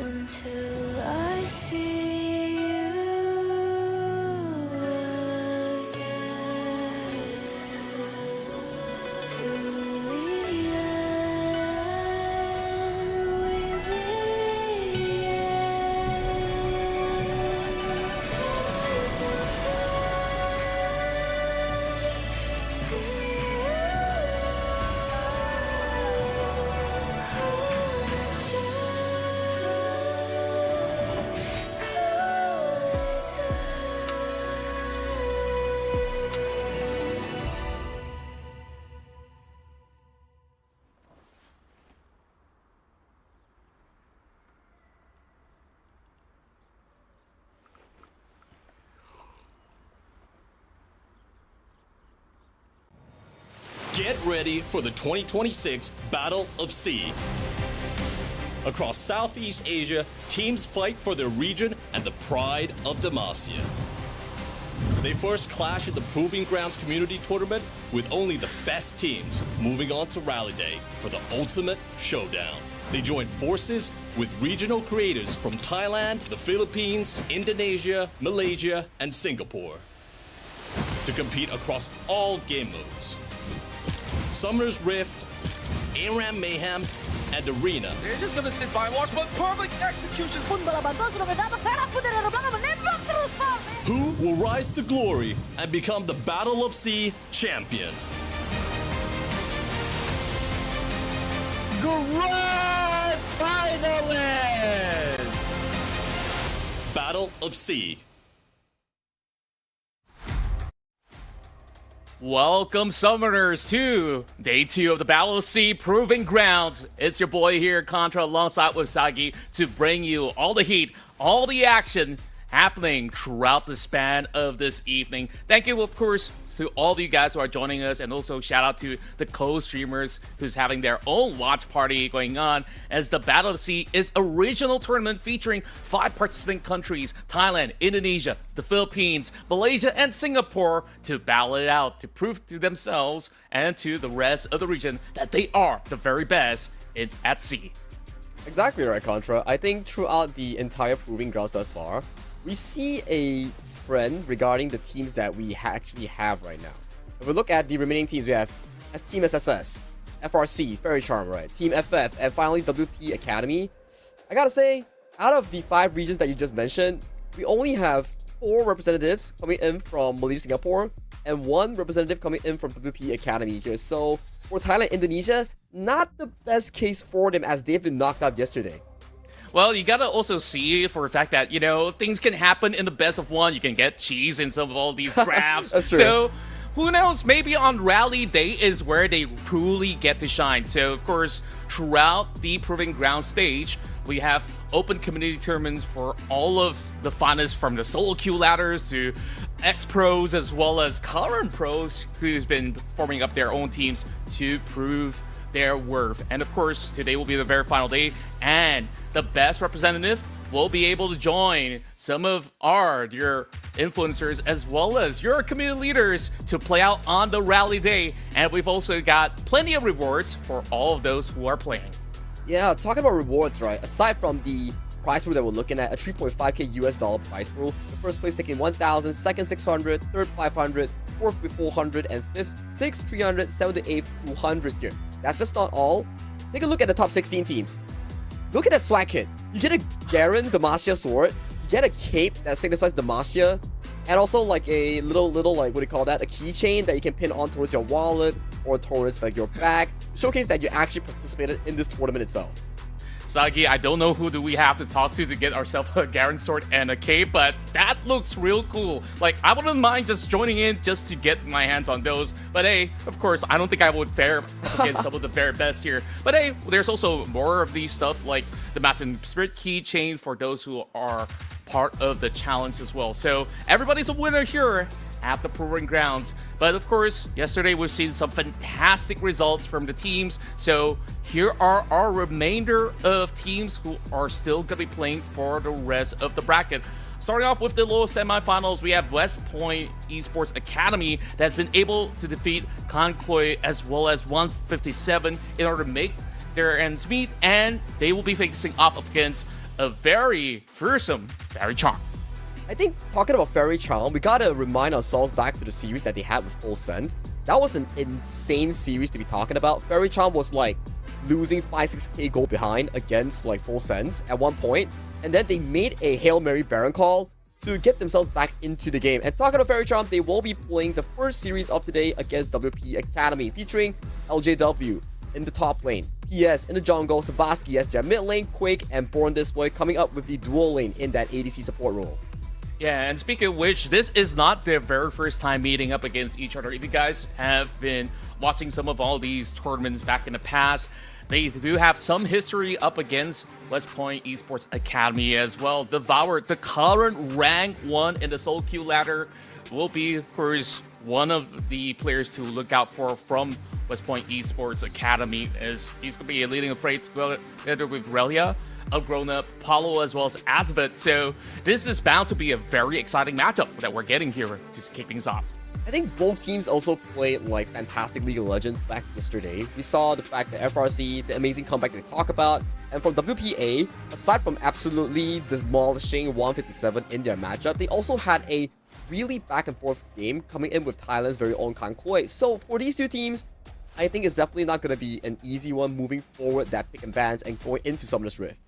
until I see you again, to the end we begin. Taste the flame, Get ready for the 2026 Battle of S.E.A. Across Southeast Asia, teams fight for their region and the pride of Demacia. They first clash at the Proving Grounds Community Tournament with only the best teams moving on to Rally Day for the ultimate showdown. They join forces with regional creators from Thailand, the Philippines, Indonesia, Malaysia, and Singapore to compete across all game modes. Summoner's Rift, ARAM Mayhem, and Arena. They're just gonna sit by and watch, but perfect executions. Who will rise to glory and become the Battle of S.E.A. champion? Grand finalist! Battle of S.E.A. Welcome, Summoners, to Day 2 of the Battle of S.E.A. Proving Grounds. It's your boy here, Qontra, alongside with Sagi, to bring you all the heat, all the action happening throughout the span of this evening. Thank you, of course, to all of you guys who are joining us, and also shout out to the co-streamers who's having their own watch party going on, as the Battle of S.E.A. is a regional tournament featuring 5 participant countries: Thailand, Indonesia, the Philippines, Malaysia, and Singapore, to battle it out, to prove to themselves and to the rest of the region that they are the very best at sea. Exactly right, Qontra. I think throughout the entire Proving Grounds thus far, we see a trend regarding the teams that we actually have right now. If we look at the remaining teams, we have Team SSS, FRC, Faerie Charm, right? Team FF, and finally WP Academy. I gotta say, out of the 5 regions that you just mentioned, we only have 4 representatives coming in from Malaysia, Singapore, and 1 representative coming in from WP Academy here. So for Thailand, Indonesia, not the best case for them, as they've been knocked out yesterday. Well, you gotta also see for the fact that, you know, things can happen in the best of one. You can get cheese in some of all these drafts. That's true. So, who knows? Maybe on Rally Day is where they truly get to shine. So, of course, throughout the Proving Ground stage, we have open community tournaments for all of the finalists, from the solo queue ladders to ex-pros, as well as current pros who's been forming up their own teams to prove their worth. And of course, today will be the very final day, and the best representative will be able to join some of your influencers as well as your community leaders to play out on the Rally Day. And we've also got plenty of rewards for all of those who are playing. Yeah, talking about rewards, right? Aside from the prize pool that we're looking at, a 3.5k US dollar prize pool, the first place taking 1,000, second 600, third 500, fourth 400, and fifth 600, 300, seventh, eighth 200 here. That's just not all. Take a look at the top 16 teams. Look at that swag kit. You get a Garen Demacia sword, you get a cape that signifies Demacia, and also like a little like, what do you call that? A keychain that you can pin on towards your wallet or towards like your bag. Showcase that you actually participated in this tournament itself. Sagi, I don't know who do we have to talk to get ourselves a Garen sword and a cape, but that looks real cool. Like, I wouldn't mind just joining in just to get my hands on those. But hey, of course, I don't think I would fare against some of the very best here. But hey, there's also more of these stuff like the Massive Spirit keychain for those who are part of the challenge as well. So everybody's a winner here at the Proving Grounds. But of course, yesterday we've seen some fantastic results from the teams. So here are our remainder of teams who are still going to be playing for the rest of the bracket. Starting off with the lower semifinals, we have West Point Esports Academy that's been able to defeat Concloy as well as 157 in order to make their ends meet, and they will be facing off against a very fearsome Faerie Charm. I think talking about Faerie Charm, we gotta remind ourselves back to the series that they had with Full Send. That was an insane series to be talking about. Faerie Charm was like losing 5-6k gold behind against like Full Sends at one point, and then they made a Hail Mary Baron call to get themselves back into the game. And talking about Faerie Charm, they will be playing the first series of the day against WP Academy, featuring LJW in the top lane, PS in the jungle, Sabasky as their mid lane, Quake and Born This Way coming up with the dual lane in that ADC support role. Yeah, and speaking of which, this is not their very first time meeting up against each other. If you guys have been watching some of all these tournaments back in the past, they do have some history up against West Point Esports Academy as well. Devour, the current rank 1 in the solo queue ladder, will be, of course, one of the players to look out for from West Point Esports Academy, as he's going to be leading a fray together with Relia, Outgrown Up, Paulo, as well as Azabeth. So this is bound to be a very exciting matchup that we're getting here to kick things off. I think both teams also played like fantastic League of Legends back yesterday. We saw the fact that FRC, the amazing comeback they talk about, and from WPA, aside from absolutely demolishing 157 in their matchup, they also had a really back and forth game coming in with Thailand's very own Kang Koi. So for these two teams, I think it's definitely not going to be an easy one moving forward that pick and bans and going into Summoner's Rift.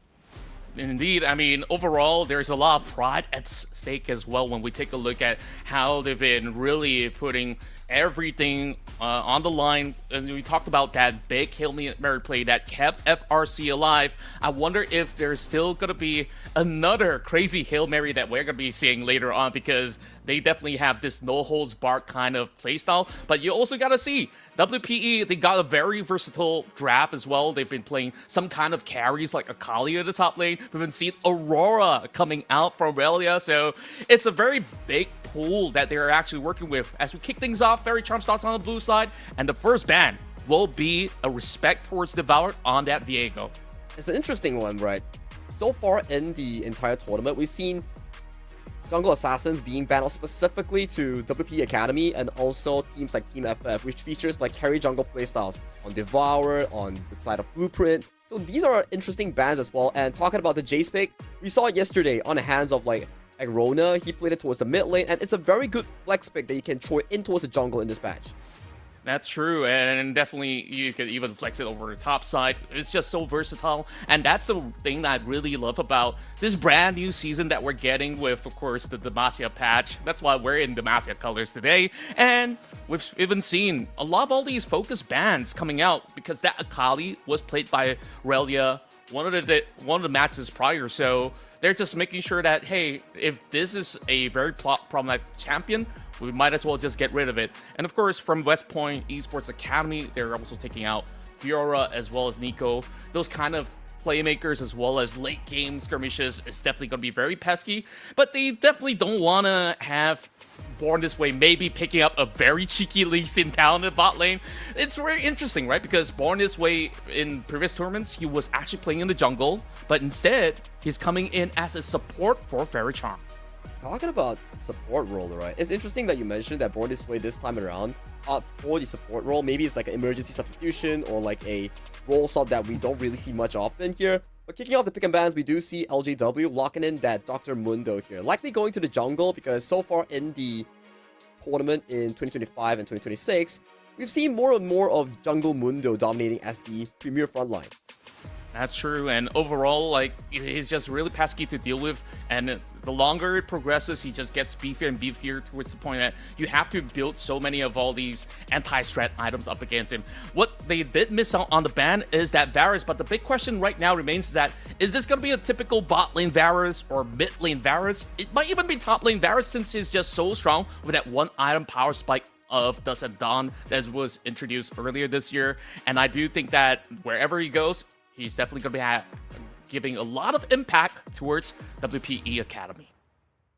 Indeed, I mean, overall, there's a lot of pride at stake as well when we take a look at how they've been really putting everything on the line. And we talked about that big Hail Mary play that kept FRC alive. I wonder if there's still going to be another crazy Hail Mary that we're going to be seeing later on, because they definitely have this no-holds-barred kind of playstyle. But you also got to see WPE, they got a very versatile draft as well. They've been playing some kind of carries like Akali at the top lane. We've been seeing Aurora coming out from Relia. So it's a very big pool that they're actually working with. As we kick things off, Faerie Charm starts on the blue side, and the first ban will be a respect towards Devoured on that Viego. It's an interesting one, right? So far in the entire tournament, we've seen Jungle Assassins being banned specifically to WP Academy, and also teams like Team FF, which features like carry jungle playstyles on Devour, on the side of Blueprint. So these are interesting bans as well. And talking about the Jace pick, we saw it yesterday on the hands of like Rona. He played it towards the mid lane, and it's a very good flex pick that you can throw in towards the jungle in this patch. That's true, and definitely you could even flex it over the top side. It's just so versatile, and that's the thing that I really love about this brand new season that we're getting with, of course, the Demacia patch. That's why we're in Demacia colors today, and we've even seen a lot of all these focus bans coming out, because that Akali was played by Relia one of the matches prior, so they're just making sure that, hey, if this is a very problematic champion, we might as well just get rid of it. And of course, from West Point Esports Academy, they're also taking out Fiora as well as Nico. Those kind of playmakers as well as late game skirmishes is definitely going to be very pesky, but they definitely don't want to have Born This Way maybe picking up a very cheeky Lee Sin talented bot lane. It's very interesting, right? Because Born This Way in previous tournaments, he was actually playing in the jungle, but instead, he's coming in as a support for Faerie Charm. Talking about support role, right? It's interesting that you mentioned that Born This Way this time around for the support role. Maybe it's like an emergency substitution or like a role swap that we don't really see much often here. But kicking off the pick and bans, we do see LJW locking in that Dr. Mundo here. Likely going to the jungle, because so far in the tournament in 2025 and 2026, we've seen more and more of Jungle Mundo dominating as the premier frontline. That's true, and overall, like, he's just really pesky to deal with, and the longer it progresses, he just gets beefier and beefier towards the point that you have to build so many of all these anti-strat items up against him. What they did miss out on the ban is that Varus, but the big question right now remains that, is this going to be a typical bot lane Varus or mid lane Varus? It might even be top lane Varus, since he's just so strong with that one item power spike of Dusk at Dawn that was introduced earlier this year, and I do think that wherever he goes, he's definitely going to be giving a lot of impact towards WPE Academy.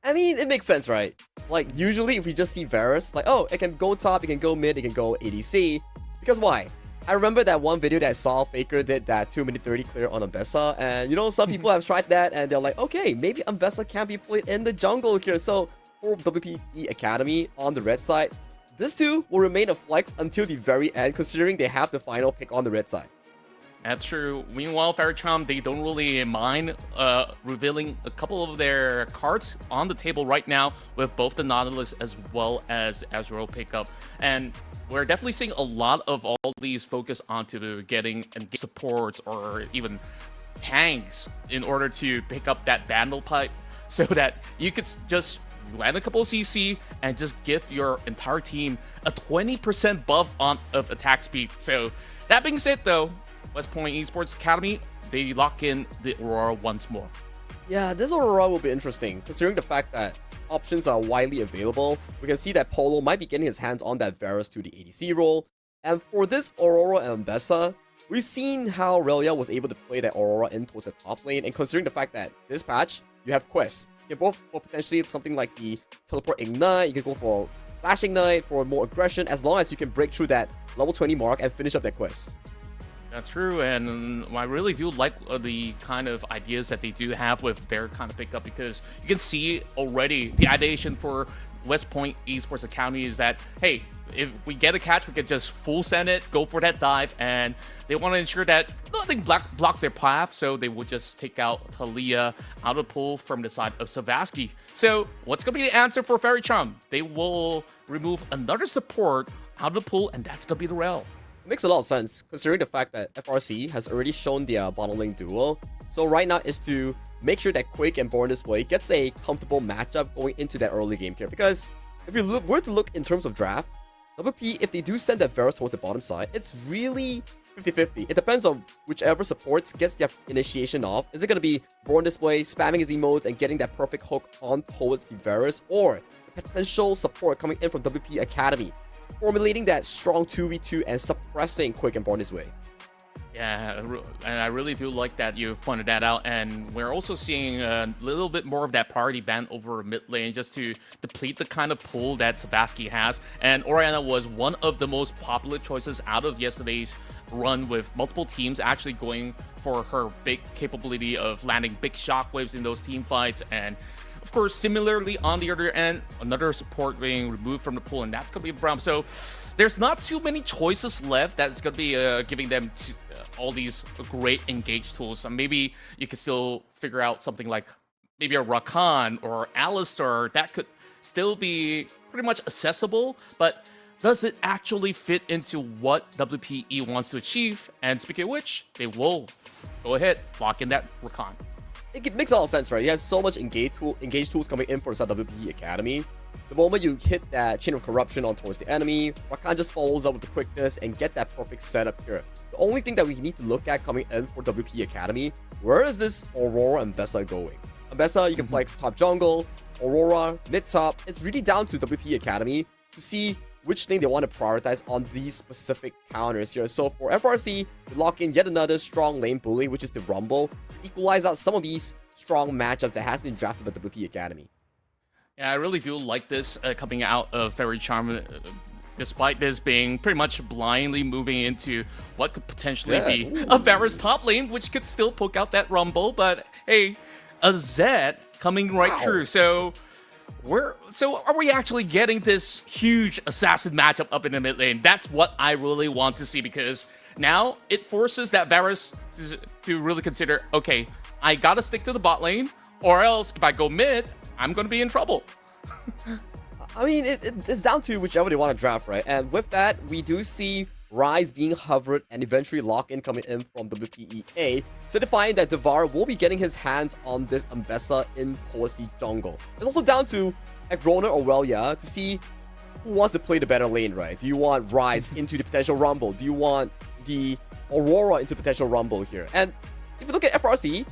I mean, it makes sense, right? Like, usually if we just see Varus, like, oh, it can go top, it can go mid, it can go ADC. Because why? I remember that one video that I saw Faker did that 2-minute 30 clear on Ambessa, and you know, some people have tried that, and they're like, okay, maybe Ambessa can be played in the jungle here. So, for WPE Academy on the red side, this too will remain a flex until the very end, considering they have the final pick on the red side. That's true. Meanwhile, Faerie, they don't really mind revealing a couple of their cards on the table right now with both the Nautilus as well as Azrael pickup. And we're definitely seeing a lot of all these focus onto getting engaged supports or even tanks in order to pick up that bundle pipe so that you could just land a couple of CC and just give your entire team a 20% buff of attack speed. So that being said though, West Point Esports Academy, they lock in the Aurora once more. Yeah, this Aurora will be interesting, considering the fact that options are widely available. We can see that Polo might be getting his hands on that Varus to the ADC role. And for this Aurora and Mbessa, we've seen how Relia was able to play that Aurora in towards the top lane, and considering the fact that this patch, you have quests. You can go for potentially something like the Teleport Ignite, you can go for Flash Ignite for more aggression, as long as you can break through that level 20 mark and finish up that quest. That's true, and I really do like the kind of ideas that they do have with their kind of pickup, because you can see already the ideation for West Point Esports Academy is that, hey, if we get a catch, we can just full send it, go for that dive, and they want to ensure that nothing blocks their path, so they will just take out Talia out of pool from the side of Savaski. So what's going to be the answer for Faerie? They will remove another support out of the pool, and that's going to be the rail. It makes a lot of sense, considering the fact that FRC has already shown their bottom lane duel. So right now is to make sure that Quake and Born This Way gets a comfortable matchup going into that early game here. Because if you were to look in terms of draft, WP, if they do send that Varus towards the bottom side, it's really 50-50. It depends on whichever supports gets their initiation off. Is it going to be Born This Way, spamming his emotes and getting that perfect hook on towards the Varus, or the potential support coming in from WP Academy, formulating that strong 2v2 and suppressing Quick and Born This Way? Yeah, and I really do like that you've pointed that out, and we're also seeing a little bit more of that priority ban over mid lane just to deplete the kind of pull that Savaski has. And Orianna was one of the most popular choices out of yesterday's run, with multiple teams actually going for her big capability of landing big shockwaves in those team fights. And of course, similarly on the other end, another support being removed from the pool, and that's going to be Braum. So there's not too many choices left that's going to be giving them all these great engage tools. And maybe you could still figure out something like maybe a Rakan or Alistar that could still be pretty much accessible, but does it actually fit into what WPE wants to achieve? And speaking of which, they will go ahead, lock in that Rakan. It makes a lot of sense, right? You have so much engage tools coming in for WPE Academy. The moment you hit that chain of corruption on towards the enemy, Rakan just follows up with the quickness and get that perfect setup here. The only thing that we need to look at coming in for WPE Academy, where is this Aurora and Mbessa going? Mbessa, you can flex top jungle, Aurora, mid top. It's really down to WPE Academy to see which thing they want to prioritize on these specific counters here. So for FRC, to lock in yet another strong lane bully, which is the Rumble, equalize out some of these strong matchups that has been drafted by WPE Academy. Yeah, I really do like this coming out of Faerie, despite this being pretty much blindly moving into what could potentially be a Varus top lane, which could still poke out that Rumble. But hey, a Zed coming right through. So are we actually getting this huge assassin matchup up in the mid lane? That's what I really want to see, because now it forces that Varus to really consider, okay, I gotta stick to the bot lane, or else if I go mid, I'm gonna be in trouble. I mean, it's down to whichever they want to draft, right? And with that, we do see Rise being hovered and eventually lock-in coming in from WPEA, certifying that Devar will be getting his hands on this Mbessa in towards the jungle. It's also down to Agrona or Relia to see who wants to play the better lane, right? Do you want Rise into the potential Rumble? Do you want the Aurora into potential Rumble here? And if you look at FRC,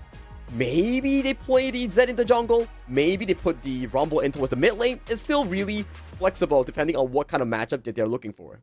maybe they play the Zed in the jungle, maybe they put the Rumble in towards the mid lane. It's still really flexible depending on what kind of matchup that they're looking for.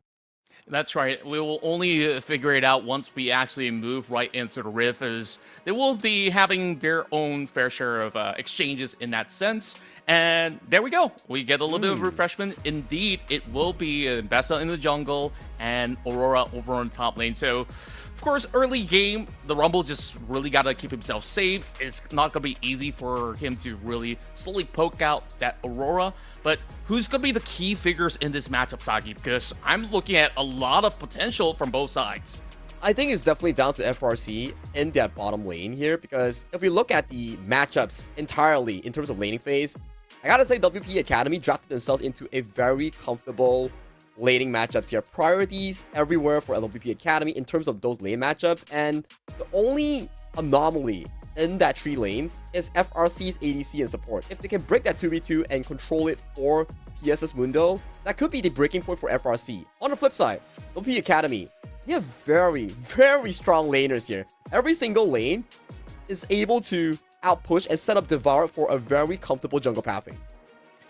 That's right. We will only figure it out once we actually move right into the Rift, as they will be having their own fair share of exchanges in that sense. And there we go. We get a little bit of refreshment. Indeed, it will be Mbessa in the jungle and Aurora over on top lane. So, of course, early game, the Rumble just really got to keep himself safe. It's not going to be easy for him to really slowly poke out that Aurora. But who's going to be the key figures in this matchup, Sagi? Because I'm looking at a lot of potential from both sides. I think it's definitely down to FRC in that bottom lane here, because if we look at the matchups entirely in terms of laning phase, I gotta say WP Academy drafted themselves into a very comfortable laning matchups here. Priorities everywhere for LWP Academy in terms of those lane matchups, and the only anomaly in that 3 lanes is FRC's ADC and support. If they can break that 2v2 and control it for PSS Mundo, that could be the breaking point for FRC. On the flip side, LWP Academy, they have very, very strong laners here. Every single lane is able to outpush and set up Devour for a very comfortable jungle pathing.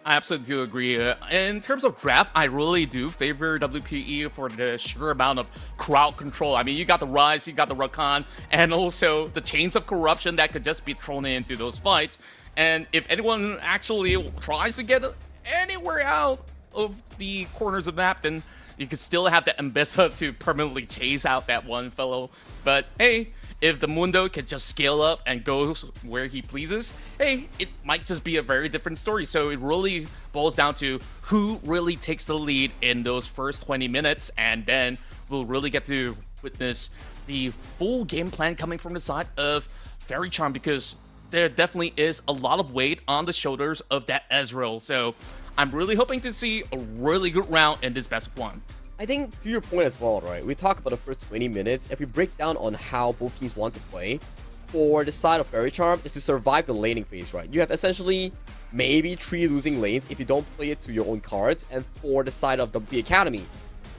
I absolutely do agree. In terms of draft, I really do favor WPE for the sheer amount of crowd control. I mean, you got the Rise, you got the Rakan, and also the chains of corruption that could just be thrown into those fights. And if anyone actually tries to get anywhere out of the corners of the map, then you could still have the Mbessa to permanently chase out that one fellow. But hey, if the Mundo can just scale up and go where he pleases, hey, it might just be a very different story. So it really boils down to who really takes the lead in those first 20 minutes, and then we'll really get to witness the full game plan coming from the side of Faerie Charm, because there definitely is a lot of weight on the shoulders of that Ezreal. So I'm really hoping to see a really good round in this best of 1. I think to your point as well, right? We talk about the first 20 minutes. If we break down on how both teams want to play, for the side of Faerie Charm is to survive the laning phase, right? You have essentially maybe 3 losing lanes if you don't play it to your own cards. And for the side of the Academy,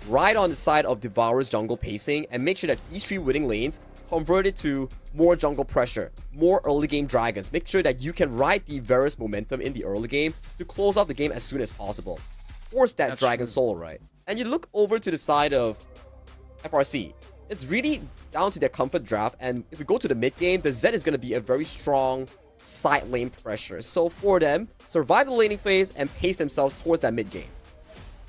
ride on the side of Devour's jungle pacing and make sure that these 3 winning lanes convert it to more jungle pressure, more early game dragons. Make sure that you can ride the Varus momentum in the early game to close out the game as soon as possible. Force that dragon soul, right? And you look over to the side of FRC, it's really down to their comfort draft. And if we go to the mid game, the Zed is going to be a very strong side lane pressure. So for them, survive the laning phase and pace themselves towards that mid game.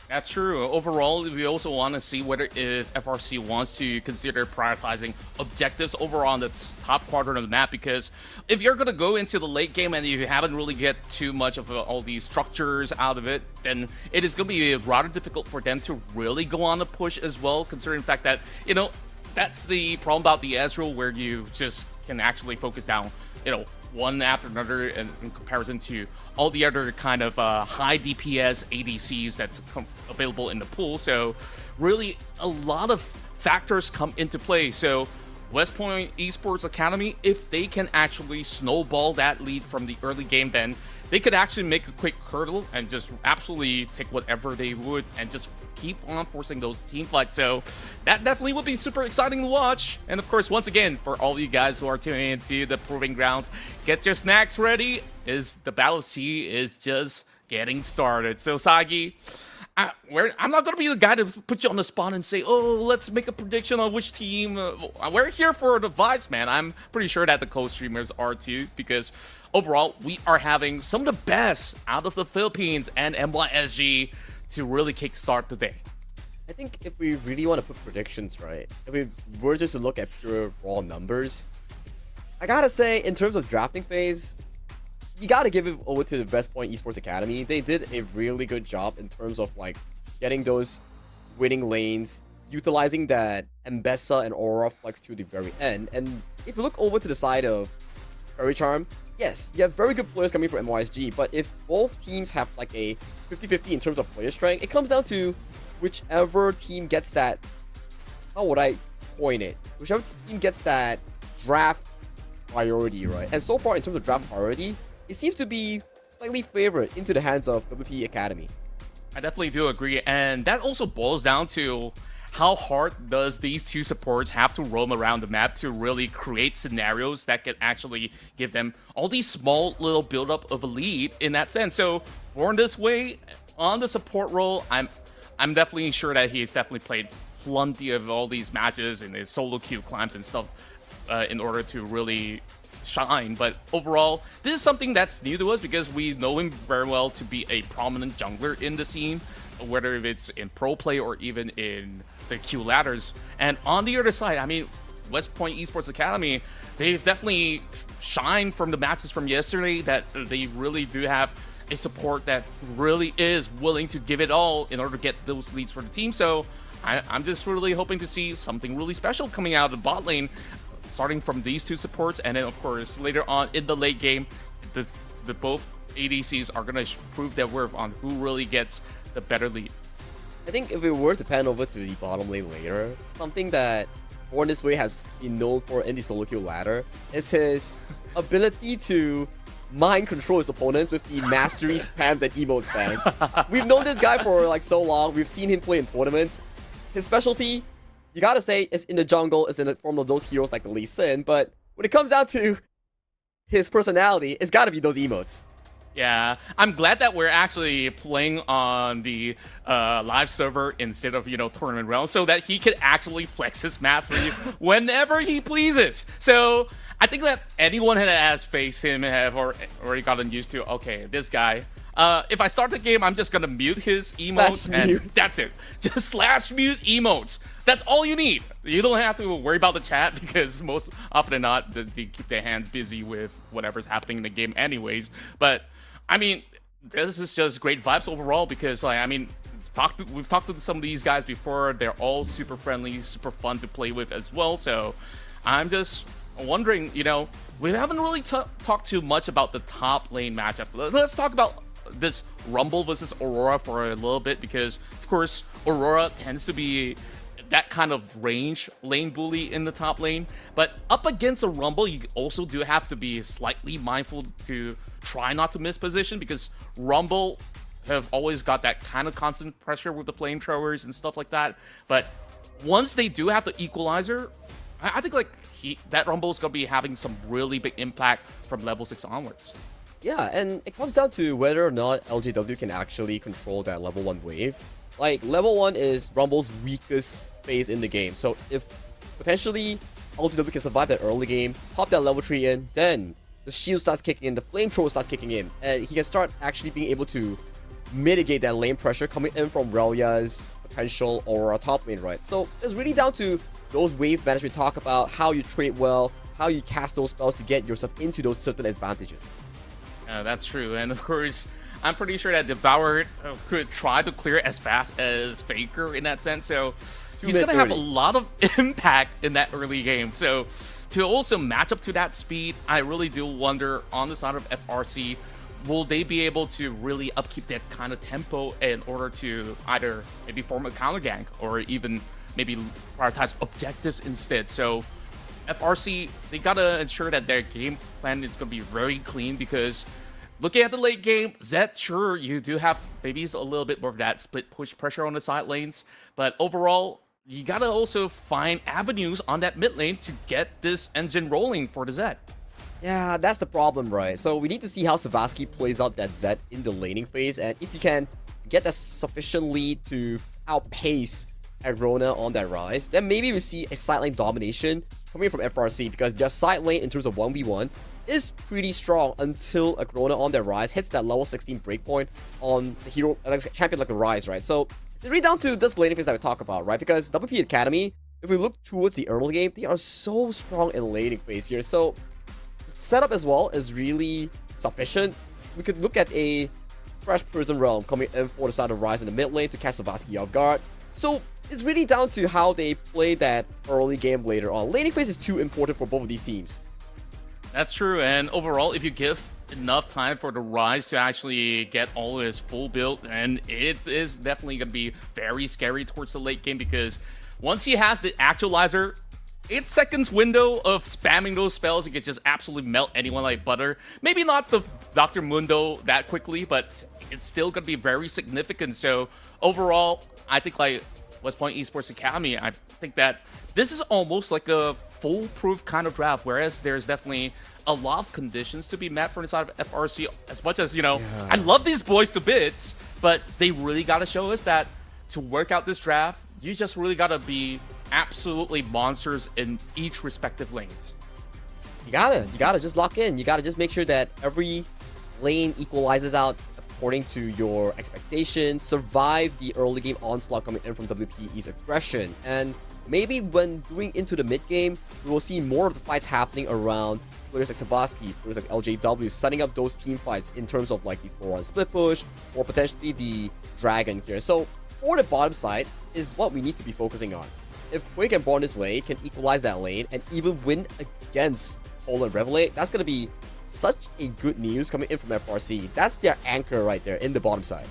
That's true. Overall, we also want to see whether if FRC wants to consider prioritizing objectives over on the top quadrant of the map, because if you're going to go into the late game and you haven't really get too much of all these structures out of it, then it is going to be rather difficult for them to really go on the push as well, considering the fact that, you know, that's the problem about the Ezreal, where you just can actually focus down, you know, one after another in comparison to all the other kind of high DPS ADCs that's available in the pool. So really a lot of factors come into play. So West Point Esports Academy, if they can actually snowball that lead from the early game, then they could actually make a quick hurdle and just absolutely take whatever they would and just keep on forcing those team fights. So that definitely would be super exciting to watch. And of course, once again, for all of you guys who are tuning into the Proving Grounds, get your snacks ready, is the Battle of S.E.A is just getting started. So Sagi, I'm not going to be the guy to put you on the spot and say, oh, let's make a prediction on which team. We're here for the vibes, man. I'm pretty sure that the co-streamers are too, because overall, we are having some of the best out of the Philippines and MYSG to really kickstart the day. I think if we really want to put predictions, right, if we were just to look at pure raw numbers, I gotta say, in terms of drafting phase, you gotta give it over to the West Point Esports Academy. They did a really good job in terms of like getting those winning lanes, utilizing that Mbessa and Aura flex to the very end. And if you look over to the side of Faerie Charm, yes, you have very good players coming from MYSG, but if both teams have like a 50-50 in terms of player strength, it comes down to whichever team gets that, how would I coin it? Whichever team gets that draft priority, right? And so far, in terms of draft priority, it seems to be slightly favored into the hands of WP Academy. I definitely do agree, and that also boils down to how hard does these two supports have to roam around the map to really create scenarios that can actually give them all these small little build-up of a lead in that sense. So born this way on the support role, I'm definitely sure that he's definitely played plenty of all these matches in his solo queue climbs and stuff in order to really shine. But overall, this is something that's new to us because we know him very well to be a prominent jungler in the scene, whether it's in pro play or even in the queue ladders. And on the other side, I mean, West Point Esports Academy, they've definitely shined from the matches from yesterday, that they really do have a support that really is willing to give it all in order to get those leads for the team. So I'm just really hoping to see something really special coming out of the bot lane, starting from these two supports, and then of course later on in the late game, the both ADCs are gonna prove their worth on who really gets the better lead. I think if we were to pan over to the bottom lane later, something that Born This Way has been known for in the solo queue ladder is his ability to mind control his opponents with the mastery spams and emote spams. We've known this guy for like so long. We've seen him play in tournaments. His specialty, you gotta say, is in the jungle, is in the form of those heroes like the Lee Sin, but when it comes down to his personality, it's gotta be those emotes. Yeah, I'm glad that we're actually playing on the live server instead of, tournament realm, so that he can actually flex his mastery whenever he pleases. So I think that anyone that has faced him have already gotten used to, okay, this guy, if I start the game, I'm just gonna mute his emotes, and that's it. Just slash mute emotes. That's all you need. You don't have to worry about the chat, because most often than not, they keep their hands busy with whatever's happening in the game anyways. But I mean, this is just great vibes overall, because we've talked to some of these guys before. They're all super friendly, super fun to play with as well. So I'm just wondering, we haven't really talked too much about the top lane matchup. Let's talk about this Rumble versus Aurora for a little bit, because of course Aurora tends to be that kind of range lane bully in the top lane, but up against a Rumble, you also do have to be slightly mindful to try not to miss position, because Rumble have always got that kind of constant pressure with the flamethrowers and stuff like that. But once they do have the equalizer, I think that Rumble is gonna be having some really big impact from level 6 onwards. Yeah, and it comes down to whether or not LJW can actually control that level 1 wave. Like, level 1 is Rumble's weakest phase in the game, so if potentially LJW can survive that early game, pop that level 3 in, then the shield starts kicking in, the flamethrower starts kicking in, and he can start actually being able to mitigate that lane pressure coming in from Relia's potential Aurora top lane, right? So it's really down to those wave management talk about, how you trade well, how you cast those spells to get yourself into those certain advantages. That's true, and of course, I'm pretty sure that Devour could try to clear as fast as Faker in that sense, so he's going to have a lot of impact in that early game. So to also match up to that speed, I really do wonder on the side of FRC, will they be able to really upkeep that kind of tempo in order to either maybe form a counter gank or even maybe prioritize objectives instead. So FRC, they gotta ensure that their game plan is gonna be very clean, because looking at the late game, Zed, sure, you do have maybe a little bit more of that split push pressure on the side lanes, but overall, you gotta also find avenues on that mid lane to get this engine rolling for the Zed. Yeah, that's the problem, right? So we need to see how Savasky plays out that Zed in the laning phase, and if you can get a sufficient lead to outpace Agrona on that rise, then maybe we see a side lane domination coming from FRC, because their side lane in terms of 1v1 is pretty strong until Agrona on their rise hits that level 16 breakpoint on the hero champion like the Rise, right? So it's really down to this laning phase that we talk about, right? Because WP Academy, if we look towards the early game, they are so strong in laning phase here. So setup as well is really sufficient. We could look at a fresh Prison Realm coming in for the side of Rise in the mid lane to catch Savasky off guard. So it's really down to how they play that early game later on. Laning phase is too important for both of these teams. That's true, and overall, if you give enough time for the Rise to actually get all of his full build, then it is definitely going to be very scary towards the late game, because once he has the Actualizer, 8 seconds window of spamming those spells, he could just absolutely melt anyone like butter. Maybe not the Dr. Mundo that quickly, but it's still going to be very significant. So overall, I think like West Point Esports Academy, I think that this is almost like a foolproof kind of draft, whereas there's definitely a lot of conditions to be met for the side of FRC. As much as, I love these boys to bits, but they really got to show us that to work out this draft, you just really got to be absolutely monsters in each respective lanes. You gotta just lock in. You gotta just make sure that every lane equalizes out according to your expectations, survive the early game onslaught coming in from WPE's aggression, and maybe when going into the mid game, we will see more of the fights happening around players like Savasky, players like LJW, setting up those team fights in terms of like the 4-on split push or potentially the dragon here. So for the bottom side is what we need to be focusing on. If Quick and Born This Way can equalize that lane and even win against Poland Revelate, that's going to be such a good news coming in from FRC. That's their anchor right there in the bottom side.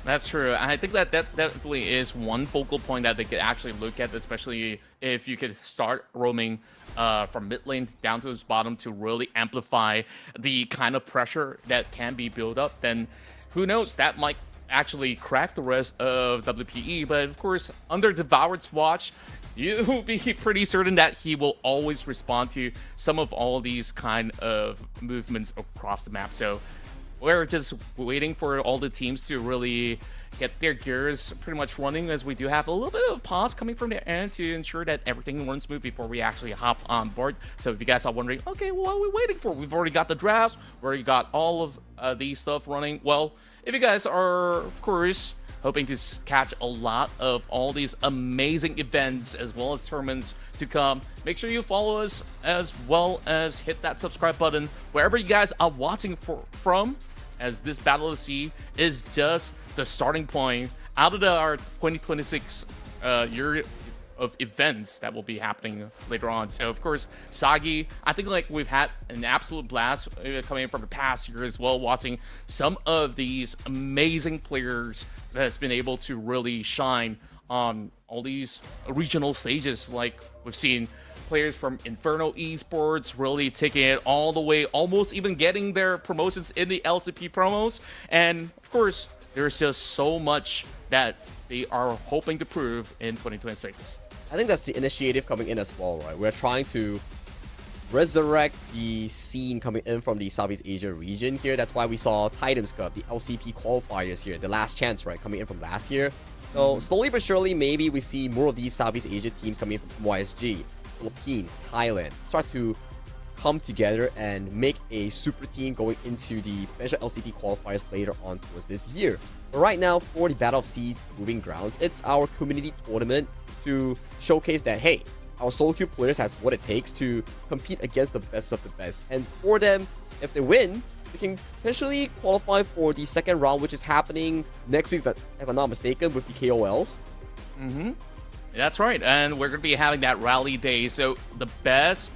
That's true. And I think that definitely is one focal point that they could actually look at, especially if you could start roaming from mid lane down to its bottom to really amplify the kind of pressure that can be built up. Then who knows, that might actually crack the rest of WPE. But of course, under Devoured's watch, you'll be pretty certain that he will always respond to some of all these kind of movements across the map. So we're just waiting for all the teams to really get their gears pretty much running, as we do have a little bit of pause coming from their end to ensure that everything runs smooth before we actually hop on board. So if you guys are wondering, okay, what are we waiting for? We've already got the drafts, we already got all of these stuff running. Well, if you guys are, of course, hoping to catch a lot of all these amazing events as well as tournaments to come, make sure you follow us, as well as hit that subscribe button wherever you guys are watching from, as this Battle of S.E.A is just the starting point out of our 2026 year of events that will be happening later on. So of course, Sagi, I think like we've had an absolute blast coming from the past year as well, watching some of these amazing players that's been able to really shine on all these regional stages. Like we've seen players from Inferno Esports really taking it all the way, almost even getting their promotions in the LCP promos. And of course, there's just so much that they are hoping to prove in 2026. I think that's the initiative coming in as well, right? We're trying to resurrect the scene coming in from the Southeast Asia region here. That's why we saw Titans Cup, the LCP qualifiers here, the last chance, right, coming in from last year. So slowly but surely, maybe we see more of these Southeast Asia teams coming in from YSG, Philippines, Thailand, start to come together and make a super team going into the potential LCP qualifiers later on towards this year. But right now, for the Battle of S.E.A Proving Grounds, it's our community tournament to showcase that, hey, our solo queue players has what it takes to compete against the best of the best. And for them, if they win, they can potentially qualify for the second round, which is happening next week, if I'm not mistaken, with the KOLs. That's right, and we're going to be having that rally day, so the best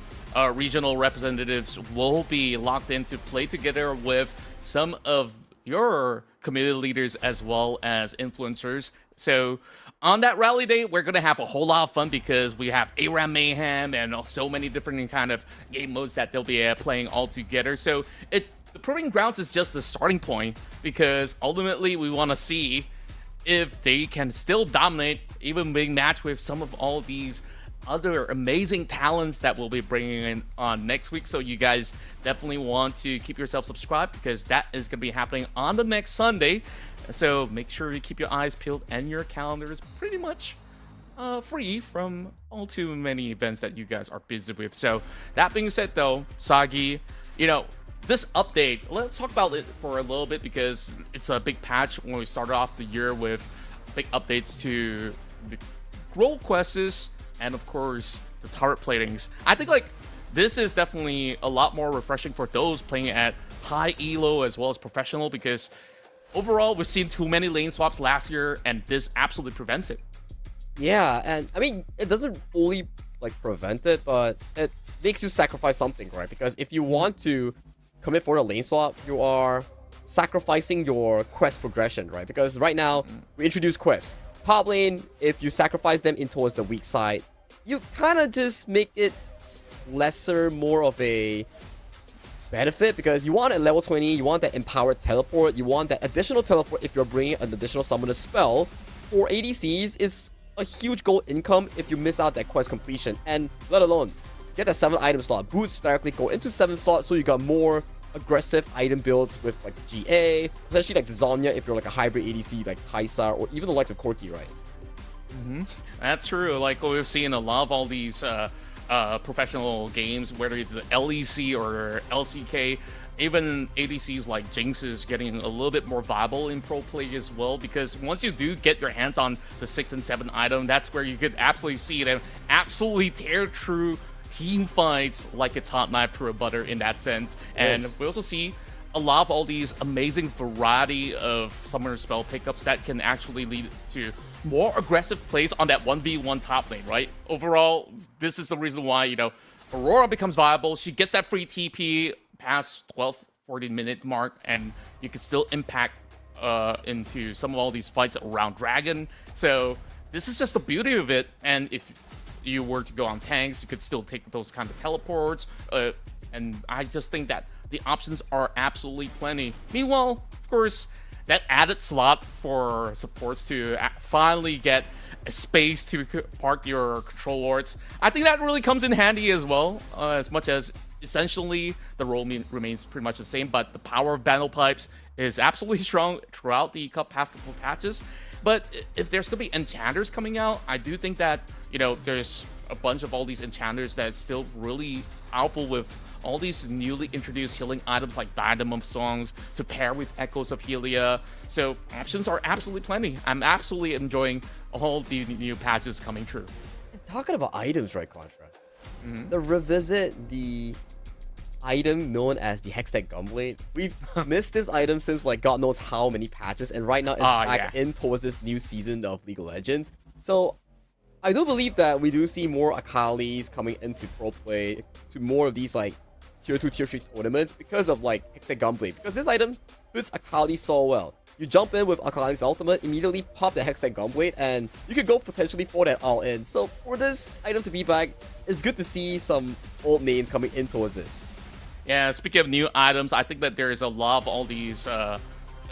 regional representatives will be locked in to play together with some of your community leaders as well as influencers. So on that rally day, we're going to have a whole lot of fun because we have ARAM Mayhem and so many different kind of game modes that they'll be playing all together. So the Proving Grounds is just the starting point, because ultimately we want to see if they can still dominate, even being matched with some of all these other amazing talents that we'll be bringing in on next week. So you guys definitely want to keep yourself subscribed, because that is going to be happening on the next Sunday. So make sure you keep your eyes peeled and your calendars pretty much free from all too many events that you guys are busy with. So that being said though, Sagi, you know, this update, let's talk about it for a little bit, because it's a big patch when we started off the year with big updates to the role quests and of course the turret platings. I think like this is definitely a lot more refreshing for those playing at high elo as well as professional, because overall we've seen too many lane swaps last year and this absolutely prevents it. Yeah, and I mean, it doesn't fully like prevent it, but it makes you sacrifice something, right? Because if you want to commit for a lane swap, you are sacrificing your quest progression, right? Because right now we introduce quests. Top lane, if you sacrifice them in towards the weak side, you kind of just make it lesser, more of a benefit, because you want at level 20, you want that empowered teleport, you want that additional teleport if you're bringing an additional summoner spell. For ADCs, is a huge gold income if you miss out that quest completion, and let alone get that 7 item slot, boost directly go into 7 slots, so you got more aggressive item builds with like GA, especially like the Zonya if you're like a hybrid ADC like Kaisa, or even the likes of Corki, right? That's true. Like we've seen a lot of all these professional games, whether it's the LEC or LCK, even ADCs like Jinx is getting a little bit more viable in pro play as well, because once you do get your hands on the 6 and 7 item, that's where you could absolutely see them absolutely tear through team fights like it's hot knife through a butter in that sense. And we also see a lot of all these amazing variety of summoner spell pickups that can actually lead to more aggressive plays on that 1v1 top lane, right? Overall, this is the reason why, you know, Aurora becomes viable. She gets that free TP past 12, 14-minute mark, and you can still impact into some of all these fights around Dragon. So this is just the beauty of it. And if you were to go on tanks, you could still take those kind of teleports. And I just think that the options are absolutely plenty. Meanwhile, of course, that added slot for supports to finally get a space to park your control wards, I think that really comes in handy as well, as much as essentially the role remains pretty much the same, but the power of battle pipes is absolutely strong throughout the past couple of patches. But if there's going to be enchanters coming out, I do think that, you know, there's a bunch of all these enchanters that's still really powerful with all these newly introduced healing items like Dynamo Songs to pair with Echoes of Helia. So options are absolutely plenty. I'm absolutely enjoying all the new patches coming through. And talking about items, right, Qontra? The revisit the item known as the Hextech Gunblade. We've missed this item since like God knows how many patches, and right now it's back in towards this new season of League of Legends. So I do believe that we do see more Akalis coming into pro play to more of these like tier 2, tier 3 tournaments because of like Hextech Gunblade. Because this item fits Akali so well. You jump in with Akali's ultimate, immediately pop the Hextech Gunblade, and you could go potentially for that all in. So for this item to be back, it's good to see some old names coming in towards this. Yeah, speaking of new items, I think that there's a lot of all these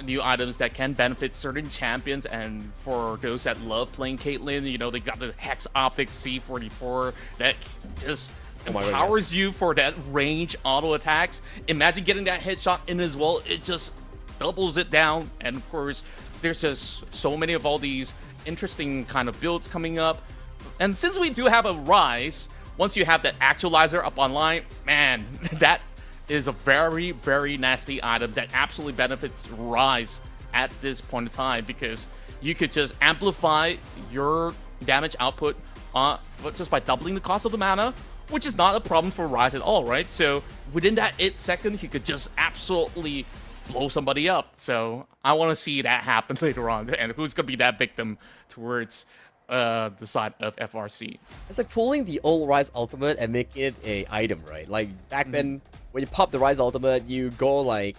new items that can benefit certain champions, and for those that love playing Caitlyn, you know, they got the Hex Optics C44 that just empowers you for that range auto attacks. Imagine getting that headshot in as well. It just doubles it down. And of course, there's just so many of all these interesting kind of builds coming up. And since we do have a Rise, once you have that actualizer up online, man, that is a very, very nasty item that absolutely benefits Rise at this point in time, because you could just amplify your damage output just by doubling the cost of the mana, which is not a problem for Rise at all, right? So within that 8 seconds, you could just absolutely blow somebody up. So I want to see that happen later on, and who's going to be that victim towards the side of FRC. It's like pulling the old Rise ultimate and make it a item, right? Like back then, when you pop the Rise ultimate, you go like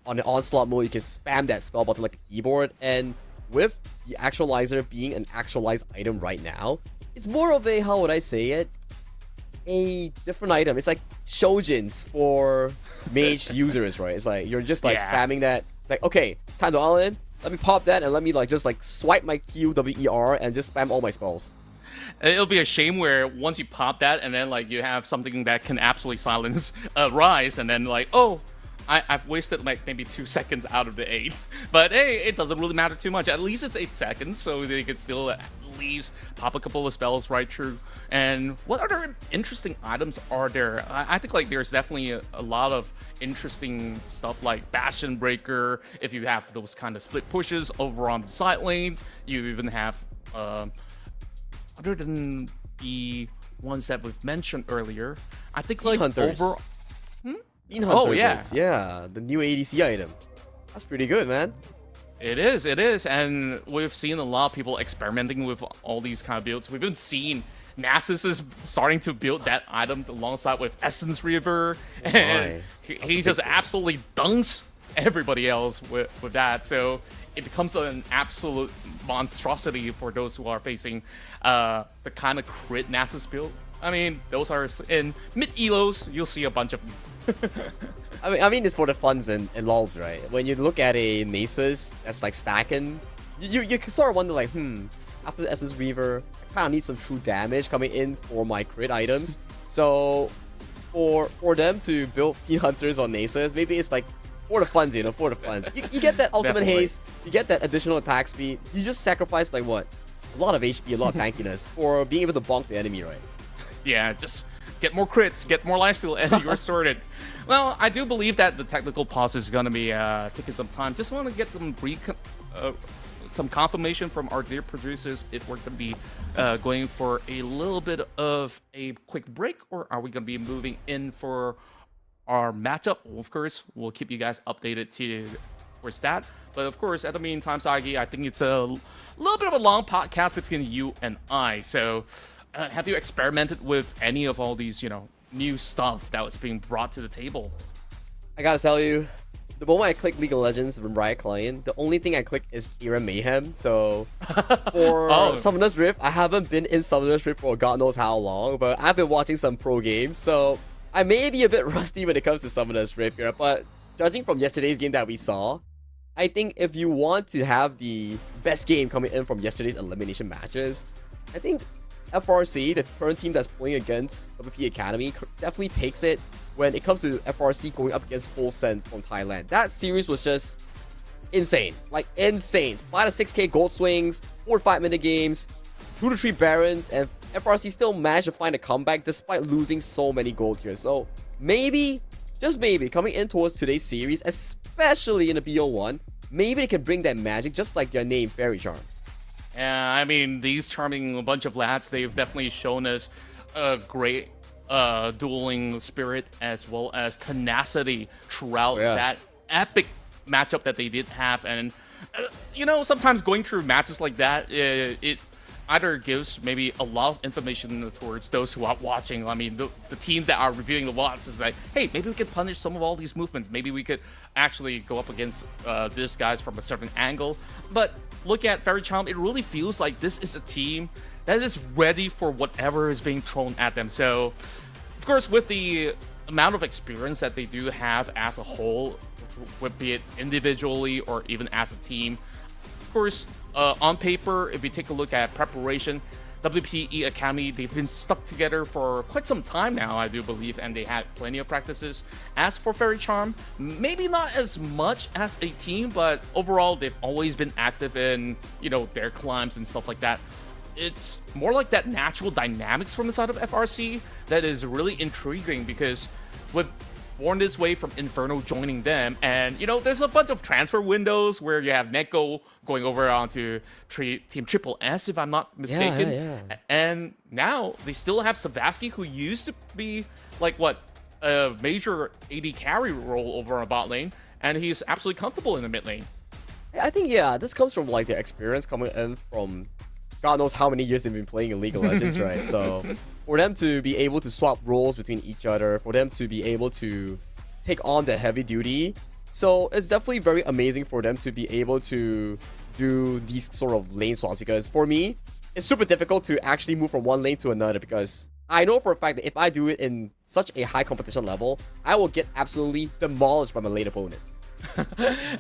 on the onslaught mode, you can spam that spell button like a keyboard. And with the actualizer being an actualized item right now, it's more of a, how would I say it, a different item. It's like Shojins for mage users, right? It's like you're just like spamming that. It's like, okay, it's time to all in. Let me pop that and let me like just like swipe my QWER and just spam all my spells. It'll be a shame where once you pop that and then like you have something that can absolutely silence Rise, and then like, oh, I've wasted like maybe 2 seconds out of the 8. But hey, it doesn't really matter too much. At least it's 8 seconds, so they could still at least pop a couple of spells right through. And what other interesting items are there? I think like there's definitely a lot of interesting stuff like Bastion Breaker. If you have those kind of split pushes over on the side lanes, you even have other than the ones that we've mentioned earlier, I think like over. Bean Hunter yeah, the new ADC item. That's pretty good, man. It is, and we've seen a lot of people experimenting with all these kind of builds. We've even seen Nasus is starting to build that item alongside with Essence River, and he just absolutely dunks everybody else with that. So it becomes an absolute monstrosity for those who are facing the kind of crit Nasus build. I mean, those are in mid-elos, you'll see a bunch of them. I mean, it's for the funs and lols, right? When you look at a Nasus that's like stacking, you can sort of wonder like, after the Essence Reaver, I kind of need some true damage coming in for my crit items. So for them to build Bean Hunters on Nasus, maybe it's like for the funs, you know, for the funs. You get that ultimate haste, you get that additional attack speed. You just sacrifice like what? A lot of HP, a lot of tankiness for being able to bonk the enemy, right? Yeah, just get more crits, get more lifesteal, and you're sorted. Well, I do believe that the technical pause is going to be taking some time. Just want to get some confirmation from our dear producers if we're going to be going for a little bit of a quick break, or are we going to be moving in for our matchup. Of course, we'll keep you guys updated towards that. But of course, at the meantime, Sagi, I think it's a little bit of a long podcast between you and I. So, have you experimented with any of all these, new stuff that was being brought to the table? I gotta tell you, the moment I click League of Legends from Riot Client, the only thing I click is Era Mayhem. So for Summoner's Rift, I haven't been in Summoner's Rift for God knows how long, but I've been watching some pro games, so I may be a bit rusty when it comes to Summoner's Rift here, but judging from yesterday's game that we saw, I think if you want to have the best game coming in from yesterday's elimination matches, I think FRC, the current team that's playing against WP Academy, definitely takes it when it comes to FRC going up against Full Send from Thailand. That series was just insane. Like, insane. 5 to 6k gold swings, 4 to 5 minute games, 2 to 3 Barons, and FRC still managed to find a comeback despite losing so many gold here. So, maybe, just maybe, coming in towards today's series, especially in the BO1, maybe they can bring that magic just like their name, Faerie Charm. Yeah, I mean, these charming bunch of lads, they've definitely shown us a great dueling spirit as well as tenacity throughout that epic matchup that they did have. And, sometimes going through matches like that, it either gives maybe a lot of information towards those who are watching. I mean, the teams that are reviewing the watts is like, hey, maybe we could punish some of all these movements. Maybe we could actually go up against this guys from a certain angle. But look at Faerie Charm, it really feels like this is a team that is ready for whatever is being thrown at them. So, of course, with the amount of experience that they do have as a whole, be it individually or even as a team, of course, on paper, if you take a look at preparation, WPE Academy, they've been stuck together for quite some time now, I do believe, and they had plenty of practices. As for Faerie Charm, maybe not as much as a team, but overall, they've always been active in, their climbs and stuff like that. It's more like that natural dynamics from the side of FRC that is really intriguing, because with Born This Way from Inferno joining them, and there's a bunch of transfer windows where you have Neko going over onto Team Triple S, if I'm not mistaken. Yeah. And now they still have Savasky, who used to be like a major AD carry role over on bot lane, and he's absolutely comfortable in the mid lane. I think, this comes from like their experience coming in from God knows how many years they've been playing in League of Legends, right? So for them to be able to swap roles between each other, for them to be able to take on the heavy duty, so it's definitely very amazing for them to be able to do these sort of lane swaps, because for me, it's super difficult to actually move from one lane to another, because I know for a fact that if I do it in such a high competition level, I will get absolutely demolished by my lane opponent.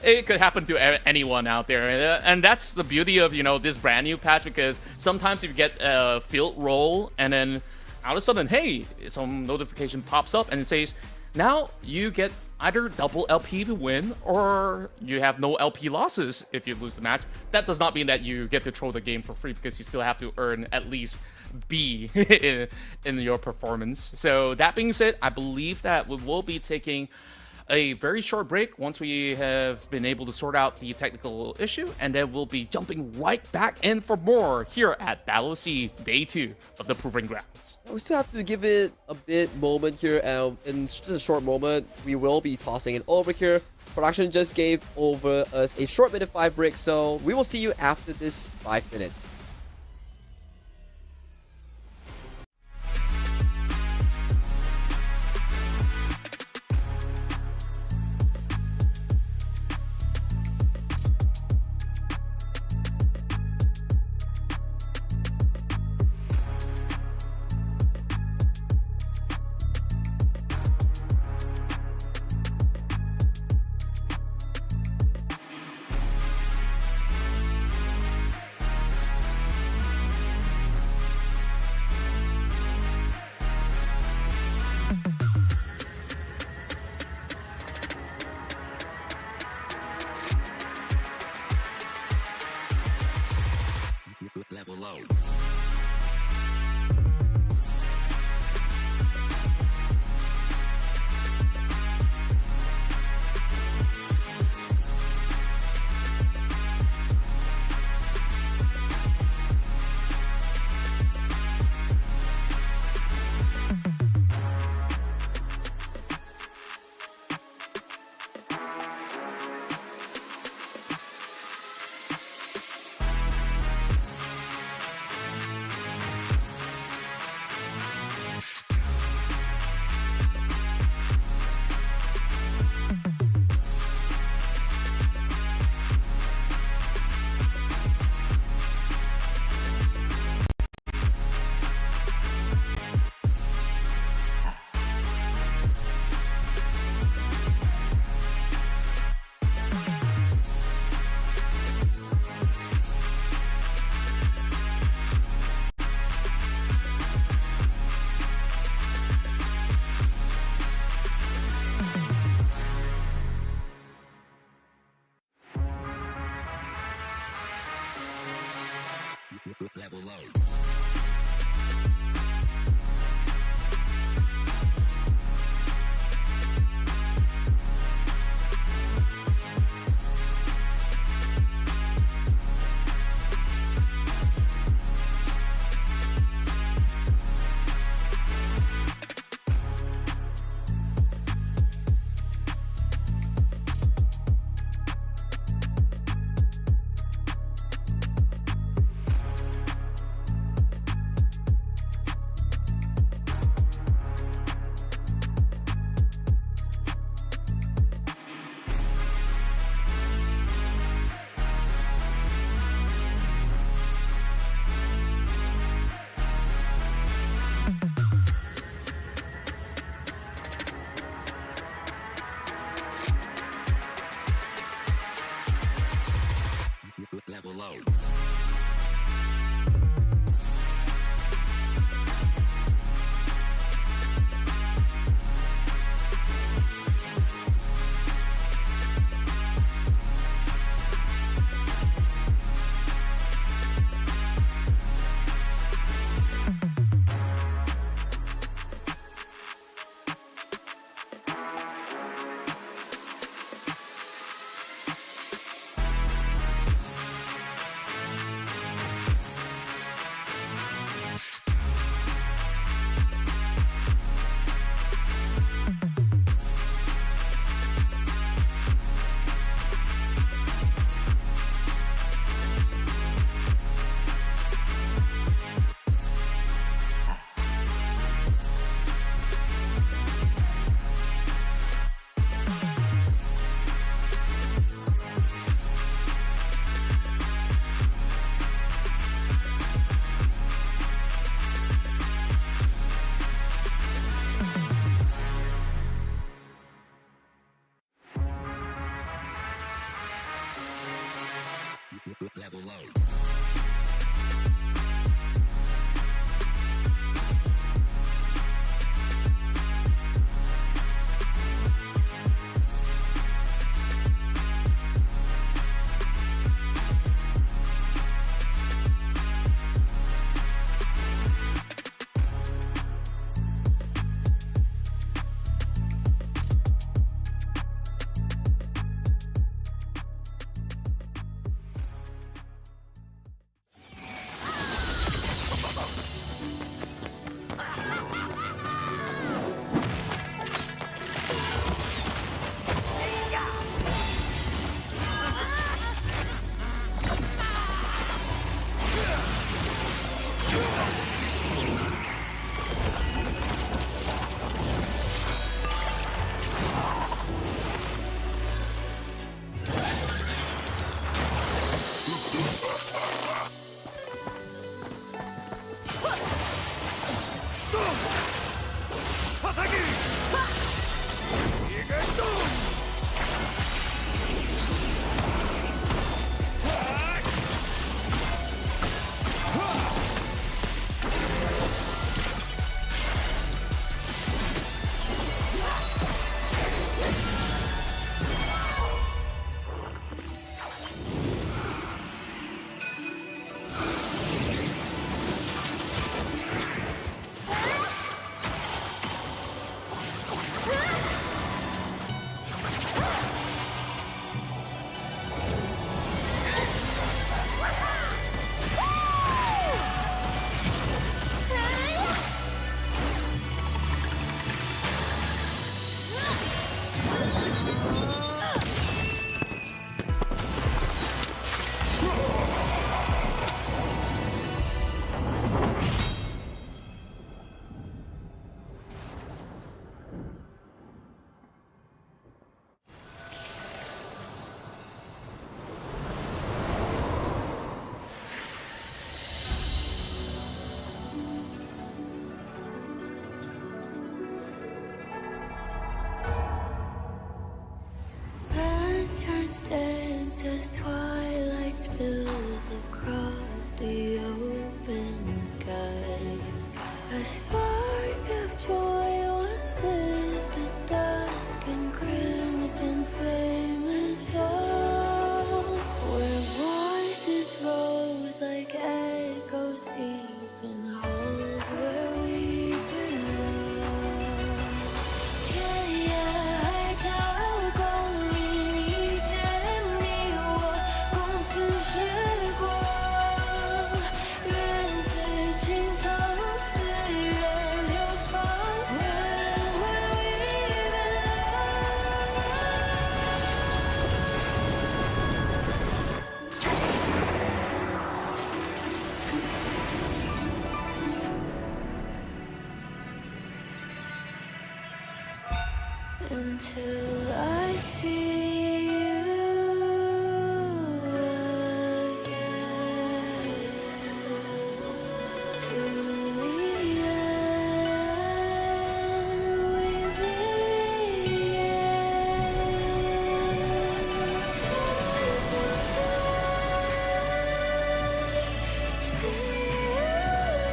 It could happen to anyone out there, and that's the beauty of this brand new patch, because sometimes if you get a field roll and then out of a sudden, hey, some notification pops up and it says now you get either double LP to win or you have no LP losses if you lose the match. That does not mean that you get to throw the game for free, because you still have to earn at least B in your performance. So that being said, I believe that we will be taking a very short break once we have been able to sort out the technical issue, and then we'll be jumping right back in for more here at Battle of S.E.A Day 2 of the Proving Grounds. We still have to give it a bit moment here, and in just a short moment, we will be tossing it over here. Production just gave over us a short minute 5 break, so we will see you after this 5 minutes. until I see you again. To the end we begin. Taste the flame, stay alive.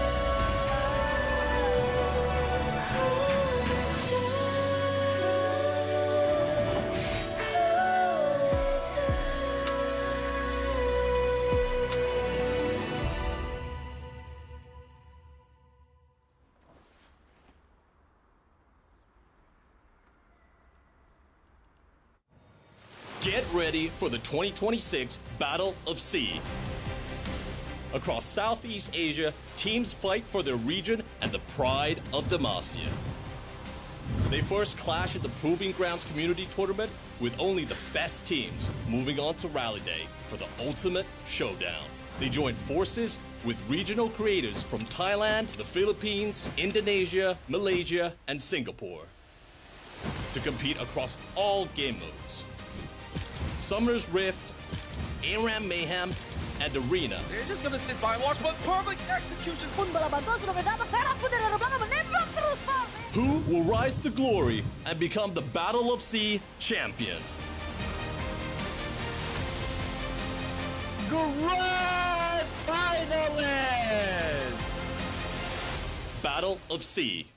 Hold me Get ready for the 2026 Battle of S.E.A. Across Southeast Asia, teams fight for their region and the pride of Demacia. They first clash at the Proving Grounds Community Tournament with only the best teams moving on to Rally Day for the ultimate showdown. They join forces with regional creators from Thailand, the Philippines, Indonesia, Malaysia, and Singapore to compete across all game modes. Summer's Rift, ARAM Mayhem, and Arena. They're just gonna sit by and watch, but perfect executions. Who will rise to glory and become the Battle of S.E.A. champion? Grand finalist! Battle of S.E.A.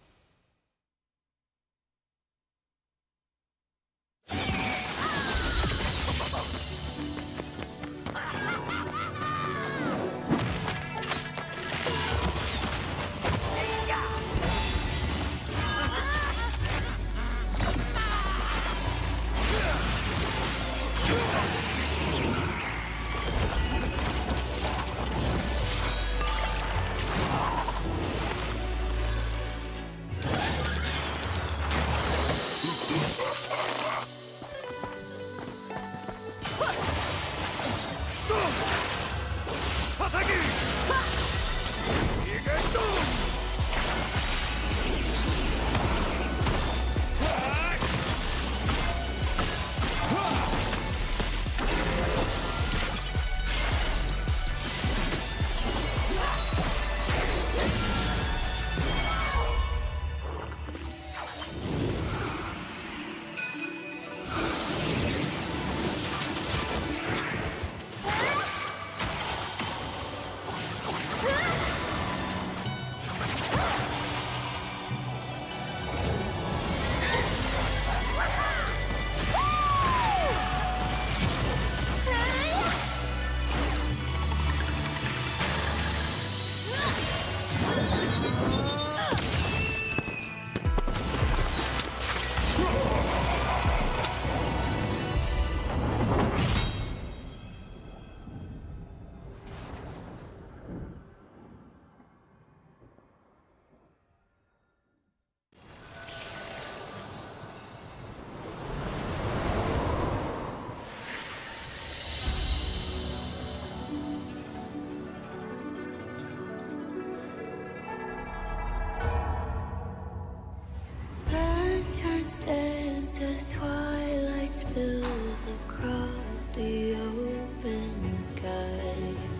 Lanterns dance as twilight spills across the open skies.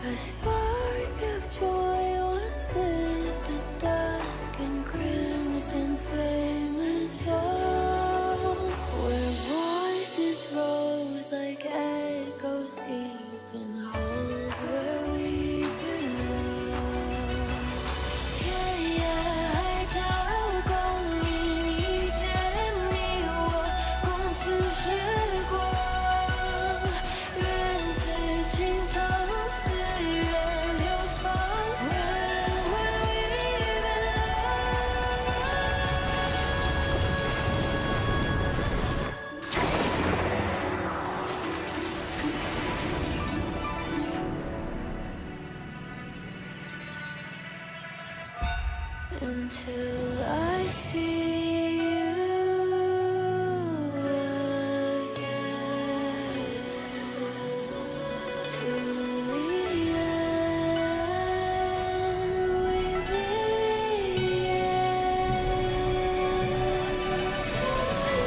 A spark of joy once lit the dusk and crimson flame is all. Where voices rose like echoes deep in halls where we belong. Yeah, 海角公里，你见你我，共此时光。愿此情长，四月流芳。Where we belong. Until I see you again. To the end we begin. Taste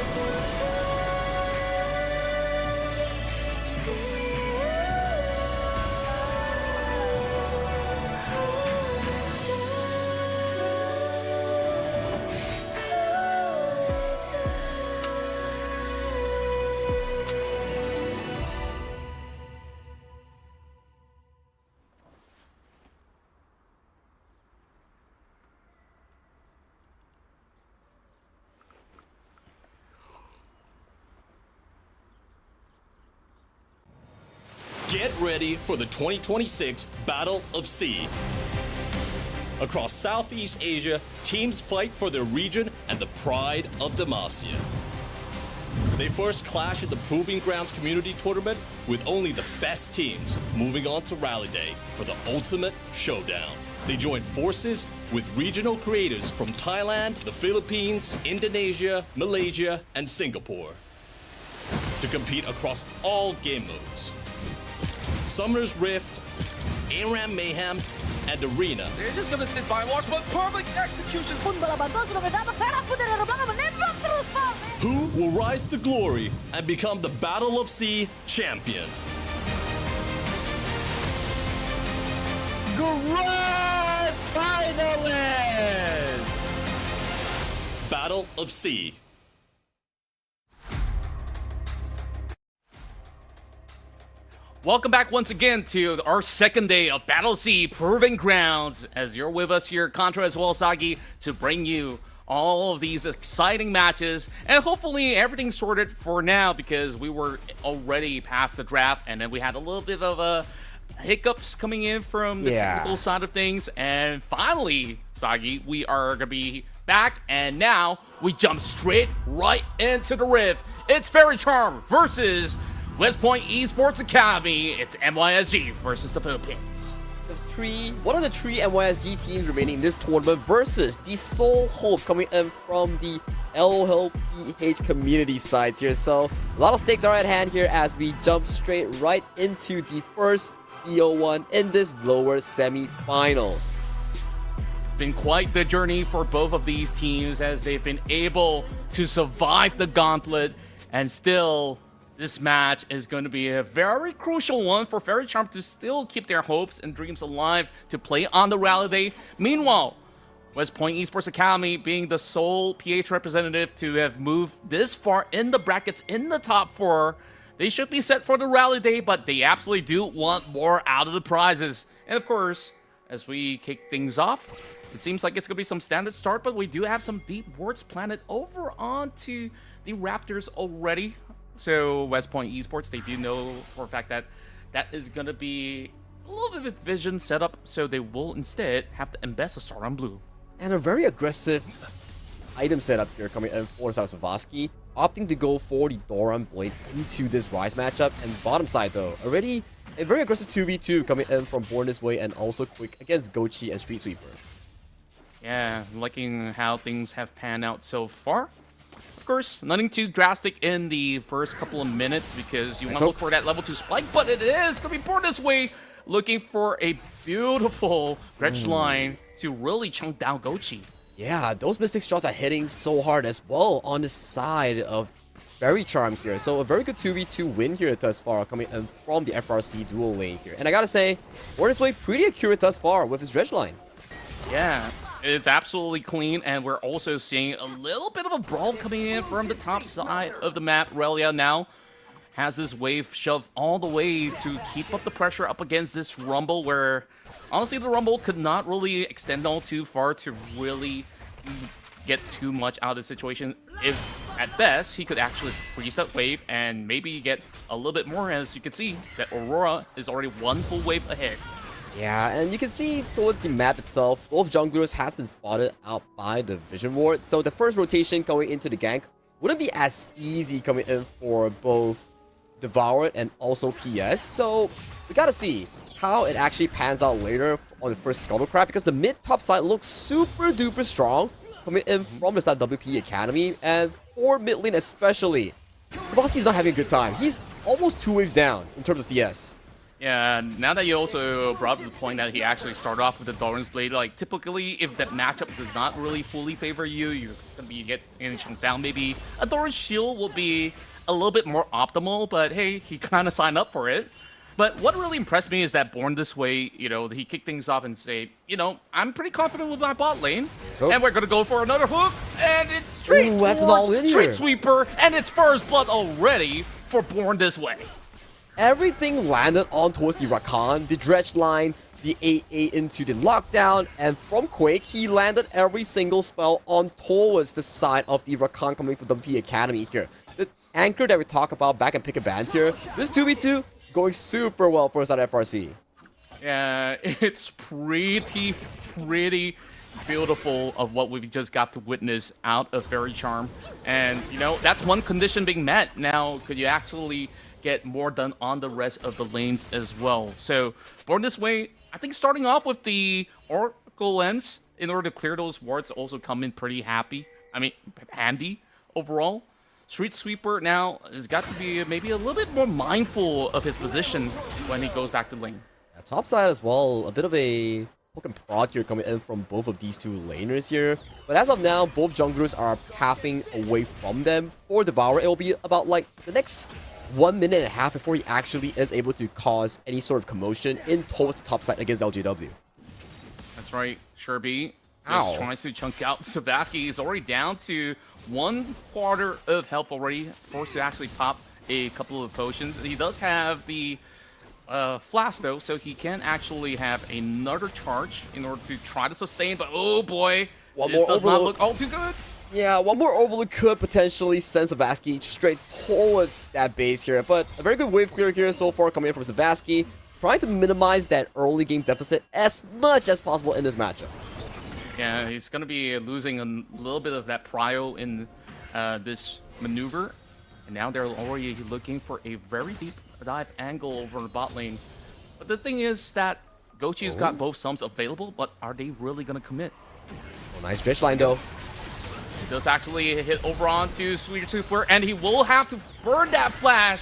Get ready for the 2026 Battle of S.E.A. Across Southeast Asia, teams fight for their region and the pride of Demacia. They first clash at the Proving Grounds Community Tournament with only the best teams moving on to Rally Day for the ultimate showdown. They join forces with regional creators from Thailand, the Philippines, Indonesia, Malaysia, and Singapore to compete across all game modes. Summer's Rift, ARAM Mayhem, and Arena. They're just gonna sit by and watch, but perfect executions. Who will rise to glory and become the Battle of S.E.A. champion? Grand finalist! Battle of S.E.A. Welcome back once again to our second day of Battle S.E.A. Proving Grounds, as you're with us here, Qontra as well as Sagi, to bring you all of these exciting matches, and hopefully everything's sorted for now because we were already past the draft, and then we had a little bit of hiccups coming in from the technical side of things, and finally, Sagi, we are gonna be back, and now we jump straight right into the rift. It's Faerie Charm versus West Point Esports Academy. It's MYSG versus the Philippines. One of the three MYSG teams remaining in this tournament versus the sole hope coming in from the LLPH community sides here. So a lot of stakes are at hand here as we jump straight right into the first BO1 in this lower semi-finals. It's been quite the journey for both of these teams as they've been able to survive the gauntlet, and still this match is going to be a very crucial one for Faerie Charm to still keep their hopes and dreams alive to play on the Rally Day. Meanwhile, West Point Esports Academy being the sole PH representative to have moved this far in the brackets in the top 4, they should be set for the Rally Day, but they absolutely do want more out of the prizes. And of course, as we kick things off, it seems like it's going to be some standard start, but we do have some deep words planted over onto the Raptors already. So West Point Esports, they do know for a fact that that is going to be a little bit of vision set up, so they will instead have to invest a star on blue. And a very aggressive item setup here coming in for Savasky, opting to go for the Doran Blade into this Rise matchup. And bottom side though, already a very aggressive 2v2 coming in from Born This Way, and also quick against Gochi and Street Sweeper. Yeah, liking how things have panned out so far. Of course, nothing too drastic in the first couple of minutes because you want to look for that level 2 spike, but it is going to be Born This Way, looking for a beautiful dredge line to really chunk down Gochi. Yeah, those Mystic shots are hitting so hard as well on the side of Faerie Charm here. So a very good 2v2 win here thus far coming in from the FRC dual lane here. And I gotta say, Born This Way pretty accurate thus far with his dredge line. Yeah, it's absolutely clean, and we're also seeing a little bit of a brawl coming in from the top side of the map. Relia now has this wave shoved all the way to keep up the pressure up against this Rumble, where honestly the Rumble could not really extend all too far to really get too much out of the situation. If at best he could actually freeze that wave and maybe get a little bit more, as you can see that Aurora is already one full wave ahead. Yeah, and you can see towards the map itself, both junglers has been spotted out by the Vision Ward. So the first rotation going into the gank wouldn't be as easy coming in for both Devour and also PS. So we gotta see how it actually pans out later on the first Scuttlecraft, because the mid-top side looks super duper strong coming in from the side of WP Academy, and for mid lane especially. Sabowski's not having a good time. He's almost 2 waves down in terms of CS. Yeah, now that you also brought up the point that he actually started off with the Doran's Blade, like typically if that matchup does not really fully favor you, you're gonna be getting chunked down. Maybe a Doran's Shield will be a little bit more optimal, but hey, he kind of signed up for it. But what really impressed me is that Born This Way, you know, he kicked things off and say, you know, I'm pretty confident with my bot lane, and we're gonna go for another hook, and it's straight towards Street Sweeper, and it's first blood already for Born This Way. Everything landed on towards the Rakan, the dredge line, the AA into the lockdown, and from Quake, he landed every single spell on towards the side of the Rakan coming from WP Academy here. The anchor that we talk about back in Pick and Bans here, this 2v2 going super well for us at FRC. Yeah, it's pretty beautiful of what we've just got to witness out of Fairy Charm. And, you know, that's one condition being met. Now, could you actually get more done on the rest of the lanes as well? So, born this way, I think starting off with the Oracle Lens in order to clear those wards also come in pretty handy overall. Street Sweeper now has got to be maybe a little bit more mindful of his position when he goes back to lane. Yeah, top side as well, a bit of a poke and prod here coming in from both of these two laners here. But as of now, both junglers are pathing away from them. For Devour, it will be about like the next 1.5 minutes before he actually is able to cause any sort of commotion in towards the top side against LGW. That's right, Sherby Ow. just tries to chunk out Sebaski. He's already down to 1/4 of health already, forced to actually pop a couple of potions. He does have the flask though, so he can actually have another charge in order to try to sustain, but oh boy, this does not look all too good. Yeah, one more overload could potentially send Sebaski straight towards that base here, but a very good wave clear here so far coming in from Sebaski, trying to minimize that early game deficit as much as possible in this matchup. Yeah, he's going to be losing a little bit of that prio in this maneuver. And now they're already looking for a very deep dive angle over the bot lane. But the thing is that Gochi's got both sums available, but are they really going to commit? Oh, nice dredge line though. He does actually hit over onto Sweet Super, and he will have to burn that flash.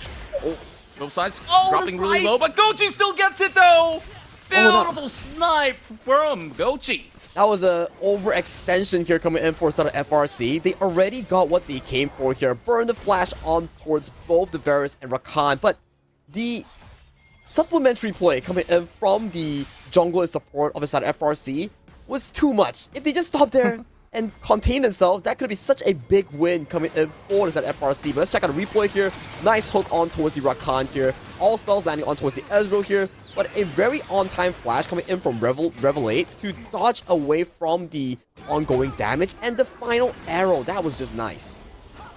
Both sides dropping really low, but Gochi still gets it though! Beautiful snipe from Gochi. That was a overextension here coming in for side of FRC. They already got what they came for here. Burn the flash on towards both the Varus and Rakan, but the supplementary play coming in from the jungler support of the side of FRC was too much. If they just stopped there and contained themselves, that could be such a big win coming in for the side of FRC. But let's check out the replay here. Nice hook on towards the Rakan here. All spells landing on towards the Ezreal here. But a very on-time flash coming in from Revel 8 to dodge away from the ongoing damage. And the final arrow, that was just nice.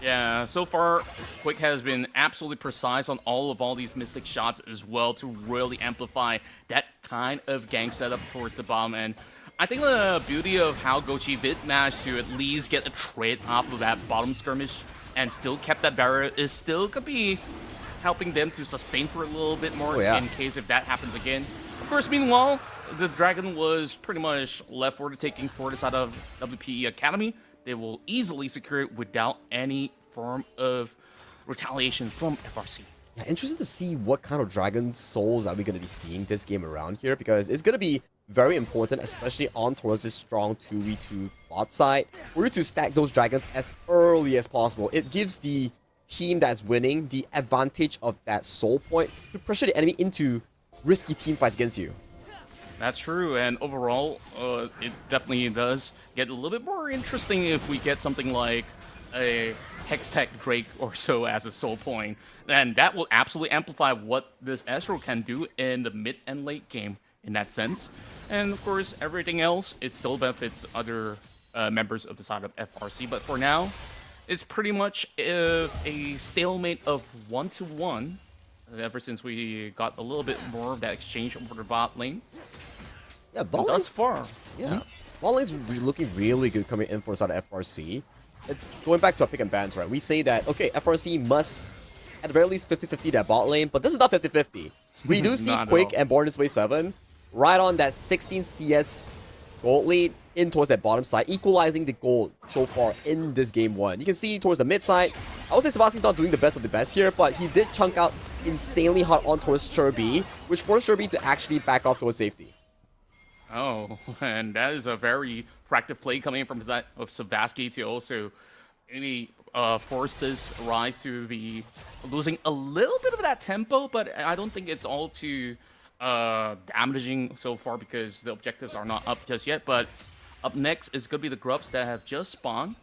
Yeah, so far, Quick has been absolutely precise on all these Mystic shots as well to really amplify that kind of gank setup towards the bottom end. I think the beauty of how Gochi did manage to at least get a trade off of that bottom skirmish and still kept that barrier is still could be helping them to sustain for a little bit more in case if that happens again. Of course, meanwhile, the Dragon was pretty much left for the taking for the side of WPE Academy. They will easily secure it without any form of retaliation from FRC. Yeah, interested to see what kind of Dragon Souls are we going to be seeing this game around here, because it's going to be very important, especially on towards this strong 2v2 bot side, for you to stack those dragons as early as possible. It gives the team that's winning the advantage of that soul point to pressure the enemy into risky team fights against you. That's true, and overall, it definitely does get a little bit more interesting if we get something like a Hextech Drake or so as a soul point. And that will absolutely amplify what this Ezreal can do in the mid and late game in that sense. And of course, everything else, it still benefits other members of the side of FRC. But for now, it's pretty much a stalemate of 1-1 ever since we got a little bit more of that exchange over the bot lane. Yeah, bot thus far. Yeah, bot lane's looking really good coming in for the side of FRC. It's going back to our pick and bans, right? We say that, okay, FRC must, at the very least, 50-50 that bot lane, but this is not 50-50. We do see Quake and Born This Way 7 right on that 16 CS gold lead in towards that bottom side, equalizing the gold so far in this game one. You can see towards the mid side, I would say Sebastian's not doing the best of the best here, but he did chunk out insanely hard on towards Sherby, which forced Sherby to actually back off towards safety. Oh, and that is a very proactive play coming in from the side of Sebaski to also maybe force this Rise to be losing a little bit of that tempo, but I don't think it's all too damaging so far because the objectives are not up just yet. But up next is going to be the Grubs that have just spawned.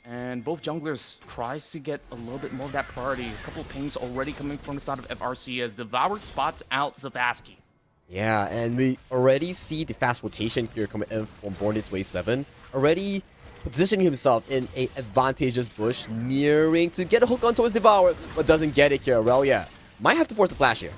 And both junglers tries to get a little bit more of that priority. A couple of pings already coming from the side of FRC as Devoured spots out Sebaski. Yeah, and we already see the fast rotation here coming in from Born This Way 7. Already positioning himself in a advantageous bush, nearing to get a hook on towards Devour, but doesn't get it here. Well, yeah, might have to force the flash here.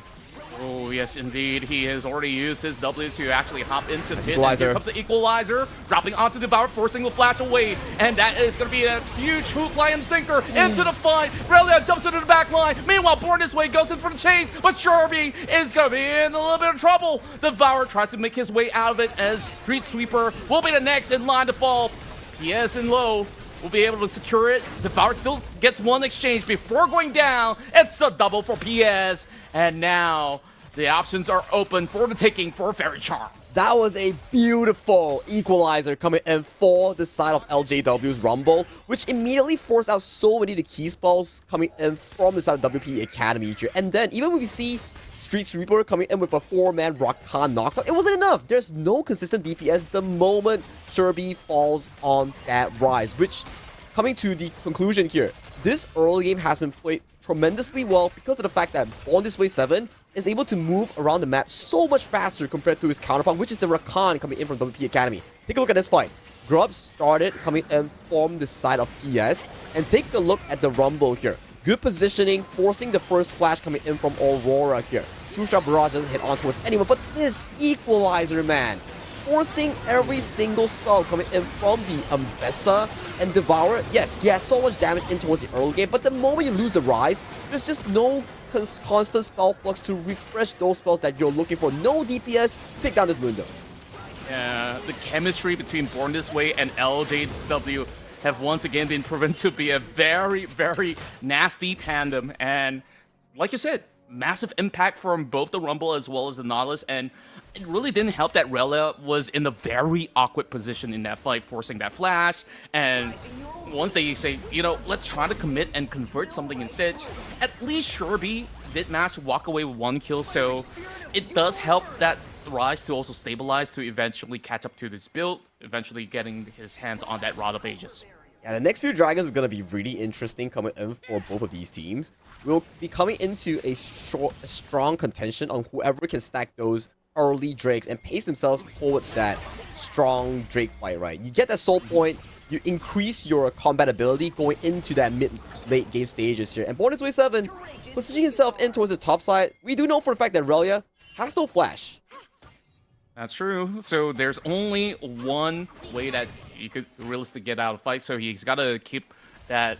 Oh, yes, indeed. He has already used his W to actually hop into the pit. And Equalizer. here comes the equalizer, dropping onto Devour, forcing the flash away. And that is going to be a huge hook lion sinker into the fight. Relia jumps into the back line. Meanwhile, Born This Way goes in for the chase, but Sherby is going to be in a little bit of trouble. Devour tries to make his way out of it as Street Sweeper will be the next in line to fall. PS and low will be able to secure it. Devour still gets one exchange before going down. It's a double for PS. And now the options are open for the taking for Faerie Charm. That was a beautiful equalizer coming in for the side of LJW's Rumble, which immediately forced out so many of the key spells coming in from the side of WP Academy here. And then even when we see Street Sweeper coming in with a 4-man Rakan knockout, it wasn't enough. There's no consistent DPS the moment Sherby falls on that rise, which, coming to the conclusion here, this early game has been played tremendously well because of the fact that Born This Way 7 is able to move around the map so much faster compared to his counterpart, which is the Rakan coming in from WP Academy. Take a look at this fight. Grub started coming in from the side of PS, and take a look at the Rumble here. Good positioning, forcing the first flash coming in from Aurora here. Shusha Barrage doesn't hit on towards anyone, but this equalizer, man, forcing every single spell coming in from the Ambessa and Devour. Yes, he has so much damage in towards the early game, but the moment you lose the rise, there's just no constant spell flux to refresh those spells that you're looking for. No DPS, pick down this Mundo. Yeah, the chemistry between Born This Way and LJW have once again been proven to be a very, very nasty tandem. And like you said, massive impact from both the Rumble as well as the Nautilus. And it really didn't help that Relia was in a very awkward position in that fight, forcing that flash. And once they say, you know, let's try to commit and convert something instead, at least Sherby did manage to walk away with one kill. So it does help that Rise to also stabilize to eventually catch up to this build, eventually getting his hands on that Rod of Ages. Yeah, the next few Dragons is going to be really interesting coming in for both of these teams. We'll be coming into a strong contention on whoever can stack those early Drakes and pace themselves towards that strong Drake fight, right? You get that soul point, you increase your combat ability going into that mid-late game stages here. And Born This Way 7, positioning himself in towards the top side, we do know for a fact that Relia has no flash. That's true. So there's only one way that you could realistically get out of fight. So he's got to keep that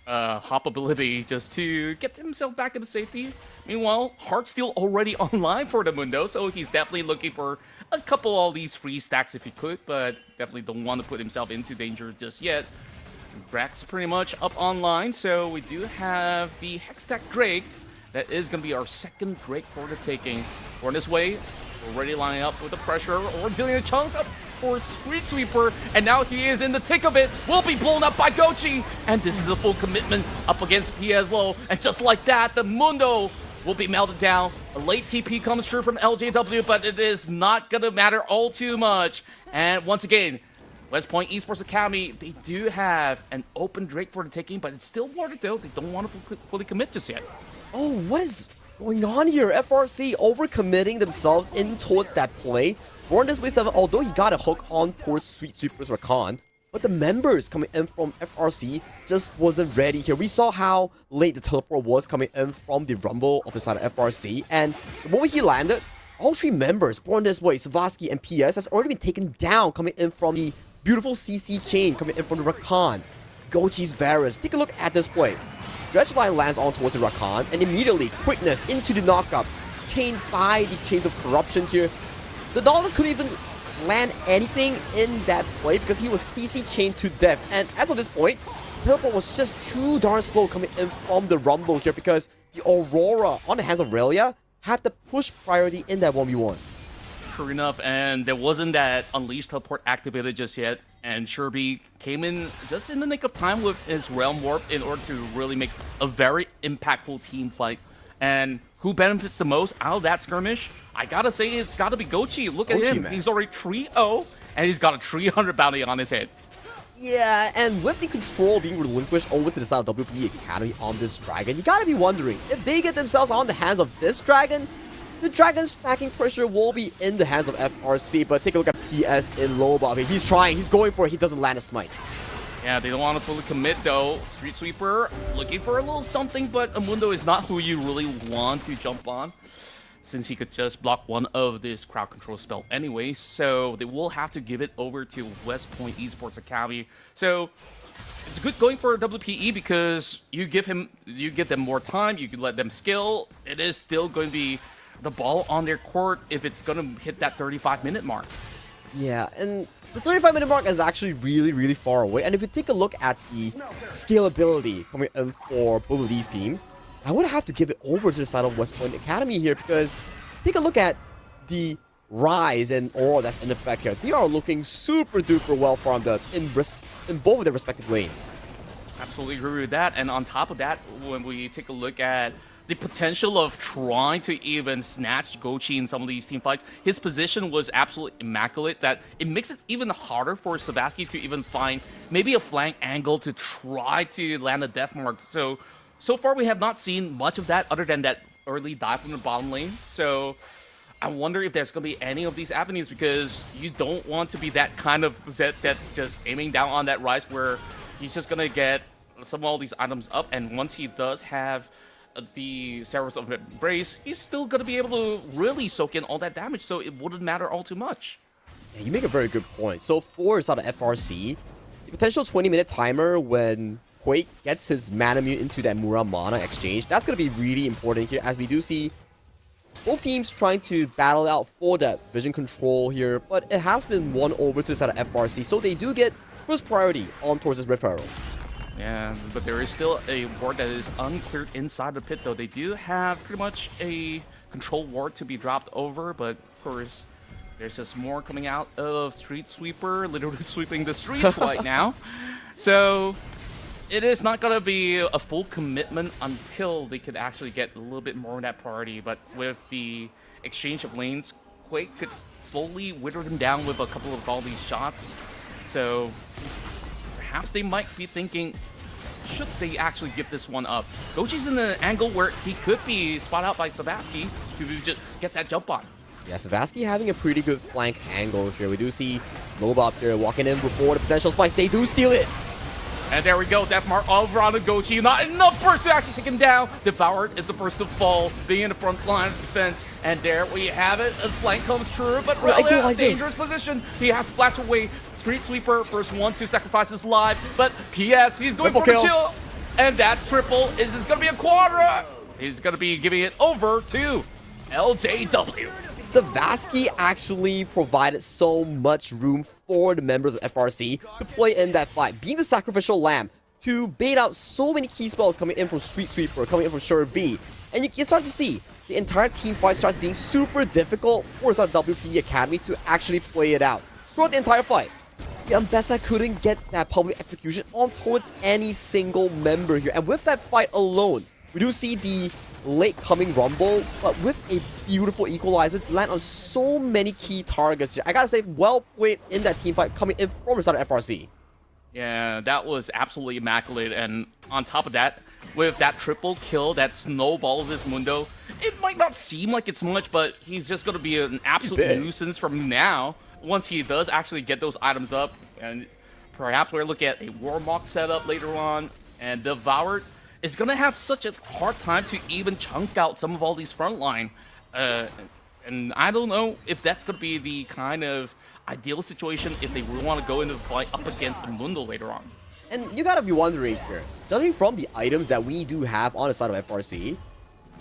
hop ability just to get himself back into safety. Meanwhile, Heartsteel already online for the Mundo, so he's definitely looking for a couple of these free stacks if he could, but definitely don't want to put himself into danger just yet. Brack's pretty much up online, so we do have the Hextech Drake. That is going to be our second Drake for the taking. Born This Way, already lining up with the pressure, or dealing a chunk up for Street Sweeper, and now he is in the thick of it, will be blown up by Gochi, and this is a full commitment up against PS Low, and just like that, the Mundo will be melted down. A late TP comes through from LJW, but it is not gonna matter all too much. And once again, West Point Esports Academy, they do have an open Drake for the taking, but it's still warded though. They don't want to fully commit just yet. Oh, what is going on here? FRC overcommitting themselves in towards that play. Born This Way 7, although he got a hook on towards Sweet Sweeper's Rakan, but the members coming in from FRC just wasn't ready here. We saw how late the teleport was coming in from the Rumble of the side of FRC, and the moment he landed, all three members, Born This Way, Savasky, and PS, has already been taken down coming in from the beautiful CC chain coming in from the Rakan. Gochi's Varus. Take a look at this play. Dredgeline lands on towards the Rakan, and immediately, quickness into the knockup, chained by the Chains of Corruption here. The Nautilus couldn't even land anything in that play because he was CC chained to death. And as of this point, Teleport was just too darn slow coming in from the Rumble here because the Aurora on the hands of Relia had the push priority in that 1v1. True enough, and there wasn't that Unleashed teleport activated just yet, and Sherby came in just in the nick of time with his Realm Warp in order to really make a very impactful team fight. And who benefits the most out of that skirmish? I gotta say, it's gotta be Gochi. Look at him. Man. He's already 3-0, and he's got a 300 bounty on his head. Yeah, and with the control being relinquished over to the side of WP Academy on this Dragon, you gotta be wondering, if they get themselves on the hands of this Dragon, the Dragon's stacking pressure will be in the hands of FRC. But take a look at PS in low buff. He's trying, he's going for it, he doesn't land a smite. Yeah, they don't want to fully commit though. Street Sweeper looking for a little something, but Amundo is not who you really want to jump on. since he could just block one of this crowd control spell anyway. So they will have to give it over to West Point Esports Academy. So it's good going for WPE because you give them more time, you can let them skill. It is still going to be the ball on their court if it's going to hit that 35-minute mark. Yeah, and the 35-minute mark is actually really, really far away. And if you take a look at the scalability coming in for both of these teams, I would have to give it over to the side of West Point Academy here because take a look at the rise and aura that's in effect here. They are looking super duper well farmed up in both of their respective lanes. Absolutely agree with that. And on top of that, when we take a look at the potential of trying to even snatch Gochi in some of these team fights, his position was absolutely immaculate that it makes it even harder for Sabaski to even find maybe a flank angle to try to land a death mark. So far we have not seen much of that other than that early dive from the bottom lane. So I wonder if there's going to be any of these avenues because you don't want to be that kind of Zed that's just aiming down on that rise where he's just going to get some of all these items up, and once he does have the Seraph of Embrace, he's still going to be able to really soak in all that damage, so it wouldn't matter all too much. Yeah, you make a very good point. So for side of FRC, the potential 20-minute timer when Quake gets his Manamune into that Muramana exchange, that's going to be really important here as we do see both teams trying to battle out for that vision control here, but it has been won over to the side of FRC, so they do get first priority on towards this Rift Herald. Yeah, but there is still a ward that is uncleared inside the pit, though. They do have pretty much a control ward to be dropped over, but of course, there's just more coming out of Street Sweeper, literally sweeping the streets right now. So it is not going to be a full commitment until they could actually get a little bit more of that priority, but with the exchange of lanes, Quake could slowly wither them down with a couple of all these shots. So perhaps they might be thinking, should they actually give this one up? Gochi's in an angle where he could be spot out by Sabaski to just get that jump on. Yeah, Sabaski having a pretty good flank angle here. We do see Nova up there walking in before the potential spike. They do steal it. And there we go, Death Mark all around the Gochi. Not enough burst to actually take him down. Devoured is the first to fall, being in the front line of defense. And there we have it. A flank comes true, but really a dangerous position. He has to flash away. Street Sweeper, first one to sacrifice his life. But PS, he's going for the kill. And that's triple. Is this going to be a Qontra? He's going to be giving it over to LJW. Sabaski actually provided so much room for the members of FRC to play in that fight, being the sacrificial lamb to bait out so many key spells coming in from Street Sweeper, coming in from Sure B. And you start to see the entire team fight starts being super difficult for the WPE Academy to actually play it out throughout the entire fight. The Ambessa couldn't get that public execution on towards any single member here. And with that fight alone, we do see the late coming rumble, but with a beautiful equalizer to land on so many key targets here. I gotta say, well played in that team fight coming in from the side of FRC. Yeah, that was absolutely immaculate. And on top of that, with that triple kill that snowballs this Mundo, it might not seem like it's much, but he's just going to be an absolute nuisance from now once he does actually get those items up. And perhaps we're looking at a Warmock setup later on, and Devoured is going to have such a hard time to even chunk out some of all these frontline. And I don't know if that's going to be the kind of ideal situation if they really want to go into the fight up against Mundo later on. And you gotta be wondering here, judging from the items that we do have on the side of FRC,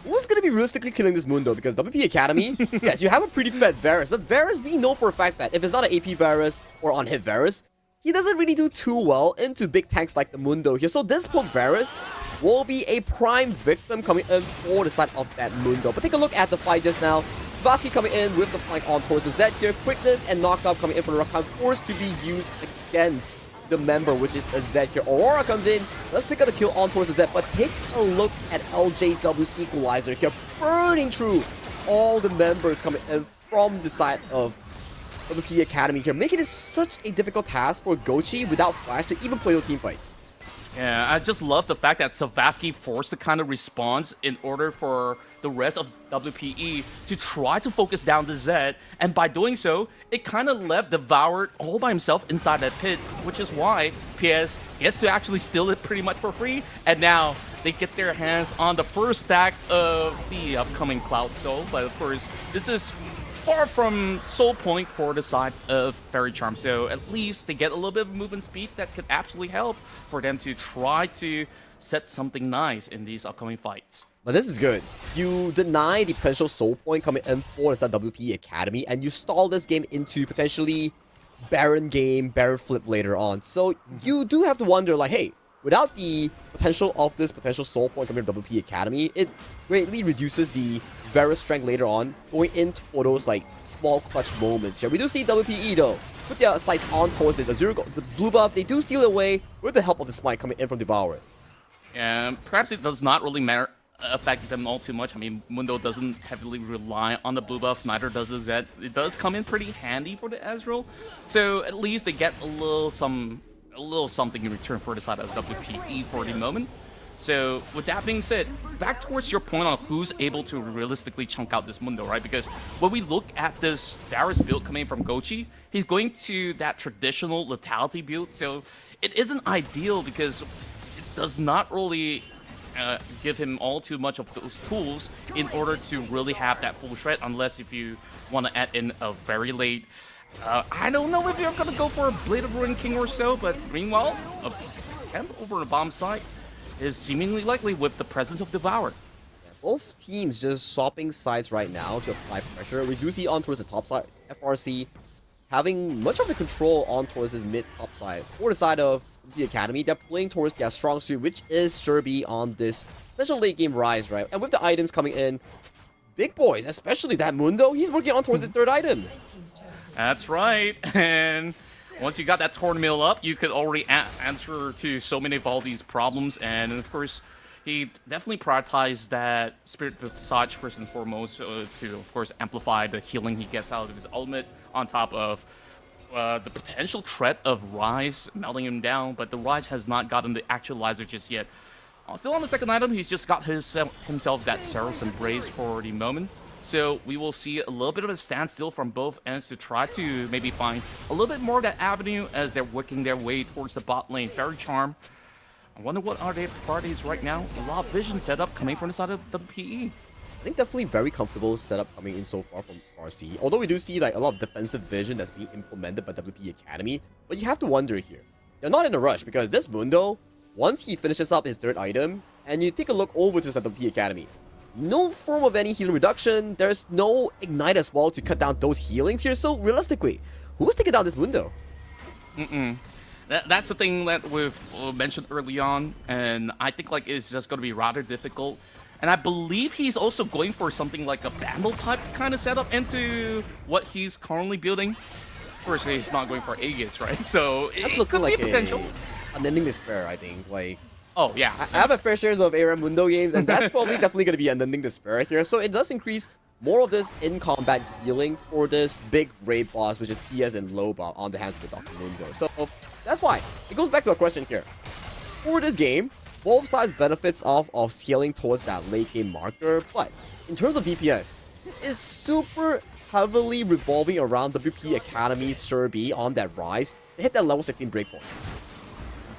who's gonna be realistically killing this Mundo? Because WP Academy, yes, you have a pretty fed Varus, but Varus, we know for a fact that if it's not an AP Varus or on hit Varus, he doesn't really do too well into big tanks like the Mundo here. So this poor Varus will be a prime victim coming in for the side of that Mundo. But take a look at the fight just now. Sabaski coming in with the flank on towards the Zed here. Quickness and knockup coming in for the Rakan, forced to be used against the member, which is the Zed here. Aurora comes in. Let's pick up the kill on towards the Zed, but take a look at LJW's equalizer here, burning through all the members coming in from the side of WP Academy here, making it such a difficult task for Gochi without Flash to even play those team fights. Yeah, I just love the fact that Sabaski forced the kind of response in order for the rest of WPE to try to focus down the Zed, and by doing so, it kind of left Devoured all by himself inside that pit, which is why PS gets to actually steal it pretty much for free, and now they get their hands on the first stack of the upcoming Cloud Soul. But of course, this is far from soul point for the side of Fairy Charm. So at least they get a little bit of movement speed that could absolutely help for them to try to set something nice in these upcoming fights. But this is good. You deny the potential soul point coming in for the WP Academy, and you stall this game into potentially Baron game, Baron flip later on. So you do have to wonder, like, hey, without the potential of this potential soul point coming from WP Academy, it greatly reduces the Varus strength later on, going into for those like small clutch moments here. We do see WPE though, put their sights on towards this Azure, the blue buff, they do steal it away with the help of the smite coming in from Devour. And perhaps it does not really affect them all too much. I mean, Mundo doesn't heavily rely on the blue buff, neither does the Zed. It does come in pretty handy for the Ezreal, so at least they get a little something in return for the side of WPE for the moment. So with that being said, back towards your point on who's able to realistically chunk out this Mundo, right? Because when we look at this Varus build coming from Gochi, he's going to that traditional lethality build, so it isn't ideal because it does not really give him all too much of those tools in order to really have that full shred, unless if you want to add in a very late I don't know if you're going to go for a Blade of Ruin King or so, but meanwhile, a camp over the bomb site is seemingly likely with the presence of Devour. Both teams just swapping sides right now to apply pressure. We do see on towards the top side, FRC having much of the control on towards this mid-top side. For the side of the Academy, they're playing towards their strong suit, which is Sherby on this special late game rise, right? And with the items coming in, big boys, especially that Mundo, he's working on towards his third item. That's right, and once you got that Torn Mill up, you could already answer to so many of all these problems, and of course, he definitely prioritized that Spirit Visage first and foremost to, of course, amplify the healing he gets out of his ultimate on top of the potential threat of Rise melting him down, but the Rise has not gotten the actualizer just yet. Still on the second item, he's just got himself that Seraph's Embrace for the moment. So we will see a little bit of a standstill from both ends to try to maybe find a little bit more of that avenue as they're working their way towards the bot lane. Fairy Charm. I wonder what are their priorities right now. A lot of vision setup coming from the side of WPE. I think definitely very comfortable setup coming in so far from RC. Although we do see like a lot of defensive vision that's being implemented by WP Academy. But you have to wonder here. They're not in a rush because this Mundo, once he finishes up his third item, and you take a look over to the WP Academy, no form of any healing reduction, there's no ignite as well to cut down those healings here, so realistically, who's taking down this Mundo? That's the thing that we've mentioned early on, and I think like it's just going to be rather difficult. And I believe he's also going for something like a Vandal Pipe kind of setup into what he's currently building. Of course, he's not going for Aegis, right? So That's it looking could like be a potential. Unending Despair, I think. Like, oh yeah, I have a fair share of ARAM Mundo games, and that's probably definitely going to be Unending Despair here. So it does increase more of this in-combat healing for this big raid boss, which is PS and Loba on the hands of the Dr. Mundo. So that's why. It goes back to a question here. For this game, both sides benefits off of scaling towards that late game marker, but in terms of DPS, it's super heavily revolving around WP Academy's Sherby on that rise to hit that level 16 breakpoint.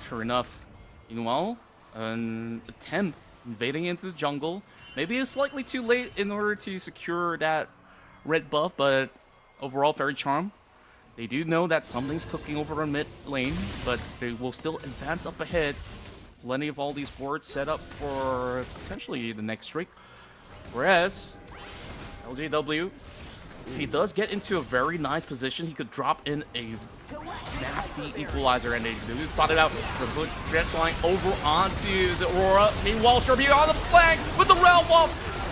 Sure enough. Meanwhile, an attempt invading into the jungle. Maybe it's slightly too late in order to secure that red buff, but overall, Fairy Charm. They do know that something's cooking over in mid lane, but they will still advance up ahead. Plenty of all these wards set up for potentially the next streak. Whereas, LJW, if he does get into a very nice position, he could drop in a nasty equalizer, and they do spot it out. The good jet flying over onto the Aurora. Meanwhile, Sherby on the flank with the Realm Wall,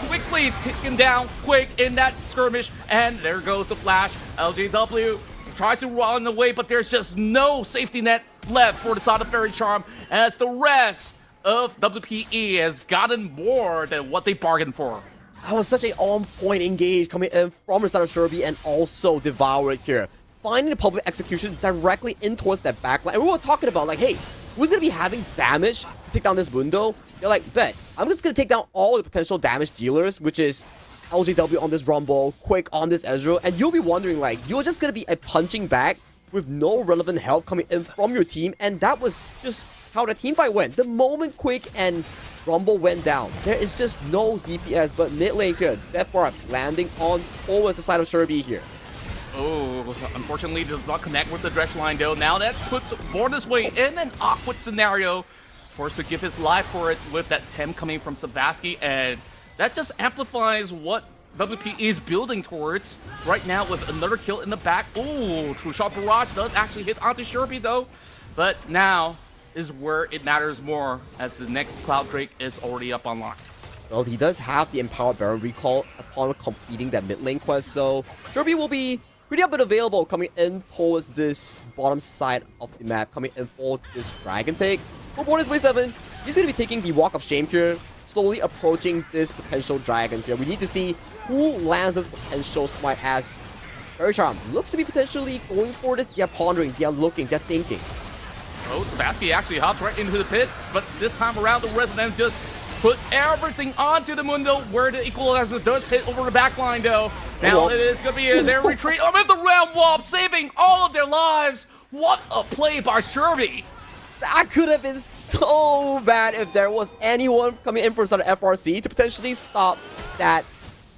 quickly taken down quick in that skirmish, and there goes the flash. LJW tries to run away, but there's just no safety net left for the side of Fairy Charm, as the rest of WPE has gotten more than what they bargained for. That was such an on-point engage coming in from the side of Sherby and also Devour it here. Finding the public execution directly in towards that backline. And we were talking about like, hey, who's going to be having damage to take down this Mundo? They're like, bet, I'm just going to take down all the potential damage dealers, which is LJW on this Rumble, Quick on this Ezreal, and you'll be wondering like, you're just going to be a punching bag with no relevant help coming in from your team, and that was just how the team fight went. The moment Quick and Rumble went down. There is just no DPS, but mid lane here, Deathbar landing on towards the side of Sherby here. Oh, unfortunately, does not connect with the Dredge line though. Now that puts Borna's way in an awkward scenario. Forced to give his life for it with that Tem coming from Savasky, and that just amplifies what WP is building towards right now with another kill in the back. Ooh, True Shot Barrage does actually hit onto Sherby though, but now is where it matters more as the next Cloud Drake is already up online. Well, he does have the Empowered Baron recall upon completing that mid lane quest, so Sherby will be pretty up and available coming in towards this bottom side of the map, coming in for this Dragon take. For Border's Way 7, he's going to be taking the Walk of Shame here, slowly approaching this potential Dragon here. We need to see who lands this potential smite as Faerie Charm looks to be potentially going for this. They're pondering, they're looking, they're thinking. Oh, Savasky actually hops right into the pit, but this time around the Resident just put everything onto the Mundo where the Equalizer does hit over the back line though. Now it is going to be their retreat. Oh, with the round wall, saving all of their lives. What a play by Sherby. That could have been so bad if there was anyone coming in from side of FRC to potentially stop that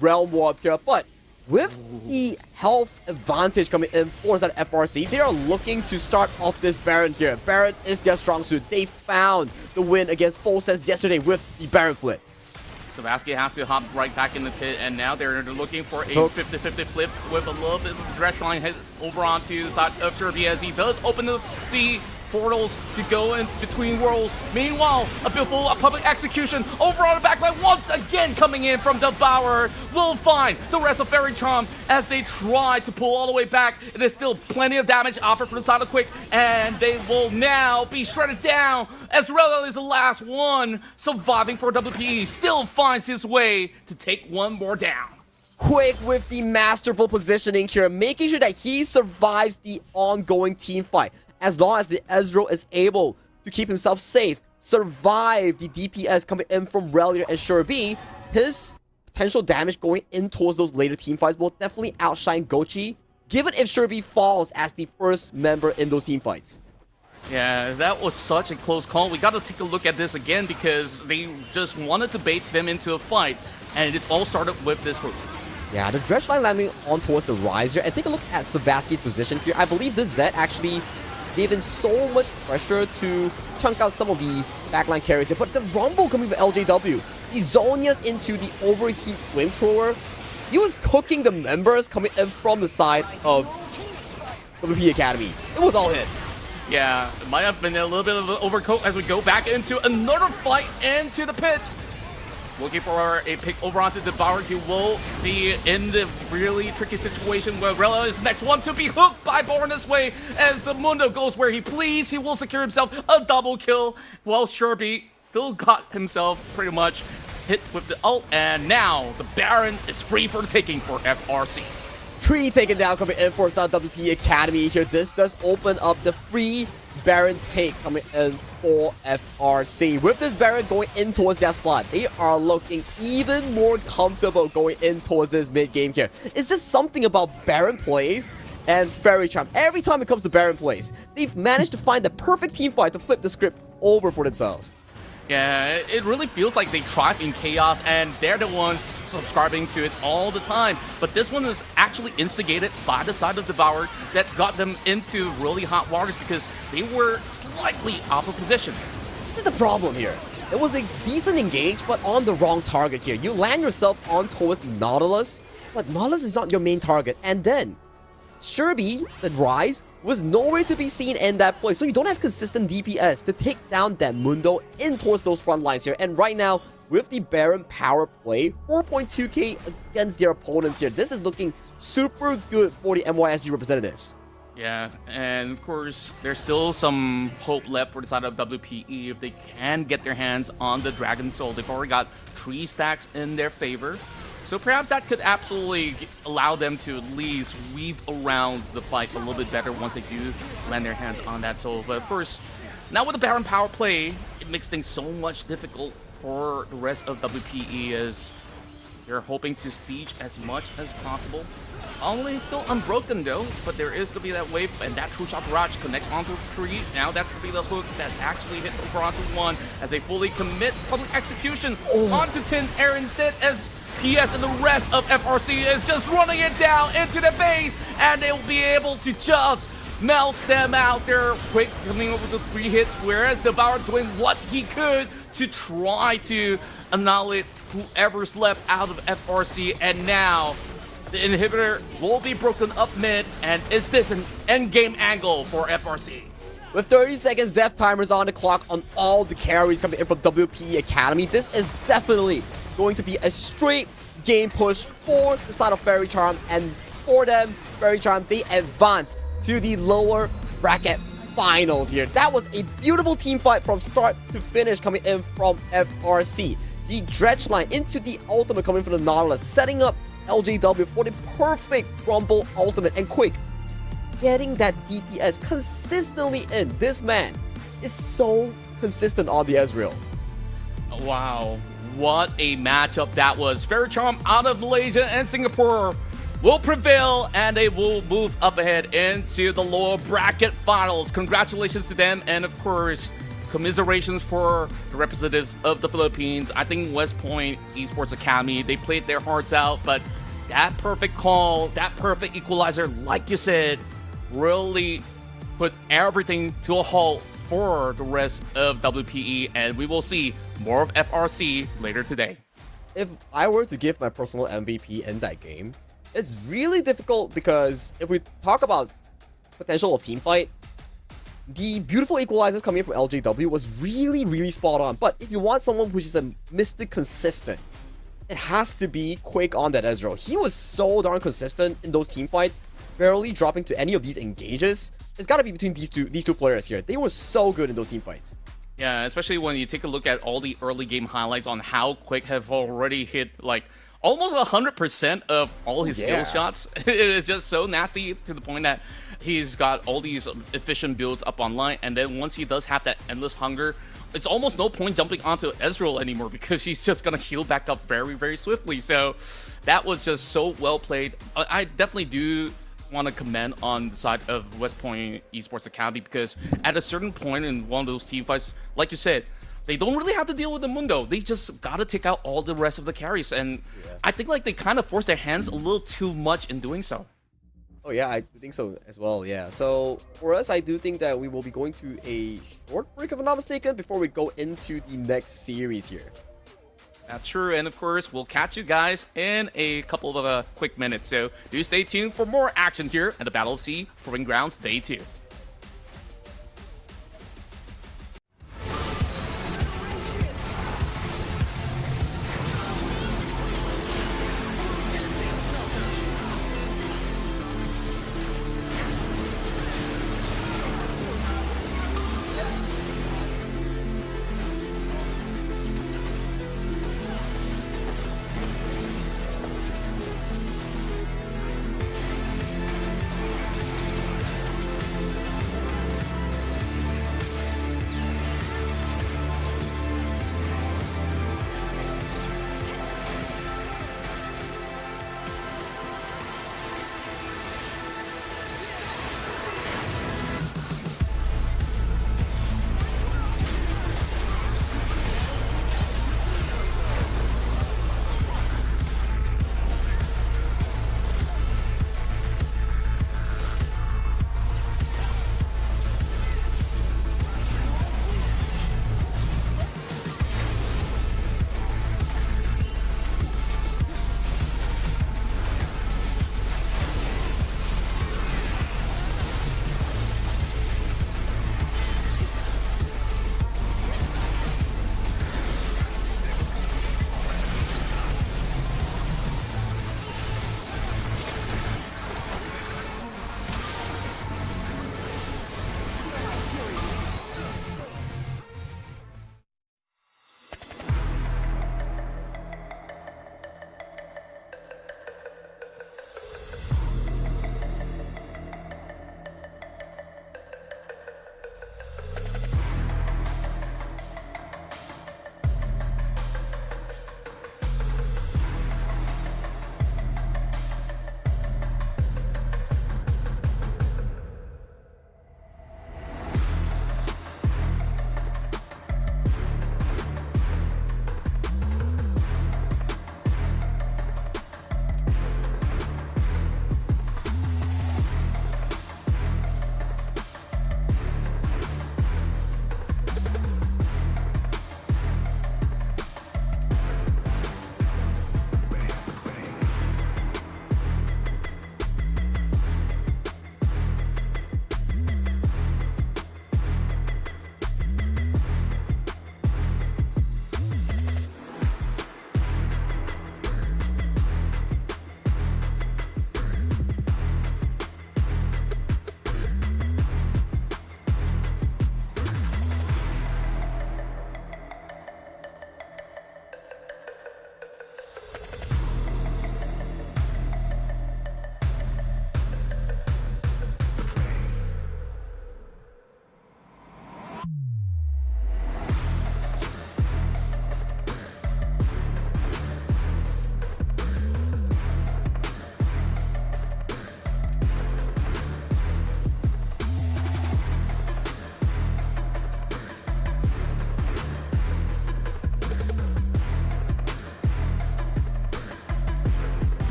Realm Warp here. But with the health advantage coming in for side of FRC, they are looking to start off this Baron here. Baron is their strong suit. They found the win against Full Sense yesterday with the Baron flip. Savasky has to hop right back in the pit, and now they're looking for a 50-50 flip with a little bit of direct line hit over onto the side of Sherby as he does open the portals to go in between worlds. Meanwhile, a beautiful public execution over on the backline once again coming in from Devourer will find the rest of Faerie Charm as they try to pull all the way back. There's still plenty of damage offered for the side of Quick, and they will now be shredded down as Relo is the last one surviving for WPE. Still finds his way to take one more down. Quick with the masterful positioning here, making sure that he survives the ongoing team fight. As long as the Ezreal is able to keep himself safe, survive the DPS coming in from Relia and Sherby, his potential damage going in towards those later team fights will definitely outshine Gochi, given if Sherby falls as the first member in those team fights. Yeah, that was such a close call. We got to take a look at this again because they just wanted to bait them into a fight, and it all started with this group. Yeah, the Dredge line landing on towards the Rise here, and take a look at Savasky's position here. I believe this Zed actually given so much pressure to chunk out some of the backline carries here, but the Rumble coming from LJW, the Zonia's into the overheat flamethrower, he was cooking the members coming in from the side of WP Academy. It was all hit. Yeah, it might have been a little bit of an overcoat as we go back into another fight into the pits. Looking for a pick over onto Devourer. He will be in the really tricky situation where Rella is the next one to be hooked by Borna's Way as the Mundo goes where he please. He will secure himself a double kill while Sherby still got himself pretty much hit with the ult, and now the Baron is free for the taking for FRC. Tree taken down coming in for South WP Academy here. This does open up the free Baron take coming in for FRC. With this Baron going in towards their slot, they are looking even more comfortable going in towards this mid game here. It's just something about Baron plays and Faerie Charm. Every time it comes to Baron plays, they've managed to find the perfect team fight to flip the script over for themselves. Yeah, it really feels like they thrive in chaos, and they're the ones subscribing to it all the time. But this one was actually instigated by the side of Devourer that got them into really hot waters because they were slightly off of position. This is the problem here. It was a decent engage, but on the wrong target here. You land yourself on towards the Nautilus, but Nautilus is not your main target. And then Sherby, the Rise, was nowhere to be seen in that place. So you don't have consistent DPS to take down that Mundo in towards those front lines here. And right now, with the Baron power play, 4.2k against their opponents here. This is looking super good for the MYSG representatives. Yeah, and of course, there's still some hope left for the side of WPE if they can get their hands on the Dragon Soul. They've already got 3 stacks in their favor. So perhaps that could absolutely allow them to at least weave around the fight a little bit better once they do land their hands on that soul. But of course, now with the Baron power play, it makes things so much difficult for the rest of WPE as they're hoping to siege as much as possible. only still unbroken though, but there is going to be that wave, and that true shot barrage connects onto the tree. Now that's going to be the hook that actually hits over onto one as they fully commit public execution onto Tin Air instead, as PS and the rest of FRC is just running it down into the base, and they'll be able to just melt them out there. Quick coming over the 3 hits, whereas Devour doing what he could to try to annihilate whoever's left out of FRC, and now the inhibitor will be broken up mid, and is this an endgame angle for FRC? With 30 seconds death timers on the clock on all the carries coming in from WPE Academy, this is definitely going to be a straight game push for the side of Faerie Charm, and for them, Faerie Charm, they advance to the lower bracket finals here. That was a beautiful team fight from start to finish coming in from FRC. The dredge line into the ultimate coming from the Nautilus, setting up LJW for the perfect Rumble ultimate, and quick getting that DPS consistently in. This man is so consistent on the Ezreal. Wow, what a matchup that was. Faerie Charm out of Malaysia and Singapore will prevail, and they will move up ahead into the lower bracket finals. Congratulations to them, and of course, commiserations for the representatives of the Philippines. I think West Point Esports Academy, they played their hearts out, but that perfect call, that perfect equalizer, like you said, really put everything to a halt for the rest of WPE, and we will see more of FRC later today. If I were to give my personal MVP in that game, it's really difficult, because if we talk about potential of team fight, the beautiful equalizers coming in from LJW was really, really spot on. But if you want someone who's just a Mystic consistent, it has to be Quick on that Ezreal. He was so darn consistent in those team fights, barely dropping to any of these engages. It's got to be between these two players here. They were so good in those team fights. Yeah, especially when you take a look at all the early game highlights on how Quick have already hit like almost 100% of all his skill shots. It is just so nasty to the point that he's got all these efficient builds up online, and then once he does have that endless hunger, it's almost no point jumping onto Ezreal anymore, because she's just gonna heal back up very, very swiftly. So that was just so well played. I definitely do want to commend on the side of West Point Esports Academy, because at a certain point in one of those team fights, like you said, they don't really have to deal with the Mundo. They just gotta take out all the rest of the carries, and I think like they kind of forced their hands a little too much in doing so. Oh yeah, I think so as well, yeah. So for us, I do think that we will be going to a short break, if I'm not mistaken, before we go into the next series here. That's true, and of course, we'll catch you guys in a couple of quick minutes. So do stay tuned for more action here at the Battle of S.E.A Proving Grounds Day 2.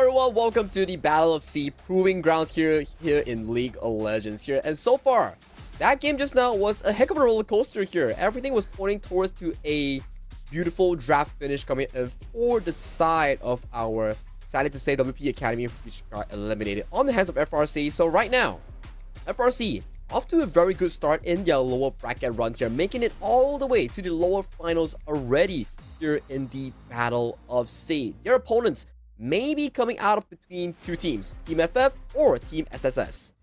everyone, welcome to the Battle of S.E.A Proving Grounds here in League of Legends here. And so far, that game just now was a heck of a roller coaster here. Everything was pointing towards to a beautiful draft finish coming in for the side of our, sadly to say, WP Academy, which got eliminated on the hands of FRC. So right now, FRC off to a very good start in their lower bracket run here, making it all the way to the lower finals already here in the Battle of S.E.A. Their opponents may be coming out of between two teams, Team FF or Team SSS.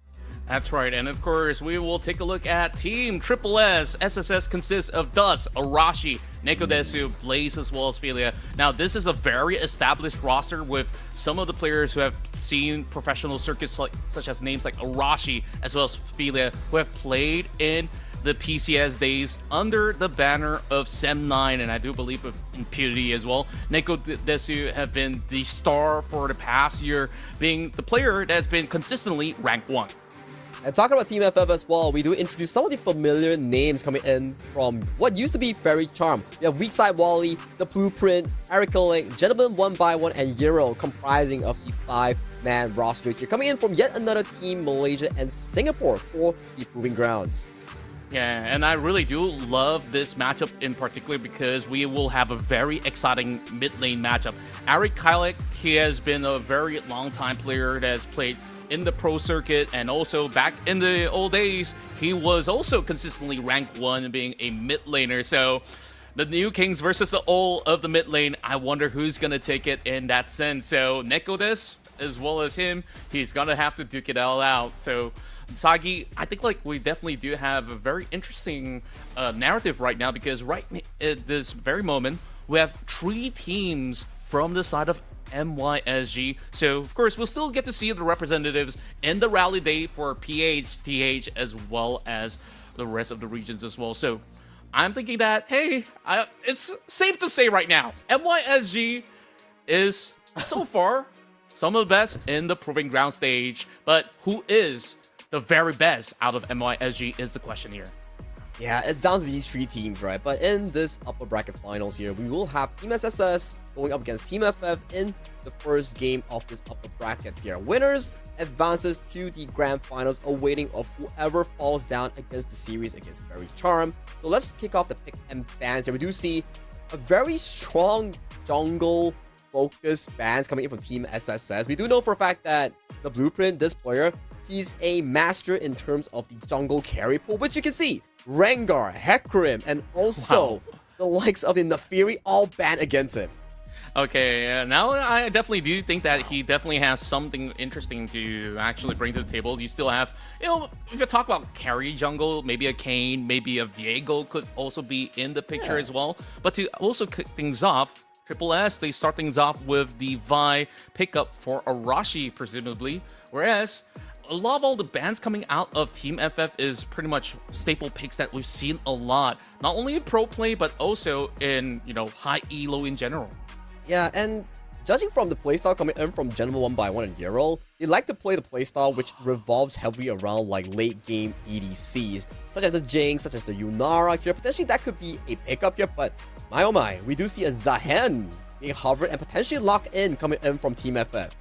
That's right, and of course, we will take a look at Team Triple S. SSS consists of Dust, Arashi, Nekodesu, Blaze, as well as Felia. Now, this is a very established roster with some of the players who have seen professional circuits such as names like Arashi, as well as Felia, who have played in the PCS days under the banner of Sem9, and I do believe of Impunity as well. Nekodesu have been the star for the past year, being the player that's been consistently ranked 1. And talking about Team FF as well, we do introduce some of the familiar names coming in from what used to be Faerie Charm. We have Weakside Wally, The Blueprint, Eric Link, Gentleman 1x1, and Euro, comprising of the 5-man roster here. Coming in from yet another team, Malaysia and Singapore for the Proving Grounds. Yeah, and I really do love this matchup in particular because we will have a very exciting mid lane matchup. Eric Kylek, he has been a very long time player that has played in the pro circuit, and also back in the old days, he was also consistently ranked 1 being a mid laner. So the new kings versus the old of the mid lane, I wonder who's gonna take it in that sense. So Nekodes, as well as him, he's gonna have to duke it all out. So Sagi, I think like we definitely do have a very interesting narrative right now, because right at this very moment we have 3 teams from the side of MYSG. So of course we'll still get to see the representatives in the rally day for PH, TH, as well as the rest of the regions as well. So I'm thinking that, hey, it's safe to say right now, MYSG is so far some of the best in the Proving Ground stage, but who is the very best out of MYSG is the question here. Yeah, it's down to these 3 teams, right? But in this upper bracket finals here, we will have Team SSS going up against Team FF in the first game of this upper bracket here. Winners advances to the grand finals, awaiting of whoever falls down against the series against Faerie Charm. So let's kick off the pick and bans here. We do see a very strong jungle focused bans coming in from Team SSS. We do know for a fact that the Blueprint, this player, he's a master in terms of the jungle carry pool, which you can see Rengar, Hecarim, and also the likes of the Naafiri all banned against him. Okay, now I definitely do think that he definitely has something interesting to actually bring to the table. You still have, you know, if you talk about carry jungle, maybe a Kane, maybe a Viego could also be in the picture as well. But to also kick things off, Triple S, they start things off with the Vi pickup for Arashi, presumably, whereas a lot of all the bans coming out of Team FF is pretty much staple picks that we've seen a lot, not only in pro play, but also in, you know, high elo in general. Yeah, and judging from the playstyle coming in from Gentleman 1x1 and Euro, they like to play the playstyle which revolves heavily around like late game EDCs, such as the Jinx, such as the Yunara here. Potentially that could be a pickup here, but my oh my, we do see a Zahen being hovered and potentially locked in coming in from Team FF.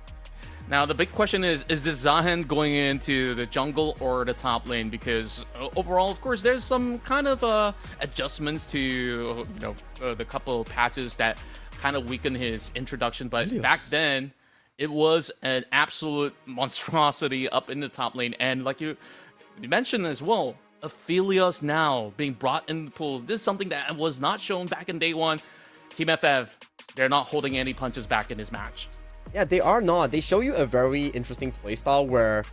Now, the big question is this Zahen going into the jungle or the top lane? Because overall, of course, there's some kind of adjustments to, you know, the couple of patches that kind of weaken his introduction. But back then, it was an absolute monstrosity up in the top lane. And like you mentioned as well, Aphelios now being brought in the pool. This is something that was not shown back in day 1. Team FF, they're not holding any punches back in this match. Yeah, they are not. They show you a very interesting playstyle where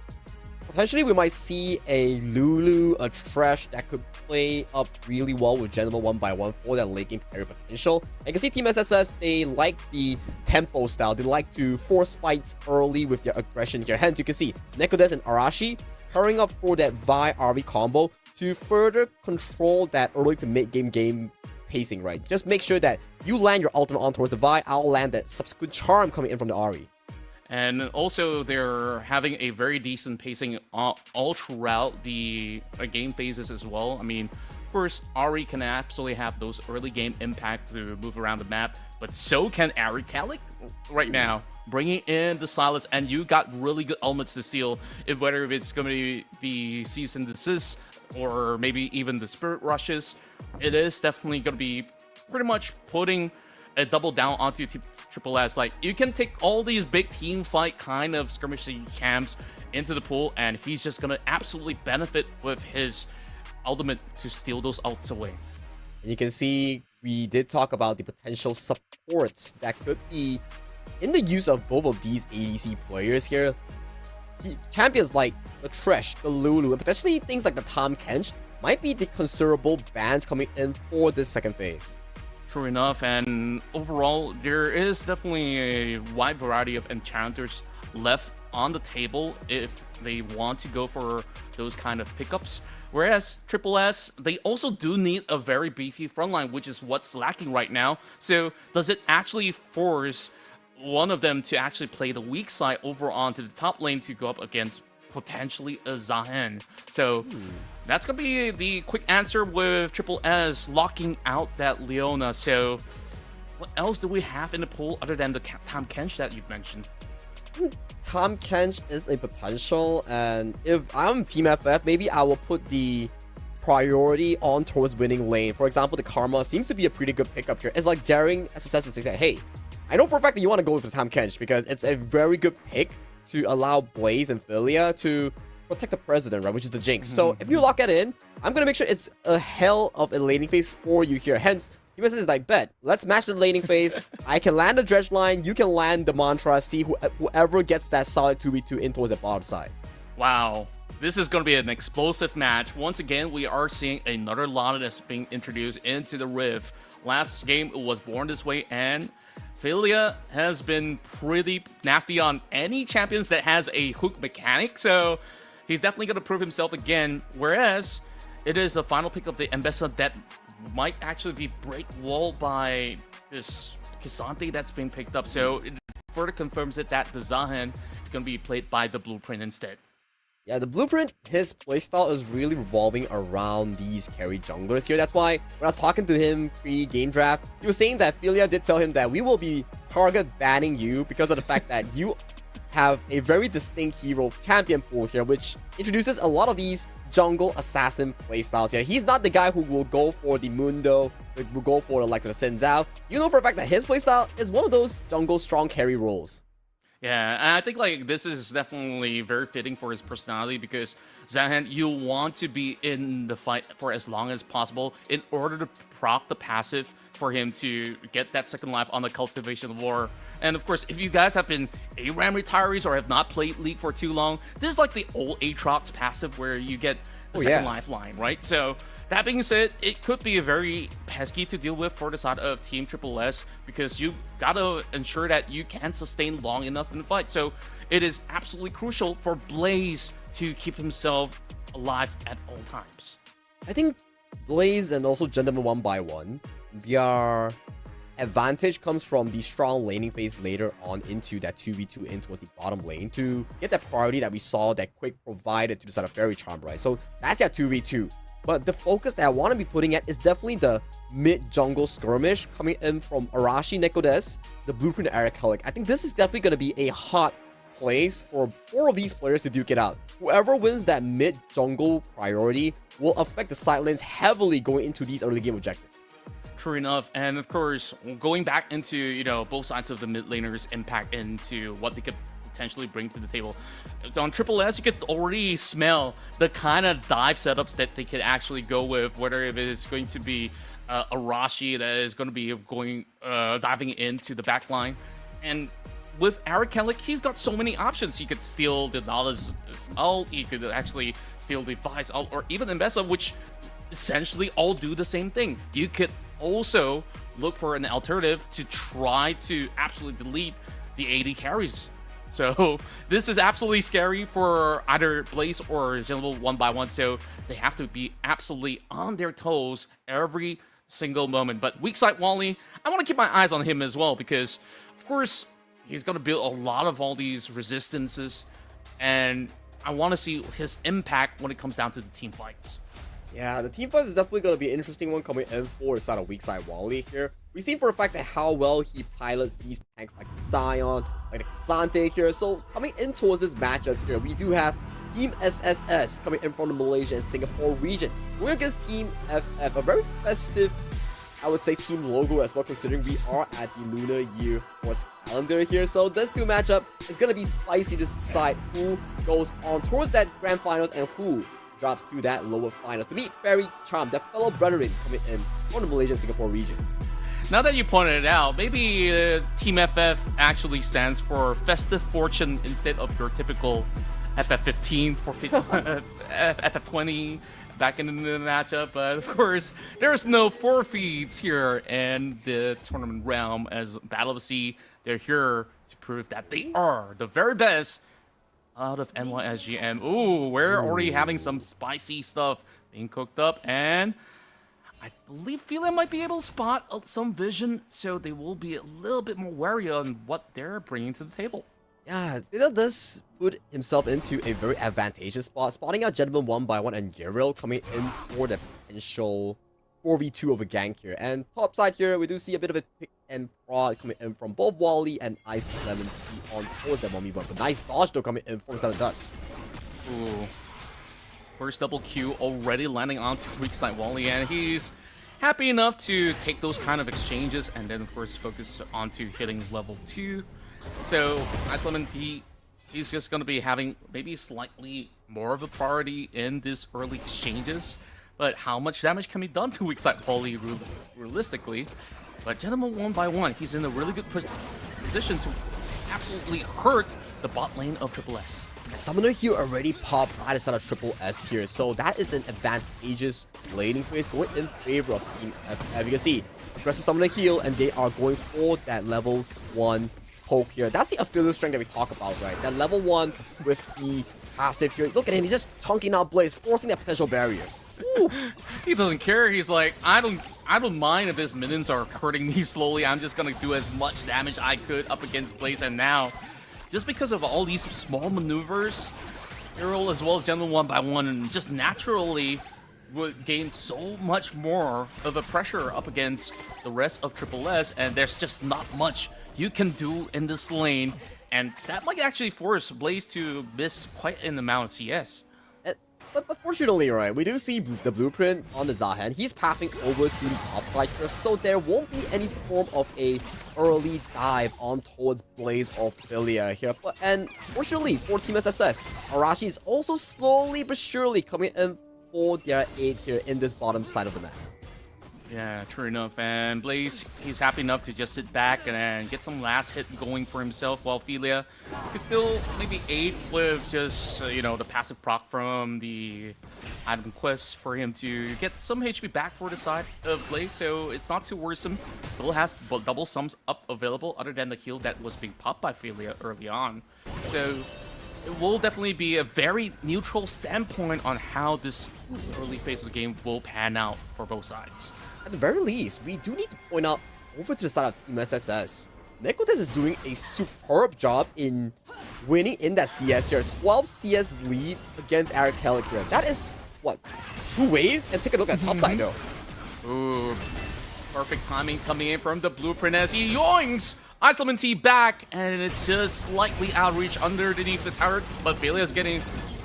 potentially we might see a Lulu, a Trash that could play up really well with Gentleman 1x1 for that late game carry potential. I can see Team SSS, they like the tempo style. They like to force fights early with their aggression here. Hence, you can see Nekodes and Arashi hurrying up for that Vi RV combo to further control that early to mid game pacing, right? Just make sure that you land your ultimate on towards the Vi, I'll land that subsequent charm coming in from the Ahri. And also, they're having a very decent pacing all throughout the game phases as well. I mean, of course, Ari can absolutely have those early game impact to move around the map, but so can Arikalik right now. Bringing in the Silas, and you got really good elements to steal, whether it's going to be the Cease and Desist or maybe even the Spirit Rushes. It is definitely going to be pretty much putting a double down onto Triple S. Like, you can take all these big team fight kind of skirmishing camps into the pool, and he's just going to absolutely benefit with his ultimate to steal those ults away. And you can see we did talk about the potential supports that could be in the use of both of these ADC players here. Champions like the Thresh, the Lulu, and potentially things like the Tahm Kench might be the considerable bans coming in for this second phase. True enough, and overall, there is definitely a wide variety of enchanters left on the table if they want to go for those kind of pickups. Whereas Triple S, they also do need a very beefy frontline, which is what's lacking right now. So does it actually force one of them to actually play the weak side over onto the top lane to go up against potentially a Zahen? So that's going to be the quick answer with Triple S locking out that Leona. So what else do we have in the pool other than the Tahm Kench that you've mentioned? Tahm Kench is a potential, and if I'm Team FF, maybe I will put the priority on towards winning lane. For example, the Karma seems to be a pretty good pickup here. It's like daring SSS to say, hey, I know for a fact that you want to go with the Tahm Kench because it's a very good pick to allow Blaze and Philia to protect the president, right? Which is the Jinx. So if you lock it in, I'm going to make sure it's a hell of a laning phase for you here. Hence, Team is like, bet, let's match the laning phase. I can land the dredge line, you can land the mantra, see whoever gets that solid 2v2 in towards the bottom side. Wow. This is going to be an explosive match. Once again, we are seeing another Lotus being introduced into the Rift. Last game, it was born this way, and Philia has been pretty nasty on any champions that has a hook mechanic, so he's definitely going to prove himself again. Whereas, it is the final pick of the Ambessa that might actually be break wall by this K'Sante that's being picked up, so it further confirms it that the Zahen is going to be played by the Blueprint instead. Yeah, the Blueprint, his playstyle is really revolving around these carry junglers here. That's why when I was talking to him pre-game draft, he was saying that Philia did tell him that we will be target banning you because of the fact that you have a very distinct hero champion pool here, which introduces a lot of these jungle assassin playstyles here. He's not the guy who will go for the Mundo, will go for the likes of the Xin Zhao. You know for a fact that his playstyle is one of those jungle strong carry roles. Yeah, and I think like this is definitely very fitting for his personality because Zahen, you want to be in the fight for as long as possible in order to proc the passive for him to get that second life on the Cultivation of War. And of course, if you guys have been ARAM retirees or have not played League for too long, this is like the old Aatrox passive where you get the second lifeline, right? So that being said, it could be very pesky to deal with for the side of Team Triple S because you gotta ensure that you can sustain long enough in the fight. So it is absolutely crucial for Blaze to keep himself alive at all times. I think Blaze and also Gentleman 1x1, their advantage comes from the strong laning phase later on into that 2v2 in towards the bottom lane to get that priority that we saw that Quick provided to the side of Faerie Charm, right? So that's that 2v2. But the focus that I want to be putting at is definitely the mid-jungle skirmish coming in from Arashi Nekodes, the Blueprint Eric Helic. I think this is definitely going to be a hot place for 4 of these players to duke it out. Whoever wins that mid-jungle priority will affect the side lanes heavily going into these early game objectives. True enough, and of course, going back into, you know, both sides of the mid laners' impact into what they could potentially bring to the table. On Triple S, you could already smell the kind of dive setups that they could actually go with, whether it is going to be Arashi that is going to be going diving into the back line. And with Eric Kellick, he's got so many options. He could steal the Nala's ult, he could actually steal the Vice ult, or even Ambessa, which essentially all do the same thing. You could also look for an alternative to try to absolutely delete the AD carries. So this is absolutely scary for either Blaze or General 1x1, so they have to be absolutely on their toes every single moment. But weak side Wally, I want to keep my eyes on him as well because, of course, he's going to build a lot of all these resistances, and I want to see his impact when it comes down to the team fights. Yeah, the team fight is definitely going to be an interesting one coming in for the side of weak side Wally here. We've seen for a fact that how well he pilots these tanks like Sion, like the Kasante here. So coming in towards this matchup here, we do have Team SSS coming in from the Malaysia and Singapore region. We're against Team FF, a very festive, I would say, team logo as well, considering we are at the Lunar Year Force calendar here. So this two matchup is going to be spicy to decide who goes on towards that grand finals and who drops to that lower finals to meet Faerie Charm, their fellow brethren coming in from the Malaysia and Singapore region. Now that you pointed it out, maybe Team FF actually stands for Festive Fortune instead of your typical FF15 for FF20 back in the matchup. But of course, there's no forfeits here in the tournament realm as Battle of S.E.A. They're here to prove that they are the very best out of NYSGM. Ooh, we're already having some spicy stuff being cooked up, and I believe Feeling might be able to spot some vision, so they will be a little bit more wary on what they're bringing to the table. Yeah, Fidel does put himself into a very advantageous spot, spotting out Gentleman 1 by 1 and Yeril coming in for the potential 4v2 of a gank here. And top side here, we do see a bit of a pick and prod coming in from both Wally and Ice Lemon Tea on towards that 1v1. But nice dodge though coming in from the side of Dust. Ooh. First double Q already landing onto weak side Wally, and he's happy enough to take those kind of exchanges and then of course focus onto hitting level 2. So Ice Lemon Tea, he's just going to be having maybe slightly more of a priority in these early exchanges. But how much damage can be done to weak side Wally realistically? But Gentleman 1 by 1, he's in a really good position to absolutely hurt the bot lane of Triple S. Summoner here already popped by the side of Triple S here, so that is an advantageous laning phase going in favor of Team FF. You can see aggressive Summoner heal, and they are going for that level 1 poke here. That's the affiliate strength that we talk about, right? That level 1 with the passive here. Look at him, he's just chunking out Blaze, forcing that potential barrier. Ooh. He doesn't care. He's like, I don't mind if his minions are hurting me slowly. I'm just gonna do as much damage I could up against Blaze. And now, just because of all these small maneuvers, Hero as well as Gentleman 1 by 1 and just naturally would gain so much more of a pressure up against the rest of Triple S, and there's just not much you can do in this lane, and that might actually force Blaze to miss quite an amount of CS. But fortunately, right, we do see the blueprint on the Zahan. He's pathing over to the top side here, so there won't be any form of a early dive on towards Blaze or Philia here. And fortunately for Team SSS, Arashi is also slowly but surely coming in for their aid here in this bottom side of the map. Yeah, true enough. And Blaze, he's happy enough to just sit back and get some last hit going for himself, while Philia could still maybe aid with just, you know, the passive proc from the item quest for him to get some HP back for the side of Blaze, so it's not too worrisome. Still has double sums up available other than the heal that was being popped by Philia early on. So it will definitely be a very neutral standpoint on how this early phase of the game will pan out for both sides. At the very least, we do need to point out over to the side of Team SSS, Nekotes is doing a superb job in winning in that CS here. 12 CS lead against Eric Kellick here. That is, what, 2 waves? And take a look at top side though. Ooh, perfect timing coming in from the blueprint as he yoinks Ice Lemon Tea back, and it's just slightly outreach underneath the turret, but Philia is getting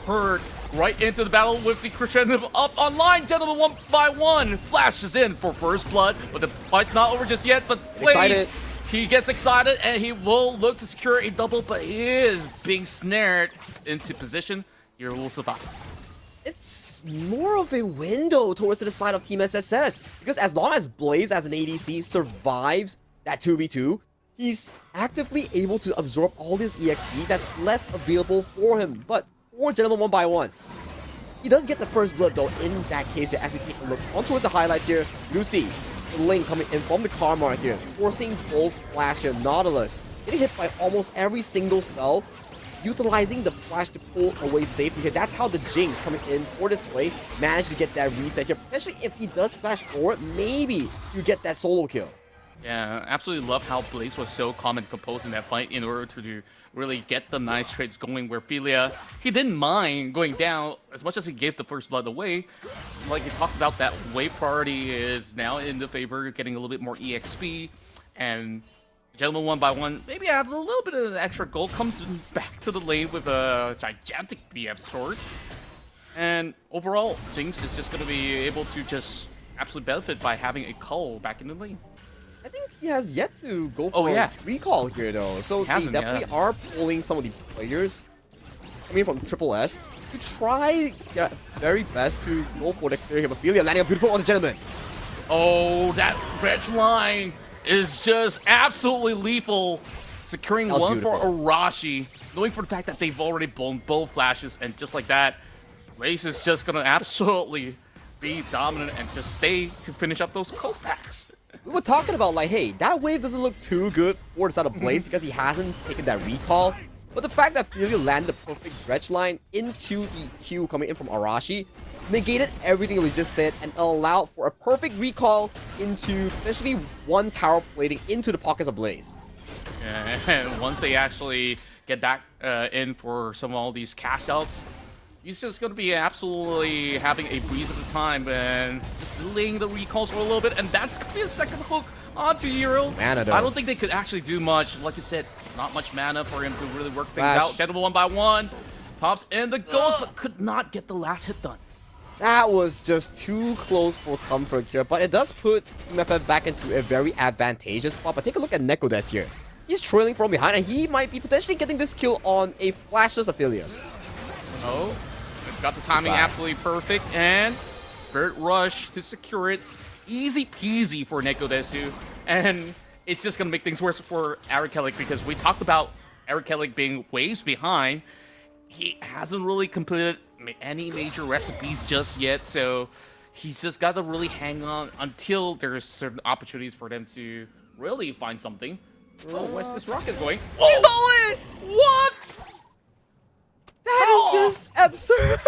hurt right into the battle with the crescendo up online. Gentleman 1 by 1 flashes in for first blood, but the fight's not over just yet. But Blaze, he gets excited and he will look to secure a double, but he is being snared into position. Here will survive. It's more of a window towards the side of Team SSS, because as long as Blaze as an ADC survives that 2v2, he's actively able to absorb all this EXP that's left available for him. But for Gentleman 1 by 1, he does get the first blood though in that case here. As we take a look on towards the highlights here, you see the link coming in from the Karma here, forcing both Flash here. Nautilus getting hit by almost every single spell, utilizing the Flash to pull away safety here. That's how the Jinx coming in for this play managed to get that reset here. Especially if he does flash forward, maybe you get that solo kill. Yeah, absolutely love how Blaze was so calm and composed in that fight in order to really get the nice trades going where Philia, he didn't mind going down as much as he gave the first blood away. Like you talked about, that wave priority is now in the favor, getting a little bit more EXP, and Gentleman 1 by 1, maybe have a little bit of extra gold, comes back to the lane with a gigantic BF sword. And overall, Jinx is just going to be able to just absolutely benefit by having a Cull back in the lane. I think he has yet to go for a recall here, though. So they definitely are pulling some of the players coming from Triple S to try their very best to go for the clear hemophilia, landing a beautiful on the Gentleman. Oh, that red line is just absolutely lethal. Securing one for Arashi, knowing for the fact that they've already blown both flashes, and just like that, Race is just going to absolutely be dominant and just stay to finish up those Cull stacks. We were talking about, like, hey, that wave doesn't look too good for the side of Blaze because he hasn't taken that recall. But the fact that Philia landed the perfect dredge line into the Q coming in from Arashi negated everything that we just said and allowed for a perfect recall into especially one tower plating into the pockets of Blaze. Yeah, and once they actually get back in for some of all these cash outs, he's just going to be absolutely having a breeze of the time and just delaying the recalls for a little bit, and that's going to be a second hook onto Euro. Mana, though. I don't think they could actually do much. Like you said, not much mana for him to really work things out. Gentleman 1 by 1 pops in the ghost, but could not get the last hit done. That was just too close for comfort here, but it does put Team FF back into a very advantageous spot. But take a look at Nekodes here. He's trailing from behind, and he might be potentially getting this kill on a flashless Aphelios. Oh, got the timing absolutely perfect, and Spirit Rush to secure it. Easy peasy for Nekodesu, and it's just going to make things worse for Arakelik because we talked about Arakelik being waves behind. He hasn't really completed any major recipes just yet, so he's just got to really hang on until there's certain opportunities for them to really find something. Oh, where's this rocket going? Oh, he stole it! What? That is just absurd.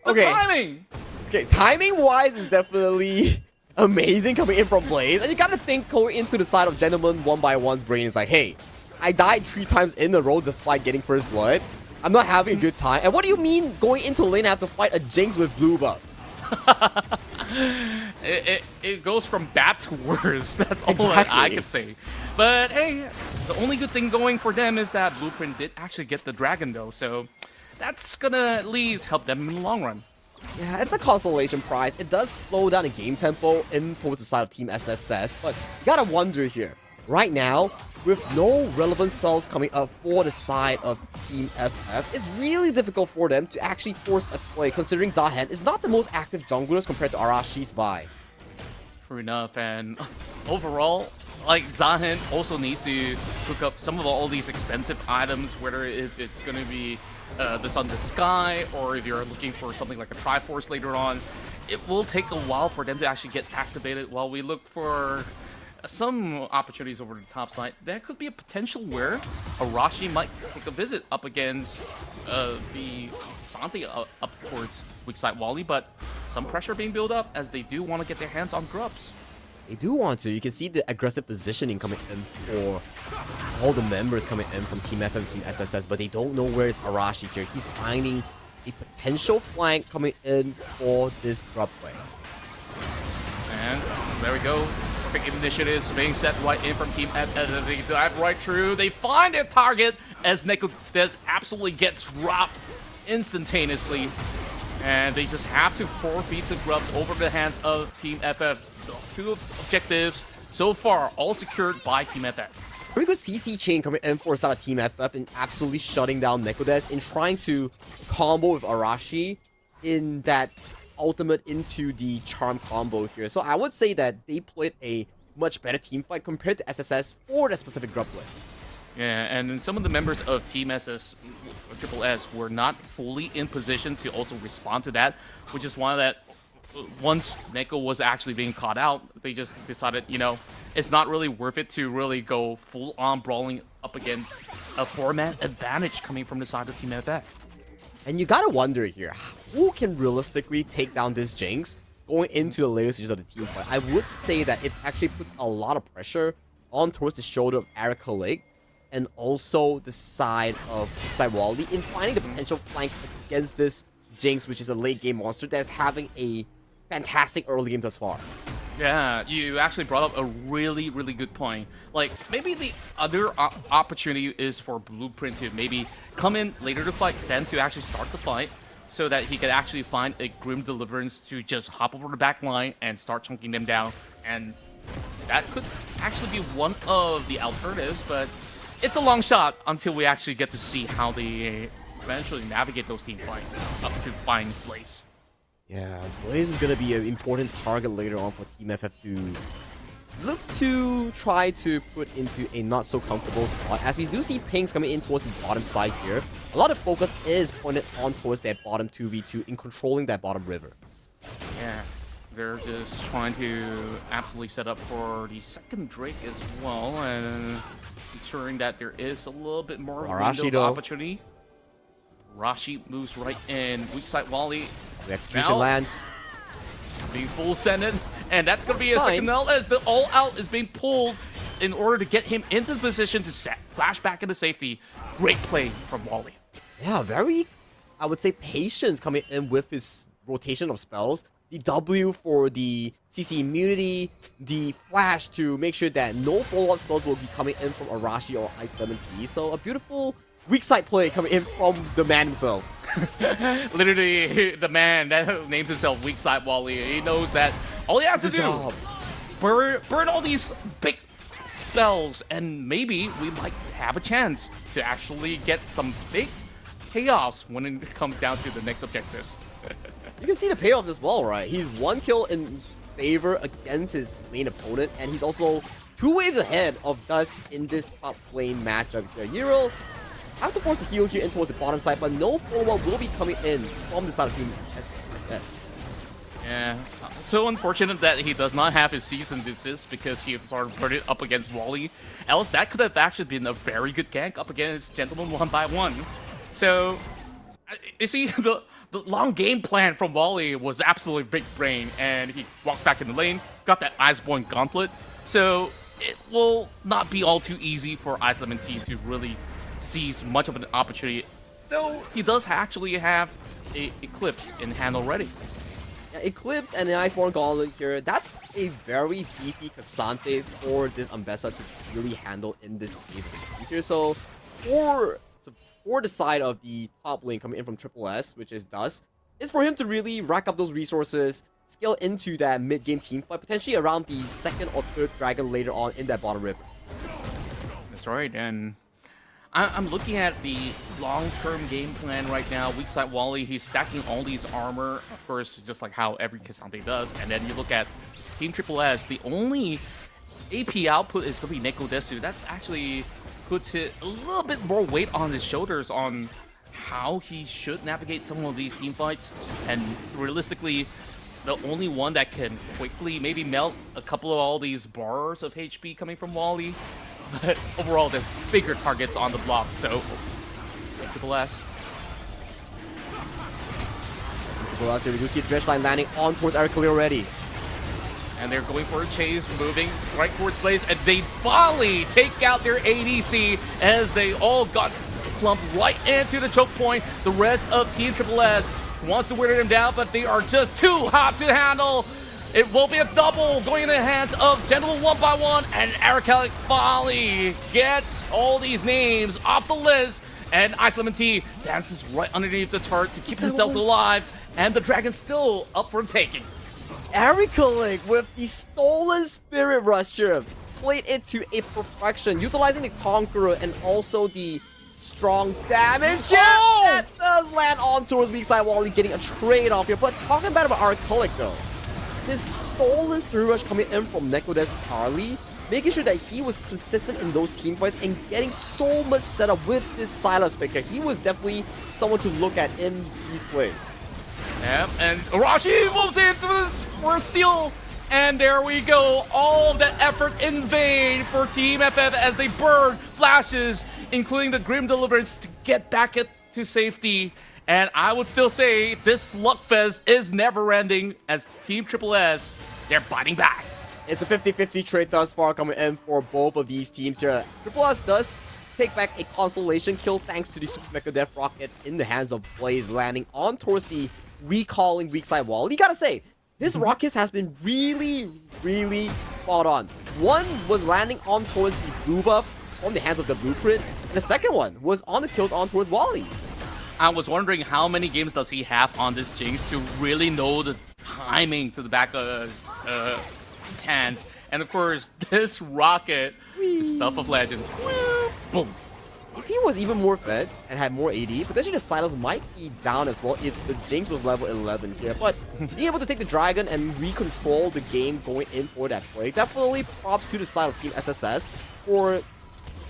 The timing! Okay, timing-wise is definitely amazing coming in from Blaze. And you gotta think going into the side of Gentleman 1 by 1's brain is like, hey, I died 3 times in a row despite getting first blood. I'm not having a good time. And what do you mean going into lane and have to fight a Jinx with blue buff? it goes from bad to worse. That's all I can say. But hey, the only good thing going for them is that Blueprint did actually get the dragon though, so that's gonna at least help them in the long run. Yeah, it's a consolation prize. It does slow down the game tempo in towards the side of Team SSS, but you gotta wonder here. Right now, with no relevant spells coming up for the side of Team FF, it's really difficult for them to actually force a play, considering Zahen is not the most active junglers compared to Arashi's Vi. True enough, and overall, like, Zahen also needs to hook up some of all these expensive items, whether if it's going to be the Sun Sky, or if you're looking for something like a Triforce later on. It will take a while for them to actually get activated while we look for some opportunities over the top side. There could be a potential where Arashi might take a visit up against the Santi up towards weak side Wally, but some pressure being built up as they do want to get their hands on Grubs. They do want to. You can see the aggressive positioning coming in for all the members coming in from Team FF and Team SSS, but they don't know where is Arashi here. He's finding a potential flank coming in for this Grub play. And there we go. Perfect initiatives being set right in from Team FF. They dive right through. They find their target as Nekodes absolutely gets dropped instantaneously. And they just have to forfeit the Grubs over the hands of Team FF. 2 objectives so far, all secured by Team FF. Pretty good CC chain coming in for side of Team FF and absolutely shutting down Nekodes in trying to combo with Arashi in that ultimate into the charm combo here. So I would say that they played a much better team fight compared to SSS for that specific Grub play. Yeah, and then some of the members of Team Triple S were not fully in position to also respond to that, which is why that once Neko was actually being caught out, they just decided, you know, it's not really worth it to really go full-on brawling up against a 4-man advantage coming from the side of Team FF. And you gotta wonder here, who can realistically take down this Jinx going into the later stages of the team fight, I would say that it actually puts a lot of pressure on towards the shoulder of Eric and also the side of Wally in finding the potential flank against this Jinx, which is a late game monster that's having a fantastic early game thus far. Yeah, you actually brought up a really, really good point. Like, maybe the other opportunity is for Blueprint to maybe come in later to fight, then to actually start the fight, so that he can actually find a Grim Deliverance to just hop over the back line and start chunking them down. And that could actually be one of the alternatives, but it's a long shot until we actually get to see how they eventually navigate those team fights up to find Blaze. Yeah, Blaze is going to be an important target later on for Team FF to look to try to put into a not so comfortable spot, as we do see pings coming in towards the bottom side here. A lot of focus is pointed on towards that bottom 2v2 in controlling that bottom river. Yeah, they're just trying to absolutely set up for the second Drake as well, and ensuring that there is a little bit more window of opportunity. Rashi moves right in, weak side Wally. The execution lands. Being full sended, and that's going to be a second L as the all-out is being pulled in order to get him into the position to flash back into safety. Great play from Wally. Yeah, very, I would say, patience coming in with his rotation of spells. The W for the CC immunity, the flash to make sure that no follow-up spells will be coming in from Arashi or Ice Lemon Tea. So a beautiful weak side play coming in from the man himself. Literally, the man that names himself Weak Side Wally. He knows that all he has to do burn all these big spells, and maybe we might have a chance to actually get some big payoffs when it comes down to the next objectives. You can see the payoffs as well, right? He's 1 kill in favor against his lane opponent, and he's also 2 waves ahead of Dust in this top lane matchup here. Hero has to force the heal here in towards the bottom side, but no follow-up will be coming in from the side of Team SSS. Yeah, so unfortunate that he does not have his season desist because he sort of put it up against Wally. Else, that could have actually been a very good gank up against Gentleman 1-by-1. So, you see, the long game plan from Wally was absolutely big brain, and he walks back in the lane, got that Iceborne Gauntlet. So, it will not be all too easy for Ice Lemon Tea to really seize much of an opportunity, though he does actually have a Eclipse in hand already. Yeah, Eclipse and an Iceborne Gauntlet here, that's a very beefy Cassante for this Ambessa to really handle in this phase of the game here. So for the side of the top lane coming in from Triple S, which is Dust, is for him to really rack up those resources, scale into that mid-game team fight, potentially around the second or third dragon later on in that bottom river. That's right, and I'm looking at the long-term game plan right now. Weak side Wally, he's stacking all these armor, of course, just like how every Cassante does. And then you look at Team Triple S, the only AP output is going to be Nekodesu. That actually puts it a little bit more weight on his shoulders on how he should navigate some of these team fights. And realistically, the only one that can quickly maybe melt a couple of all these bars of HP coming from Wally. But overall, there's bigger targets on the block, so Triple S. Triple S here, we do see a Dredge Line landing on towards Eric already. And they're going for a chase, moving right towards Blaze, and they finally take out their ADC as they all got clumped right into the choke point. The rest of Team Triple S wants to wear them down, but they are just too hot to handle. It will be a double going in the hands of Gentleman 1-by-1, and Aracelic finally gets all these names off the list, and Ice Lemon Tea dances right underneath the turret to keep themselves alive, and the dragon's still up for taking. Aracelic with the Stolen Spirit Rush here played it to a perfection, utilizing the Conqueror and also the strong damage. Oh! That does land on towards weak side Wally, getting a trade off here, but talking about Aracelic though. His Stolen Spirit Rush coming in from Nekode's Harley, making sure that he was consistent in those team fights and getting so much setup with this Silas pick here. He was definitely someone to look at in these plays. Yep, and Arashi moves into this for a steal, and there we go. All of that effort in vain for Team FF as they burn flashes, including the Grim Deliverance, to get back to safety. And I would still say this Luckfest is never ending as Team Triple S, they're biting back. It's a 50-50 trade thus far coming in for both of these teams here. Triple S does take back a consolation kill thanks to the Super Mecha Death Rocket in the hands of Blaze, landing on towards the recalling weak side wall. You gotta say, his rockets has been really, really spot on. One was landing on towards the blue buff from the hands of the blueprint, and the second one was on the kills on towards Wally. I was wondering how many games does he have on this Jinx to really know the timing to the back of his hands. And of course, this rocket is stuff of legends. Boom. If he was even more fed and had more AD, potentially the Silas might be down as well if the Jinx was level 11 here. But being able to take the Dragon and recontrol the game going in for that play, definitely props to the side of Team SSS for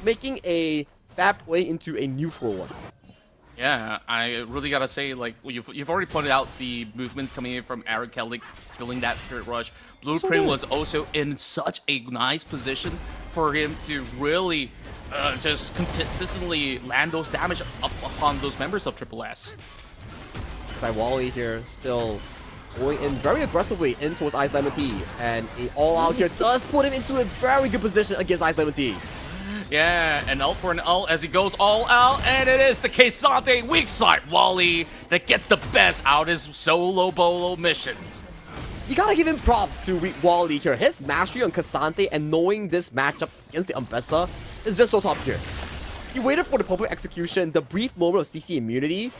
making a bad play into a neutral one. Yeah, I really gotta say, like, you've already pointed out the movements coming in from Aaron Kelly stealing that Spirit Rush. Blueprint was also in such a nice position for him to really just consistently land those damage up upon those members of Triple S. Wally here still going in very aggressively in towards Ice Lemon Tea, and a all-out here does put him into a very good position against Ice Lemon Tea. Yeah, an ult for an ult as he goes all out, and it is the Quesante weak side Wally that gets the best out of his solo bolo mission. You gotta give him props to Wally here. His mastery on Cassante and knowing this matchup against the Ambessa is just so top tier. He waited for the public execution, the brief moment of CC immunity,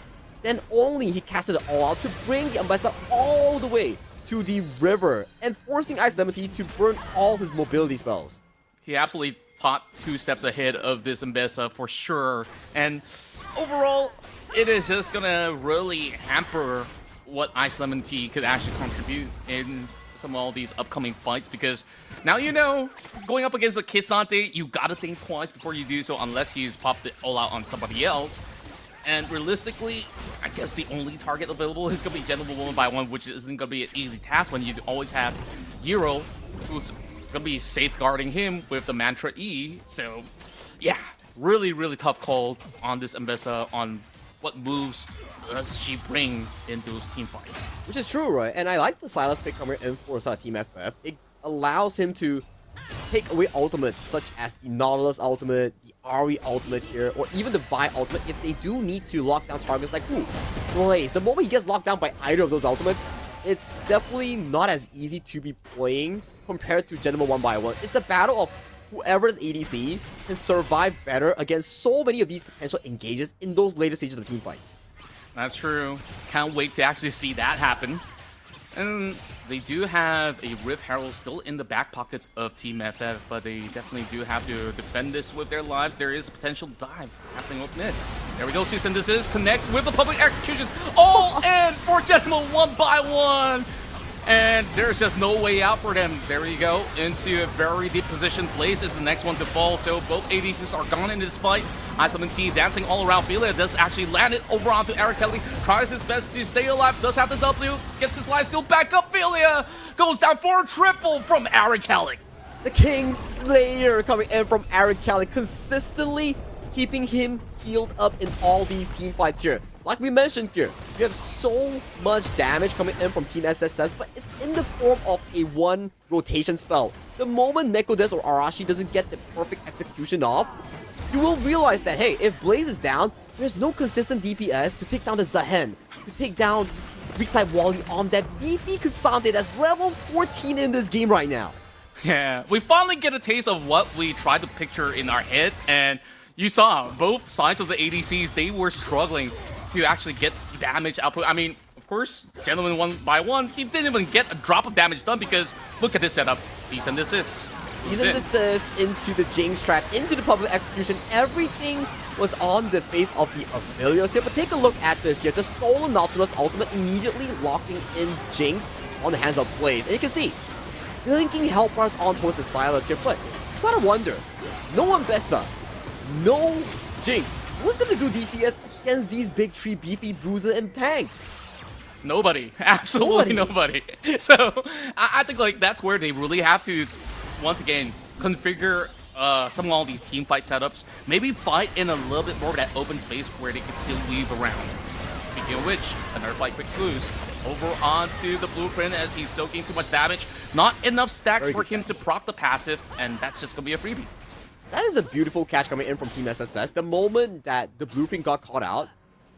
then only he casted it all out to bring the Ambessa all the way to the river and forcing Ice Lemon Tea to burn all his mobility spells. He absolutely thought 2 steps ahead of this Ambessa for sure, and overall, it is just gonna really hamper what Ice Lemon Tea could actually contribute in some of all these upcoming fights, because now you know, going up against a Kisante, you gotta think twice before you do so, unless he's popped it all out on somebody else. And realistically, I guess the only target available is gonna be Gentleman 1x1, which isn't gonna be an easy task when you always have Euro, who's gonna be safeguarding him with the Mantra E. So yeah, really, really tough call on this Ambessa on what moves does she bring in those team fights. Which is true, right? And I like the Silas pick coming in for Team FF. It allows him to take away ultimates such as the Nautilus ultimate, the Ari ultimate here, or even the Vi ultimate if they do need to lock down targets like Blaze. The moment he gets locked down by either of those ultimates, it's definitely not as easy to be playing compared to Gentleman 1x1. It's a battle of whoever's ADC can survive better against so many of these potential engages in those later stages of the team fights. That's true. Can't wait to actually see that happen. And they do have a Rift Herald still in the back pockets of Team FF, but they definitely do have to defend this with their lives. There is a potential dive happening with mid. There we go, Cease and Desist connects with the public execution. All in for Gentleman 1x1. And there's just no way out for them. There we go, into a very deep position. Blaze is the next one to fall, so both ADCs are gone into this fight. Ice Lemon Tea dancing all around. Felia does actually land it over onto Eric Kelly. Tries his best to stay alive, does have the W, gets his life steal back up. Felia goes down for a triple from Eric Kelly. The King Slayer coming in from Eric Kelly, consistently keeping him healed up in all these team fights here. Like we mentioned here, you have so much damage coming in from Team SSS, but it's in the form of a one rotation spell. The moment Nekodes or Arashi doesn't get the perfect execution off, you will realize that, hey, if Blaze is down, there's no consistent DPS to take down the Zahen, to take down weak side Wally on that beefy Cassante that's level 14 in this game right now. Yeah, we finally get a taste of what we tried to picture in our heads, and you saw both sides of the ADCs, they were struggling to actually get damage output. I mean, of course, Gentleman 1x1, he didn't even get a drop of damage done because look at this setup. Cease and desist. Cease and desist into the Jinx trap, into the public execution. Everything was on the face of the Aphelios here, but take a look at this here. The stolen Nautilus ultimate immediately locking in Jinx on the hands of Blaze. And you can see, linking health bars on towards the Silas here, but you gotta wonder, no Ambessa, no Jinx, who's gonna do DPS against these big three beefy bruiser and tanks? Nobody. Absolutely nobody. So I think like that's where they really have to once again configure some of all these team fight setups. Maybe fight in a little bit more of that open space where they can still weave around. Speaking of which, another fight breaks loose. Over onto the blueprint as he's soaking too much damage. Not enough stacks for him to proc the passive, and that's just gonna be a freebie. That is a beautiful catch coming in from Team SSS. The moment that the blueprint got caught out,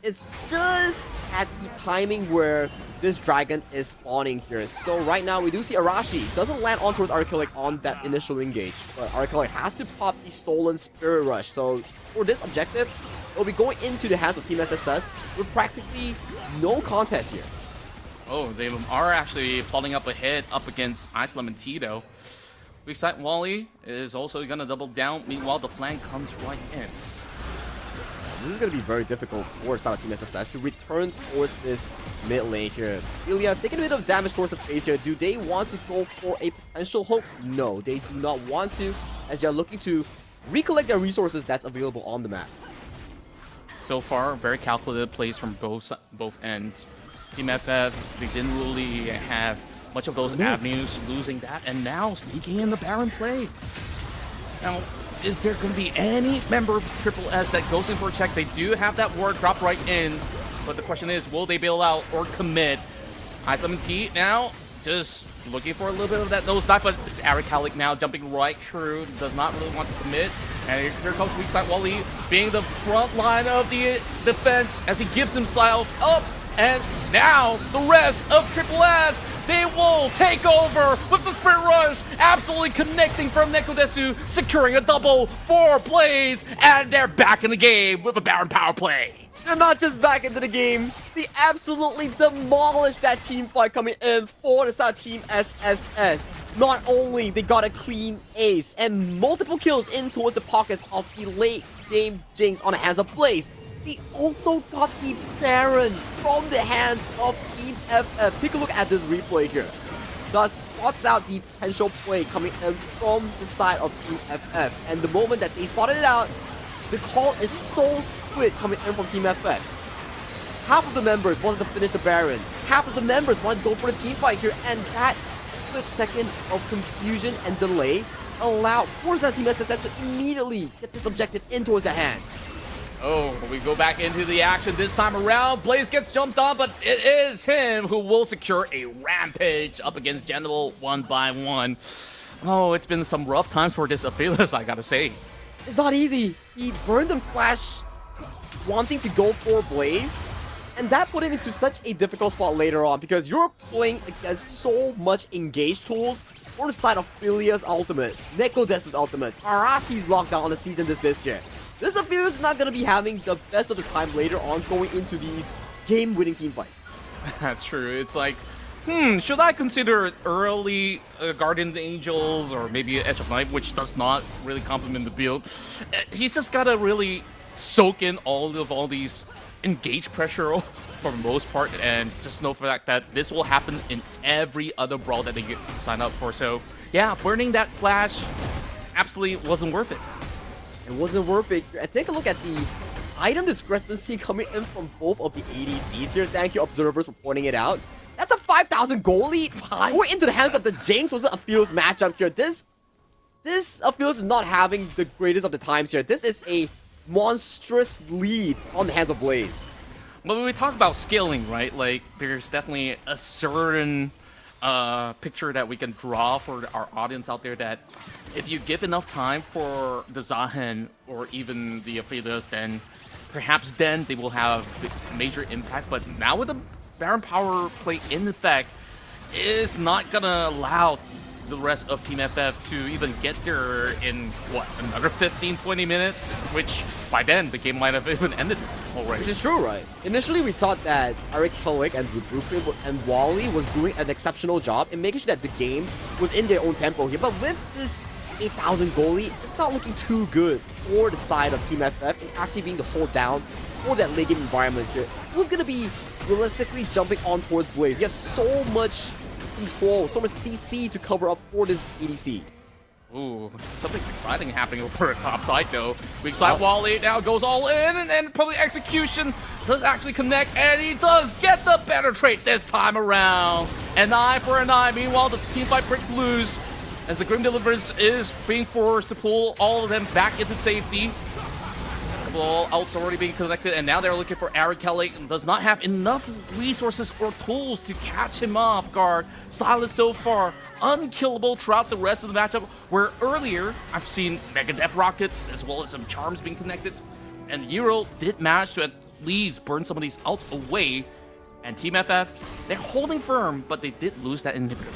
it's just at the timing where this dragon is spawning here. So right now we do see Arashi doesn't land on towards Archelic on that initial engage, but Archelic has to pop the stolen Spirit Rush. So for this objective, it'll be going into the hands of Team SSS with practically no contest here. Oh, they are actually plotting up ahead up against Ice Lemon Tea though. Weak side Wally is also gonna double down. Meanwhile, the flank comes right in. This is going to be very difficult for side of Team SSS to return towards this mid lane here. Ilya taking a bit of damage towards the face here. Do they want to go for a potential hook? No, they do not want to, as they're looking to recollect their resources that's available on the map. So far, very calculated plays from both ends. Team FF, they didn't really have much of those avenues, losing that, and now sneaking in the Baron play. Now, is there going to be any member of Triple S that goes in for a check? They do have that ward drop right in, but the question is, will they bail out or commit? Ice Lemon Tea now just looking for a little bit of that nose dive, but it's Archelic now jumping right through, does not really want to commit. And here comes weak side Wally being the front line of the defense as he gives himself up. And now the rest of Triple S, they will take over with the Spirit Rush, absolutely connecting from Nekodesu, securing a double, 4 plays, and they're back in the game with a Baron power play. They're not just back into the game, they absolutely demolished that team fight coming in for the side Team SSS. Not only they got a clean ace and multiple kills in towards the pockets of the late game Jinx on the hands of Blaze, they also got the Baron from the hands of Team FF. Take a look at this replay here. Thus spots out the potential play coming in from the side of Team FF. And the moment that they spotted it out, the call is so split coming in from Team FF. Half of the members wanted to finish the Baron. Half of the members wanted to go for the team fight here. And that split second of confusion and delay allowed for Team SSS to immediately get this objective in towards their hands. Oh, we go back into the action this time around. Blaze gets jumped on, but it is him who will secure a rampage up against Jadwal 1 by 1. Oh, it's been some rough times for this Aphelios, I gotta say. It's not easy. He burned the flash wanting to go for Blaze, and that put him into such a difficult spot later on because you're playing against so much engaged tools for the side of Philia's ultimate, Nekodesu's ultimate, Arashi's lockdown on the season this year. This Aphelios is not going to be having the best of the time later on going into these game-winning team fights. That's true. It's like, should I consider early Guardian Angels or maybe Edge of Night, which does not really complement the build? He's just got to really soak in all these engage pressure for the most part, and just know for that this will happen in every other brawl that they sign up for. So yeah, burning that flash absolutely wasn't worth it. It wasn't worth it. And take a look at the item discrepancy coming in from both of the ADCs here. Thank you, observers, for pointing it out. That's a 5,000 goal lead. Going into the hands of the Jinx was an Aphelios matchup here. This Aphelios is not having the greatest of the times here. This is a monstrous lead on the hands of Blaze. But when we talk about scaling, right, like there's definitely a certain picture that we can draw for our audience out there that if you give enough time for the Zahen or even the Aphelios, then perhaps then they will have a major impact. But now with the Baron power play in effect, is not gonna allow the rest of Team FF to even get there in, what, another 15-20 minutes? Which, by then, the game might have even ended already. Which is true, right? Initially, we thought that Archelic and Blueprint and Wally was doing an exceptional job in making sure that the game was in their own tempo here. But with this 8,000 goalie, it's not looking too good for the side of Team FF and actually being the hold down for that late game environment here. Who's going to be realistically jumping on towards Blaze? You have so much control, so much CC to cover up for this ADC. Ooh, something's exciting happening over the top side though. Weak side Wally now goes all in, and probably execution does actually connect, and he does get the better trait this time around. An eye for an eye. Meanwhile, the team fight breaks loose as the Grim Deliverance is being forced to pull all of them back into safety. Triple ults already being collected, and now they're looking for Ari Kelly. Does not have enough resources or tools to catch him off guard. Silas so far unkillable throughout the rest of the matchup, where earlier I've seen Mega Death Rockets as well as some charms being connected, and Euro did manage to at least burn some of these ults away. And Team FF, they're holding firm, but they did lose that inhibitor.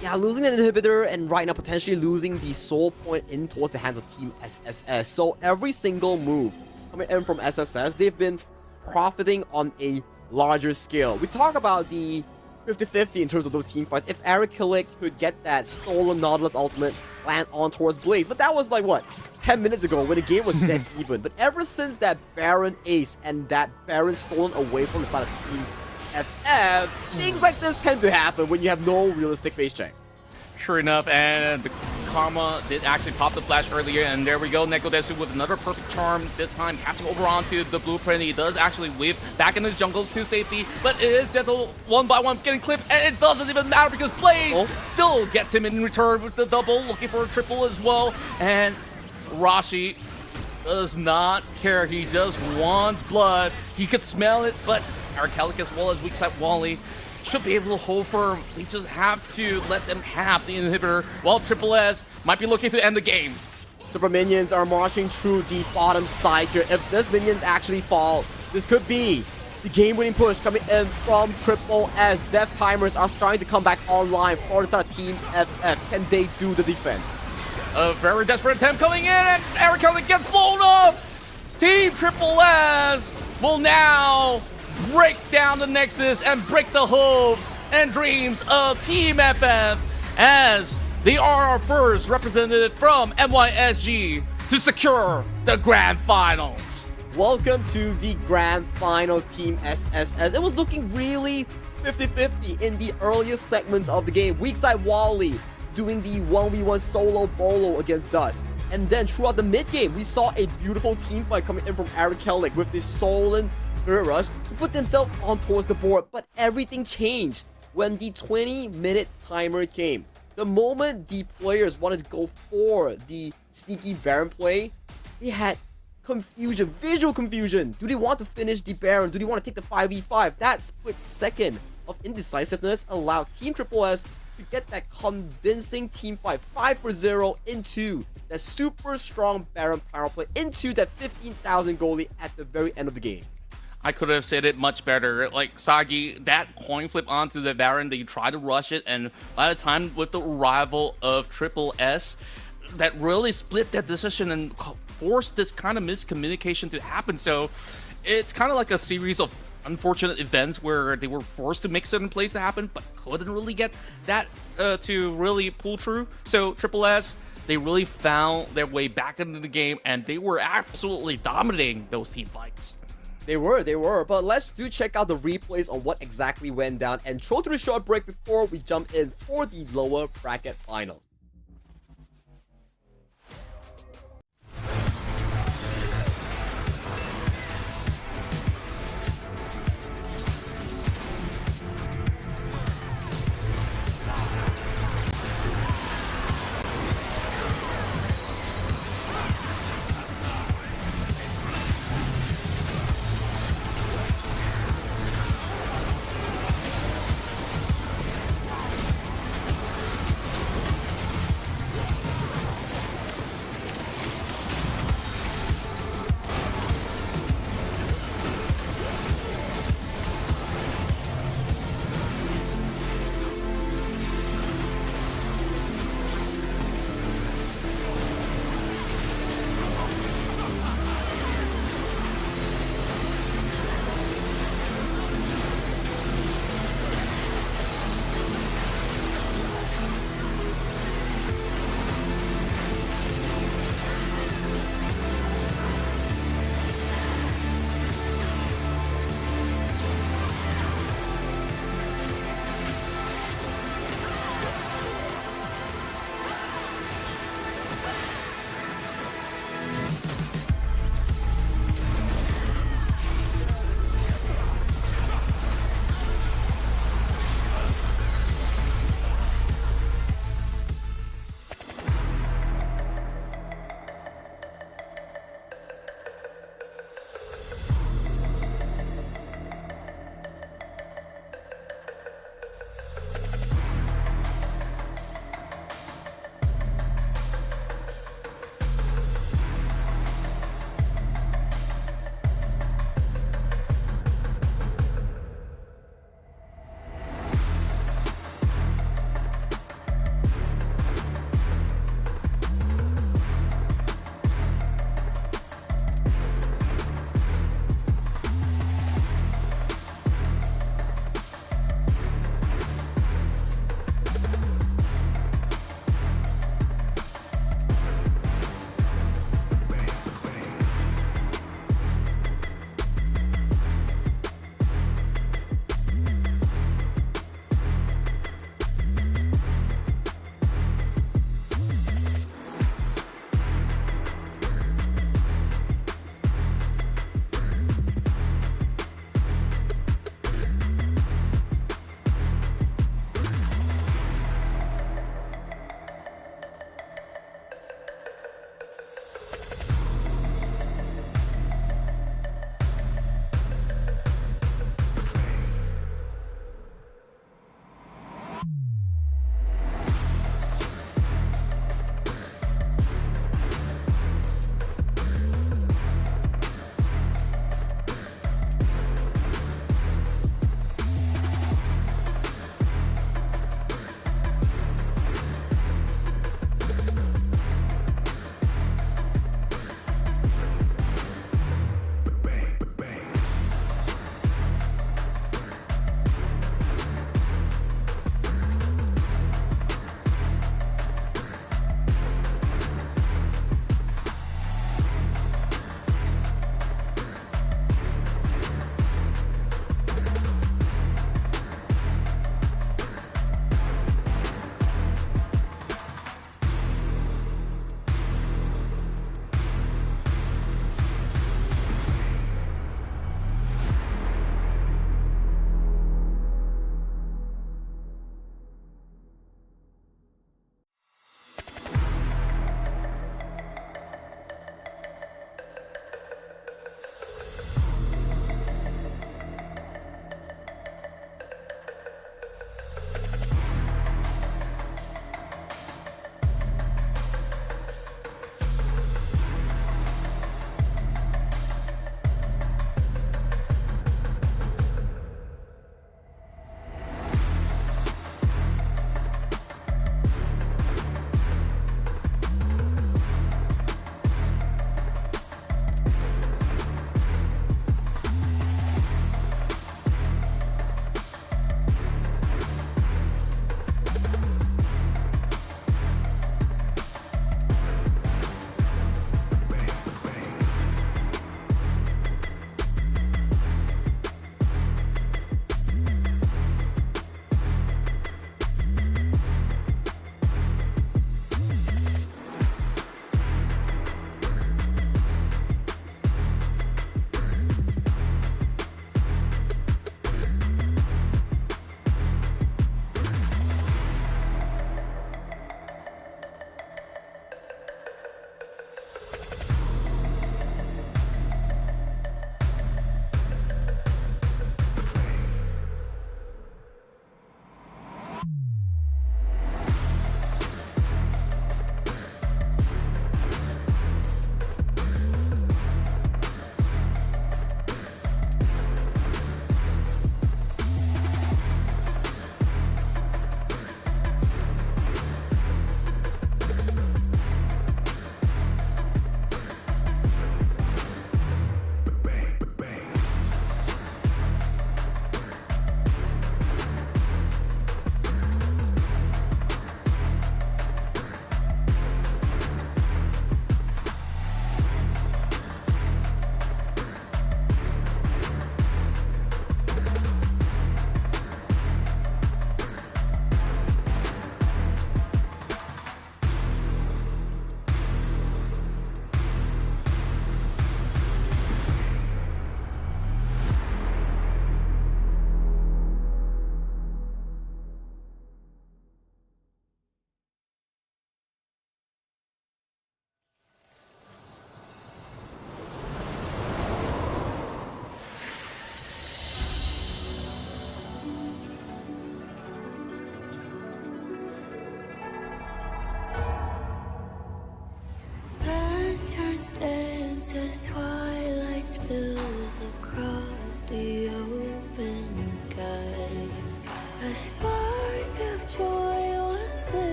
Yeah, losing an inhibitor and right now potentially losing the soul point in towards the hands of Team SSS. So every single move coming in from SSS, they've been profiting on a larger scale. We talk about the 50-50 in terms of those team fights. If Eric Killick could get that stolen Nautilus ultimate land on towards Blaze, but that was like, what, 10 minutes ago when the game was dead even. But ever since that Baron ace and that Baron stolen away from the side of Team FF, things like this tend to happen when you have no realistic face check. Sure enough, and the Karma did actually pop the flash earlier, and there we go, Nekodesu with another perfect charm, this time catching over onto the blueprint. He does actually whip back into the jungle to safety, but it is Gentle one by one getting clipped, and it doesn't even matter because Blaze still gets him in return with the double, looking for a triple as well, and Rashi does not care. He just wants blood. He could smell it, but Arcalic as well as weak side Wally should be able to hold firm. They just have to let them have the inhibitor, while Triple S might be looking to end the game. Super minions are marching through the bottom side here. If this minions actually fall, this could be the game-winning push coming in from Triple S. Death timers are starting to come back online for the side of Team FF. Can they do the defense? A very desperate attempt coming in, and Arcalic gets blown up. Team Triple S will now break down the Nexus and break the hopes and dreams of Team FF, as they are our first representative from MYSG to secure the Grand Finals. Welcome to the Grand Finals, Team SSS. It was looking really 50-50 in the earliest segments of the game. Weak side Wally doing the 1v1 solo bolo against Dust. And then throughout the mid-game, we saw a beautiful team fight coming in from Eric Kellick with the Solan Spirit Rush to put themselves on towards the board. But everything changed when the 20-minute timer came. The moment the players wanted to go for the sneaky Baron play, they had confusion, visual confusion. Do they want to finish the Baron? Do they want to take the 5v5? That split second of indecisiveness allowed Team Triple S to get that convincing team fight 5-0 into that super strong Baron power play, into that 15,000 goalie at the very end of the game. I could have said it much better. Like, Sagi, that coin flip onto the Baron, they try to rush it, and by the time with the arrival of Triple S, that really split that decision and forced this kind of miscommunication to happen. So it's kind of like a series of unfortunate events where they were forced to make certain plays to happen, but couldn't really get that to really pull through. So Triple S, they really found their way back into the game, and they were absolutely dominating those team fights. They were, but let's do check out the replays on what exactly went down and throw to the short break before we jump in for the lower bracket finals.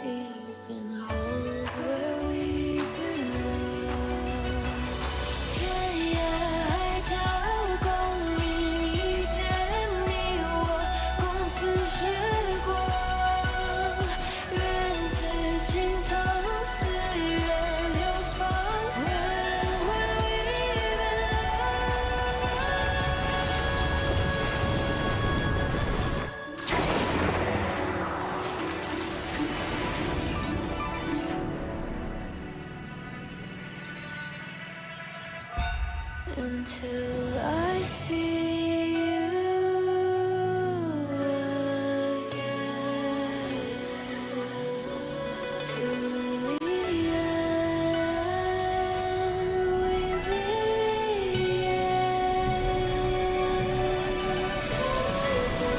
deep in holes where we belong. 天涯海角共你遇见你我，共此时光。愿此情长，四月流芳。When we belong. Until I see you again, to the end we begin. Taste the sun,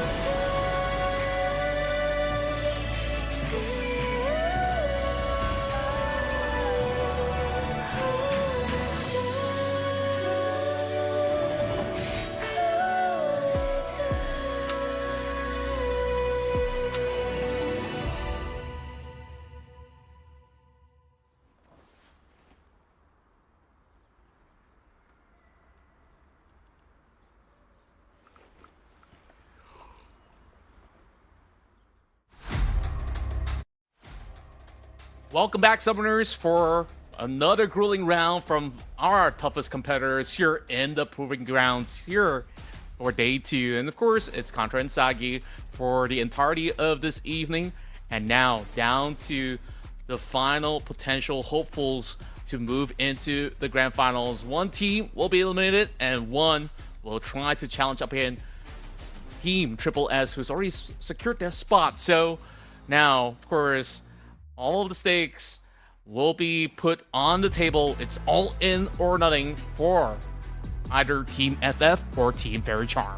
Welcome back, Summoners, for another grueling round from our toughest competitors here in the Proving Grounds here for day 2. And of course, it's Qontra and Sagi for the entirety of this evening. And now down to the final potential hopefuls to move into the grand finals. One team will be eliminated and one will try to challenge up against Team Triple S, who's already secured their spot. So now, of course, all of the stakes will be put on the table. It's all in or nothing for either Team FF or Team Faerie Charm.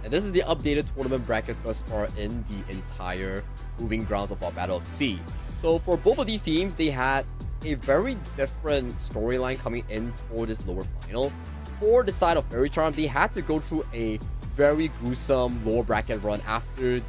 And this is the updated tournament bracket thus far in the entire Proving Grounds of our Battle of S.E.A. So for both of these teams, they had a very different storyline coming in for this lower final. For the side of Faerie Charm, they had to go through a very gruesome lower bracket run after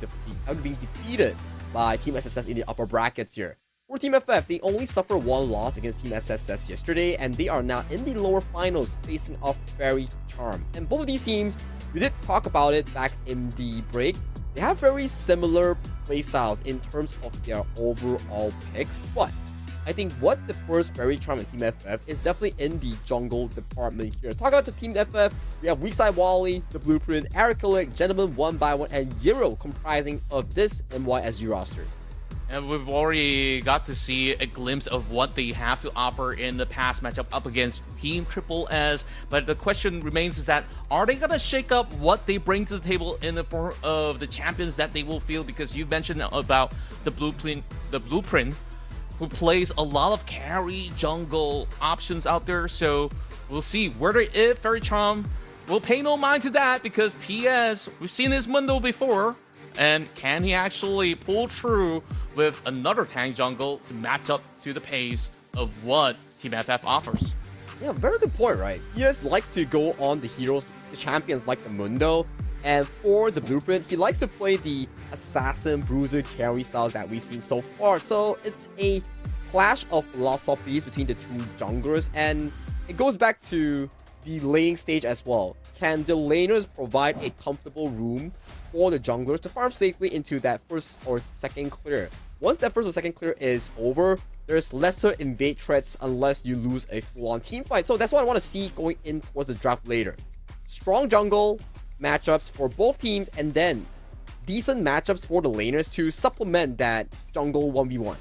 being defeated by Team SSS in the upper brackets here. For Team FF, they only suffered one loss against Team SSS yesterday, and they are now in the lower finals facing off Faerie Charm. And both of these teams, we did talk about it back in the break, they have very similar playstyles in terms of their overall picks, but I think what the first Faerie Charm and Team FF is definitely in the jungle department here. Talk about the Team FF, we have Weakside Wally, The Blueprint, Ericalic, Gentleman 1x1, and Euro comprising of this NYSG roster. And we've already got to see a glimpse of what they have to offer in the past matchup up against Team Triple S. But the question remains is that, are they going to shake up what they bring to the table in the form of the champions that they will field? Because you mentioned about the Blueprint, who plays a lot of carry jungle options out there. So we'll see whether if Faerie Charm will pay no mind to that, because PS, we've seen this Mundo before. And can he actually pull true with another tank jungle to match up to the pace of what Team FF offers? Yeah, very good point, right? He just likes to go on the heroes, the champions like the Mundo. And for the Blueprint, he likes to play the assassin, bruiser, carry styles that we've seen so far. So it's a clash of philosophies between the two junglers, and it goes back to the laning stage as well. Can the laners provide a comfortable room for the junglers to farm safely into that first or second clear? Once that first or second clear is over, there's lesser invade threats unless you lose a full-on team fight. So that's what I want to see going in towards the draft later. Strong jungle matchups for both teams, and then decent matchups for the laners to supplement that jungle 1v1.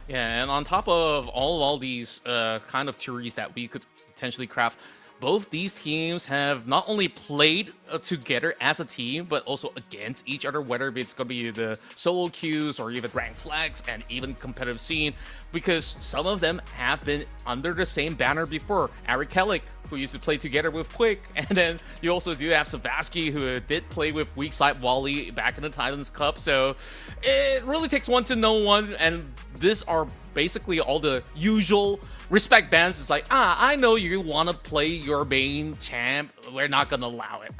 Yeah, and on top of all these kind of theories that we could potentially craft, both these teams have not only played together as a team, but also against each other, whether it's going to be the solo queues or even rank flags and even competitive scene, because some of them have been under the same banner before. Ericalic, who used to play together with Quick, and then you also do have Savasky, who did play with Weakside Wally back in the Titans Cup. So it really takes one to know one, and these are basically all the usual respect bans. It's like, I know you want to play your main champ. We're not going to allow it.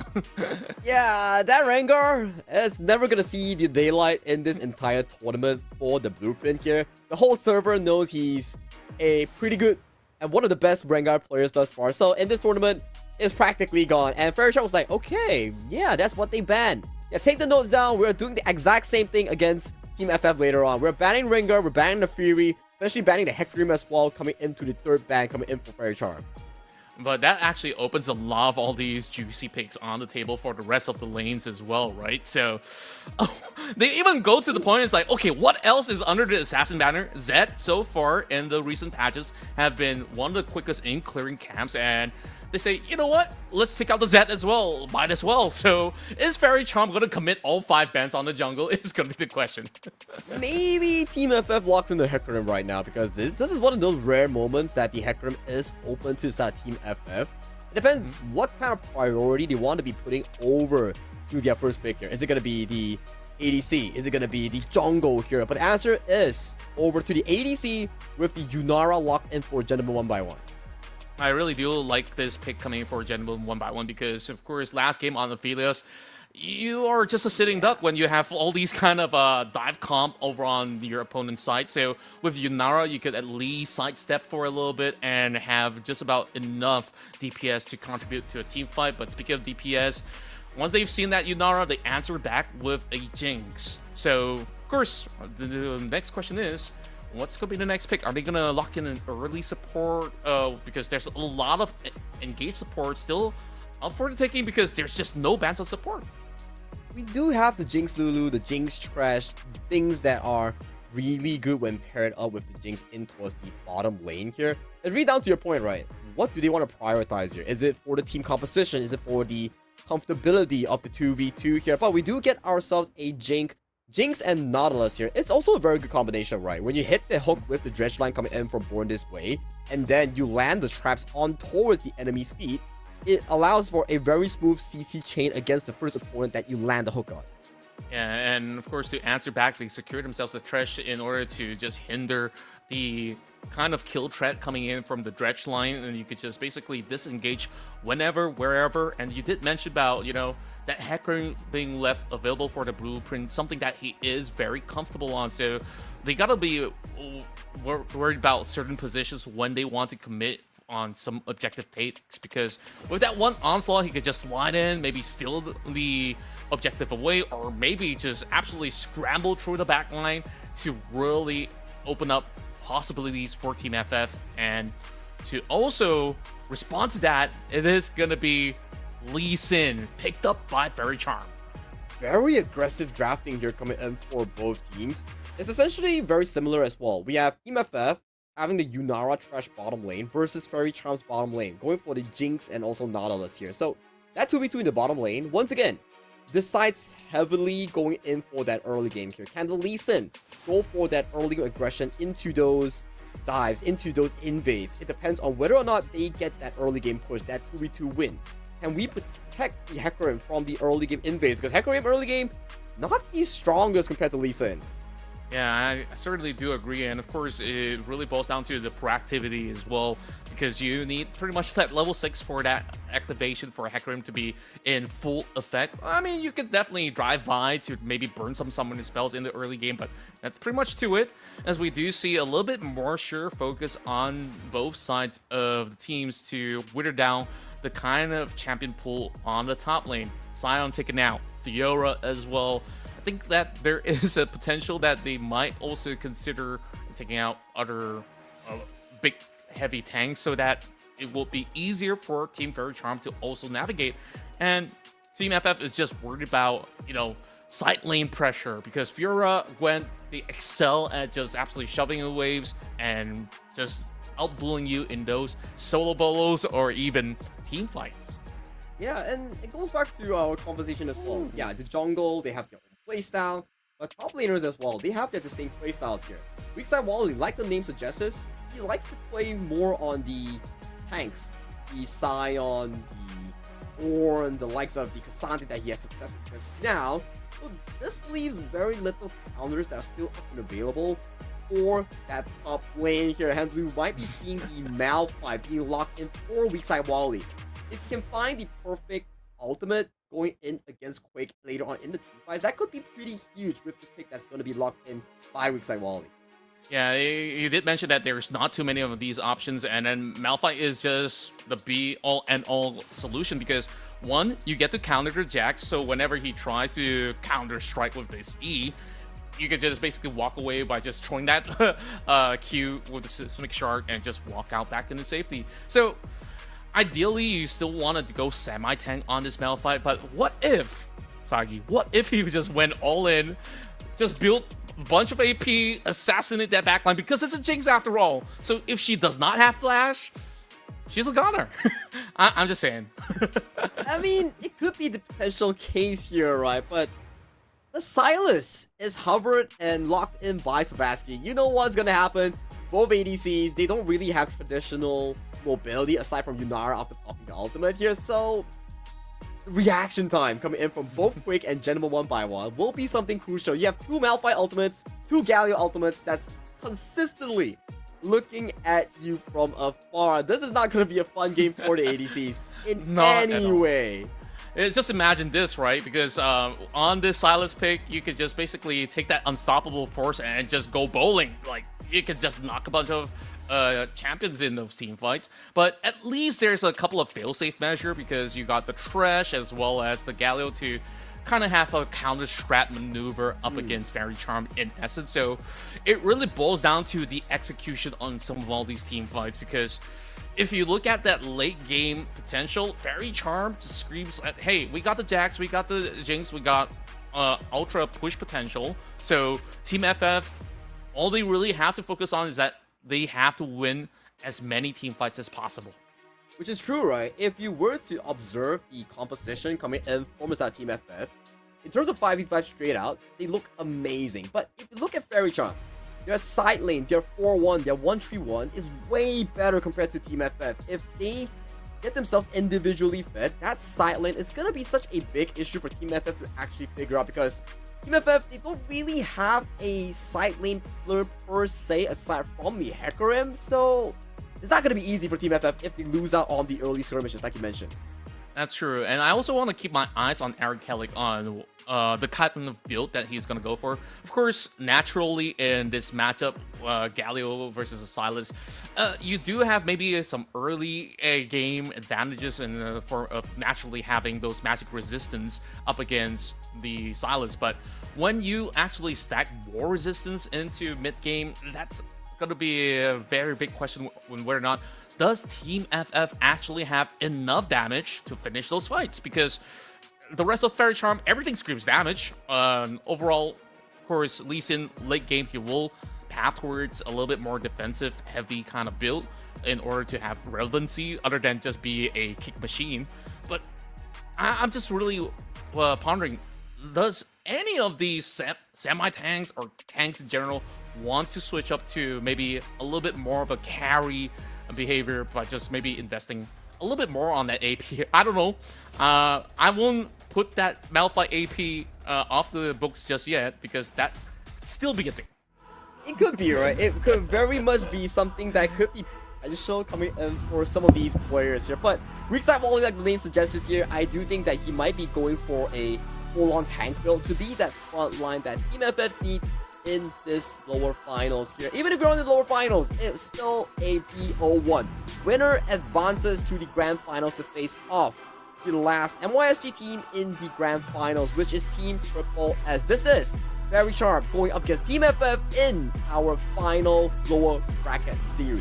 Yeah, that Rengar is never gonna see the daylight in this entire tournament for the blueprint here. The whole server knows he's a pretty good and one of the best Rengar players thus far. So in this tournament, it's practically gone. And Faerie was like, okay, yeah, that's what they banned. Yeah, take the notes down. We're doing the exact same thing against Team FF later on. We're banning Rengar, we're banning the Faerie, especially banning the Hecarim as well, coming into the third ban, coming in for Faerie. But that actually opens a lot of all these juicy picks on the table for the rest of the lanes as well, right? So they even go to the point, it's like, okay, what else is under the Assassin banner? Zed, so far in the recent patches, have been one of the quickest in clearing camps, and they say, you know what? Let's take out the Zed as well. Might as well. So is Faerie going to commit all 5 bans on the jungle? Is going to be the question. Maybe Team FF locks in the Hecarim right now, because this is one of those rare moments that the Hecarim is open to Team FF. It depends what kind of priority they want to be putting over to their first pick here. Is it going to be the ADC? Is it going to be the jungle here? But the answer is over to the ADC with the Yunara locked in for Gen 1 by 1. I really do like this pick coming for Gen 1 by 1 because, of course, last game on Aphelios, you are just a sitting duck when you have all these kind of dive comp over on your opponent's side. So with Yunara, you could at least sidestep for a little bit and have just about enough DPS to contribute to a team fight. But speaking of DPS, once they've seen that Yunara, they answer back with a Jinx. So, of course, the next question is, what's going to be the next pick? Are they going to lock in an early support? Because there's a lot of engaged support still up for the taking because there's just no bans on support. We do have the Jinx Lulu, the Jinx Trash, things that are really good when paired up with the Jinx in towards the bottom lane here. It's really down to your point, right? What do they want to prioritize here? Is it for the team composition? Is it for the comfortability of the 2v2 here? But we do get ourselves a Jinx and Nautilus here. It's also a very good combination, right? When you hit the hook with the dredge line coming in from Born This Way, and then you land the traps on towards the enemy's feet, it allows for a very smooth CC chain against the first opponent that you land the hook on. Yeah, and of course, to answer back, they secured themselves the Thresh in order to just hinder the kind of kill threat coming in from the dredge line, and you could just basically disengage whenever, wherever. And you did mention about, you know, that Hecarim being left available for the blueprint, something that he is very comfortable on. So they gotta be worried about certain positions when they want to commit on some objective takes, because with that one onslaught, he could just slide in, maybe steal the objective away, or maybe just absolutely scramble through the back line to really open up possibilities for Team FF. And to also respond to that, it is gonna be Lee Sin, picked up by Faerie. Very aggressive drafting here coming in for both teams. It's essentially very similar as well. We have Team FF having the Yunara Trash bottom lane versus Faerie bottom lane, going for the Jinx and also Nautilus here. So that 2v2 in the bottom lane, once again, decides heavily going in for that early game here. Can the Lee Sin go for that early aggression into those dives, into those invades? It depends on whether or not they get that early game push, that 2v2 win. Can we protect the Hecarim from the early game invades? Because Hecarim early game, not the strongest compared to Lee Sin. Yeah, I certainly do agree, and of course it really boils down to the proactivity as well, because you need pretty much that level 6 for that activation for Hecarim to be in full effect. I mean, you could definitely drive by to maybe burn some summoning spells in the early game, but that's pretty much to it, as we do see a little bit more sure focus on both sides of the teams to wither down the kind of champion pool on the top lane. Sion taken out, Fiora as well. I think that there is a potential that they might also consider taking out other big heavy tanks so that it will be easier for Team Faerie to also navigate. And Team FF is just worried about, you know, side lane pressure, because Fiora, Gwen, they excel at just absolutely shoving the waves and just outdueling you in those solo bolos or even team fights. Yeah, and it goes back to our conversation as well. Yeah, the jungle, they have their own playstyle, but top laners as well, they have their distinct playstyles here. Weakside Wally, like the name suggests, he likes to play more on the tanks, the Sion, the Ornn, the likes of the Cassandra that he has success with just now. So this leaves very little counters that are still up and available. for that top lane here. Hence, we might be seeing the Malphite being locked in for weak side Wally. If you can find the perfect ultimate going in against Quake later on in the team fights, that could be pretty huge with this pick that's going to be locked in by weak side Wally. Yeah, you did mention that there's not too many of these options, and then Malphite is just the be-all and all solution because one, you get to counter the Jax, so whenever he tries to counter strike with this E, you can just basically walk away by just throwing that Q with the Seismic Shark and just walk out back into safety. So ideally, you still wanted to go semi-tank on this Malphite, but what if, Sagi, what if he just went all in, just built a bunch of AP, assassinate that backline, because it's a Jinx after all. So if she does not have Flash, she's a goner. I'm just saying. I mean, it could be the potential case here, right? But the Silas is hovered and locked in by Sebastian. You know what's gonna happen? Both ADCs, they don't really have traditional mobility aside from Yunara after popping the ultimate here, so reaction time coming in from both Quick and Gentleman one by one will be something crucial. You have two Malphite ultimates, two Galio ultimates that's consistently looking at you from afar. This is not going to be a fun game for the ADCs in any way. Just imagine this, right? Because on this Silas pick, you could just basically take that unstoppable force and just go bowling. Like, you could just knock a bunch of champions in those team fights. But at least there's a couple of failsafe measure because you got the Thresh as well as the Galio to kind of have a counter strat maneuver up against Fairy Charm in essence. So it really boils down to the execution on some of all these team fights, because if you look at that late game potential, Fairy Charm just screams at, hey, we got the Jax, we got the Jinx, we got ultra push potential. So Team FF, all they really have to focus on is that they have to win as many team fights as possible. Which is true, right? If you were to observe the composition coming in from inside Team FF, in terms of 5v5 straight out, they look amazing. But if you look at Fairy Charm, their side lane, their 4-1, their 1-3-1 is way better compared to Team FF. If they get themselves individually fed, that side lane is going to be such a big issue for Team FF to actually figure out, because Team FF, they don't really have a side lane player per se aside from the Hecarim, so it's not going to be easy for Team FF if they lose out on the early skirmishes like you mentioned. That's true, and I also want to keep my eyes on Eric Kellick on the kind of build that he's going to go for. Of course, naturally in this matchup, Galio versus Silas, you do have maybe some early game advantages in the form of naturally having those magic resistance up against the Silas, but when you actually stack more resistance into mid-game, that's going to be a very big question when whether or not does Team FF actually have enough damage to finish those fights, because the rest of Fairy Charm, everything screams damage. Overall, of course, Lee Sin late game, he will path towards a little bit more defensive heavy kind of build in order to have relevancy other than just be a kick machine. But I'm just really pondering, does any of these semi-tanks or tanks in general want to switch up to maybe a little bit more of a carry behavior by just maybe investing a little bit more on that AP? I don't know. I won't put that Malphite AP off the books just yet, because that could still be a thing. It could be, right? It could very much be something that could be potential coming in for some of these players here. But Weakside Wally, like the name suggests here, I do think that he might be going for a full-on tank build to be that front line that Team FF needs in this lower finals here. Even if you're on the lower finals, it's still a BO1. Winner advances to the grand finals to face off the last MYSG team in the grand finals, which is Team Triple S. This is Fairy Charm going up against Team FF in our final lower bracket series.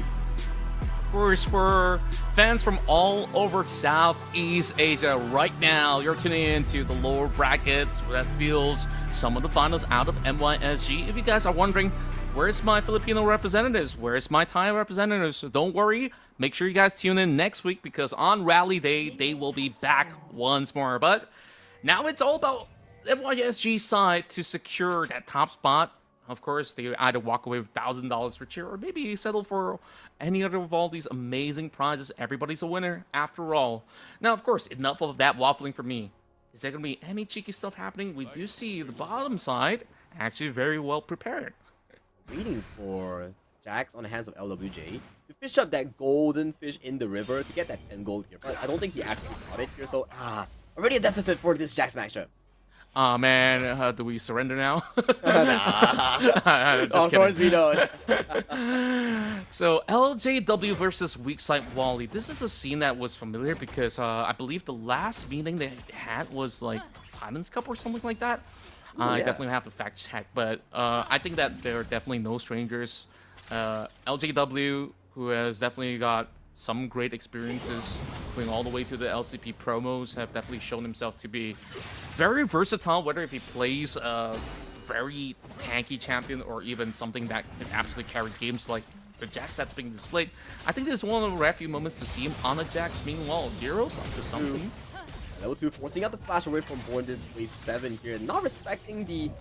Of course, for fans from all over Southeast Asia, right now you're tuning into the lower brackets that feels some of the finals out of MYSG. If you guys are wondering, where's my Filipino representatives? Where's my Thai representatives? So don't worry. Make sure you guys tune in next week, because on Rally Day, they will be back once more. But now it's all about MYSG side to secure that top spot. Of course, they either walk away with $1,000 for cheer, or maybe settle for any other of all these amazing prizes. Everybody's a winner, after all. Now, of course, enough of that waffling for me. Is there going to be any cheeky stuff happening? We do see the bottom side actually very well prepared. waiting for Jax on the hands of LWJ to fish up that golden fish in the river to get that 10 gold here. But I don't think he actually got it here, so already a deficit for this Jax matchup. Aw, man, do we surrender now? Nah. Just Of course we don't. So LJW versus Weakside Wally. This is a scene that was familiar because I believe the last meeting they had was like Diamond's Cup or something like that. I definitely have to fact check, but I think that they're definitely no strangers. LJW, who has definitely got some great experiences going all the way to the LCP promos, have definitely shown himself to be very versatile, whether if he plays a very tanky champion or even something that can absolutely carry games like the Jax that's being displayed. I think this is one of the rare few moments to see him on a Jax. Meanwhile, Zero's up to something. Level 2 forcing out the flash away from Born Display 7 here, not respecting the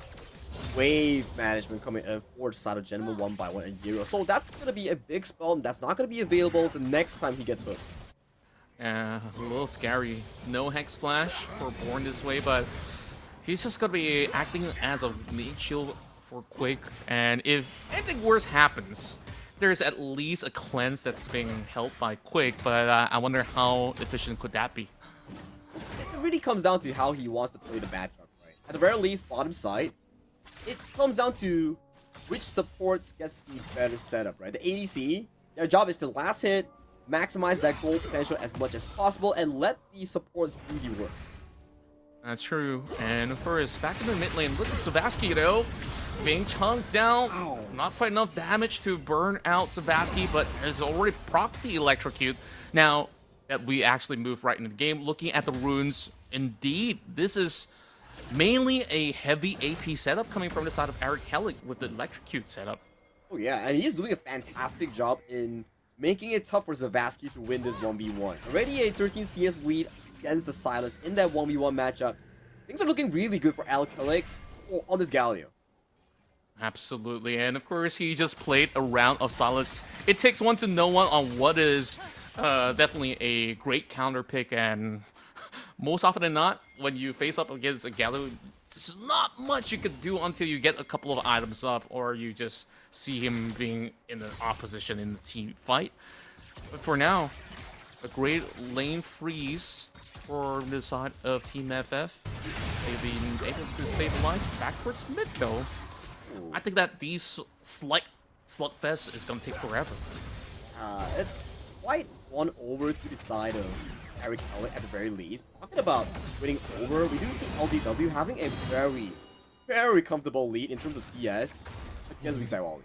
wave management coming in for the side of Gentleman 1x1 and Zero. So that's going to be a big spell, and that's not going to be available the next time he gets hooked. A little scary. No Hex Flash for Born this way, but he's just going to be acting as a mid shield for Quick. And if anything worse happens, there's at least a cleanse that's being held by Quick, but I wonder how efficient could that be. It really comes down to how he wants to play the matchup, right? At the very least, bottom side, it comes down to which supports gets the better setup, right? The ADC, their job is to last hit, maximize that gold potential as much as possible, and let the supports do the work. That's true. And of course, back in the mid lane, look at Savasky though, being chunked down. Ow. Not quite enough damage to burn out Savasky, but has already procced the electrocute. Now that we actually move right into the game, looking at the runes, indeed, this is mainly a heavy AP setup coming from the side of Eric Hellick with the electrocute setup. Oh yeah, and he's doing a fantastic job in making it tough for Zavasky to win this 1v1. Already a 13 CS lead against the Silas in that 1v1 matchup. Things are looking really good for Eric Hellick on this Galio. Absolutely, and of course he just played a round of Silas. It takes one to know one on what is definitely a great counter pick, and most often than not, when you face up against a Galio, there's not much you could do until you get a couple of items up, or you just see him being in the opposition in the team fight. But for now, a great lane freeze for the side of Team FF. They've been able to stabilize backwards mid though. I think that these slugfest is gonna take forever. It's quite won over to the side of Eric Hellick at the very least. Talking about winning over, we do see LDW having a very, very comfortable lead in terms of CS against Weakside Wally.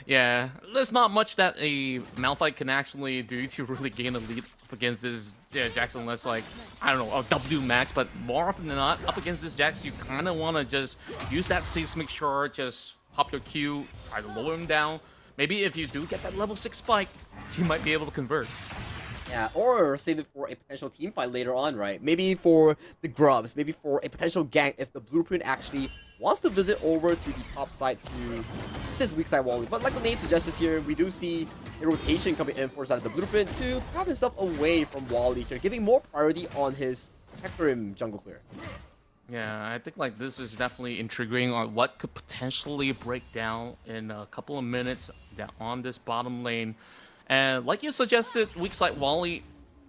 Yeah, there's not much that a Malphite can actually do to really gain a lead up against this Jackson, unless like, I don't know, a W max, but more often than not, up against this Jax, you kind of want to just use that seismic shard, just pop your Q, try to lower him down. Maybe if you do get that level 6 spike, you might be able to convert. Yeah, or save it for a potential team fight later on, right? Maybe for the Grubs, maybe for a potential gank if the Blueprint actually wants to visit over to the top side to assist Weakside Wally. But like the name suggests here, we do see a rotation coming in for side of the Blueprint to grab himself away from Wally here, giving more priority on his Hecarim jungle clear. Yeah, I think like this is definitely intriguing on what could potentially break down in a couple of minutes down on this bottom lane. And like you suggested, Weakside Wally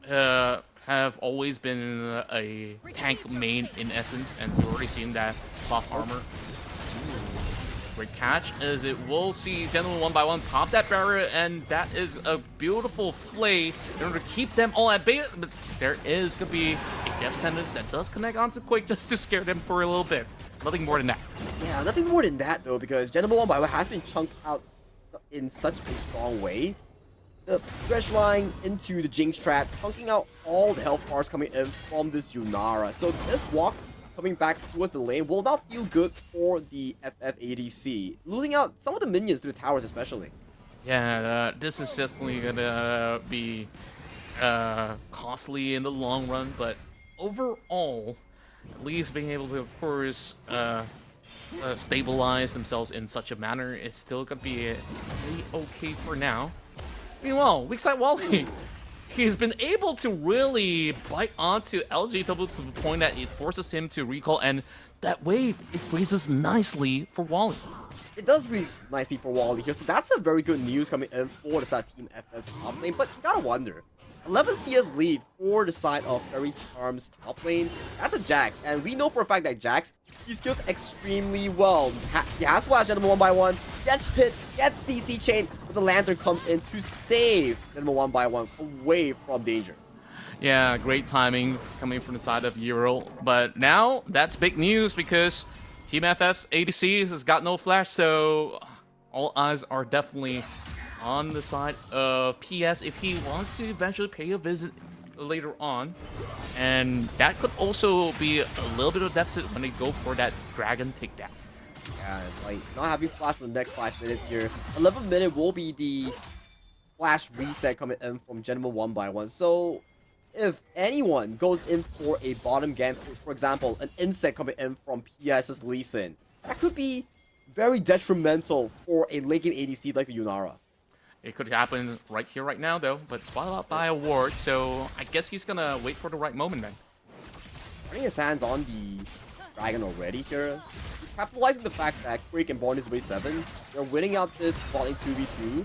have always been a tank main in essence, and we've already seen that buff armor. Ooh, great catch, as it will see Gentleman 1x1 pop that barrier, and that is a beautiful play in order to keep them all at bay. But there is going to be a death sentence that does connect onto Quake just to scare them for a little bit. Nothing more than that. Yeah, nothing more than that though, because Gentleman 1x1 has been chunked out in such a strong way. The Thresh line into the Jinx trap, chunking out all the health bars coming in from this Yunara. So this walk coming back towards the lane will not feel good for the FF ADC, losing out some of the minions to the towers especially. Yeah, this is definitely gonna be costly in the long run, but overall, at least being able to, of course, stabilize themselves in such a manner is still gonna be really okay for now. Meanwhile, Weakside Wally he's been able to really bite onto LGW to the point that it forces him to recall, and that wave, it freezes nicely for Wally. It does freeze nicely for Wally here, so that's a very good news coming in for the side of Team FF top lane, but you gotta wonder. 11 CS lead for the side of Faerie Charm's top lane. That's a Jax, and we know for a fact that Jax, he skills extremely well. He has flash Gentleman 1x1, gets hit, gets CC chain, but the Lantern comes in to save Gentleman 1x1 away from danger. Yeah, great timing coming from the side of Euro, but now that's big news because Team FF's ADC has got no flash, so all eyes are definitely on the side of PS if he wants to eventually pay a visit later on. And that could also be a little bit of deficit when they go for that dragon takedown. Yeah, like not having flash for the next 5 minutes here. 11 minute will be the flash reset coming in from Gentleman 1x1. So if anyone goes in for a bottom game, for example, an insect coming in from PS's Lee Sin, that could be very detrimental for a late game ADC like the Yunara. It could happen right here, right now, though, but spotted out by a ward, so I guess he's gonna wait for the right moment then. Running his hands on the dragon already here. He's capitalizing the fact that Quake and Born is way 7. They're winning out this bot lane 2v2.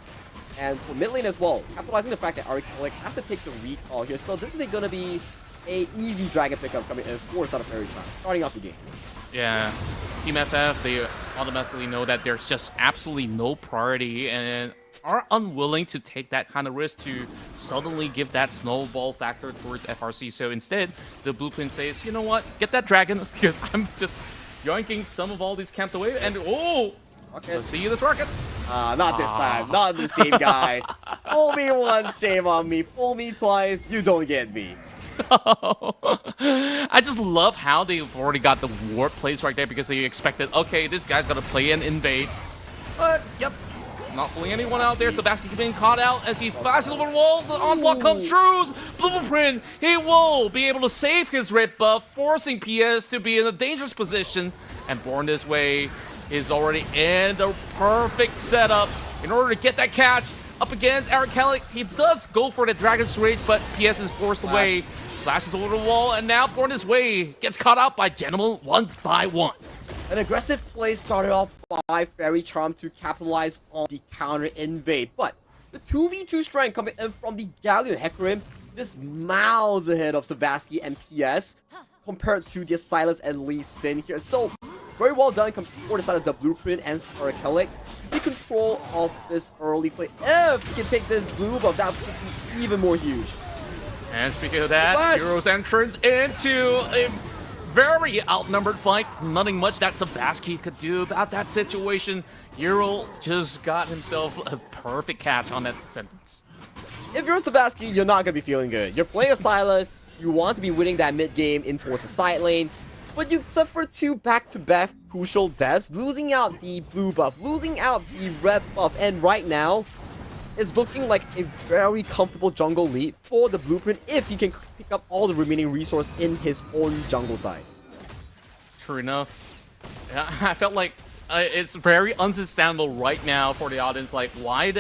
And for mid lane as well, capitalizing the fact that Arcalic has to take the recall here. So this is gonna be a easy dragon pickup coming in for the side of Faerie Charm, starting off the game. Yeah, Team FF, they automatically know that there's just absolutely no priority and are unwilling to take that kind of risk to suddenly give that snowball factor towards FRC. So instead, the blueprint says, you know what, get that dragon, because I'm just yoinking some of all these camps away, and oh, okay. Let's see this rocket. Not this time, not the same guy. Fool me once, shame on me. Fool me twice, you don't get me. I just love how they've already got the ward plays right there because they expected, okay, this guy's gonna play and invade. But, yep, not fooling anyone out there. Sebastian being caught out as he flashes over the wall. The onslaught comes true. Blueprint, he will be able to save his red buff, forcing PS to be in a dangerous position. And Born This Way is already in the perfect setup in order to get that catch up against Arcalic. He does go for the Dragon's Rage, but PS is forced away. Flashes over the wall, and now Born This Way gets caught out by Gentleman 1x1. An aggressive play started off by Faerie Charm to capitalize on the counter invade, but the 2v2 strength coming in from the Galleon Hecarim just miles ahead of Savasky and PS compared to the Silas and Lee Sin here. So very well done for the side of the Blueprint and Arcalic to take control of this early play. If you can take this blue buff, that would be even more huge. And speaking of that, Euro's entrance into a very outnumbered fight. Nothing much that Savasky could do about that situation. Euro just got himself a perfect catch on that sentence. If you're Savasky, you're not going to be feeling good. You're playing a Silas, you want to be winning that mid game in towards the side lane, but you suffer 2 back-to-back crucial deaths, losing out the blue buff, losing out the red buff, and right now, it's looking like a very comfortable jungle lead for the Blueprint if he can pick up all the remaining resource in his own jungle side. True enough. Yeah, I felt like it's very understandable right now for the audience. Like, why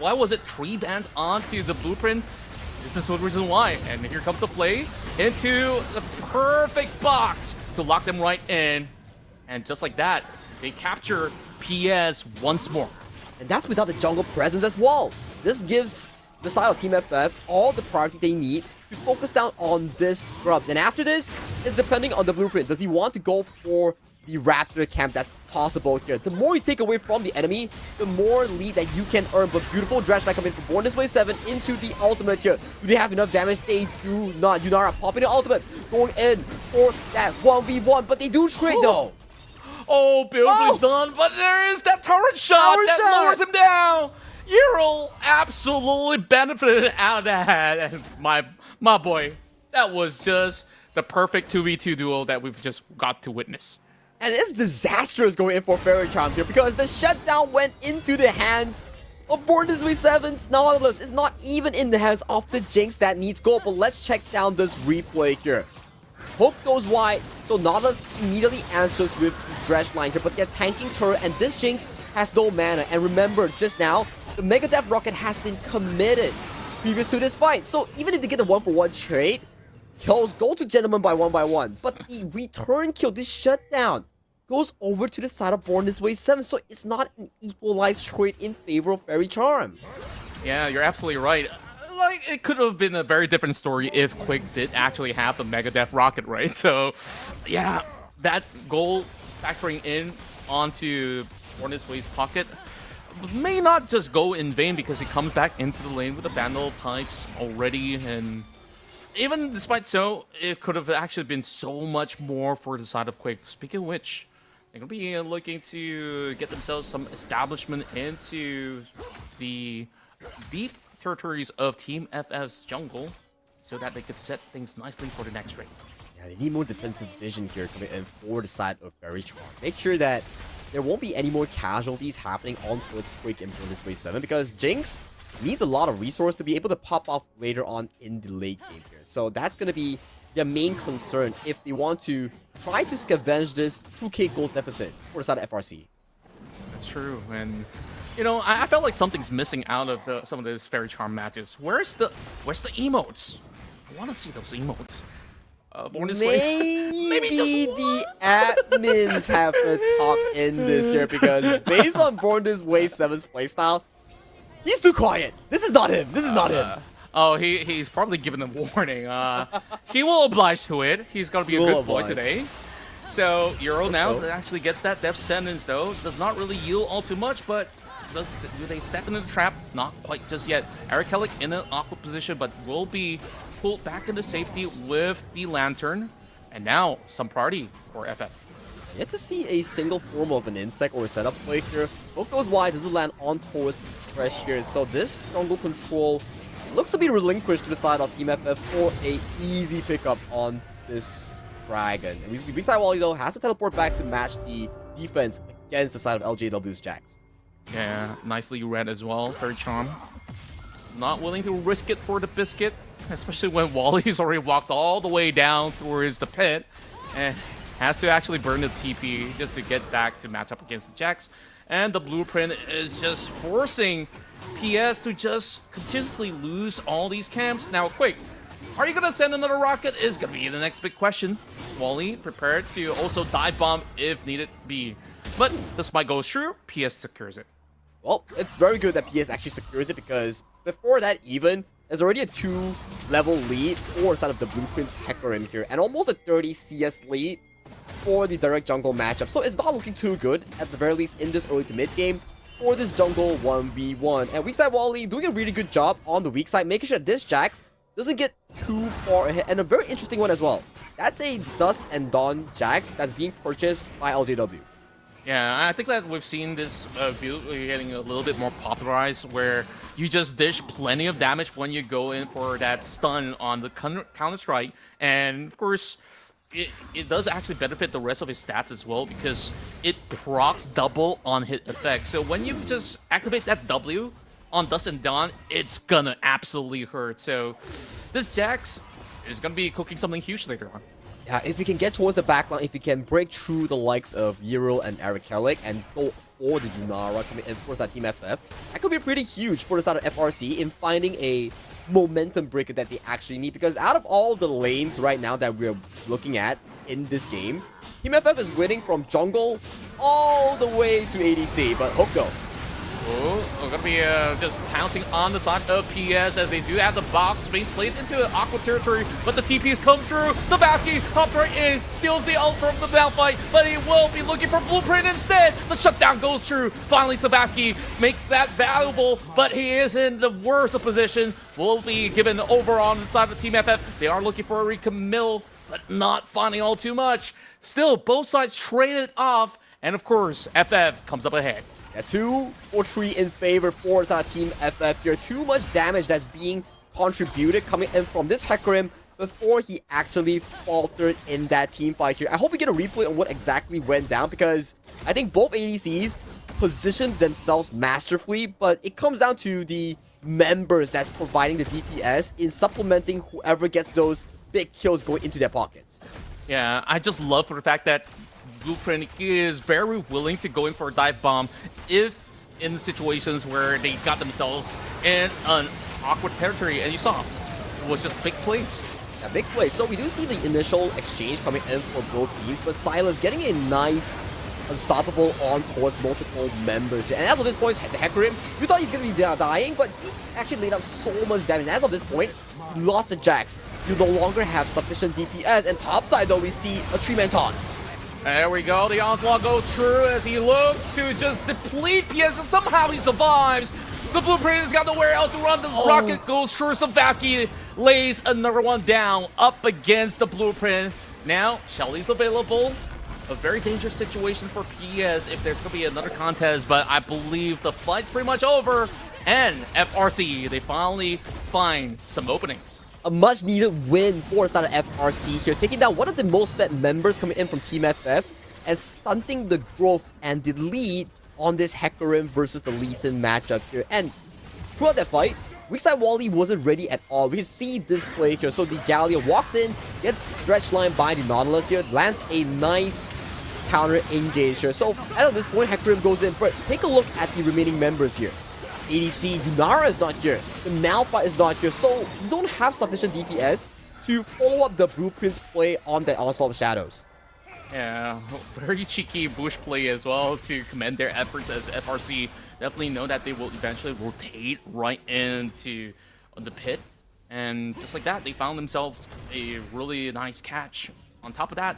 was it tree banned onto the Blueprint? This is the reason why. And here comes the play into the perfect box to lock them right in. And just like that, they capture PS once more. And that's without the jungle presence as well. This gives the side of Team FF all the priority they need to focus down on this scrubs. And after this, it's depending on the Blueprint. Does he want to go for the Raptor camp that's possible here? The more you take away from the enemy, the more lead that you can earn. But beautiful Dredge back coming from Born This Way 7 into the ultimate here. Do they have enough damage? They do not. Yunara popping the ultimate, going in for that 1v1, but they do trade though. Oh, beautifully done, but there is that turret shot that lowers him down. Euro absolutely benefited out of that. And my boy, that was just the perfect 2v2 duel that we've just got to witness. And it's disastrous going in for Faerie Charm here because the shutdown went into the hands of Born This Way 7's Nautilus. It's not even in the hands of the Jinx that needs gold, but let's check down this replay here. Hook goes wide, so Nautilus immediately answers with the Dredge line here, but they're tanking turret, and this Jinx has no mana. And remember, just now, the Mega Death Rocket has been committed previous to this fight. So even if they get the 1-for-1 trade, kills go to Gentleman by one. But the return kill, this shutdown, goes over to the side of Born This Way 7. So it's not an equalized trade in favor of Faerie Charm. Yeah, you're absolutely right. Like, it could have been a very different story if Quick did actually have the Megadeth rocket, right? So, yeah, that goal factoring in onto Born This Way's pocket may not just go in vain because he comes back into the lane with the Vandal pipes already, and even despite so, it could have actually been so much more for the side of Quick. Speaking of which, they're going to be looking to get themselves some establishment into the deep territories of Team FF's jungle so that they could set things nicely for the next raid. Yeah, they need more defensive vision here coming in for the side of Faerie Charm. Make sure that there won't be any more casualties happening on towards Quick and Born This Way 7 because Jinx needs a lot of resource to be able to pop off later on in the late game here. So that's going to be their main concern if they want to try to scavenge this 2k gold deficit for the side of FRC. That's true, and you know, I felt like something's missing out of some of these Faerie Charm matches. Where's the emotes? I want to see those emotes. Born This Way. Maybe just the admins have to talk in this year because based on Born This Way 7's playstyle, he's too quiet. This is not him. This is not him. Oh, he's probably given a warning. He will oblige to it. He's gonna be a good boy today. So Euro now actually gets that death sentence though. Does not really yield all too much, but do they step into the trap? Not quite just yet. Eric in an awkward position, but will be pulled back into safety with the lantern. And now some party for FF. Yet to see a single form of an insect or a setup play here. Hook goes wide, doesn't land on towards the Thresh here. So this jungle control looks to be relinquished to the side of Team FF for a easy pickup on this dragon. And we see Big Side Wally though has to teleport back to match the defense against the side of LJW's Jax. Yeah, nicely read as well. Faerie Charm not willing to risk it for the biscuit, especially when Wally's already walked all the way down towards the pit and has to actually burn the TP just to get back to match up against the Jax. And the blueprint is just forcing PS to just continuously lose all these camps. Now, Quick, are you going to send another rocket is going to be the next big question. Wally prepared to also dive bomb if needed be. But despite goes through, PS secures it. Well, it's very good that PS actually secures it because before that even, there's already a 2-level lead for side of the Blueprint's Hecarim here and almost a 30 CS lead for the direct jungle matchup. So it's not looking too good at the very least in this early to mid game for this jungle 1v1. And weak side Wally doing a really good job on the weak side, making sure this Jax doesn't get too far ahead. And a very interesting one as well. That's a Dusk and Dawn Jax that's being purchased by LJW. Yeah, I think that we've seen this build getting a little bit more popularized where you just dish plenty of damage when you go in for that stun on the counter-strike. And of course, it does actually benefit the rest of his stats as well because it procs double on hit effect. So when you just activate that W on Dusk and Dawn, it's gonna absolutely hurt. So this Jax is gonna be cooking something huge later on. Yeah, if you can get towards the backline, if you can break through the likes of Yero and Eric and go for the Yunara coming in for that Team FF, that could be pretty huge for the side of FRC in finding a momentum breaker that they actually need. Because out of all the lanes right now that we're looking at in this game, Team FF is winning from jungle all the way to ADC. But hope go. Oh, we're gonna be just pouncing on the side of PS as they do have the box being placed into aqua territory, but the TPs come through. Sabaski hops right in, steals the ult from the Malphite, but he will be looking for Blueprint instead. The shutdown goes through. Finally, Sabaski makes that valuable, but he is in the worst of position. Will be given over on the side of Team FF. They are looking for a recommil, but not finding all too much. Still, both sides traded off, and of course, FF comes up ahead. Yeah, 2 or 3 in favor for Team FF here. Too much damage that's being contributed coming in from this Hecarim before he actually faltered in that team fight here. I hope we get a replay on what exactly went down because I think both ADCs positioned themselves masterfully, but it comes down to the members that's providing the DPS in supplementing whoever gets those big kills going into their pockets. Yeah, I just love for the fact that Blueprint is very willing to go in for a dive bomb if in situations where they got themselves in an awkward territory, and you saw it was just big plays. A big play. So we do see the initial exchange coming in for both teams, but Silas getting a nice unstoppable on towards multiple members here. And as of this point, the Hecarim, you thought he's going to be dying, but he actually laid out so much damage. And as of this point, you lost the Jax. You no longer have sufficient DPS. And topside, though, we see a 3-man taunt. There we go. The onslaught goes through as he looks to just deplete PS, and somehow he survives. The Blueprint has got nowhere else to run. The rocket goes through. Savasky lays another one down up against the Blueprint. Now, Shelly's available. A very dangerous situation for PS if there's going to be another contest, but I believe the fight's pretty much over. And FRC, they finally find some openings. A much-needed win for the side of FRC here, taking down one of the most step members coming in from Team FF and stunting the growth and the lead on this Hecarim versus the Lee Sin matchup here. And throughout that fight, Weakside Wally wasn't ready at all. We can see this play here. So the Gallia walks in, gets stretch line by the Nautilus here, lands a nice counter engage here. So at this point, Hecarim goes in. But take a look at the remaining members here. ADC, Yunara is not here. The Malphite is not here. So you don't have sufficient DPS to follow up the Blueprint's play on that Onslaught of Shadows. Yeah, very cheeky bush play as well to commend their efforts, as FRC definitely know that they will eventually rotate right into the pit. And just like that, they found themselves a really nice catch. On top of that,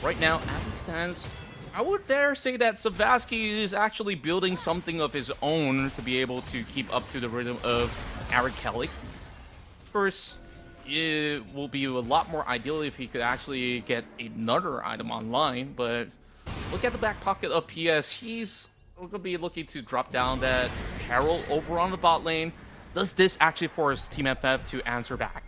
right now, as it stands, I would dare say that Savasky is actually building something of his own to be able to keep up to the rhythm of Eric Kelly. Of course, it will be a lot more ideal if he could actually get another item online, but look at the back pocket of PS. He's going to be looking to drop down that Carol over on the bot lane. Does this actually force Team FF to answer back?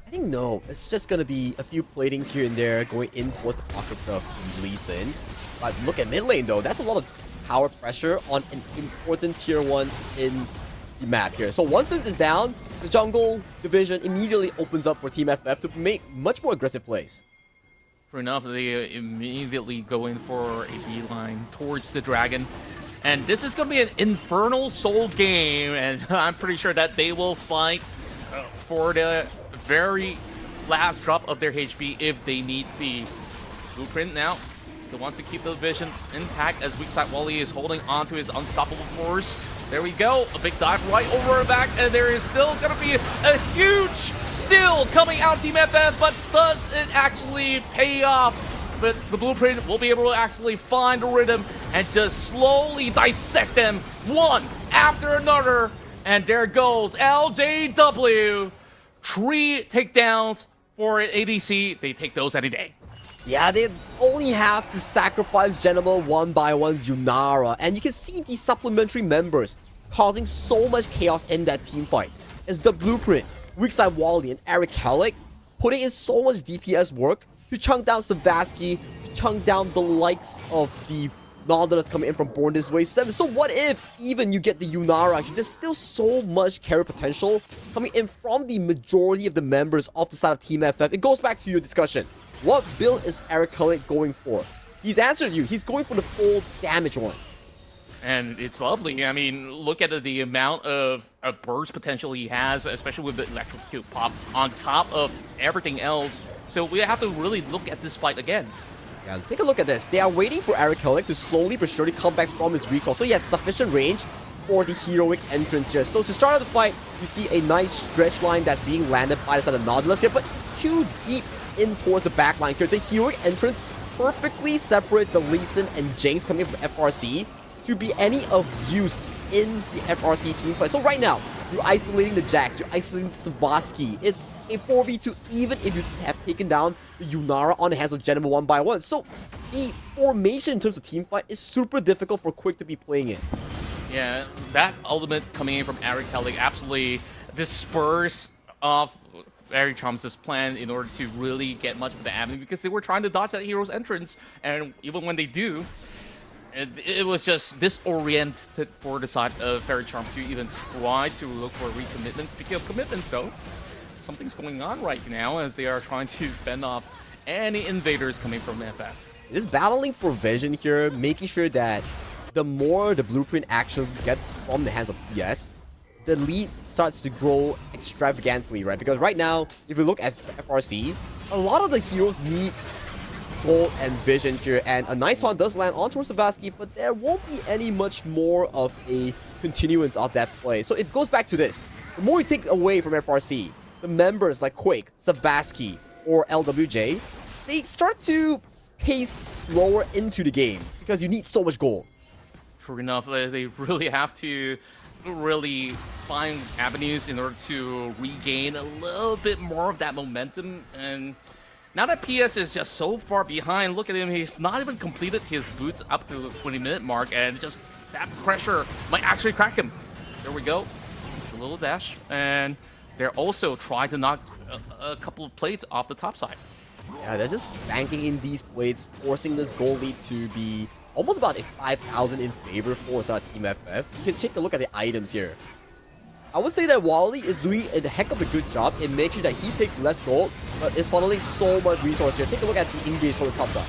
I think no. It's just going to be a few platings here and there going in towards the pocket of Lee Sin. But look at mid lane though. That's a lot of power pressure on an important tier 1 in the map here. So once this is down, the jungle division immediately opens up for Team FF to make much more aggressive plays. True enough, they immediately go in for a beeline towards the dragon. And this is going to be an Infernal Soul game, and I'm pretty sure that they will fight for the very last drop of their HP if they need the Blueprint now. Still wants to keep the vision intact as Weakside Wally is holding on to his unstoppable force. There we go, a big dive right over her back, and there is still going to be a huge steal coming out Team FF, but does it actually pay off? But the Blueprint will be able to actually find the rhythm and just slowly dissect them one after another. And there goes LJW. 3 takedowns for ADC. They take those any day. Yeah, they only have to sacrifice Genoma one by one's Yunara, and you can see the supplementary members causing so much chaos in that team fight. It's the Blueprint, Weakside Wally, and Eric Hellick putting in so much DPS work to chunk down Savasky, to chunk down the likes of the Nautilus coming in from Born This Way 7. So what if even you get the Yunara? There's still so much carry potential coming in from the majority of the members of the side of Team FF. It goes back to your discussion. What build is Eric Hellick going for? He's answered you. He's going for the full damage one. And it's lovely. I mean, look at the amount of burst potential he has, especially with the electrocute pop on top of everything else. So we have to really look at this fight again. Yeah, take a look at this. They are waiting for Eric Hellick to slowly but surely come back from his recall. So he has sufficient range for the heroic entrance here. So to start out the fight, we see a nice stretch line that's being landed by the side of Nautilus here, but it's too deep in towards the back line here. The heroic entrance perfectly separates the Lee Sin and Jinx coming from FRC to be any of use in the FRC team fight. So right now, you're isolating the Jax, you're isolating Savasky. It's a 4v2 even if you have taken down the Yunara on the hands of Genoma one by one. So the formation in terms of team fight is super difficult for Quick to be playing in. Yeah, that ultimate coming in from Eric Hellick absolutely disperse off Fairy Charms' plan in order to really get much of the avenue, because they were trying to dodge that hero's entrance, and even when they do, it was just disoriented for the side of Fairy Charm to even try to look for recommitment. Speaking of commitments, though, something's going on right now as they are trying to fend off any invaders coming from FF. Just battling for vision here, making sure that the more the Blueprint action gets from the hands of PS, the lead starts to grow extravagantly, right? Because right now, if you look at FRC, a lot of the heroes need gold and vision here, and a nice taunt does land onto Savasky, but there won't be any much more of a continuance of that play. So it goes back to this. The more you take away from FRC, the members like Quake, Savasky, or LWJ, they start to pace slower into the game because you need so much gold. True enough, they really have to really find avenues in order to regain a little bit more of that momentum. And now that PS is just so far behind, look at him, he's not even completed his boots up to the 20-minute mark, and just that pressure might actually crack him. There we go. Just a little dash, and they're also trying to knock a couple of plates off the top side. Yeah, they're just banking in these plates, forcing this goal lead to be almost about a 5,000 in favor for Team FF. You can take a look at the items here. I would say that Wally is doing a heck of a good job in making sure that he takes less gold, but is funneling so much resource here. Take a look at the engage towards top side.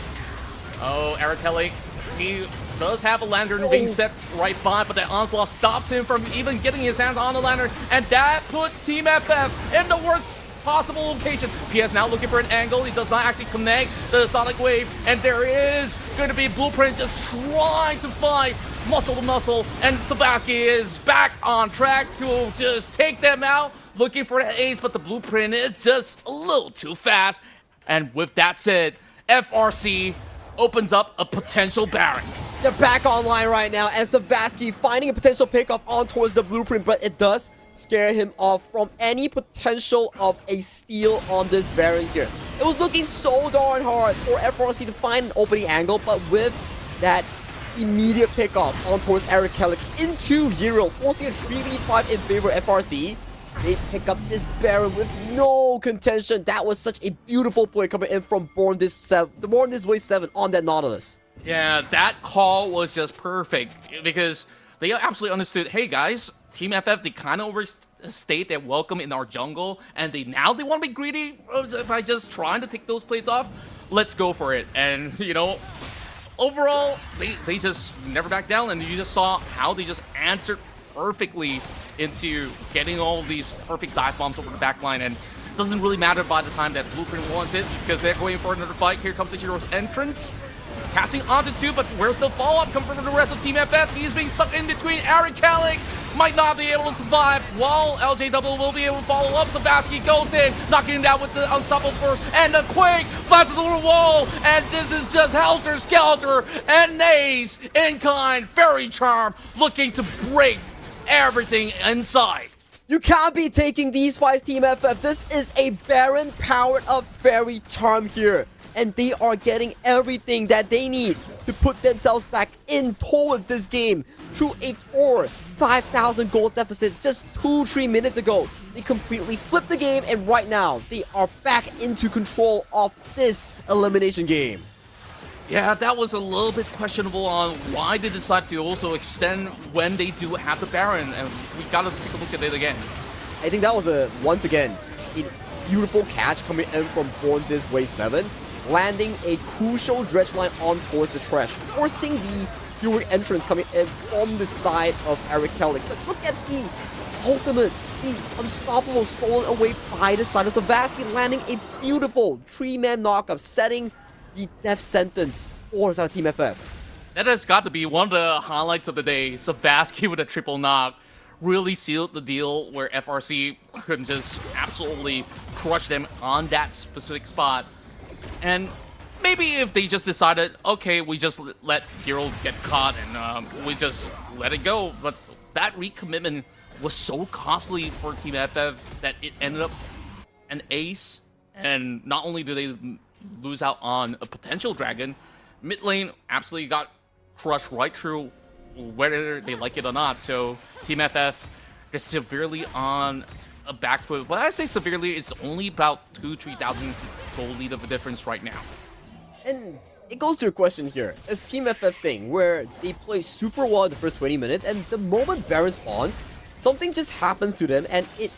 Oh, Eric Kelly, he does have a lantern being set right by, but that onslaught stops him from even getting his hands on the lantern, and that puts Team FF in the worst possible location. PS now looking for an angle. He does not actually connect the Sonic Wave, and there is going to be Blueprint just trying to fight muscle to muscle, and Savasky is back on track to just take them out, looking for an ace, but the Blueprint is just a little too fast. And with that said, FRC opens up a potential Baron. They're back online right now, and Savasky finding a potential pickoff on towards the Blueprint, but it does scare him off from any potential of a steal on this Baron here. It was looking so darn hard for FRC to find an opening angle, but with that immediate pickoff on towards Eric Kellick into Hero, forcing a 3v5 in favor of FRC, they pick up this Baron with no contention. That was such a beautiful play coming in from Born This Way 7 on that Nautilus. Yeah, that call was just perfect because they absolutely understood, hey guys, Team FF, they kind of overstayed their welcome in our jungle, and they want to be greedy by just trying to take those plates off. Let's go for it. And, you know, overall, they just never backed down, and you just saw how they just answered perfectly into getting all these perfect dive bombs over the back line, and it doesn't really matter by the time that Blueprint wants it because they're going for another fight. Here comes the hero's entrance. Catching onto two, but where's the follow-up coming from the rest of Team FF? He's being stuck in between. Eric Kellick might not be able to survive, while LJW will be able to follow up. Savasky goes in, knocking him down with the unstoppable force, and the Quake flashes over the wall, and this is just helter-skelter, and Nays in kind, Fairy Charm, looking to break everything inside. You can't be taking these fights, Team FF. This is a Baron powered up Fairy Charm here, and they are getting everything that they need to put themselves back in towards this game through a 5,000 gold deficit just 2-3 minutes ago. They completely flipped the game, and right now they are back into control of this elimination game. Yeah, that was a little bit questionable on why they decided to also extend when they do have the Baron, and we gotta take a look at it again. I think that was once again a beautiful catch coming in from Born This Way 7, landing a crucial dredge line on towards the trash, forcing the heroic entrance coming in from the side of Eric Kellick. But look at the ultimate, the unstoppable stolen away by the side of Savasky, landing a beautiful 3-man knockup, setting the death sentence for the side of Team FF. That has got to be one of the highlights of the day. Savasky with a triple knock really sealed the deal where FRC could just absolutely crush them on that specific spot. And maybe if they just decided, okay, we just let Hero get caught and we just let it go. But that recommitment was so costly for Team FF that it ended up an ace. And not only do they lose out on a potential dragon, mid lane absolutely got crushed right through whether they like it or not. So Team FF is severely on a back foot. When I say severely, it's only about 2,000-3,000 gold lead of a difference right now. And it goes to a question here. It's Team FF's thing, where they play super well in the first 20 minutes, and the moment Baron spawns, something just happens to them, and it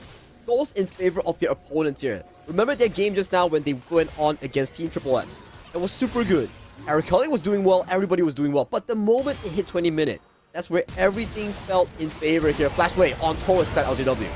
goes in favor of their opponents here. Remember their game just now when they went on against Team Triple S. It was super good. Eric Kelly was doing well, everybody was doing well, but the moment it hit 20 minutes, That's where everything felt in favor here. Flashblade on towards that LJW.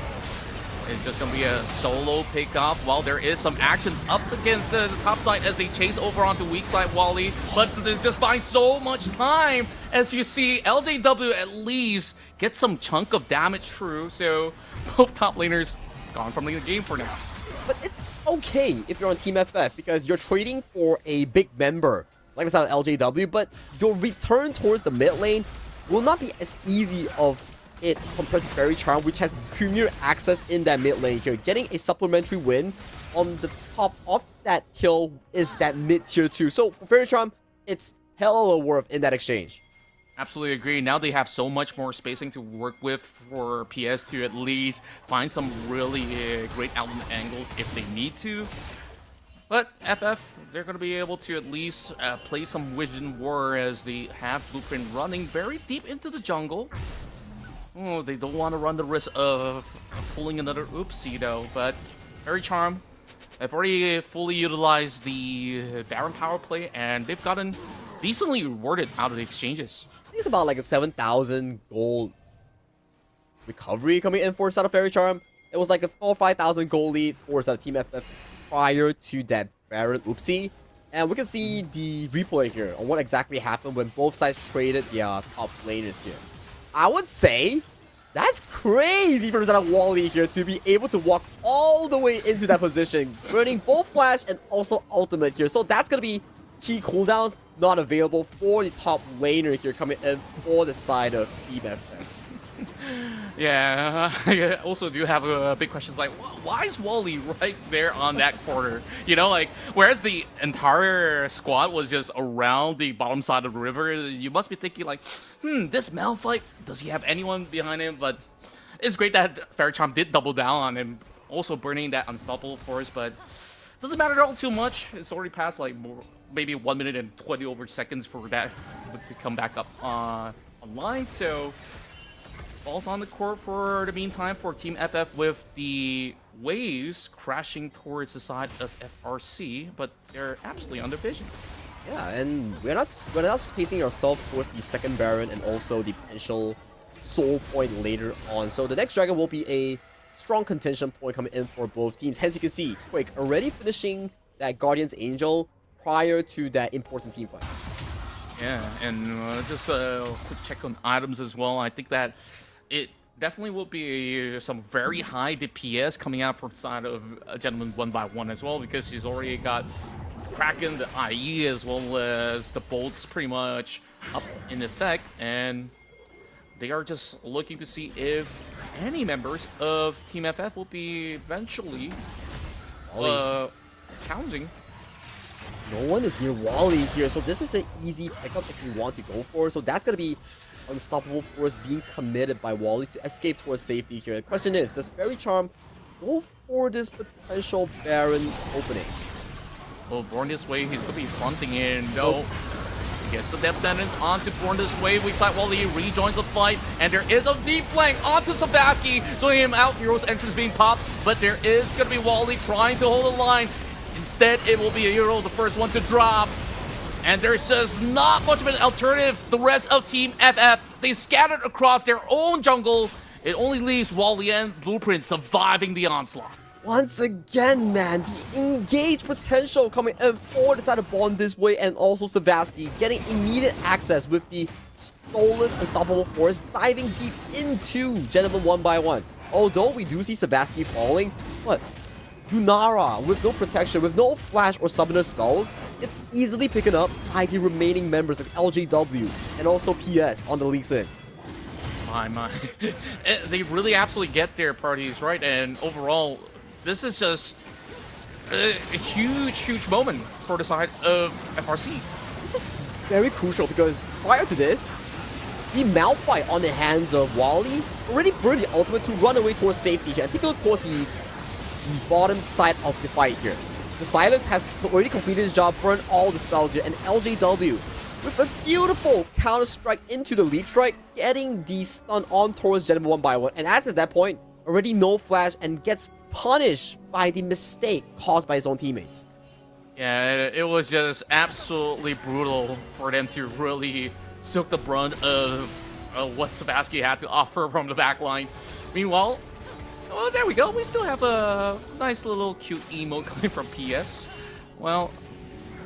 It's just going to be a solo pickup while there is some action up against the top side as they chase over onto weak side Wally. But it's just buying so much time. As you see, LJW at least gets some chunk of damage through. So both top laners gone from the game for now. But it's okay if you're on Team FF because you're trading for a big member like this out of LJW, but your return towards the mid lane will not be as easy of it compared to Faerie Charm, which has premier access in that mid lane here. Getting a supplementary win on the top of that kill is that mid tier 2. So for Faerie Charm, it's hella worth in that exchange. Absolutely agree. Now they have so much more spacing to work with for PS to at least find some really great outlet angles if they need to. But FF, they're going to be able to at least play some Vision War as they have Blueprint running very deep into the jungle. Oh, they don't want to run the risk of pulling another oopsie though, but Faerie Charm, they've already fully utilized the Baron power play and they've gotten decently rewarded out of the exchanges. I think it's about like a 7,000 gold recovery coming in for side of Faerie Charm. It was like a 4,000 or 5,000 gold lead for side of Team FF prior to that Baron oopsie. And we can see the replay here on what exactly happened when both sides traded the top laners here. I would say that's crazy from the side of Wally here to be able to walk all the way into that position, burning both flash and also ultimate here. So that's going to be key cooldowns not available for the top laner here coming in for the side of Team FF. Yeah, I also do have a big question. Like, why is Wally right there on that corner? You know, like, whereas the entire squad was just around the bottom side of the river, you must be thinking like, this Malphite, does he have anyone behind him? But it's great that Faerie Charm did double down on him, also burning that unstoppable force, but doesn't matter at all too much. It's already passed like maybe 1 minute and 20 over seconds for that to come back up online, so balls on the court for the meantime for Team FF with the waves crashing towards the side of FRC, but they're absolutely under vision. Yeah, and we're not just pacing ourselves towards the second Baron and also the potential soul point later on. So the next dragon will be a strong contention point coming in for both teams. Hence, you can see Quake already finishing that Guardian's Angel prior to that important team fight. Yeah, and just a quick check on items as well. I think that it definitely will be some very high DPS coming out from side of Gentleman 1x1 as well, because he's already got Kraken, the IE, as well as the bolts pretty much up in effect, and they are just looking to see if any members of Team FF will be eventually challenging. No one is near Wally here, so this is an easy pickup if you want to go for. So that's going to be unstoppable force being committed by Wally to escape towards safety here. The question is, does Faerie Charm go for this potential Baron opening? Well, Born This Way, he's going to be fronting in. No. Gets the Death Sentence onto Born This Way. Weak side Wally rejoins the fight. And there is a deep flank onto Sebaski. So him out. Hero's entrance being popped. But there is going to be Wally trying to hold the line. Instead, it will be a Hero, the first one to drop. And there's just not much of an alternative. The rest of Team FF, they scattered across their own jungle. It only leaves Wally and Blueprint surviving the onslaught. Once again, man, the engaged potential coming in for the side of Born This Way and also Sebaski getting immediate access with the stolen unstoppable force diving deep into Gentleman 1x1. Although we do see Sebaski falling, but Lunara, with no protection, with no flash or summoner spells, it's easily picked up by the remaining members of LJW and also PS on the Lee Sin. My. They really absolutely get their parties right, and overall, this is just a huge moment for the side of FRC. This is very crucial because prior to this, the Malphite on the hands of Wally already burned the ultimate to run away towards safety here and take a look towards the bottom side of the fight here. The Silas has already completed his job, burned all the spells here, and LJW with a beautiful counter strike into the leap strike, getting the stun on towards Gentleman 1x1. And as of that point, already no flash and gets punished by the mistake caused by his own teammates. Yeah, it was just absolutely brutal for them to really soak the brunt of what Sebastian had to offer from the back line. Meanwhile, oh, there we go. We still have a nice little cute emote coming from PS. Well,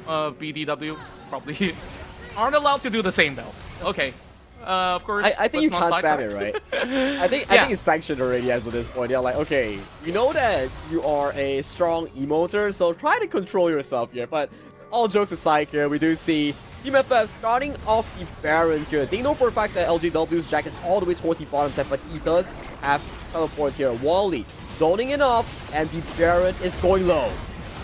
BDW probably aren't allowed to do the same though. Okay. Of course. I think you let's can't not spam sidetrack. it, right? I think it's sanctioned already as of this point. They're like, okay, we know that you are a strong emoter, so try to control yourself here. But all jokes aside here, we do see Team FF starting off the Baron here. They know for a fact that LGW's Jack is all the way towards the bottom set, but he does have teleport here. Wally zoning it off, and the Baron is going low.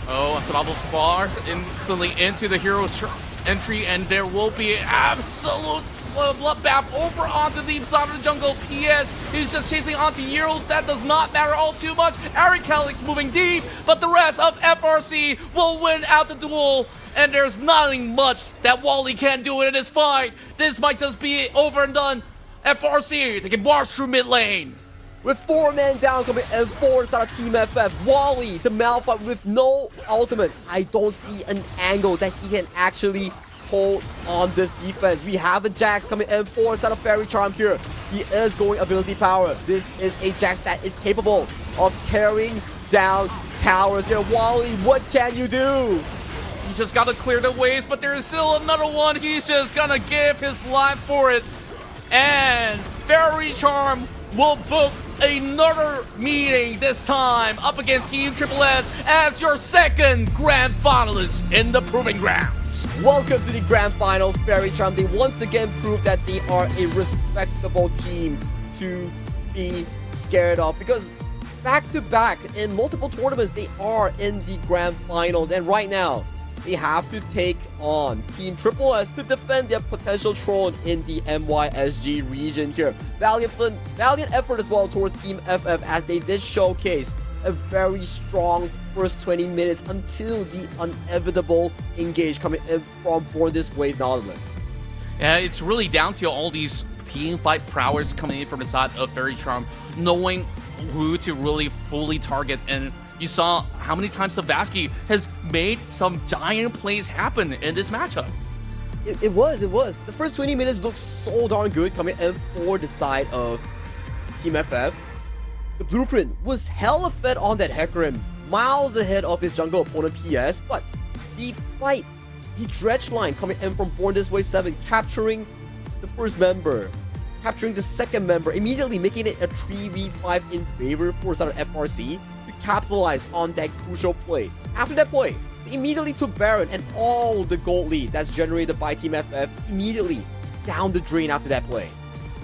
Oh, Unstoppable falls instantly into the hero's entry, and there will be absolute bloodbath over onto the side of the jungle. PS is just chasing onto Euro. That does not matter all too much. Eric Calyx moving deep, but the rest of FRC will win out the duel. And there's nothing much that Wally can't do in this fight. This might just be over and done. FRC, they can march through mid lane. With 4 men down coming and 4 inside of Team FF. Wally, the Malphite with no ultimate. I don't see an angle that he can actually hold on this defense. We have a Jax coming in 4 inside of Faerie Charm here. He is going ability power. This is a Jax that is capable of carrying down towers here. Wally, what can you do? He's just got to clear the waves, but there is still another one. He's just gonna give his life for it. And Faerie Charm will book another meeting, this time up against Team Triple S as your second grand finalist in the Proving Grounds. Welcome to the grand finals. Faerie Charm, they once again proved that they are a respectable team to be scared of, because back to back in multiple tournaments they are in the grand finals, and right now they have to take on Team Triple S to defend their potential throne in the MYSG region here. Valiant effort as well towards Team FF, as they did showcase a very strong first 20 minutes until the inevitable engage coming in from Born This Way's Nautilus. Yeah, it's really down to all these team fight prowess coming in from the side of Faerie Charm, knowing who to really fully target. And you saw how many times Sebastian has made some giant plays happen in this matchup. It was. The first 20 minutes looked so darn good coming in for the side of Team FF. The blueprint was hella fed on that Hecarim, miles ahead of his jungle opponent PS, but the fight, the dredge line coming in from Born This Way 7, capturing the first member, capturing the second member, immediately making it a 3v5 in favor for the side of FRC. Capitalize on that crucial play. After that play, they immediately took Baron, and all the gold lead that's generated by Team FF immediately down the drain after that play.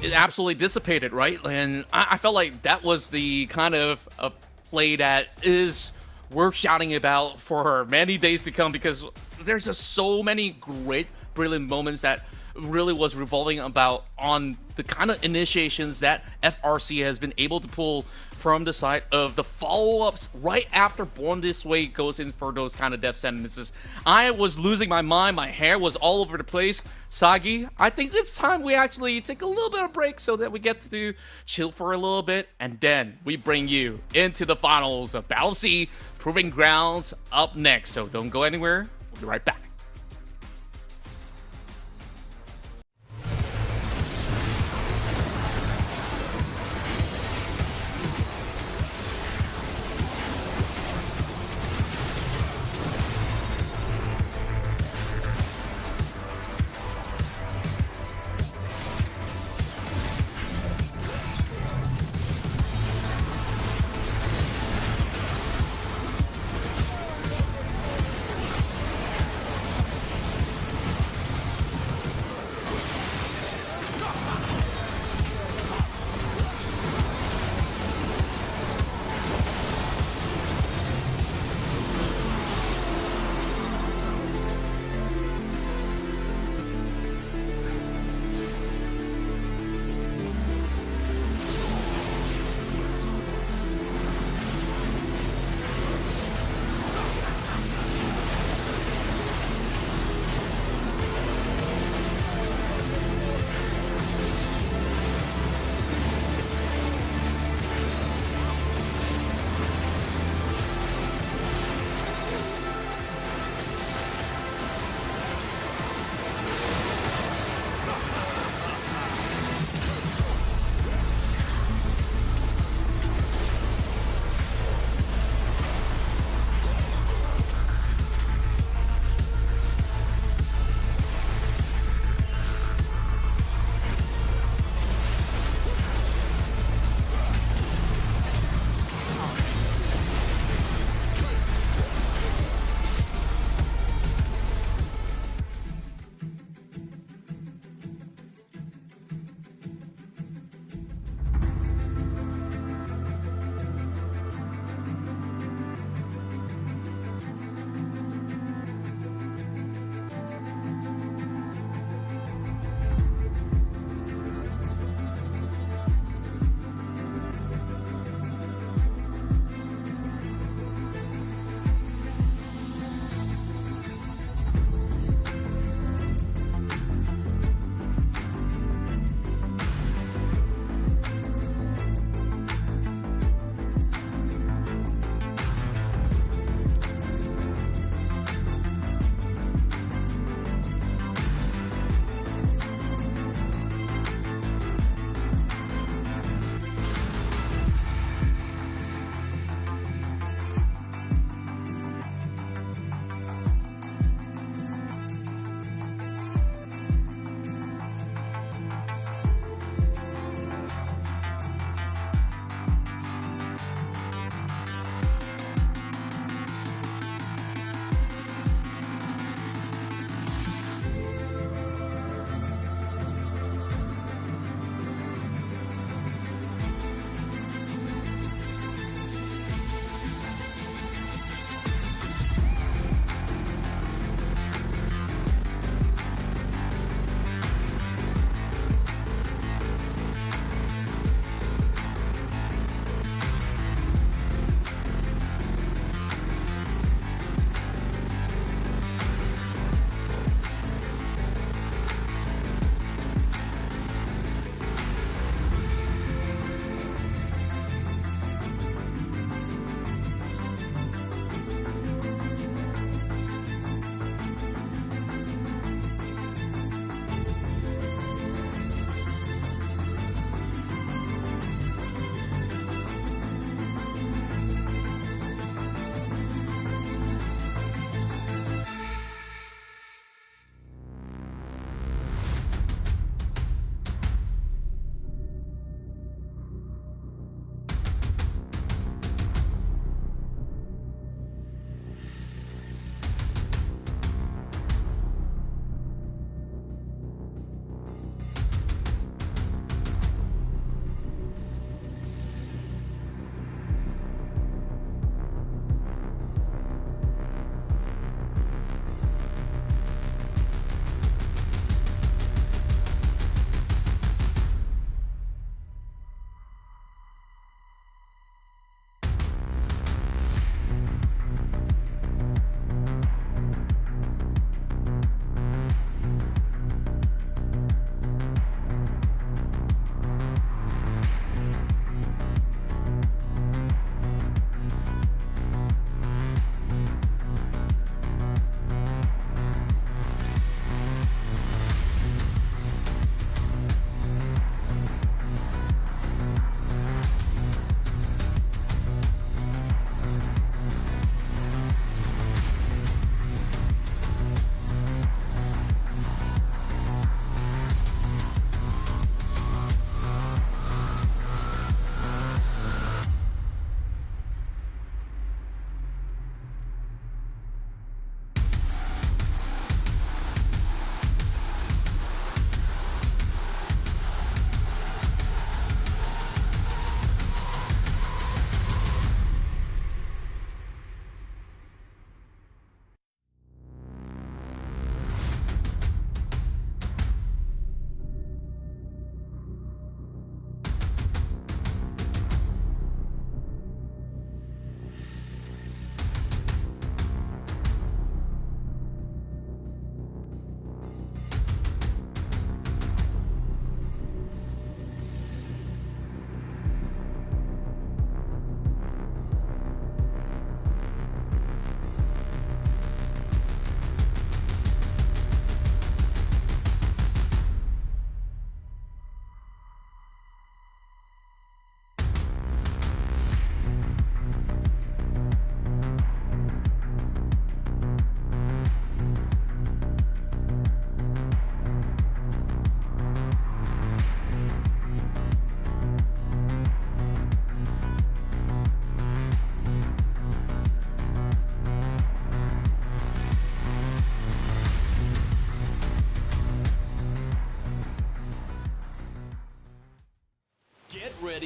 It absolutely dissipated, right? And I felt like that was the kind of a play that is worth shouting about for many days to come, because there's just so many great, brilliant moments that really was revolving about on the kind of initiations that FRC has been able to pull from the side of the follow-ups right after Born This Way goes in for those kind of death sentences. I was losing my mind. My hair was all over the place. Sagi, I think it's time we actually take a little bit of break so that we get to chill for a little bit, and then we bring you into the finals of Battle of S.E.A. Proving Grounds up next. So don't go anywhere. We'll be right back.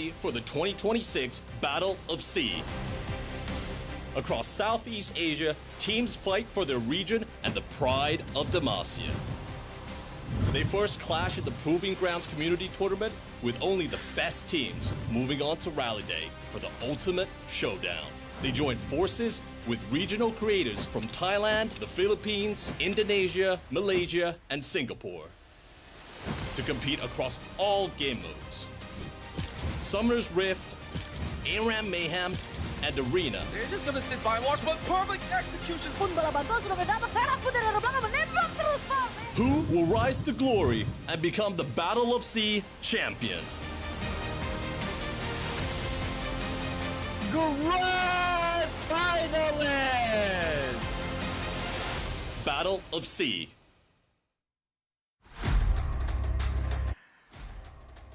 ready for the 2026 Battle of S.E.A. Across Southeast Asia, teams fight for their region and the pride of Demacia. They first clash at the Proving Grounds Community Tournament with only the best teams moving on to Rally Day for the ultimate showdown. They join forces with regional creators from Thailand, the Philippines, Indonesia, Malaysia, and Singapore to compete across all game modes. Summer's Rift, ARAM Mayhem, and Arena. They're just gonna sit by and watch, but perfect executions. Who will rise to glory and become the Battle of S.E.A champion? Grand finalist! Battle of S.E.A.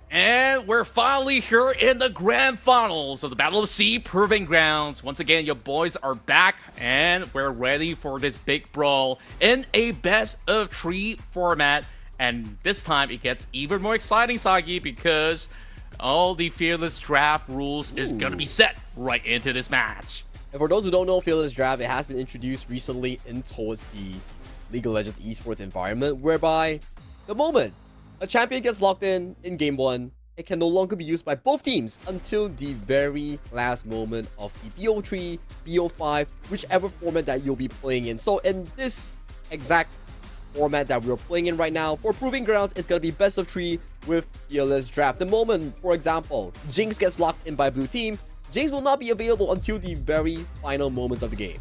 And we're finally here in the grand finals of the Battle of S.E.A Proving Grounds. Once again, your boys are back, and we're ready for this big brawl in a best-of-3 format. And this time, it gets even more exciting, Sagi, because all the Fearless Draft rules is gonna be set right into this match. And for those who don't know, Fearless Draft, it has been introduced recently in towards the League of Legends esports environment, whereby the moment a champion gets locked in game 1, it can no longer be used by both teams until the very last moment of the BO3, BO5, whichever format that you'll be playing in. So in this exact format that we're playing in right now, for Proving Grounds, it's going to be best of 3 with Fearless Draft. The moment, for example, Jinx gets locked in by blue team, Jinx will not be available until the very final moments of the game.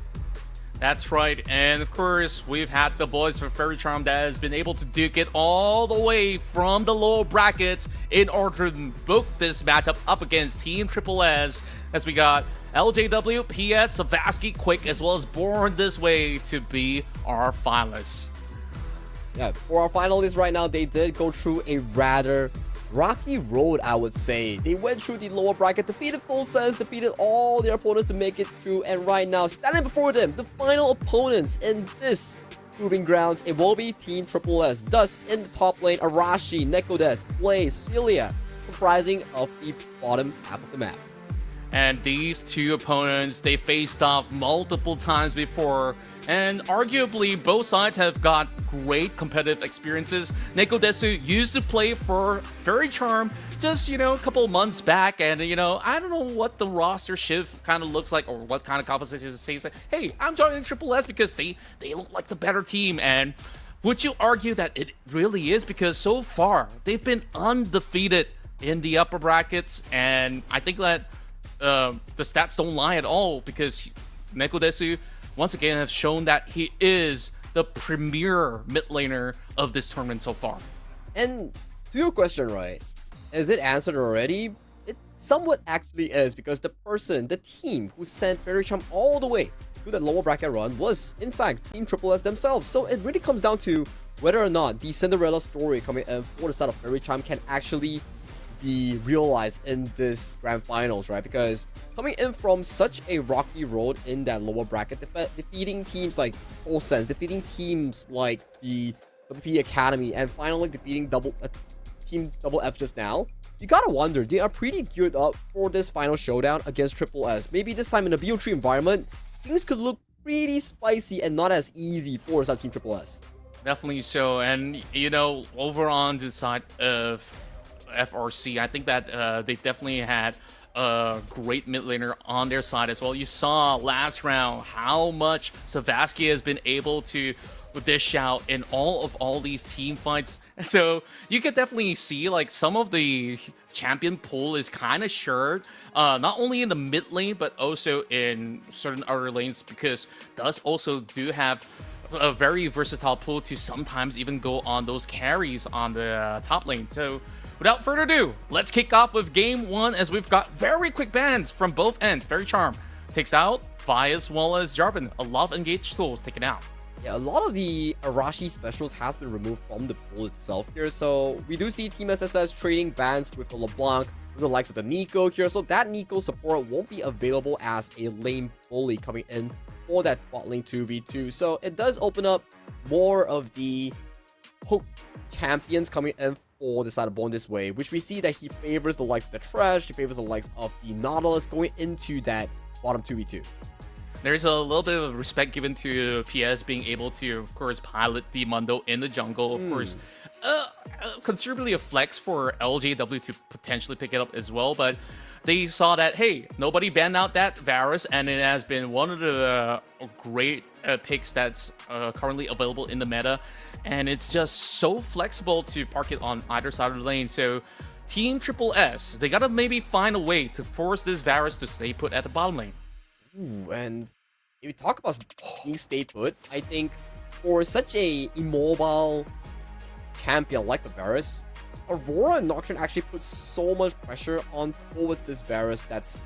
That's right, and of course, we've had the boys from Faerie Charm that has been able to duke it all the way from the lower brackets in order to book this matchup up against Team Triple S, as we got LJW, PS, Savaski, Quick, as well as Born This Way to be our finalists. Yeah, for our finalists right now, they did go through a rather rocky road, I would say. They went through the lower bracket, defeated Full Sense, defeated all their opponents to make it through, and right now, standing before them, the final opponents in this Proving Grounds, it will be Team Triple S. Thus, in the top lane, Arashi, Nekodes, Blaze, Philia, comprising of the bottom half of the map. And these two opponents, they faced off multiple times before, and arguably both sides have got great competitive experiences. Nekodesu used to play for Faerie Charm just, a couple months back, and, I don't know what the roster shift kind of looks like or what kind of composition it says. Hey, I'm joining Triple S because they look like the better team. And would you argue that it really is? Because so far, they've been undefeated in the upper brackets, and I think that the stats don't lie at all, because Nekodesu once again have shown that he is the premier mid laner of this tournament so far. And to your question, right, is it answered already? It somewhat actually is, because the team who sent Faerie Charm all the way to that lower bracket run was, in fact, Team Triple S themselves. So it really comes down to whether or not the Cinderella story coming in for the side of Faerie Charm can actually be realized in this grand finals, right? Because coming in from such a rocky road in that lower bracket, defeating teams like Full Sense, defeating teams like the WP Academy, and finally defeating Team Double F just now, you gotta wonder, they are pretty geared up for this final showdown against Triple S. Maybe this time in a BO3 environment, things could look pretty spicy and not as easy for Team Triple S. Definitely so. And over on the side of FRC, I think that they definitely had a great mid laner on their side as well. You saw last round how much Savaski has been able to dish out in all these team fights. So you could definitely see like some of the champion pool is kind of shared, not only in the mid lane but also in certain other lanes, because Dust also do have a very versatile pool to sometimes even go on those carries on the top lane. So without further ado, let's kick off with game 1, as we've got very quick bans from both ends. Faerie Charm takes out Vi as well as Jarvan. A lot of engaged tools taken out. Yeah, a lot of the Arashi specials has been removed from the pool itself here, so we do see Team SSS trading bans with the LeBlanc, with the likes of the Nico here, so that Nico support won't be available as a lane bully coming in for that bot lane 2v2, so it does open up more of the hook champions coming in for the side of Born This Way, which we see that he favors the likes of the Trash, he favors the likes of the Nautilus going into that bottom 2v2. There's a little bit of respect given to PS being able to, of course, pilot the Mundo in the jungle. Of course, considerably a flex for LJW to potentially pick it up as well, but they saw that, hey, nobody banned out that Varus, and it has been one of the great picks that's currently available in the meta, and it's just so flexible to park it on either side of the lane. So Team Triple S, they gotta maybe find a way to force this Varus to stay put at the bottom lane. Ooh, and if you talk about being stay put, I think for such a immobile champion like the Varus, Aurora and Nocturne actually put so much pressure on towards this Varus that's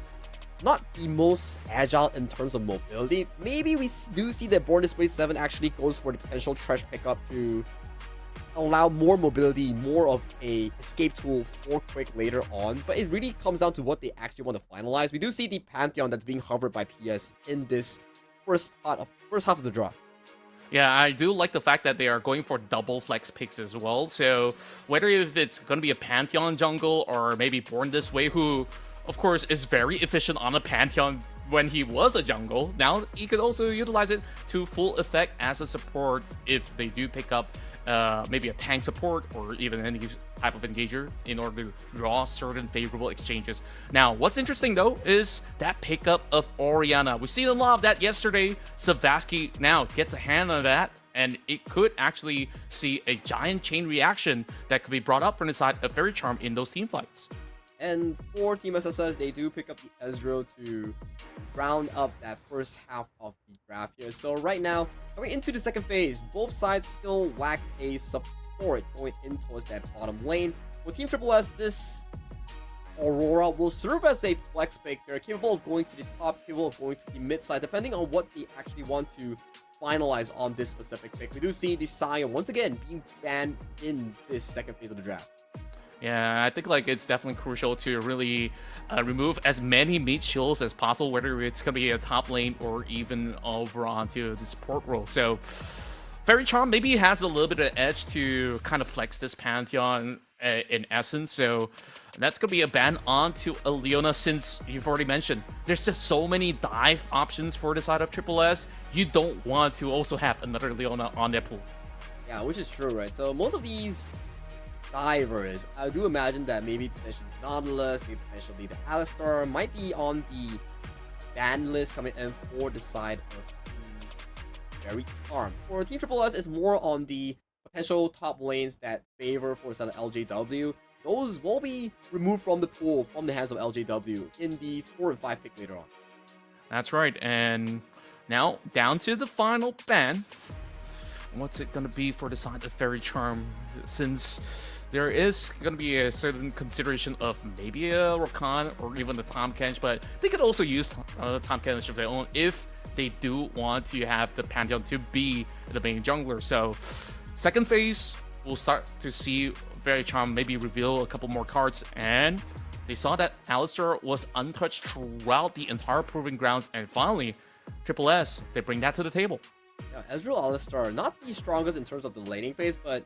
not the most agile in terms of mobility. Maybe we do see that Born This Way 7 actually goes for the potential Trash pickup to allow more mobility, more of a escape tool for Quick later on, but it really comes down to what they actually want to finalize. We do see the Pantheon that's being hovered by PS in this first half of the draft. Yeah, I do like the fact that they are going for double flex picks as well. So whether if it's going to be a Pantheon jungle or maybe Born This Way, who of course is very efficient on a Pantheon when he was a jungle, now he could also utilize it to full effect as a support if they do pick up maybe a tank support or even any type of engager in order to draw certain favorable exchanges. Now, what's interesting though is that pickup of Orianna. We've seen a lot of that yesterday. Savasky now gets a hand on that, and it could actually see a giant chain reaction that could be brought up from the side of Faerie Charm in those team fights. And for Team SSS, they do pick up the Ezreal to round up that first half of the draft here. So right now, going into the second phase, both sides still lack a support going in towards that bottom lane. With Team Triple S, this Aurora will serve as a flex pick. They're capable of going to the top, capable of going to the mid side, depending on what they actually want to finalize on this specific pick. We do see the Sion once again being banned in this second phase of the draft. Yeah, I think like it's definitely crucial to really remove as many meat shields as possible, whether it's going to be a top lane or even over onto the support role. So Faerie Charm maybe has a little bit of edge to kind of flex this Pantheon in essence. So that's going to be a ban onto a Leona, since you've already mentioned there's just so many dive options for the side of Triple S. You don't want to also have another Leona on their pool. Yeah, which is true, right? So most of these divers, I do imagine that maybe potentially Nautilus, maybe potentially the Alistar might be on the ban list coming in for the side of Team Faerie Charm. For Team Triple S, it's more on the potential top lanes that favor for the side of LJW. Those will be removed from the pool from the hands of LJW in the 4 and 5 pick later on. That's right, and now down to the final ban. What's it going to be for the side of Faerie Charm, since there is going to be a certain consideration of maybe a Rakan or even the Tahm Kench, but they could also use Tahm Kench of their own if they do want to have the Pantheon to be the main jungler. So second phase, we'll start to see Faerie Charm maybe reveal a couple more cards, and they saw that Alistar was untouched throughout the entire Proving Grounds, and finally, Triple S, they bring that to the table. Yeah, Ezreal Alistar, not the strongest in terms of the laning phase, but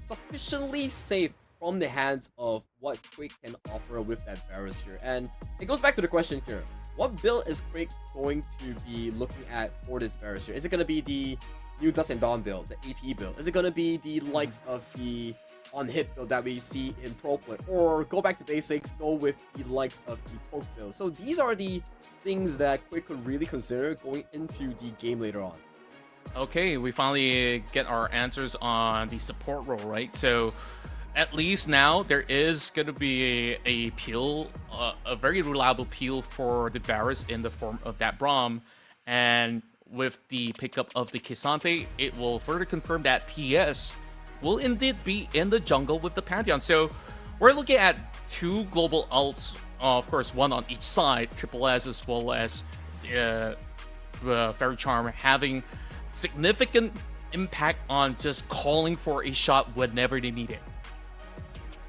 sufficiently safe from the hands of what Quake can offer with that Varus here. And it goes back to the question here. What build is Quake going to be looking at for this Varus here? Is it going to be the new Dusk and Dawn build, the AP build? Is it going to be the likes of the on-hit build that we see in Pro Play? Or go back to basics, go with the likes of the Poke build? So these are the things that Quake could really consider going into the game later on. Okay, we finally get our answers on the support role, right? So at least now there is going to be a peel, a very reliable peel for the Varus in the form of that Braum. And with the pickup of the K'Sante, it will further confirm that PS will indeed be in the jungle with the Pantheon. So we're looking at two global ults, of course, one on each side, Triple S as well as Faerie Charm, having significant impact on just calling for a shot whenever they need it.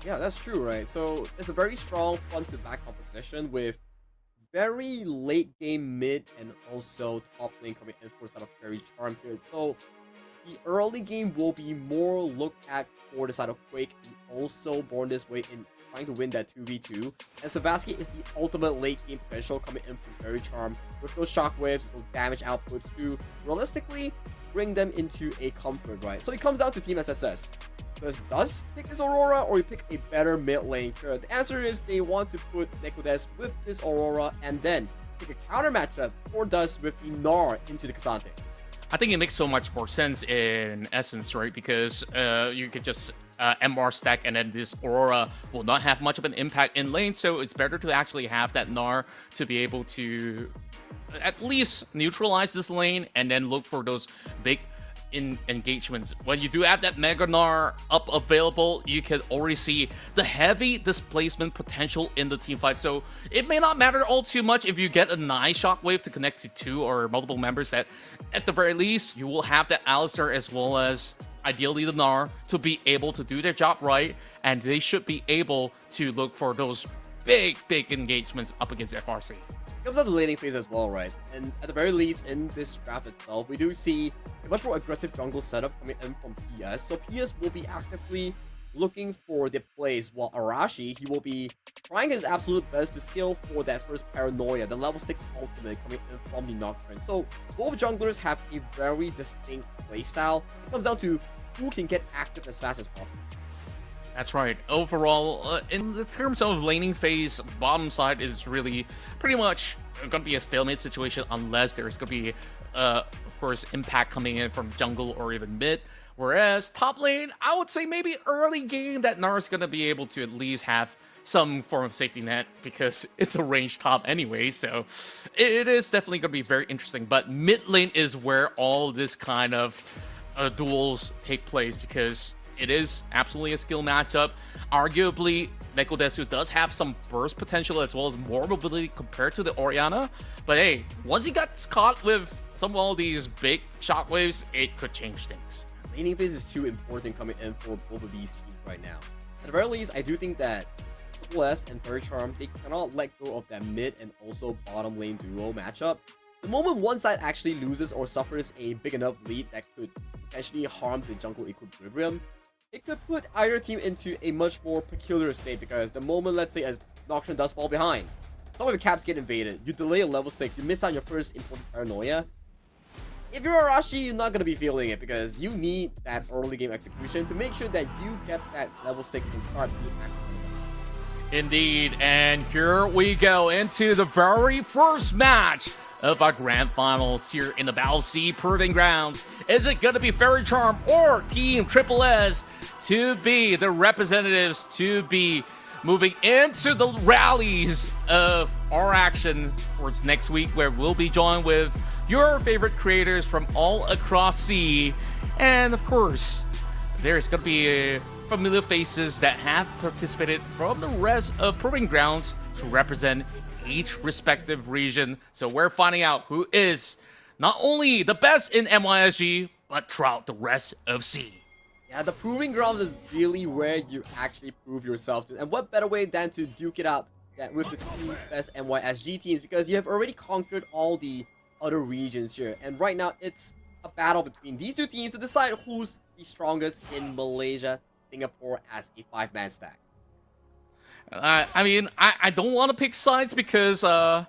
Yeah, that's true, right? So it's a very strong front to back composition with very late game mid and also top lane coming in for side of Faerie Charm here. So the early game will be more looked at for the side of Quake, and also born this way in trying to win that 2v2. And Sebastian is the ultimate late game potential coming in from Faerie Charm with those shockwaves, those damage outputs to realistically bring them into a comfort, right? So it comes down to Team SSS. Does pick this Aurora or you pick a better mid lane? Sure, the answer is they want to put Nekodes with this Aurora and then pick a counter matchup for Dust with the Gnar into the Cassante. I think it makes so much more sense in essence, right? Because you could just MR stack and then this Aurora will not have much of an impact in lane, so it's better to actually have that Gnar to be able to at least neutralize this lane and then look for those big engagements. When you do have that Mega Gnar up available, you can already see the heavy displacement potential in the team fight. So it may not matter all too much if you get a nice shockwave to connect to 2 or multiple members, that at the very least you will have that Alistar as well as ideally the Gnar to be able to do their job right, and they should be able to look for those big engagements up against FRC. Comes out the laning phase as well, right? And at the very least, in this draft itself, we do see a much more aggressive jungle setup coming in from PS. So PS will be actively looking for the plays, while Arashi, he will be trying his absolute best to scale for that first Paranoia, the level 6 ultimate coming in from the Nocturne. So both junglers have a very distinct playstyle. It comes down to who can get active as fast as possible. That's right. Overall, in the terms of laning phase, bottom side is really pretty much going to be a stalemate situation unless there's going to be, of course, impact coming in from jungle or even mid. Whereas top lane, I would say maybe early game that Gnar is going to be able to at least have some form of safety net because it's a ranged top anyway. So it is definitely going to be very interesting. But mid lane is where all this kind of duels take place because it is absolutely a skill matchup. Arguably, Nekodesu does have some burst potential as well as more mobility compared to the Orianna. But hey, once he gets caught with some of all these big shockwaves, it could change things. Laning phase is too important coming in for both of these teams right now. At the very least, I do think that Triple S and Faerie Charm, they cannot let go of that mid and also bottom lane duo matchup. The moment one side actually loses or suffers a big enough lead that could potentially harm the jungle equilibrium, it could put either team into a much more peculiar state because the moment, let's say, a Nocturne does fall behind, some of your caps get invaded, you delay a level 6, you miss out your first important Paranoia. If you're Arashi, you're not going to be feeling it because you need that early game execution to make sure that you get that level 6 and start being active. Indeed, and here we go into the very first match of our grand finals here in the Battle of S.E.A Proving Grounds. Is it going to be Faerie Charm or Team Triple S to be the representatives to be moving into the rallies of our action towards next week, where we'll be joined with your favorite creators from all across S.E.A, and of course, there's going to be familiar faces that have participated from the rest of Proving Grounds to represent each respective region. So we're finding out who is not only the best in MYSG, but throughout the rest of S.E.A. Yeah, the Proving Grounds is really where you actually prove yourself. And what better way than to duke it out with the two best MYSG teams, because you have already conquered all the other regions here. And right now, it's a battle between these two teams to decide who's the strongest in Malaysia, Singapore as a 5-man stack. I mean, I don't want to pick sides because I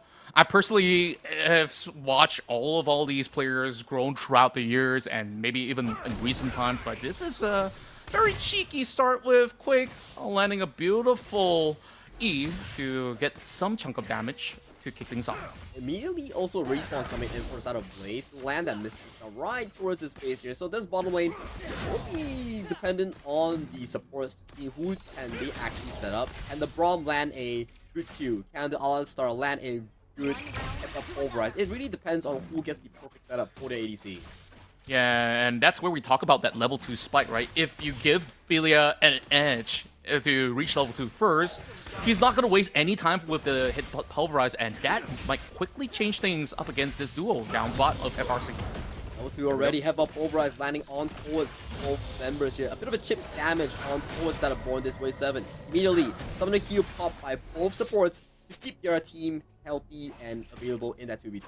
personally have watched all these players grown throughout the years and maybe even in recent times. But this is a very cheeky start with Quick landing a beautiful E to get some chunk of damage to kick things off. Immediately also respawns coming in for the side of Blaze to land that Mystic Shot right towards his face here. So this bottom lane will be dependent on the supports to see who can they actually set up. And the Braum land a good Q. Can the Alistar land a good pulverize? It really depends on who gets the perfect setup for the ADC. Yeah, and that's where we talk about that level 2 spike, right? If you give Philia an edge to reach level 2 first, he's not going to waste any time with the hit pulverize, and that might quickly change things up against this duo down bot of FRC. Level 2 already have a pulverize landing on towards both members here. A bit of a chip damage on towards that of Born This Way 7. Immediately, some of the heal pop by both supports to keep your team healthy and available in that 2v2.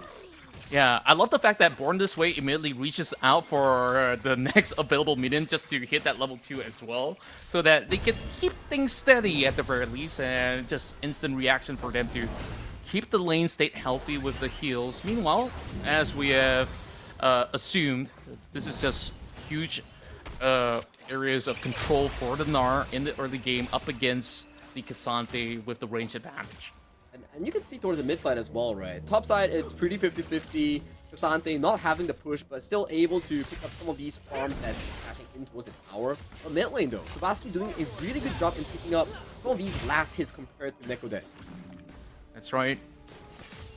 Yeah, I love the fact that Born This Way immediately reaches out for the next available minion just to hit that level 2 as well, so that they can keep things steady at the very least, and just instant reaction for them to keep the lane state healthy with the heals. Meanwhile, as we have assumed, this is just huge areas of control for the Gnar in the early game up against the Cassante with the range advantage. And you can see towards the mid side as well, right? Top side, it's pretty 50-50. Cassante not having the push, but still able to pick up some of these farms that's crashing in towards the tower. But mid lane though, Sebastian doing a really good job in picking up some of these last hits compared to Nekodes. That's right.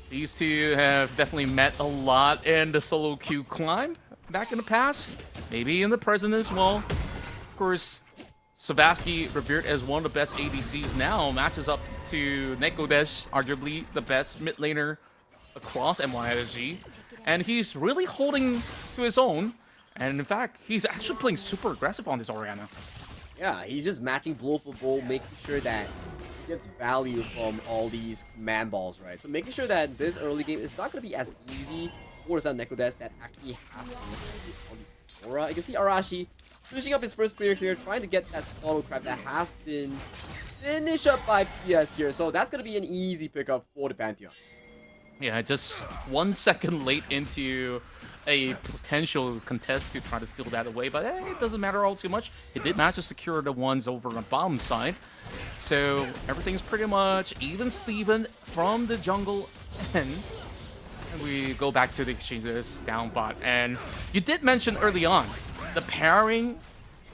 These two have definitely met a lot in the solo queue climb back in the past, maybe in the present as well. Of course, Savasky, revered as one of the best ADCs now, matches up to Nekodes, arguably the best mid laner across MYSG, and he's really holding to his own. And in fact, he's actually playing super aggressive on this Orianna. Yeah, he's just matching blow for blow, making sure that he gets value from all these command balls, right? So making sure that this early game is not going to be as easy for some Nekodes that actually have to on the Aura. You can see Arashi finishing up his first clear here, trying to get that Swallow Crab that has been finished up by PS here. So that's going to be an easy pickup for the Pantheon. Yeah, just 1 second late into a potential contest to try to steal that away, but it doesn't matter all too much. It did manage to secure the ones over on the bottom side. So everything's pretty much even Steven from the jungle end. And we go back to the exchanges down bot. And you did mention early on, the pairing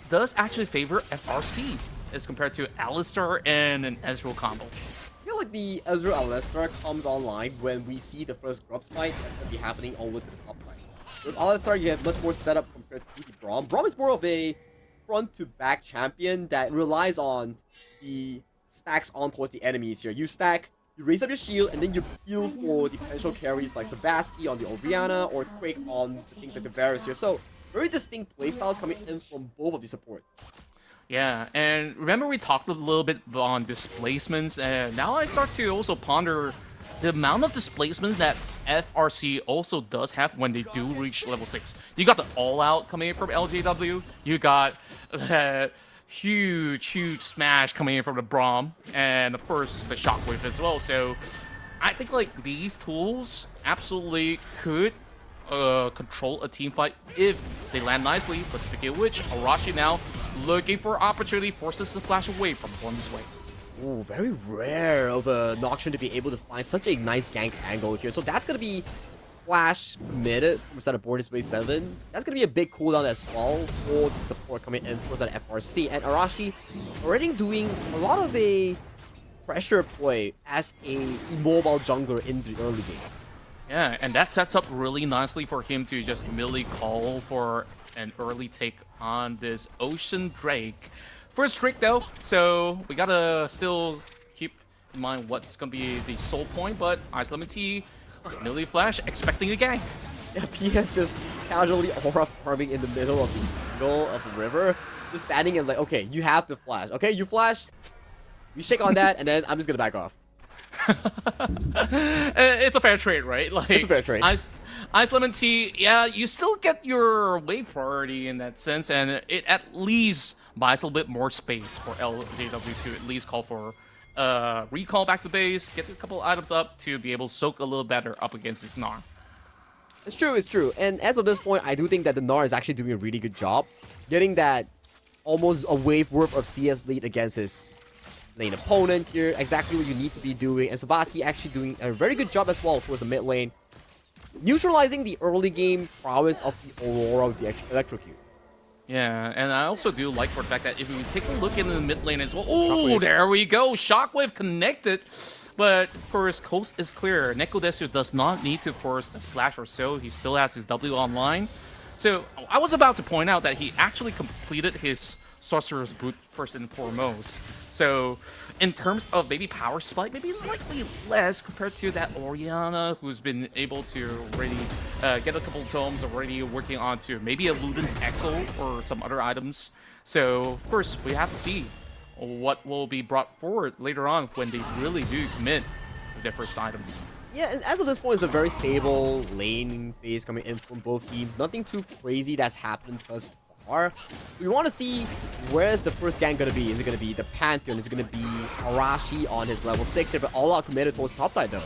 does actually favor FRC as compared to Alistar and an Ezreal combo. I feel like the Ezreal Alistar comes online when we see the first Grubs fight that's going to be happening over to the top right. With Alistar, you have much more setup compared to the Braum. Braum is more of a front-to-back champion that relies on the stacks on towards the enemies here. You stack, you raise up your shield, and then you heal for the potential carries like Savasky on the Orianna or Quake on the things like the Varus here. So, very distinct playstyles coming in from both of the support. Yeah, and remember we talked a little bit on displacements, and now I start to also ponder the amount of displacements that FRC also does have when they do reach level 6. You got the all-out coming in from LJW, you got huge smash coming in from the Braum, and of course the Shockwave as well. So I think like these tools absolutely could control a team fight if they land nicely. But speaking of which, Arashi now looking for opportunity, forces the flash away from Born This Way. Ooh, very rare of a Noxian to be able to find such a nice gank angle here. So that's going to be flash committed from side of Born This Way 7. That's going to be a big cooldown as well for the support coming in for side of FRC. And Arashi already doing a lot of a pressure play as a immobile jungler in the early game. Yeah, and that sets up really nicely for him to just merely call for an early take on this Ocean Drake. First trick though, so we gotta still keep in mind what's gonna be the soul point, but Ice Lemon Tea, merely flash, expecting a gank. Yeah, PS just casually aura farming in the middle of the river. Just standing and like, okay, you have to flash. Okay, you flash, you shake on that, and then I'm just gonna back off. It's a fair trade, right? Like, It's a fair trade. Ice Lemon Tea, yeah, you still get your wave priority in that sense, and it at least buys a little bit more space for LJW to at least call for recall back to base, get a couple items up to be able to soak a little better up against this Gnar. It's true, it's true. And as of this point, I do think that the Gnar is actually doing a really good job getting that almost a wave worth of CS lead against his lane opponent here. Exactly what you need to be doing. And Savasky actually doing a very good job as well towards the mid lane, neutralizing the early game prowess of the Aurora with the electrocute. Yeah, and I also do like for the fact that if we take a look in the mid lane as well, oh, there we go, Shockwave connected. But of course, coast is clear. Nekodesu does not need to force a flash or so. He still has his W online. So I was about to point out that he actually completed his Sorcerer's Boot first and foremost. So in terms of maybe power spike, maybe slightly less compared to that Orianna, who's been able to already get a couple tomes, already working on to maybe a Luden's Echo or some other items. So of course, we have to see what will be brought forward later on when they really do commit their first item. Yeah, and as of this point, it's a very stable lane phase coming in from both teams. Nothing too crazy that's happened thus far. We want to see where's the first gang going to be. Is it going to be the Pantheon? Is it going to be Arashi on his level 6 here, but all out committed towards the top side though?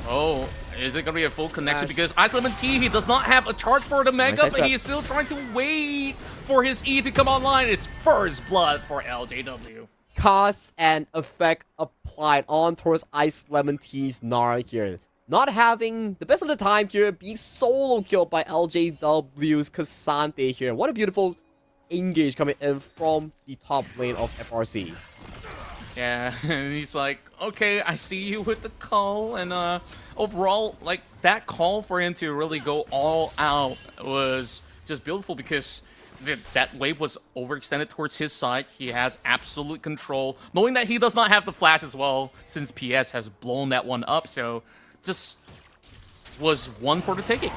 Oh, is it going to be a full connection? Because Ice Lemon Tea, he does not have a charge for the Mega, Nice but he is still trying to wait for his E to come online. It's first blood for LJW. Cause and effect applied on towards Ice Lemon Tea's Nara here. Not having the best of the time here, being solo killed by LJW's Cassante here. What a beautiful engage coming in from the top lane of FRC. Yeah, and he's like, okay, I see you with the call, and overall, like, that call for him to really go all out was just beautiful because that wave was overextended towards his side. He has absolute control, knowing that he does not have the flash as well, since PS has blown that one up, so just was one for the taking.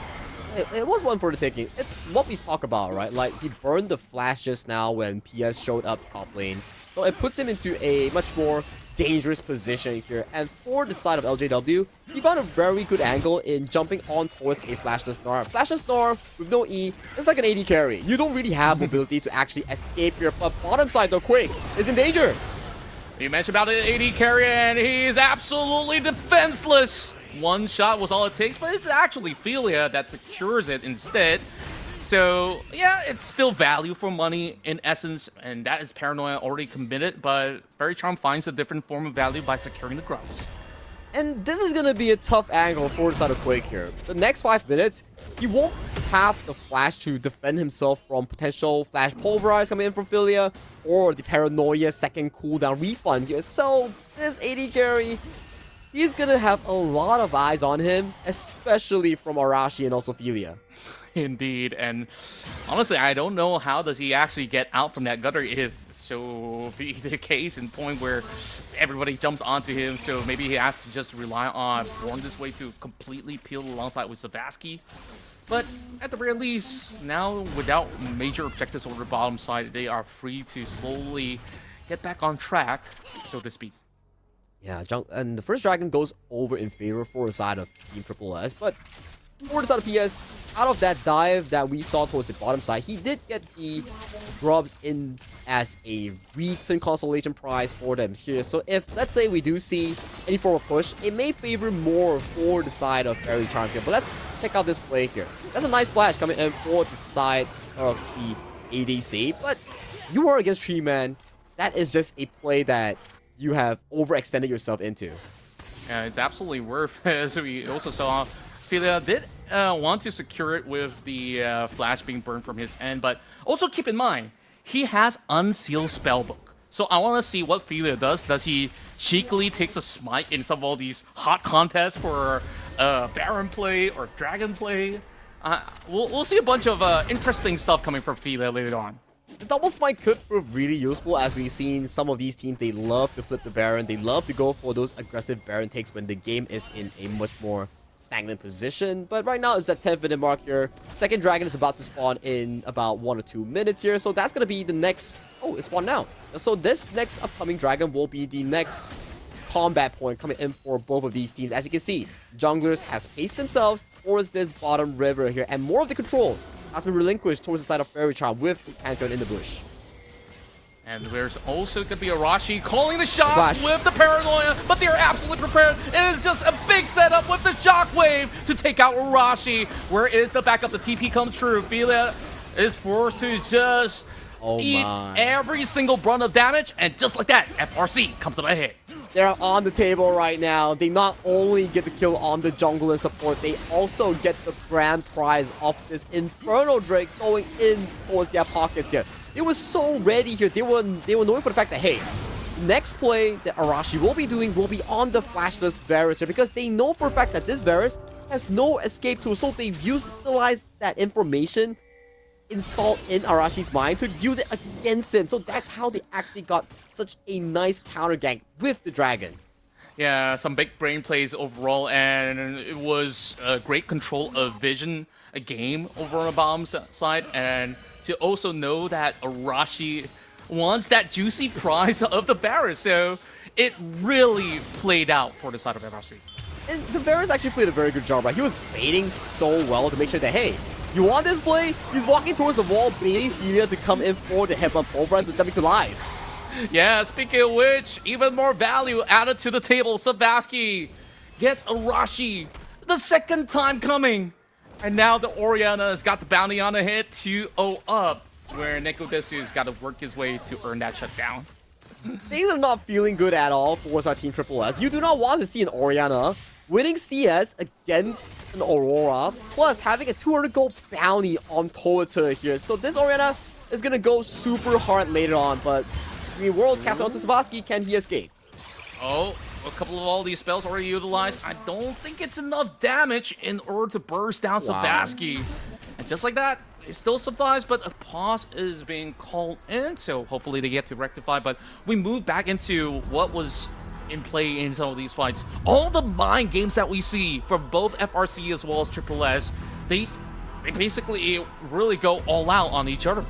It was one for the taking. It's what we talk about, right? Like, he burned the flash just now when PS showed up top lane. So it puts him into a much more dangerous position here. And for the side of LJW, he found a very good angle in jumping on towards a flashless Gnar. Flashless Gnar with no E, it's like an AD carry. You don't really have mobility to actually escape here. But bottom side, though, Quake is in danger. You mentioned about the AD carry, and he's absolutely defenseless. One shot was all it takes, but it's actually Feelia that secures it instead. So, yeah, it's still value for money in essence, and that is Paranoia already committed, but Fairy Charm finds a different form of value by securing the grubs. And this is going to be a tough angle for the side of Quake here. The next 5 minutes, he won't have the flash to defend himself from potential flash pulverize coming in from Philia, or the Paranoia second cooldown refund here. So, this AD carry, he's going to have a lot of eyes on him, especially from Arashi and also Philia. Indeed, and honestly, I don't know how does he actually get out from that gutter if so be the case in point where everybody jumps onto him, so maybe he has to just rely on Born this way to completely peel alongside with Savasky. But at the very least, now without major objectives over the bottom side, they are free to slowly get back on track, so to speak. Yeah, and the first dragon goes over in favor for the side of Team Triple S, but for the side of PS, out of that dive that we saw towards the bottom side, he did get the grubs in as a return consolation prize for them here. So if, let's say, we do see any form of push, it may favor more for the side of Fairy Charm here. But let's check out this play here. That's a nice flash coming in for the side of the ADC, but you are against Tree Man. That is just a play that you have overextended yourself into. Yeah, it's absolutely worth it. As we also saw, Philia did want to secure it with the flash being burned from his end, but also keep in mind, he has Unsealed Spellbook. So I want to see what Philia does. Does he cheekily takes a smite in some of all these hot contests for Baron play or Dragon play? We'll see a bunch of interesting stuff coming from Philia later on. The double smite could prove really useful, as we've seen some of these teams, they love to flip the Baron. They love to go for those aggressive Baron takes when the game is in a much more stagnant position. But right now it's at 10th minute mark here. Second dragon is about to spawn in about 1 or 2 minutes here. So that's going to be the next... Oh, it spawned now. So this next upcoming dragon will be the next combat point coming in for both of these teams. As you can see, junglers has paced themselves towards this bottom river here. And more of the control has been relinquished towards the side of Fairy Charm with the Pantheon in the bush. And there's also going to be Arashi calling the shots with the Paranoia, but they're absolutely prepared. It is just a big setup with the Shockwave to take out Arashi. Where is the backup? The TP comes true. Philia is forced to just eat every single brunt of damage, and just like that, FRC comes up ahead. They're on the table right now. They not only get the kill on the jungle and support, they also get the grand prize of this Inferno Drake going in towards their pockets here. It was so ready here. They were knowing for the fact that, hey, next play that Arashi will be doing will be on the flashless Varus here, because they know for a fact that this Varus has no escape tool, so they've utilized that information installed in Arashi's mind to use it against him. So that's how they actually got such a nice counter gank with the dragon. Yeah, some big brain plays overall, and it was a great control of vision, a game over on the bottom side, and to also know that Arashi wants that juicy prize of the Varus, so it really played out for the side of FRC. And the Varus actually played a very good job, right? He was baiting so well to make sure that, hey, you want this play? He's walking towards the wall, baiting Felia to come in for the headbutt pulverize, but jumping to live. Yeah, speaking of which, even more value added to the table. Sabaski gets Arashi the second time coming. And now the Oriana has got the bounty on the hit, 2-0 up, where Nekodesu's got to work his way to earn that shutdown. Things are not feeling good at all for our Team Triple S. You do not want to see an Oriana winning CS against an Aurora, plus having a 200 gold bounty on towards her here. So this Oriana is going to go super hard later on, but Worlds cast onto Sabaski. Can he escape? Oh, a couple of all these spells already utilized. I don't think it's enough damage in order to burst down Sabaski. And just like that, it still survives, but a pause is being called in, so hopefully they get to rectify. But we move back into what was in play in some of these fights. All the mind games that we see from both FRC as well as Triple S, they basically really go all out on each other.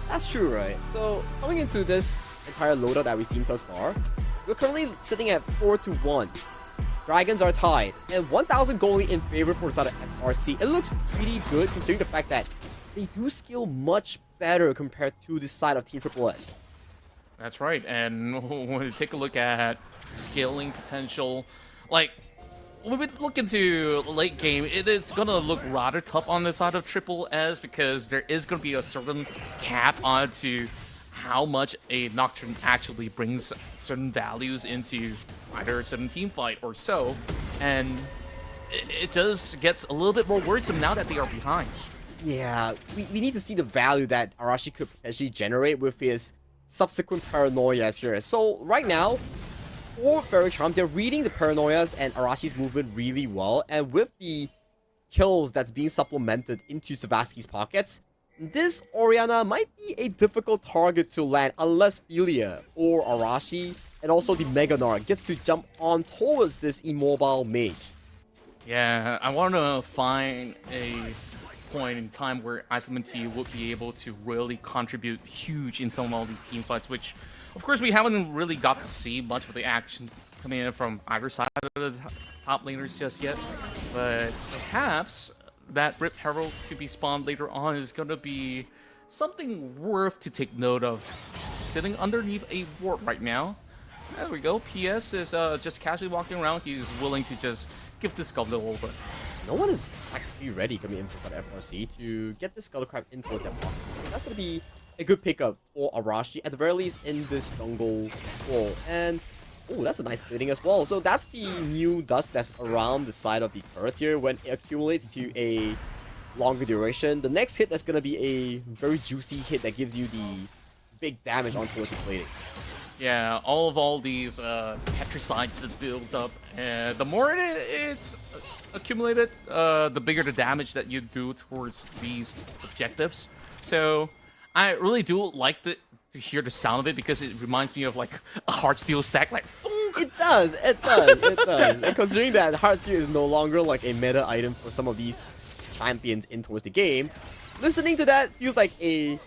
That's true, right? So, coming into this entire loadout that we've seen thus far, we're currently sitting at 4-1. Dragons are tied, and 1,000 goalie in favor for the side of FRC. It looks pretty good considering the fact that they do scale much better compared to the side of Team Triple S. That's right, and when we take a look at scaling potential, like, when we look into late game, it's gonna look rather tough on the side of Triple S because there is gonna be a certain cap onto how much a Nocturne actually brings certain values into either a certain team fight or so, and it just gets a little bit more worrisome now that they are behind. Yeah, we need to see the value that Arashi could potentially generate with his subsequent paranoias here. So right now, for Fairy Charm, they're reading the paranoias and Arashi's movement really well, and with the kills that's being supplemented into Sabaski's pockets, this Oriana might be a difficult target to land unless Felia or Arashi and also the Mega Gnar gets to jump on towards this immobile mage. Yeah, I want to find a point in time where Isolati would be able to really contribute huge in some of all these team fights, which, of course, we haven't really got to see much of the action coming in from either side of the top laners just yet. But perhaps that Rip Herald to be spawned later on is going to be something worth to take note of. Sitting underneath a ward right now. There we go. PS is just casually walking around. He's willing to just give this skull a little bit. No one is actually ready coming in for FRC to get this Skull Crab in towards their pocket. That's going to be a good pickup for Arashi, at the very least, in this jungle wall. And, oh, that's a nice splitting as well. So that's the new dust that's around the side of the turret here. When it accumulates to a longer duration, the next hit that's going to be a very juicy hit that gives you the big damage on towards the plating. Yeah, all these petricides it builds up, and the more it's accumulated, the bigger the damage that you do towards these objectives. So I really do like to hear the sound of it because it reminds me of like a Heartsteel stack, like. It does. And considering that Heartsteel is no longer like a meta item for some of these champions in towards the game, listening to that feels like a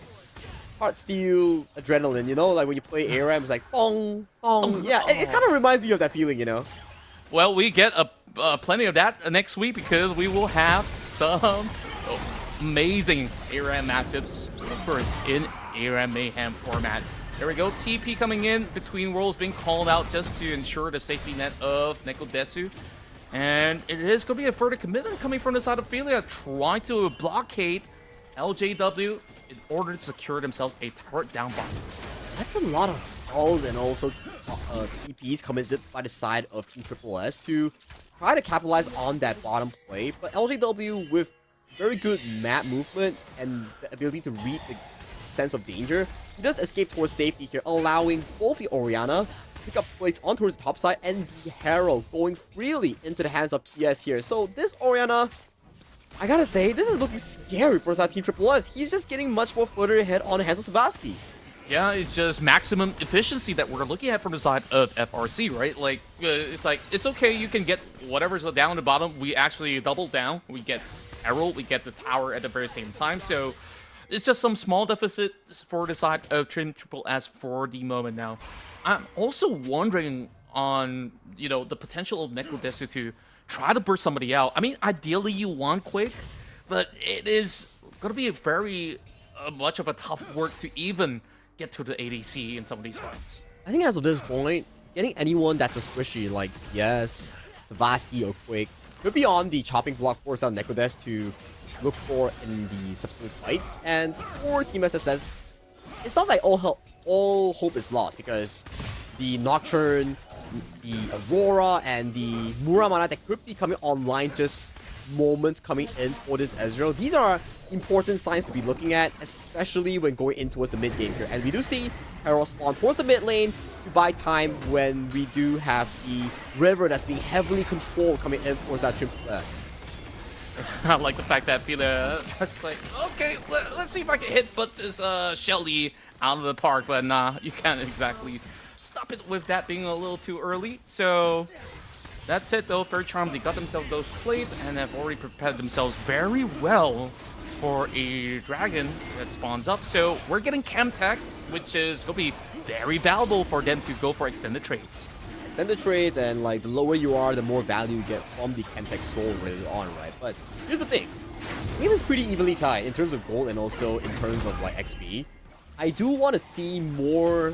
Heartsteel adrenaline, you know? Like when you play ARAM, it's like, bong, bong. Yeah, it kind of reminds me of that feeling, you know? Well, we get plenty of that next week because we will have some amazing ARAM matchups, of course, in ARAM Mayhem format. There we go, TP coming in between worlds being called out just to ensure the safety net of Nekodesu. And it is going to be a further commitment coming from the side of Felia, trying to blockade LJW in order to secure themselves a turret down bottom. That's a lot of skulls and also TPs committed by the side of Team Triple S to try to capitalize on that bottom play. But LJW with very good map movement and the ability to read the sense of danger, he does escape towards safety here, allowing both the Oriana pick up plates on towards the top side and the Herald going freely into the hands of PS here. So this Oriana, I gotta say, this is looking scary for our Team Triple S. He's just getting much more further ahead on the hands of Sabaski. Yeah, it's just maximum efficiency that we're looking at from the side of FRC, right? Like, it's okay, you can get whatever's down at the bottom. We actually double down. We get Herald, we get the tower at the very same time. So it's just some small deficit for the side of Team Triple S for the moment now. I'm also wondering on, the potential of Nekodesu to try to burst somebody out. I mean, ideally you want quick, but it is going to be a very much of a tough work to even get to the ADC in some of these fights. I think as of this point, getting anyone that's a squishy like Yes, Savasky, or Quick could be on the chopping block for some Nekodes to look for in the subsequent fights. And for Team SSS, it's not like all hope is lost, because the Nocturne, the Aurora, and the Muramana that could be coming online just moments coming in for this Ezreal. These are important signs to be looking at, especially when going in towards the mid game here. And we do see Herald spawn towards the mid lane to buy time when we do have the river that's being heavily controlled coming in towards that Triple S. I like the fact that Fila just like, okay, let's see if I can hit but this Shelly out of the park, but nah, you can't exactly stop it with that being a little too early. So that's it though. Third Charm, they got themselves those plates and have already prepared themselves very well for a dragon that spawns up. So we're getting Chem Tech, which is going to be very valuable for them to go for extended trades. Extended trades, and like the lower you are, the more value you get from the Chemtech Soul later on, right? But here's the thing. The game is pretty evenly tied in terms of gold and also in terms of like XP. I do want to see more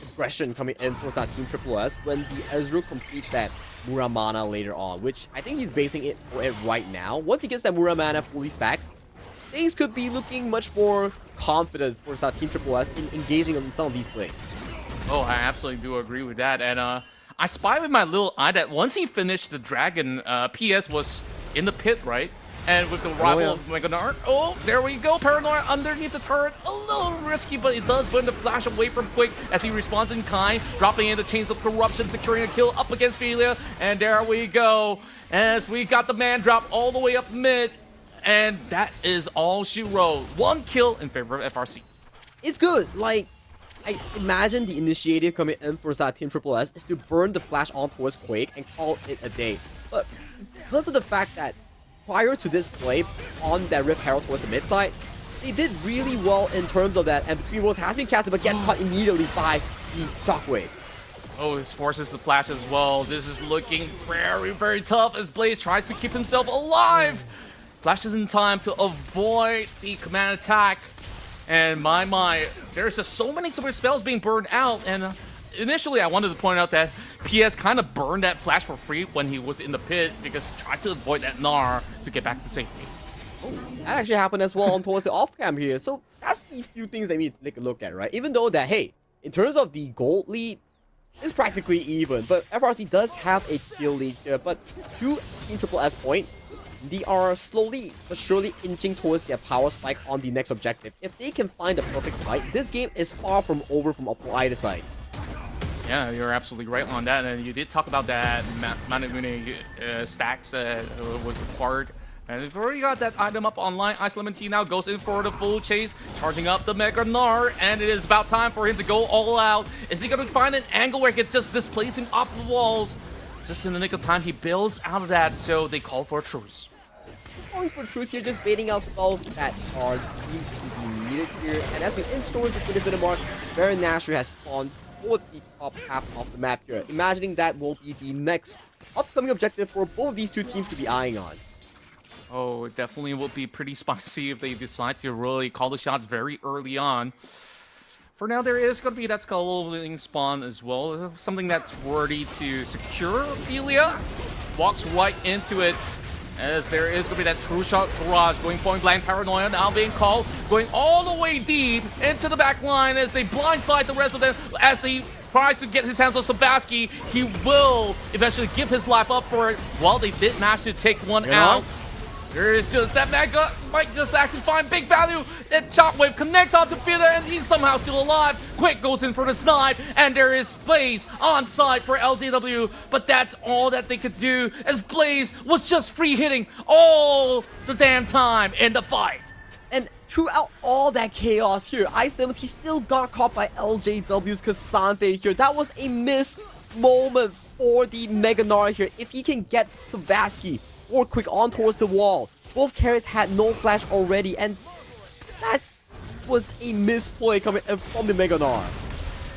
aggression coming in towards that Team Triple S when the Ezreal completes that Muramana later on, which I think he's basing it for it right now. Once he gets that Muramana fully stacked, things could be looking much more confident for that Team Triple S in engaging in some of these plays. Oh, I absolutely do agree with that. And I spy with my little eye that once he finished the dragon, PS was in the pit, right? And with the rival of Meganar, oh, there we go. Paranoia underneath the turret. A little risky, but it does burn the flash away from Quick as he responds in kind, dropping in the chains of corruption, securing a kill up against Filia. And there we go. As we got the man drop all the way up mid. And that is all she wrote. One kill in favor of FRC. It's good. Like, I imagine the initiative coming in for that Team Triple S is to burn the flash on towards Quake and call it a day. But because of the fact that prior to this play on that Rift Herald towards the mid side, they did really well in terms of that, and Between Worlds has been casted but gets caught immediately by the Shockwave. Oh, this forces the flash as well. This is looking very, very tough as Blaze tries to keep himself alive. Flashes in time to avoid the command attack. And my, there's just so many super spells being burned out. And initially, I wanted to point out that PS kind of burned that flash for free when he was in the pit because he tried to avoid that Gnar to get back to safety. Oh, that actually happened as well on towards the off-cam here. So that's the few things that we need to take a look at, right? Even though that, hey, in terms of the gold lead, it's practically even. But FRC does have a kill lead here. But to Team Triple S point, they are slowly but surely inching towards their power spike on the next objective. If they can find the perfect fight, this game is far from over from either sides. Yeah, you're absolutely right on that. And you did talk about that Manamune stacks was required. And we've already got that item up online. Ice Lemon Tea now goes in for the full chase, charging up the Mega Gnar, and it is about time for him to go all out. Is he going to find an angle where he can just displace him off the walls? Just in the nick of time, he builds out of that, so they call for a truce. Calling for truce here, just baiting out spells that are deemed to be needed here. And as we inch towards the 20-minute mark, Baron Nashor has spawned towards the top half of the map here. Imagining that will be the next upcoming objective for both of these two teams to be eyeing on. Oh, it definitely will be pretty spicy if they decide to really call the shots very early on. For now, there is going to be that Skull spawn as well. Something that's worthy to secure. Ophelia walks right into it. As there is going to be that true shot barrage going point blank. Paranoia now being called. Going all the way deep into the back line as they blindside the rest of them. As he tries to get his hands on Savasky, he will eventually give his life up for it. While they did manage to take one out. There is just that Mega might just actually find big value. That Shockwave connects onto Fila and he's somehow still alive. Quick goes in for the snipe and there is Blaze on side for LJW. But that's all that they could do as Blaze was just free hitting all the damn time in the fight. And throughout all that chaos here, Ice Lemon still got caught by LJW's Cassandre here. That was a missed moment for the Mega Gnar here. If he can get Savasky or Quick on towards the wall. Both carries had no flash already, and that was a misplay coming from the Mega Gnar.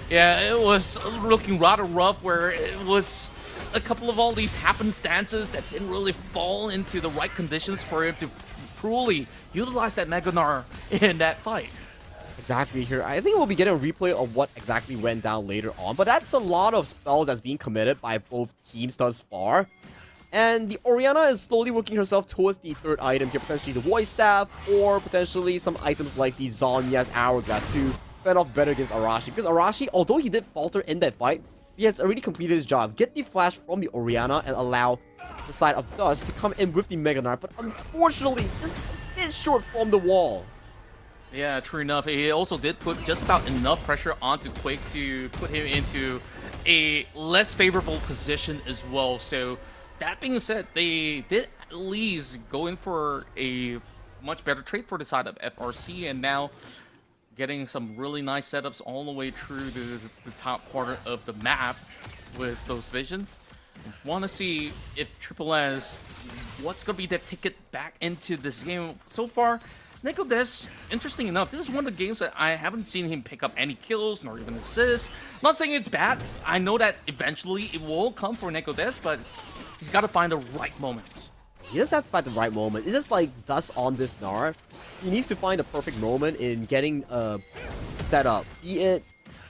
Yeah, it was looking rather rough where it was a couple of all these happenstances that didn't really fall into the right conditions for him to truly utilize that Mega Gnar in that fight. Exactly here. I think we'll be getting a replay of what exactly went down later on, but that's a lot of spells that's being committed by both teams thus far. And the Orianna is slowly working herself towards the third item here, potentially the Voice Staff, or potentially some items like the Zhonya's Hourglass to fend off better against Arashi. Because Arashi, although he did falter in that fight, he has already completed his job. Get the flash from the Orianna and allow the side of Dust to come in with the Mega Gnar, but unfortunately, just a bit short from the wall. Yeah, true enough. He also did put just about enough pressure onto Quake to put him into a less favorable position as well. So that being said, they did at least go in for a much better trade for the side of FRC, and now getting some really nice setups all the way through the top quarter of the map with those vision. Want to see if Triple S, what's going to be the ticket back into this game so far. Nekodes, interesting enough, this is one of the games that I haven't seen him pick up any kills nor even assists. Not saying it's bad. I know that eventually it will come for Nekodes, but he's got to find the right moments. He doesn't have to find the right moment. It's just like Dust on this Gnar. He needs to find the perfect moment in getting a setup. Be it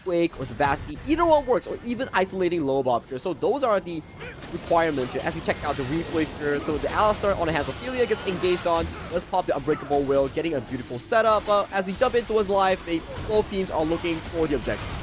Quake or Savasky, either one works, or even isolating Lobop here. So those are the requirements here as we check out the replay here. So the Alistar on the hands of Ophelia gets engaged on. Let's pop the Unbreakable Will, getting a beautiful setup. As we jump into his live, both teams are looking for the objective.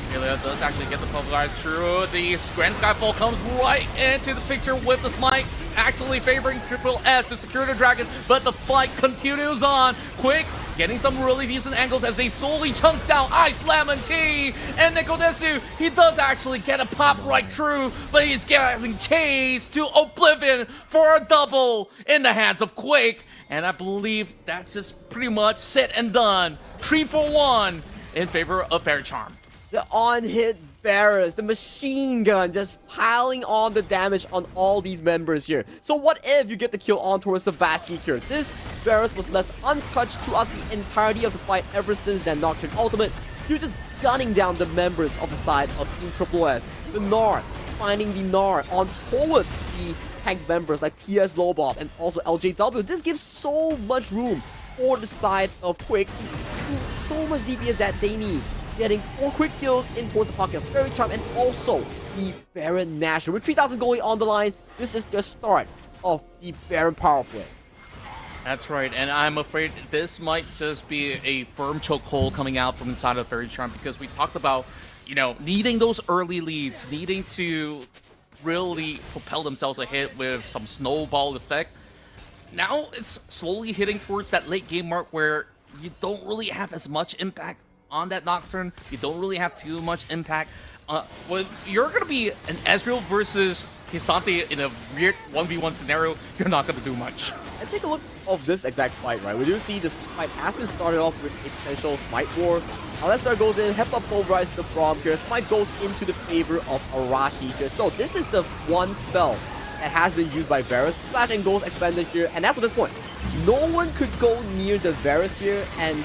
Ophelia does actually get the pulverized through. The Grand Skyfall comes right into the picture with the smite, actually favoring Triple S to secure the dragon, but the fight continues on. Quick, getting some really decent angles as they slowly chunk down Ice Lemon Tea, and Nikodesu, he does actually get a pop right through, but he's getting chased to oblivion for a double in the hands of Quake, and I believe that's just pretty much set and done. 3 for 1 in favor of Faerie Charm. The on-hit Varus, the machine gun, just piling on the damage on all these members here. So what if you get the kill on towards Savasky here? This Varus was left untouched throughout the entirety of the fight ever since that Nocturne ultimate. He was just gunning down the members of the side of Team Triple S. The Gnar, finding the Gnar on towards the tank members like PS Lobop and also LJW. This gives so much room for the side of Quick to do so much DPS that they need. Getting 4 quick kills in towards the pocket of Faerie Charm and also the Baron Nashor. With 3,000 goalie on the line, this is the start of the Baron power play. That's right, and I'm afraid this might just be a firm chokehold coming out from inside of Faerie Charm, because we talked about, you know, needing those early leads, needing to really propel themselves ahead with some snowball effect. Now it's slowly hitting towards that late game mark where you don't really have as much impact on that Nocturne. You don't really have too much impact. Well, you're going to be an Ezreal versus Hisante in a weird 1v1 scenario. You're not going to do much. And take a look of this exact fight, right? We do see this fight has been started off with a potential Smite War. Alistar goes in, Hepa pulverizes the Braum here. Smite goes into the favor of Arashi here. So this is the one spell that has been used by Varus. Flash and Ghost expanded here, and that's at this point. No one could go near the Varus here, and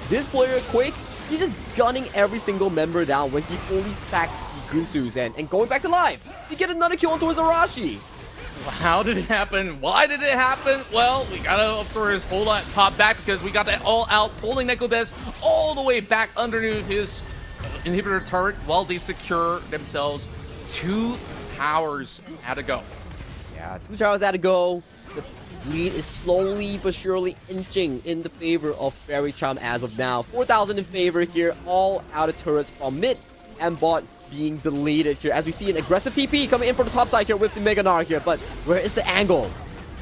this player, Quake, he's just gunning every single member down when he fully stacked the Gunsus and going back to life. You get another kill on towards Arashi. How did it happen? Why did it happen? Well, we gotta, of course, hold on, pop back, because we got that all out, pulling Nekodes all the way back underneath his inhibitor turret while they secure themselves 2 towers at a go. Yeah, 2 towers at a go. The lead is slowly but surely inching in the favor of Faerie Charm as of now. 4,000 in favor here, all out of turrets from mid and bot being deleted here, as we see an aggressive TP coming in from the top side here with the Mega Gnar here, but where is the angle?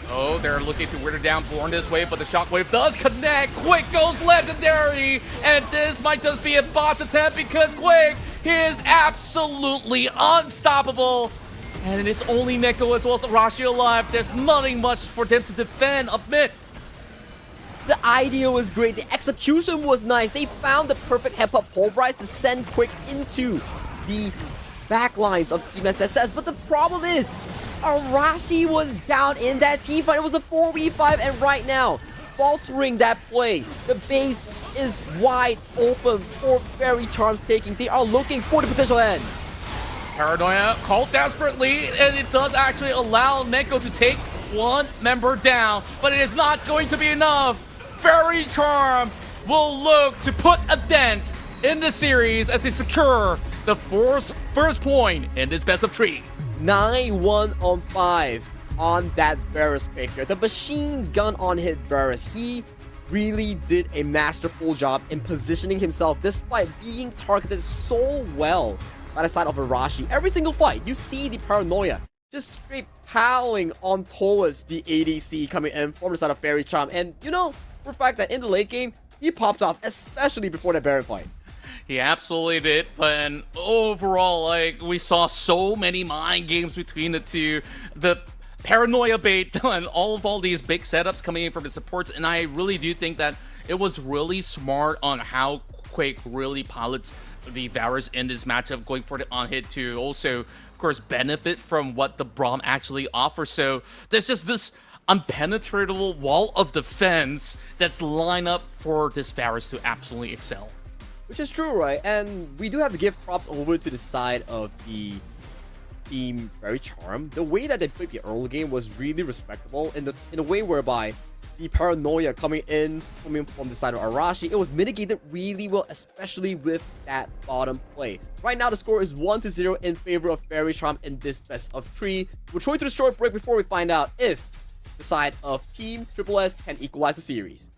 Oh, they're looking to wear down Born this way, but the shockwave does connect. Quick goes legendary, and this might just be a botch attempt because Quick is absolutely unstoppable. And it's only Neko as well as Arashi alive. There's nothing much for them to defend up mid. The idea was great. The execution was nice. They found the perfect Hepa pulverize to send Quick into the backlines of Team SSS. But the problem is, Arashi was down in that team fight. It was a 4v5, and right now, faltering that play. The base is wide open for Faerie Charm's taking. They are looking for the potential end. Paranoia called desperately, and it does actually allow Neko to take one member down, but it is not going to be enough. Fairy Charm will look to put a dent in the series as they secure the first point in this best of 3. 9-1 on 5 on that Varus pick here. The machine gun on hit Varus. He really did a masterful job in positioning himself despite being targeted so well by the side of Arashi. Every single fight, you see the Paranoia just straight piling on towards the ADC coming in from the side of Fairy Charm. And you know, for a fact that in the late game, he popped off, especially before that Baron fight. He absolutely did, but overall, like, we saw so many mind games between the two. The Paranoia bait and all these big setups coming in from the supports, and I really do think that it was really smart on how Quake really pilots the Varus in this matchup, going for the on-hit to also, of course, benefit from what the Braum actually offers. So there's just this unpenetrable wall of defense that's lined up for this Varus to absolutely excel. Which is true, right? And we do have to give props over to the side of the team Fairy Charm. The way that they played the early game was really respectable in a way whereby the Paranoia coming from the side of Arashi, it was mitigated really well, especially with that bottom play. Right now, the score is 1-0 in favor of Fairy Charm in this best of 3. We're going to the short break before we find out if the side of Team Triple S can equalize the series.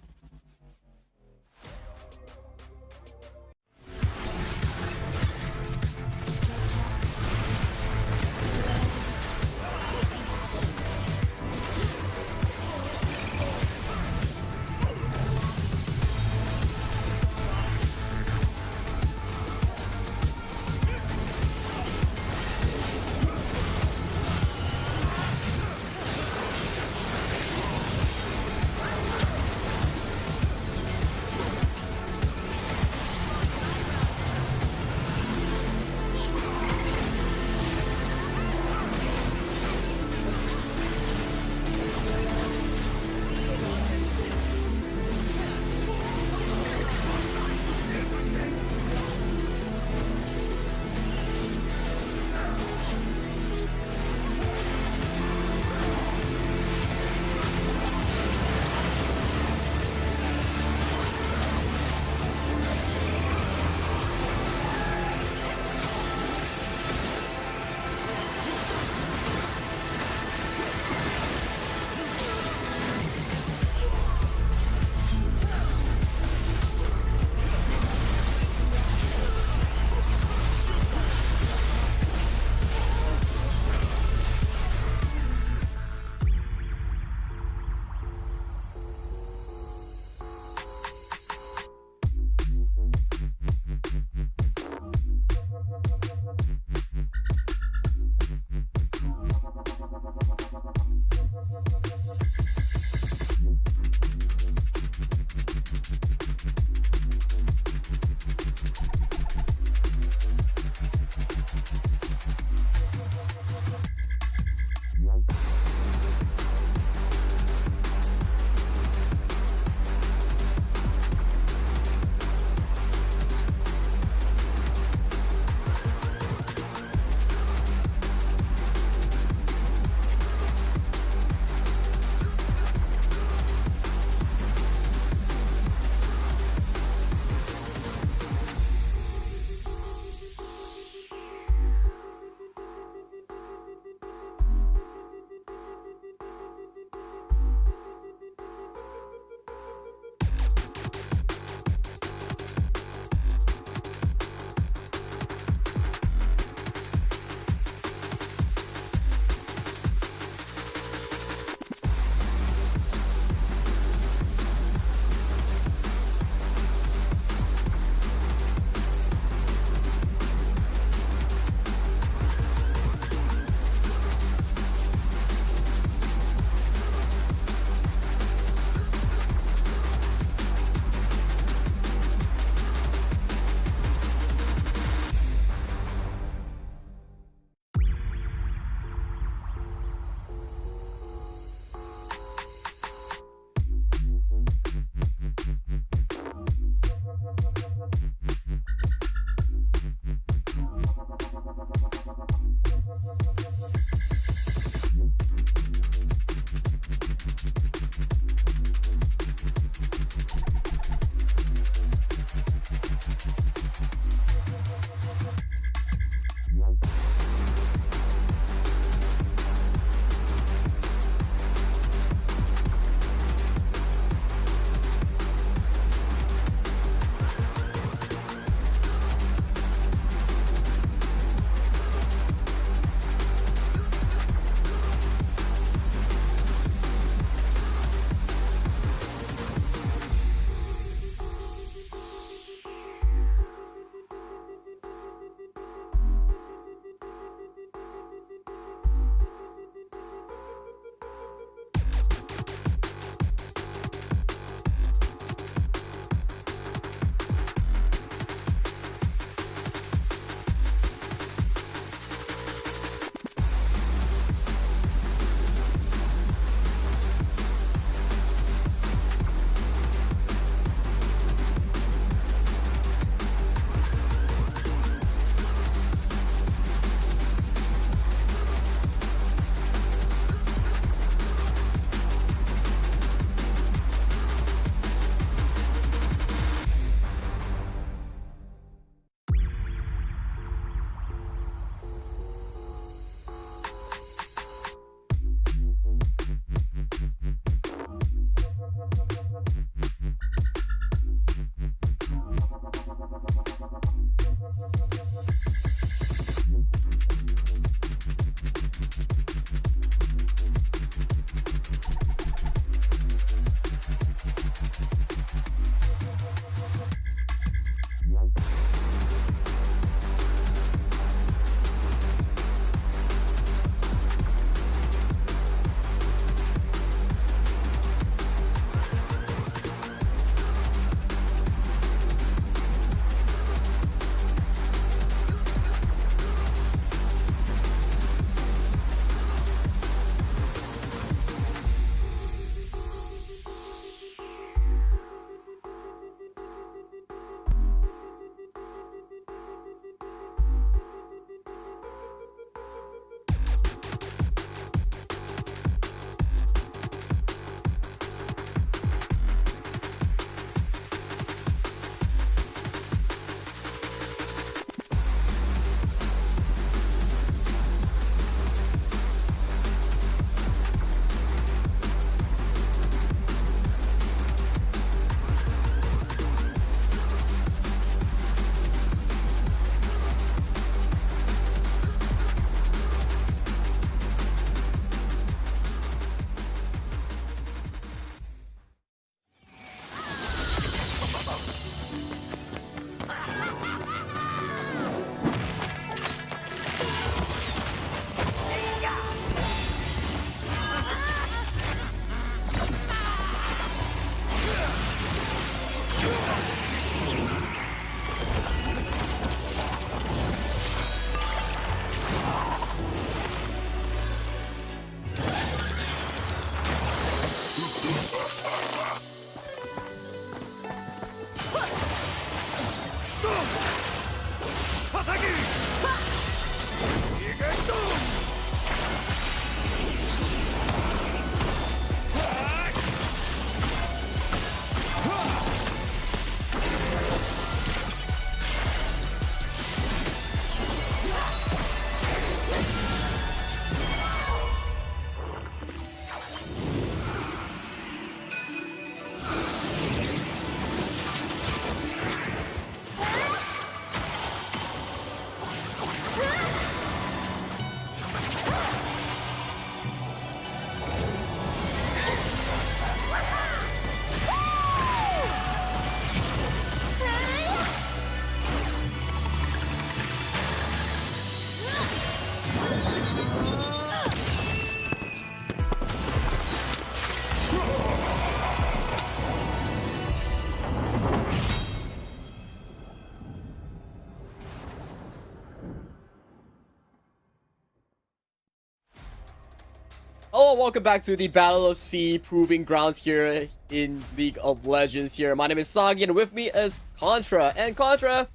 all, welcome back to the Battle of S.E.A Proving Grounds here in League of Legends here. My name is Sagi and with me is Qontra. And Qontra,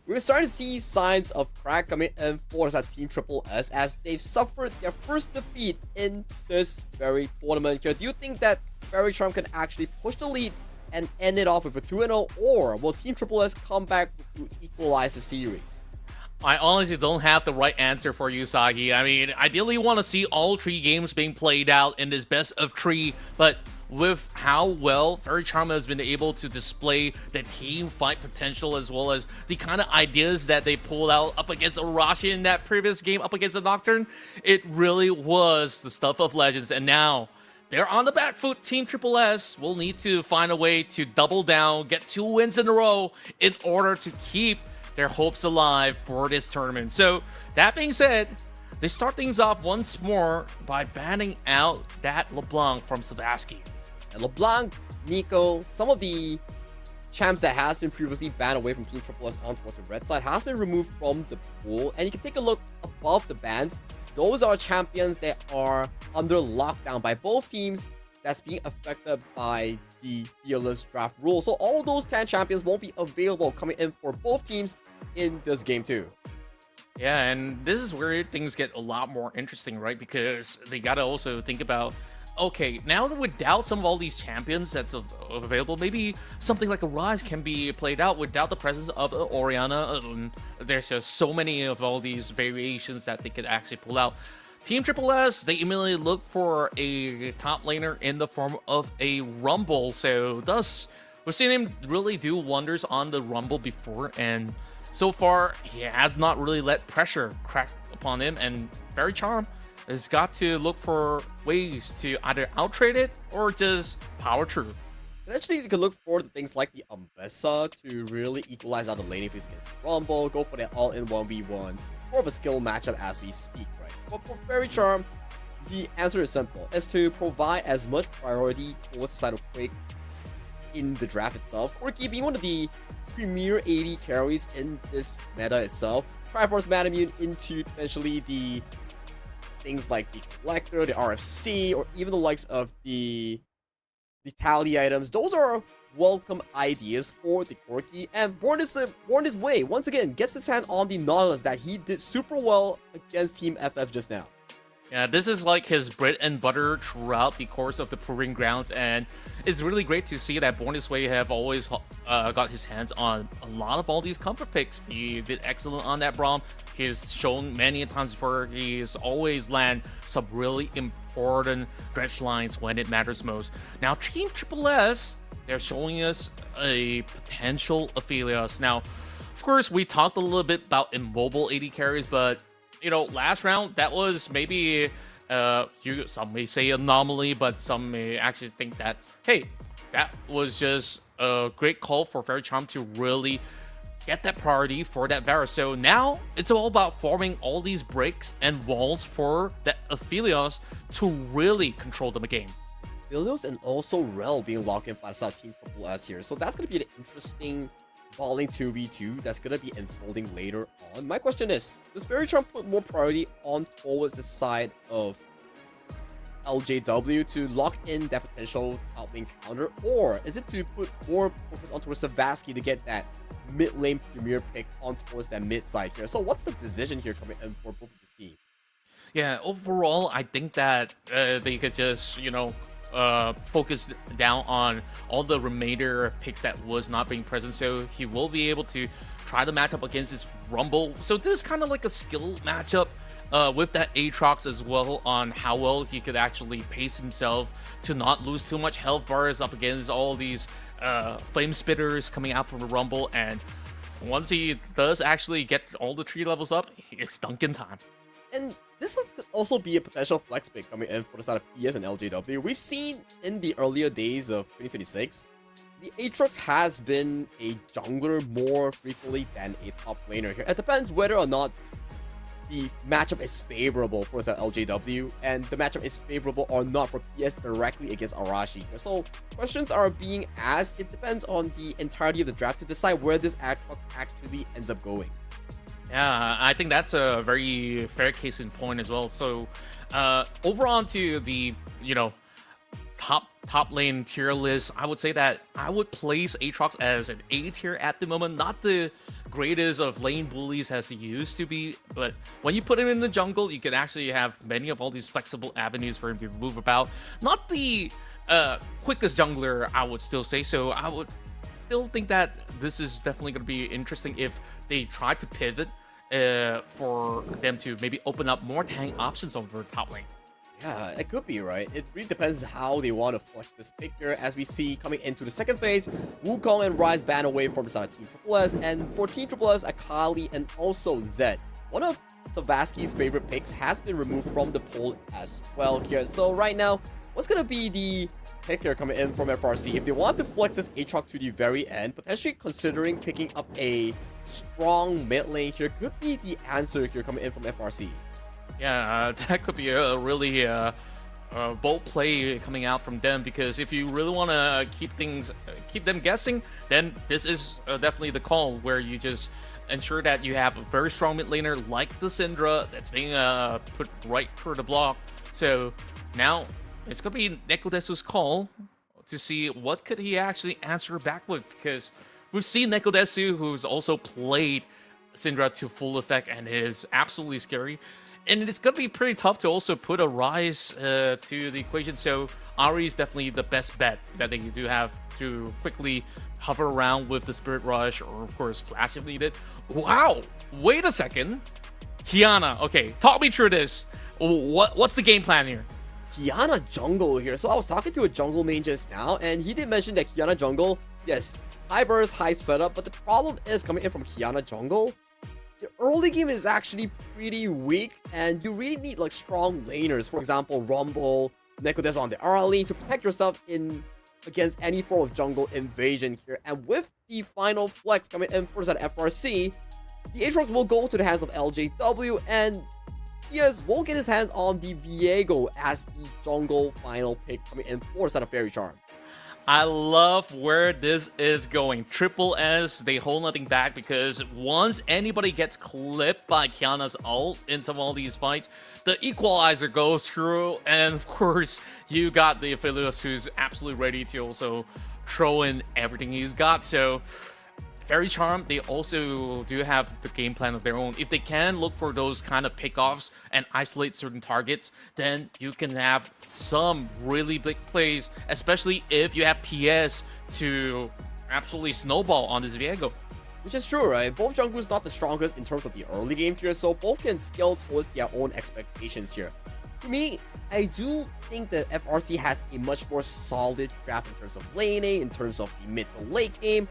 we're starting to see signs of crack coming in for that Team Triple S as they've suffered their first defeat in this very tournament here. Do you think that Faerie can actually push the lead and end it off with a 2-0, or will Team Triple S come back to equalize the series? I honestly don't have the right answer for you, Sagi. I mean, ideally you want to see all 3 games being played out in this best of 3, but with how well Faerie has been able to display the team fight potential as well as the kind of ideas that they pulled out up against Arashi in that previous game up against the Nocturne, it really was the stuff of legends. And now they're on the back foot. Team Triple S will need to find a way to double down, get 2 wins in a row in order to keep their hopes alive for this tournament. So that being said, they start things off once more by banning out that LeBlanc from Sebaski. And LeBlanc, Nico, some of the champs that has been previously banned away from Team Triple S on towards the red side has been removed from the pool. And you can take a look above the bans. Those are champions that are under lockdown by both teams that's being affected by the Fearless draft rule. So all those 10 champions won't be available coming in for both teams in this game too. Yeah, and this is where things get a lot more interesting, right? Because they gotta also think about, okay, now that without some of all these champions that's available, maybe something like a Rise can be played out without the presence of Orianna. There's just so many of all these variations that they could actually pull out. Team Triple S, they immediately look for a top laner in the form of a Rumble. So thus, we've seen him really do wonders on the Rumble before, and so far, he has not really let pressure crack upon him, and Faerie has got to look for ways to either outtrade it or just power through. Eventually, you can look forward to things like the Umbessa to really equalize out the laning phase against the Rumble, go for that all-in 1v1. It's more of a skill matchup as we speak, right? But for Faerie, the answer is simple. It's to provide as much priority towards the side of Quake in the draft itself. Quirky being one of the premier AD carries in this meta itself. Triforce Manamune into potentially the things like the Collector, the RFC, or even the likes of the Tally items. Those are welcome ideas for the Quirky, and born his way once again gets his hand on the Nautilus that he did super well against Team FF just now. Yeah, this is like his bread and butter throughout the course of the Proving Grounds, and it's really great to see that Born This Way have always got his hands on a lot of all these comfort picks. He did excellent on that Braum. He's shown many times before he's always land some really important dredge lines when it matters most. Now, Team Triple S, they're showing us a potential Aphelios. Now, of course, we talked a little bit about immobile AD carries, but you know, last round, that was maybe, some may say anomaly, but some may actually think that, hey, that was just a great call for Faerie to really get that priority for that Varus. So now, it's all about forming all these breaks and walls for that Aphelios to really control the game. Aphelios and also Rel being locked in by the South Team Triple S here. So that's going to be an interesting balling 2v2 that's going to be unfolding later on. My question is, does Faerie put more priority on towards the side of LJW to lock in that potential outlane counter, or is it to put more focus on towards Sebaski to get that mid lane premier pick on towards that mid side here? So what's the decision here coming in for both of this team? Yeah, overall, I think that they could just, you know, focus down on all the remainder picks that was not being present, so he will be able to try to match up against this Rumble. So this is kind of like a skill matchup with that Aatrox as well, on how well he could actually pace himself to not lose too much health bars up against all these flame spitters coming out from the Rumble. And once he does actually get all the 3 levels up, it's Duncan time. And this could also be a potential flex pick coming in for the side of PS and LJW. We've seen in the earlier days of 2026, the Aatrox has been a jungler more frequently than a top laner here. It depends whether or not the matchup is favorable for the LJW, and the matchup is favorable or not for PS directly against Arashi. So questions are being asked. It depends on the entirety of the draft to decide where this Aatrox actually ends up going. Yeah, I think that's a very fair case in point as well. So Over on to the, top lane tier list, I would say that I would place Aatrox as an A tier at the moment. Not the greatest of lane bullies as he used to be, but when you put him in the jungle, you can actually have many of all these flexible avenues for him to move about. Not the quickest jungler, I would still say, so I would still think that this is definitely going to be interesting if they try to pivot for them to maybe open up more tank options over top lane. Yeah, it could be, right? It really depends how they want to flex this pick here. As we see coming into the second phase, Wukong and Ryze ban away from the side of Team Triple S, and for Team Triple S, Akali and also Zed. One of Savaski's favorite picks has been removed from the poll as well here. So right now, what's going to be the pick here coming in from FRC? If they want to flex this Aatrox to the very end, potentially considering picking up a strong mid lane here could be the answer here coming in from FRC. Yeah, that could be a really bold play coming out from them, because if you really want to keep them guessing, then this is definitely the call where you just ensure that you have a very strong mid laner like the Syndra that's being put right for the block. So now it's gonna be Nekodesu's call to see what could he actually answer back with, because we've seen Nekodesu, who's also played Syndra to full effect, and it is absolutely scary. And it's going to be pretty tough to also put a Ryze to the equation, so Ahri is definitely the best bet that they do have to quickly hover around with the Spirit Rush, or of course Flash if needed. Wow! Wait a second! Kiana, okay, talk me through this. What's the game plan here? Kiana jungle here. So I was talking to a jungle main just now, and he did mention that Kiana jungle, yes, high burst, high setup, but the problem is coming in from Kiana jungle, the early game is actually pretty weak, and you really need like strong laners. For example, Rumble, Nekodesu on the R lane to protect yourself in against any form of jungle invasion here. And with the final flex coming in for that FRC, the Aatrox will go to the hands of LJW, and PS will get his hands on the Viego as the jungle final pick coming in for set of Faerie Charm. I love where this is going. Triple S, they hold nothing back, because once anybody gets clipped by Kiana's ult in some of all these fights, the equalizer goes through, and of course, you got the Aphelios, who's absolutely ready to also throw in everything he's got. So Faerie Charm, they also do have the game plan of their own. If they can look for those kind of pickoffs and isolate certain targets, then you can have some really big plays, especially if you have PS to absolutely snowball on this Viego. Which is true, right? Both junglers not the strongest in terms of the early game here, so both can scale towards their own expectations here. To me, I do think that FRC has a much more solid draft in terms of laning, in terms of the mid to late game.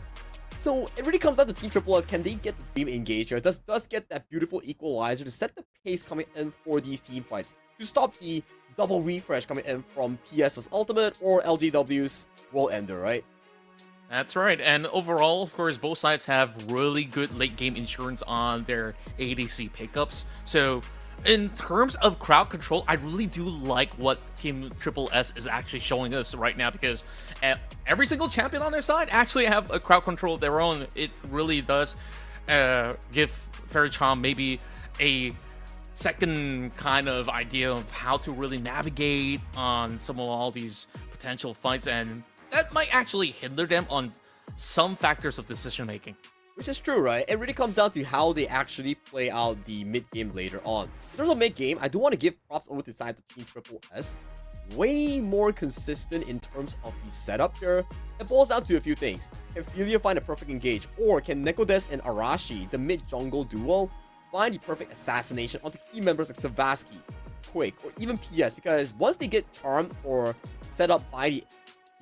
So it really comes down to Team Triple S. Can they get the team engaged here? Does get that beautiful equalizer to set the pace coming in for these team fights, to stop the double refresh coming in from PS's ultimate or LGW's World Ender, right? That's right, and overall, of course, both sides have really good late game insurance on their ADC pickups. So in terms of crowd control, I really do like what Team Triple S is actually showing us right now, because every single champion on their side actually have a crowd control of their own. It really does give Faerie Charm maybe a second kind of idea of how to really navigate on some of all these potential fights, and that might actually hinder them on some factors of decision making. Which is true, right? It really comes down to how they actually play out the mid-game later on. In terms of mid-game, I do want to give props over to the side of Team Triple S. Way more consistent in terms of the setup here. It boils down to a few things. Can Filia find a perfect engage? Or can Nekodes and Arashi, the mid-jungle duo, find the perfect assassination onto key members like Savaski, Quick, or even PS? Because once they get charmed or set up by the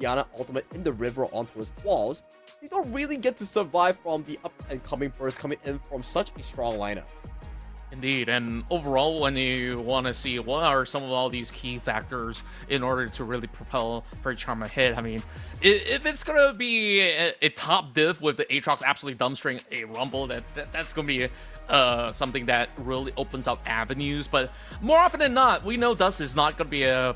Kiana ultimate in the river onto his walls, they don't really get to survive from the up-and-coming burst coming in from such a strong lineup. Indeed, and overall, when you want to see what are some of all these key factors in order to really propel Faerie Charm ahead, I mean, if it's going to be a top div with the Aatrox absolutely dumbstring a Rumble, that's going to be something that really opens up avenues. But more often than not, we know Dust is not going to be a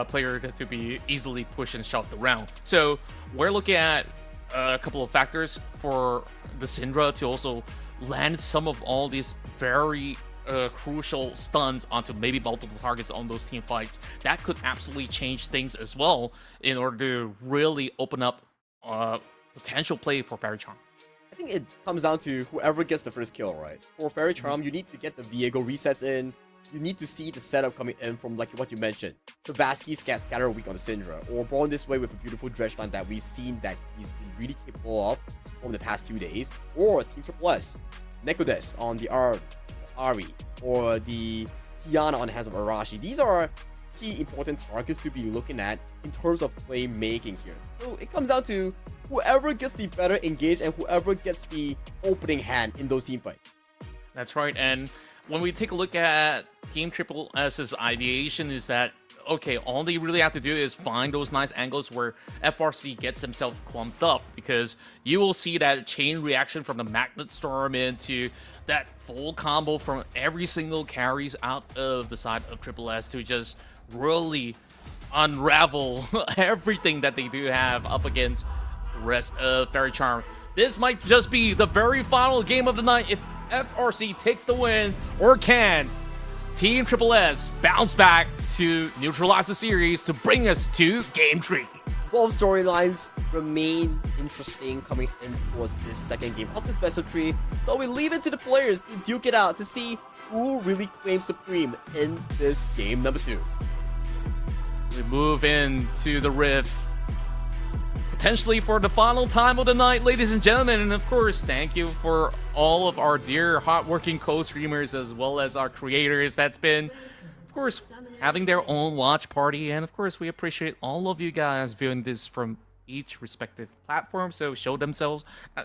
player to be easily pushed and shoved around. So we're looking at a couple of factors for the Syndra to also land some of all these very crucial stuns onto maybe multiple targets on those team fights, that could absolutely change things as well in order to really open up potential play for Faerie Charm. I think it comes down to whoever gets the first kill, right? For Faerie Charm, you need to get the Viego resets in. You need to see the setup coming in from like what you mentioned. Savasky scatter weak on the Syndra, or Born This Way with a beautiful dredge line that we've seen that he's been really capable of over the past 2 days, or Team Triple S, Nekodes on the Ari, or the Tiana on the hands of Arashi. These are key important targets to be looking at in terms of playmaking here. So it comes down to whoever gets the better engaged and whoever gets the opening hand in those team fights. That's right, and when we take a look at Team Triple S's ideation is that, okay, all they really have to do is find those nice angles where FRC gets himself clumped up, because you will see that chain reaction from the Magnet Storm into that full combo from every single carries out of the side of Triple S to just really unravel everything that they do have up against the rest of Faerie Charm. This might just be the very final game of the night if FRC takes the win, or can Team Triple S bounce back to neutralize the series to bring us to Game 3. Both storylines remain interesting coming in towards this second game of this best of 3, so we leave it to the players to duke it out to see who really claims supreme in this game number 2. We move into the Rift, potentially for the final time of the night, ladies and gentlemen. And of course, thank you for all of our dear hardworking co-streamers as well as our creators that's been, of course, having their own watch party. And of course, we appreciate all of you guys viewing this from each respective platform. So show themselves,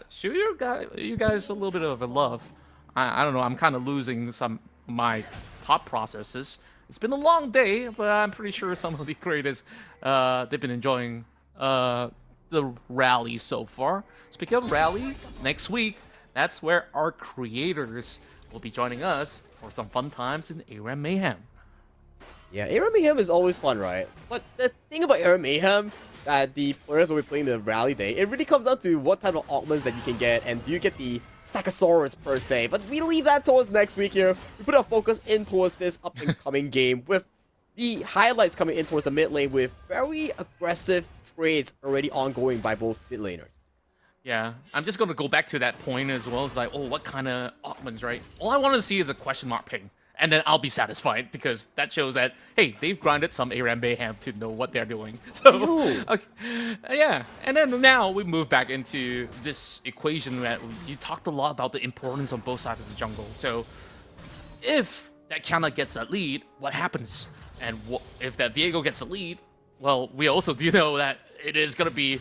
show you guys a little bit of a love. I don't know, I'm kind of losing some of my thought processes. It's been a long day, but I'm pretty sure some of the creators, they've been enjoying the rally so far. Speaking of rally, next week, that's where our creators will be joining us for some fun times in ARAM Mayhem. Yeah, ARAM Mayhem is always fun, right? But the thing about ARAM Mayhem, that the players will be playing the rally day, it really comes down to what type of augments that you can get, and do you get the Stackosaurus per se. But we leave that towards next week here. We put our focus in towards this up-and-coming game with the highlights coming in towards the mid lane with very aggressive trades already ongoing by both mid laners. Yeah, I'm just going to go back to that point as well. It's like, oh, what kind of augments, right? All I want to see is a question mark ping. And then I'll be satisfied, because that shows that, hey, they've grinded some ARAM Mayhem to know what they're doing. So, okay, yeah. And then now we move back into this equation that you talked a lot about the importance on both sides of the jungle. So if that Kiana gets that lead, what happens? And if that Viego gets the lead, well, we also do know that it is going to be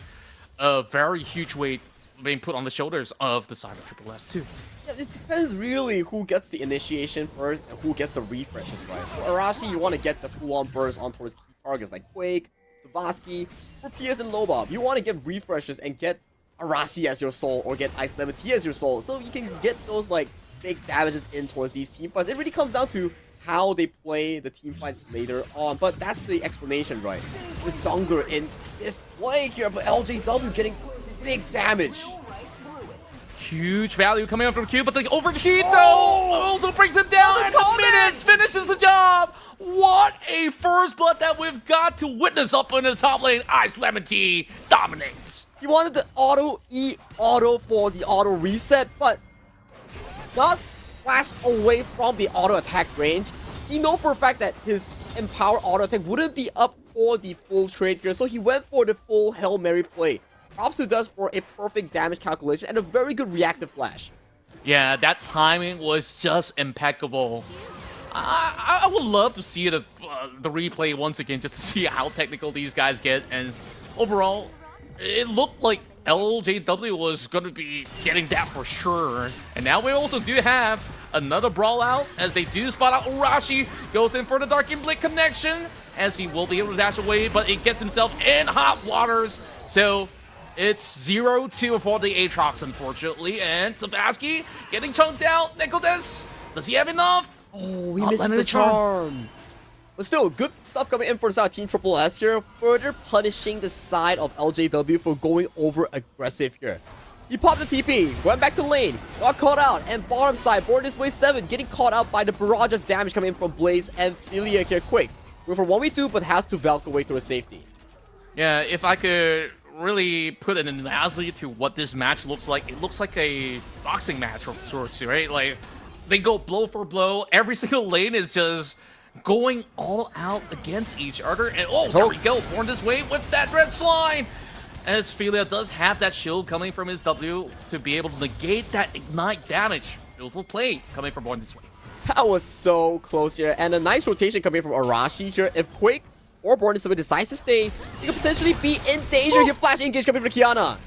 a very huge weight being put on the shoulders of the side of Triple S too. Yeah, it depends really who gets the initiation first and who gets the refreshes, right? For Arashi, you want to get the full-on burst on towards key targets like Quake, Savasky. For PS and Lobob, you want to get refreshes and get Arashi as your soul, or get Ice Lemon Tea as your soul, so you can get those like big damages in towards these team fights. It really comes down to how they play the team fights later on, but that's the explanation, right? With Donger in this play here, but LJW getting big damage. Huge value coming up from Q, but the overheat though also brings him down, and the minutes finishes the job. What a first blood that we've got to witness up in the top lane. Ice Lemon Tea dominates. He wanted the auto for the auto reset, but got splashed away from the auto attack range. He knows for a fact that his Empower auto attack wouldn't be up for the full trade here, so he went for the full Hail Mary play. Props to Dust for a perfect damage calculation and a very good reactive flash. Yeah, that timing was just impeccable. I would love to see the replay once again, just to see how technical these guys get. And overall, it looked like LJW was going to be getting that for sure. And now we also do have another brawl out, as they do spot out Arashi. Goes in for the Dark and Blink connection, as he will be able to dash away, but it gets himself in hot waters. So it's 0-2 for the Aatrox, unfortunately. And Savasky getting chunked out. Nekodes, does he have enough? Oh, he misses the charm. But still, good stuff coming in for the side of Team Triple S here, further punishing the side of LJW for going over aggressive here. He popped the TP, went back to lane, got caught out, and bottom side, born this way 7, getting caught out by the barrage of damage coming in from Blaze and Filia here quick. We're for 1v2, but has to Valk away to a safety. Yeah, if I could really put an analogy to what this match looks like, it looks like a boxing match of sorts, right? Like, they go blow for blow, every single lane is just going all out against each other, and there we go, born this way with that red line! As Filia does have that shield coming from his W to be able to negate that ignite damage. Beautiful play coming from Born This Way. That was so close here, and a nice rotation coming from Arashi here. If Quake or Born This Way decides to stay, he could potentially be in danger here. Flash engage coming from Kiana.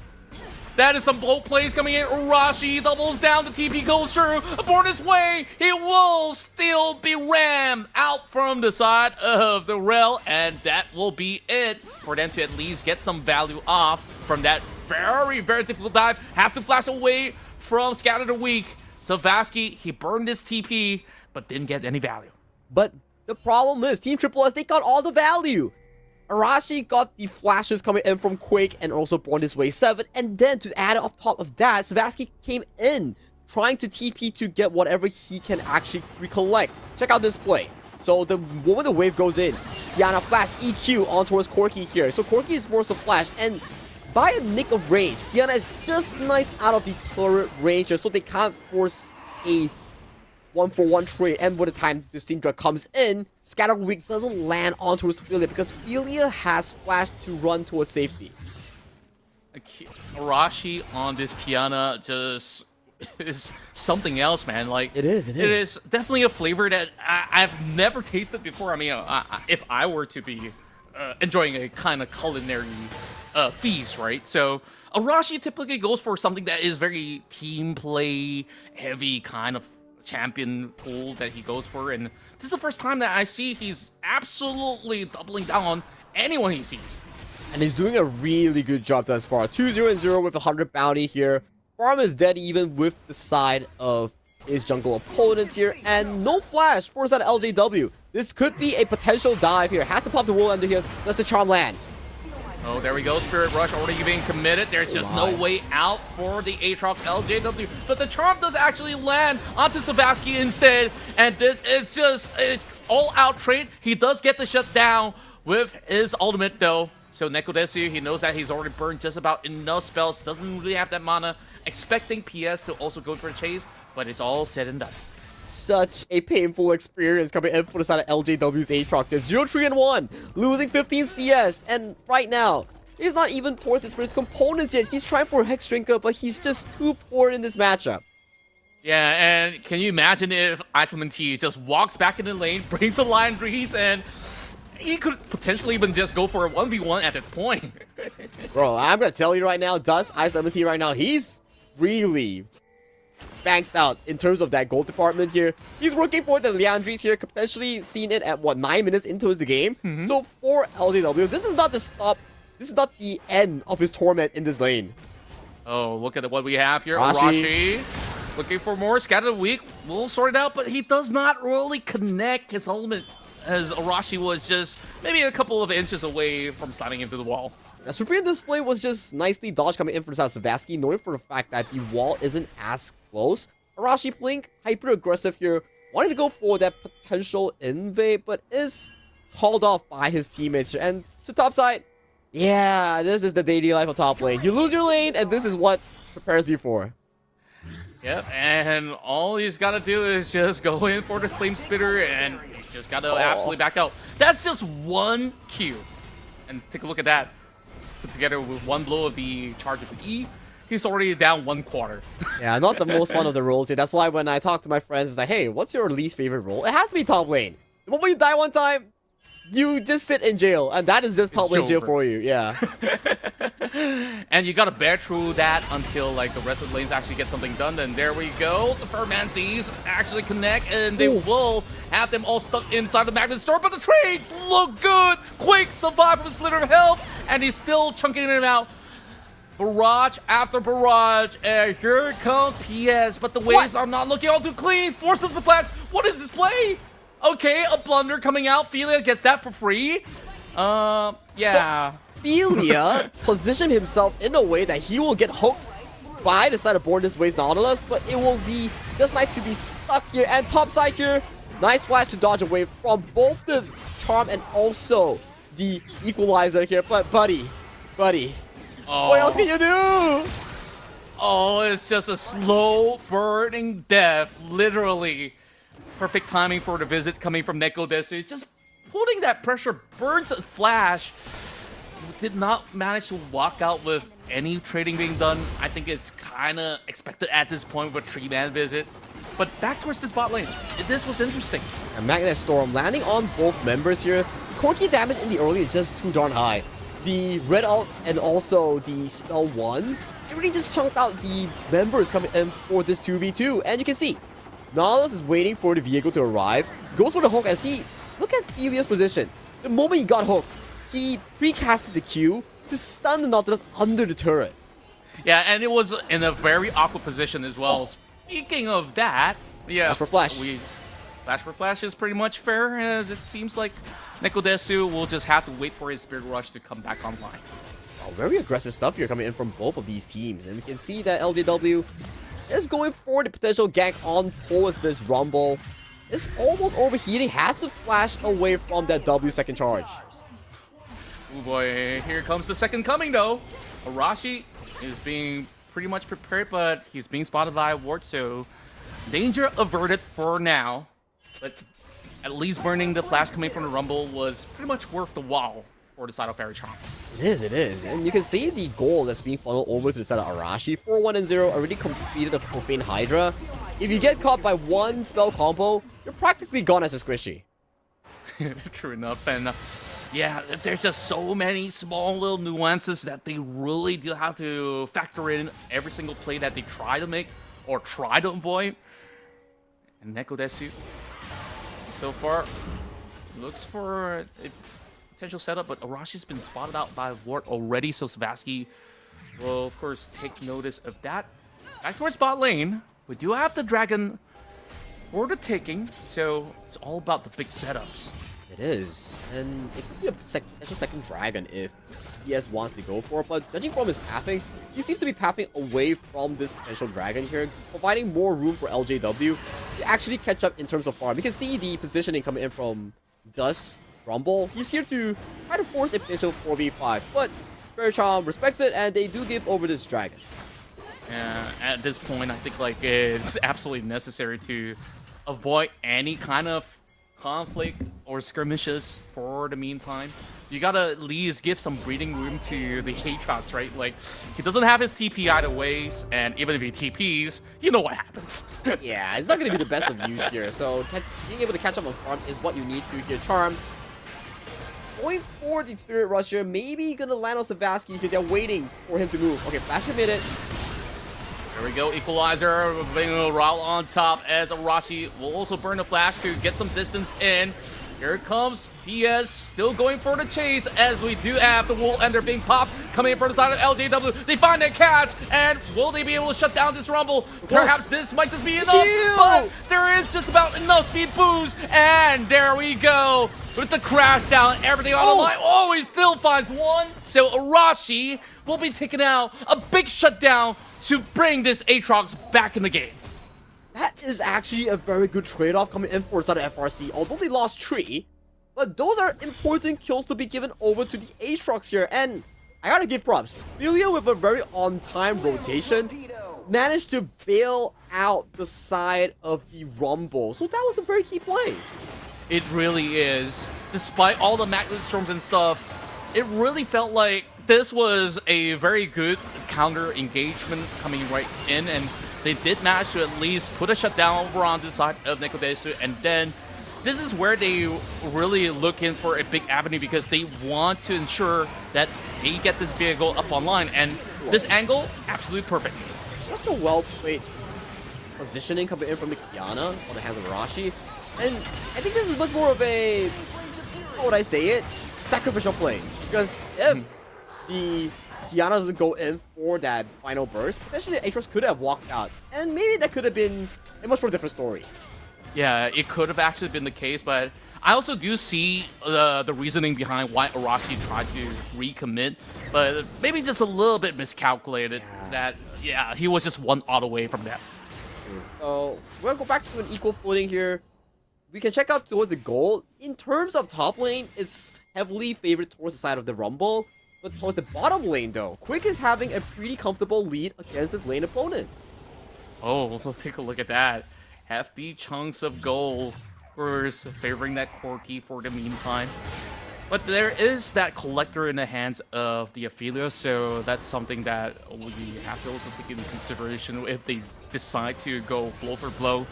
That is some blow plays coming in. Arashi doubles down. The TP goes through. Born This Way. He will still be rammed out from the side of the rail. And that will be it for them to at least get some value off from that very, very difficult dive. Has to flash away from Scatter the Weak. Savasky, he burned his TP, but didn't get any value. But the problem is, Team Triple S, they got all the value. Arashi got the flashes coming in from Quake and also Born This Way 7, and then to add on top of that, Savasky came in trying to TP to get whatever he can actually recollect. Check out this play. So the moment the wave goes in, Kiana flash EQ on towards Corki here. So Corki is forced to flash, and by a nick of range, Kiana is just nice out of the turret range, so they can't force a 1-for-1 trade. And by the time the Syndra comes in, Scatter Weak doesn't land onto Filia because Filia has flash to run to a safety. Arashi on this Kiana just is something else, man. Like it is. It is definitely a flavor that I've never tasted before. I mean, if I were to be enjoying a kind of culinary feast, right? So Arashi typically goes for something that is very team play heavy kind of champion pool that he goes for, and this is the first time that I see he's absolutely doubling down on anyone he sees. And he's doing a really good job thus far. 2-0-0 with 100 bounty here. Farm is dead even with the side of his jungle opponents here, and no flash for that LJW. This could be a potential dive here. Has to pop the wall under here. Does the charm land? Oh, there we go. Spirit Rush already being committed. There's just no way out for the Aatrox LJW. But the charm does actually land onto Savasky instead. And this is just an all-out trade. He does get the shut down with his ultimate, though. So Nekodesu, he knows that he's already burned just about enough spells. Doesn't really have that mana. Expecting PS to also go for a chase. But it's all said and done. Such a painful experience coming in for the side of LJW's Aatrox. 0-3-1, losing 15 CS, and right now, he's not even towards his first components yet. He's trying for a Hex Drinker, but he's just too poor in this matchup. Yeah, and can you imagine if Iceland T just walks back in the lane, brings a Lion Breeze, and he could potentially even just go for a 1v1 at that point. Bro, I'm gonna tell you right now, Iceland T right now, he's really banked out in terms of that gold department here. He's working for the Leandries here, potentially seen it at, what, 9 minutes into the game? So for LJW, this is not the stop, this is not the end of his torment in this lane. Oh, look at what we have here. Arashi looking for more. Scatter the Weak will sort it out, but he does not really connect his ultimate, as Arashi was just maybe a couple of inches away from sliding into the wall. Now, Supreme Display was just nicely dodged coming in for the side of Savasky, knowing for the fact that the wall isn't as close. Arashi playing hyper aggressive here, wanting to go for that potential invade, but is called off by his teammates here. And to top side, yeah, this is the daily life of top lane. You lose your lane, and this is what prepares you for. Yep, and all he's got to do is just go in for the Flame Spitter, and he's just got to absolutely back out. That's just one Q. And take a look at that. Put together with one blow of the charge of the E, he's already down 1/4. Yeah, not the most fun of the roles here. That's why when I talk to my friends, it's like, hey, what's your least favorite role? It has to be top lane. The moment you die one time, you just sit in jail, and that is just top lane jail for you. Yeah. And you gotta bear through that until like the rest of the lanes actually get something done. And there we go. The Fermancies actually connect, and they will have them all stuck inside the Magnet Store. But the trades look good. Quake survived with a slither of health, and he's still chunking them out. Barrage after barrage, and here comes PS. But the waves are not looking all too clean. Forces the flash. What is this play? Okay, a blunder coming out. Filia gets that for free. Yeah. So, Filia positioned himself in a way that he will get hooked by the side of board this ways Nautilus, but it will be just nice to be stuck here. And top side here, nice flash to dodge away from both the charm and also the equalizer here. But buddy, what else can you do? Oh, it's just a slow burning death, literally. Perfect timing for the visit coming from Nekodesu. Just putting that pressure, burns a flash. Did not manage to walk out with any trading being done. I think it's kind of expected at this point with a 3-man visit. But back towards this bot lane, this was interesting. And Magnet Storm landing on both members here. Core key damage in the early is just too darn high. The red ult and also the spell 1, it really just chunked out the members coming in for this 2v2. And you can see, Nautilus is waiting for the vehicle to arrive. Goes for the hook and see, look at Thelia's position. The moment he got hooked, he precasted the Q to stun the Nautilus under the turret. Yeah, and it was in a very awkward position as well. Speaking of that, yeah, Flash for Flash. Flash for Flash is pretty much fair, as it seems like Nekodesu will just have to wait for his Spirit Rush to come back online. Oh, very aggressive stuff here coming in from both of these teams. And we can see that LJW is going for the potential gank on towards this Rumble. It's almost overheating, has to flash away from that W second charge. Oh boy, here comes the second coming though. Arashi is being pretty much prepared, but he's being spotted by a ward, so danger averted for now. But at least burning the flash coming from the Rumble was pretty much worth the while for the side of Faerie Charm. It is. And you can see the goal that's being funneled over to the side of Arashi. 4-1-0, already completed the Profane Hydra. If you get caught by one spell combo, you're practically gone as a squishy. True enough, and yeah, there's just so many small little nuances that they really do have to factor in every single play that they try to make or try to avoid. And Nekodesu, so far, looks for a potential setup, but Arashi's been spotted out by ward already, so Savasky will, of course, take notice of that. Back towards bot lane, we do have the dragon for the taking, so it's all about the big setups. It is, and it could be a potential second dragon if ES wants to go for it, but judging from his pathing, he seems to be pathing away from this potential dragon here, providing more room for LJW to actually catch up in terms of farm. You can see the positioning coming in from Dust Rumble. He's here to try to force a potential 4v5, but Faerie Charm respects it, and they do give over this dragon. At this point, I think like it's absolutely necessary to avoid any kind of conflict or skirmishes for the meantime. You gotta at least give some breathing room to the Aatrox, right? Like, he doesn't have his TP either ways, and even if he TPs, you know what happens. Yeah, it's not gonna be the best of use here, so being able to catch up on farm is what you need to here. Charm going for the Spirit Rush here, maybe gonna land on Savasky here. They're waiting for him to move. Okay, flash committed. There we go, Equalizer, being a route on top as Arashi will also burn the flash to get some distance in. Here comes PS, still going for the chase as we do have the Wool Ender being popped, coming in from the side of LJW. They find their catch, and will they be able to shut down this Rumble? Perhaps this might just be enough, but there is just about enough speed boost, and there we go. With the crash down, everything on the line. Oh, he still finds one. So Arashi will be taking out a big shutdown to bring this Aatrox back in the game. That is actually a very good trade-off coming in for the side of FRC. Although they lost 3, but those are important kills to be given over to the Aatrox here. And I gotta give props. Thelia with a very on-time rotation managed to bail out the side of the Rumble. So that was a very key play. It really is. Despite all the magnet storms and stuff, it really felt like this was a very good counter engagement coming right in, and they did manage to at least put a shutdown over on this side of Nekodesu, and then this is where they really look in for a big avenue because they want to ensure that they get this vehicle up online, and this angle, absolutely perfect. Such a well-played positioning coming in from the Kiana on the hands of Arashi, and I think this is much more of a, how would I say it, sacrificial play, because if the Kiana doesn't go in for that final burst, potentially Aatrox could have walked out, and maybe that could have been a much more different story. Yeah, it could have actually been the case, but I also do see the reasoning behind why Arashi tried to recommit, but maybe just a little bit miscalculated. That, yeah, he was just one auto away from that. So we're gonna go back to an equal footing here. We can check out towards the goal. In terms of top lane, it's heavily favored towards the side of the Rumble. But towards the bottom lane though, Quick is having a pretty comfortable lead against his lane opponent. Oh, we'll take a look at that. Hefty chunks of gold. Of course, favoring that Corki for the meantime. But there is that collector in the hands of the Ophelia, so that's something that we have to also take into consideration if they decide to go blow for blow.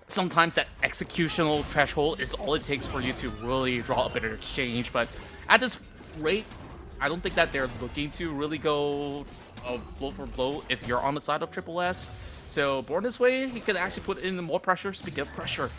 Sometimes that executional threshold is all it takes for you to really draw a better exchange, but at this rate, I don't think that they're looking to really go blow for blow if you're on the side of Triple S. So Born This Way, he could actually put in more pressure. Speaking of pressure,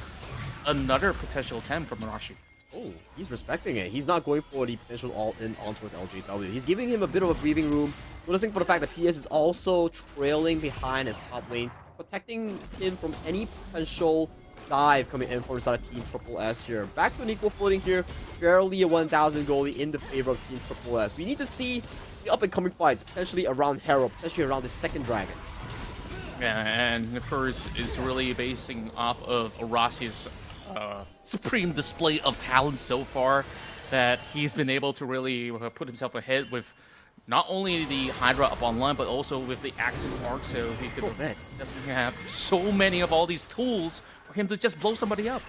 another potential attempt from Arashi. Oh, he's respecting it. He's not going for the potential all-in onto his LJW. He's giving him a bit of a breathing room, noticing for the fact that PS is also trailing behind his top lane, protecting him from any potential dive coming in for the side of Team Triple S here. Back to an equal footing here, barely a 1,000 goalie in the favor of Team Triple S. We need to see the up-and-coming fights, potentially around Herald, potentially around the second dragon. Yeah, and of course, it's really basing off of Arashi's supreme display of talent so far, that he's been able to really put himself ahead with not only the Hydra up online, but also with the Accent Arc, so he could definitely have so many of all these tools for him to just blow somebody up.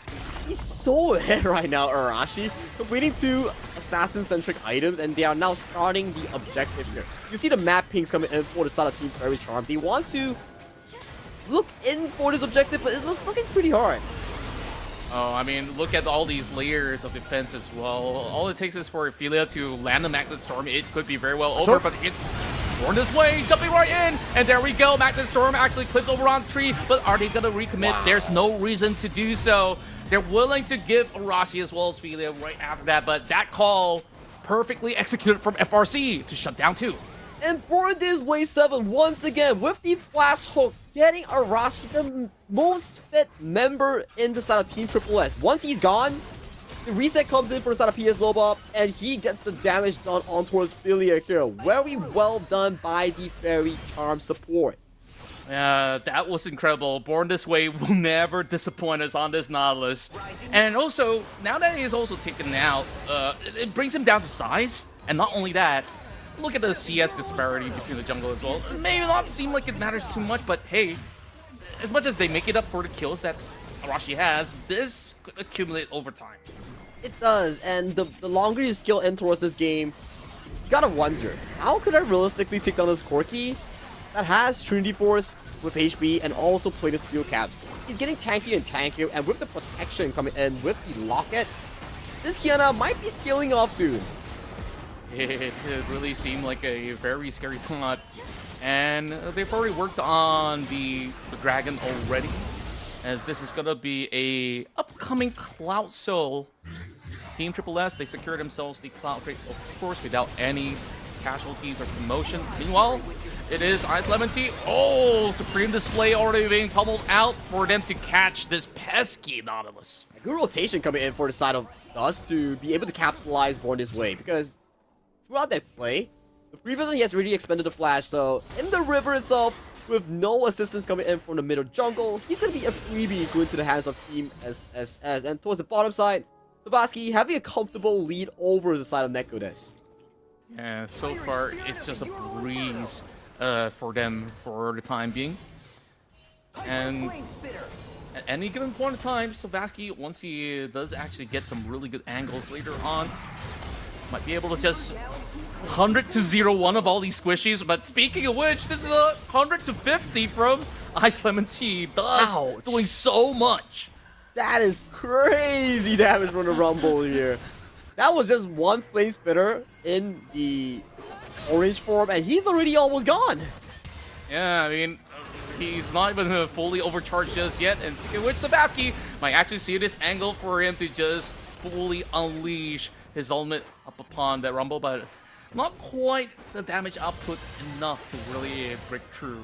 He's so ahead right now, Arashi, completing 2 assassin-centric items, and they are now starting the objective here. You see the map pings coming in for the side of Team Faerie Charm. They want to look in for this objective, but it looks looking pretty hard. Oh, I mean, look at all these layers of defense as well. All it takes is for Ophelia to land the Magnet Storm. It could be very well over, but it's Born This Way, jumping right in. And there we go. Magnet Storm actually clips over on the tree, but are they going to recommit? Wow. There's no reason to do so. They're willing to give Arashi as well as Ophelia right after that, but that call perfectly executed from FRC to shut down 2. And Born This Way 7 once again with the flash hook, getting Arashi the most fit member in the side of Team Triple S. Once he's gone, the reset comes in for the side of PS Lobob, and he gets the damage done onto his Ophelia here. Very well done by the Faerie Charm support. Yeah, that was incredible. Born This Way will never disappoint us on this Nautilus. And also, now that he's also taken out, it brings him down to size. And not only that, look at the CS disparity between the jungle as well. It may not seem like it matters too much, but hey, as much as they make it up for the kills that Arashi has, this could accumulate over time. It does, and the longer you skill in towards this game, you gotta wonder, how could I realistically take down this Corki that has Trinity Force with HP and also play the Steel Caps? He's getting tankier and tankier, and with the protection coming in with the Locket, this Kiana might be scaling off soon. It really seemed like a very scary taunt, and they've already worked on the dragon already, as this is gonna be a upcoming Cloud Soul. Team Triple S, they secured themselves the Cloud Drake, of course, without any casualties or commotion. Meanwhile, it is Ice Lemon Tea. Oh, Supreme Display already being pummeled out for them to catch this pesky Nautilus. A good rotation coming in for the side of us to be able to capitalize Born This Way, because throughout that play, the previous one he has really expended the flash, so in the river itself, with no assistance coming in from the middle jungle, he's going to be a freebie going to the hands of Team SSS. And towards the bottom side, Savaski having a comfortable lead over the side of Nekodes. Yeah, so far it's just a breeze for them for the time being. And at any given point in time, Savaski, once he does actually get some really good angles later on, might be able to just 100 to 0-1 of all these squishies. But speaking of which, this is a 100 to 50 from Ice Lemon Tea. Thus, doing so much. That is crazy damage from the Rumble here. That was just one Flame Spitter in the orange form, and he's already almost gone. Yeah, I mean, he's not even fully overcharged just yet. And speaking of which, Savaski might actually see this angle for him to just fully unleash his ultimate up upon that Rumble, but not quite the damage output enough to really break through.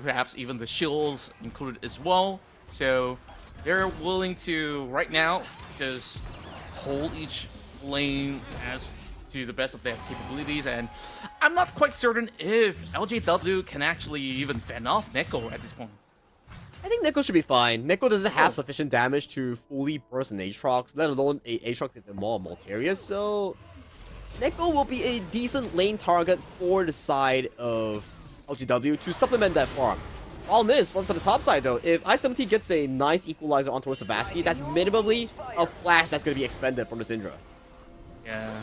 Perhaps even the shields included as well. So they're willing to, right now, just hold each lane as to the best of their capabilities, and I'm not quite certain if LJW can actually even fend off Neko at this point. I think Neko should be fine. Neko doesn't have sufficient damage to fully burst an Aatrox, let alone a Aatrox with the Maul Malteria, so Neko will be a decent lane target for the side of LGW to supplement that farm. Problem is, from the top side though, if Ice-17 gets a nice equalizer onto Sabaski, that's minimally a flash that's going to be expended from the Syndra. Yeah,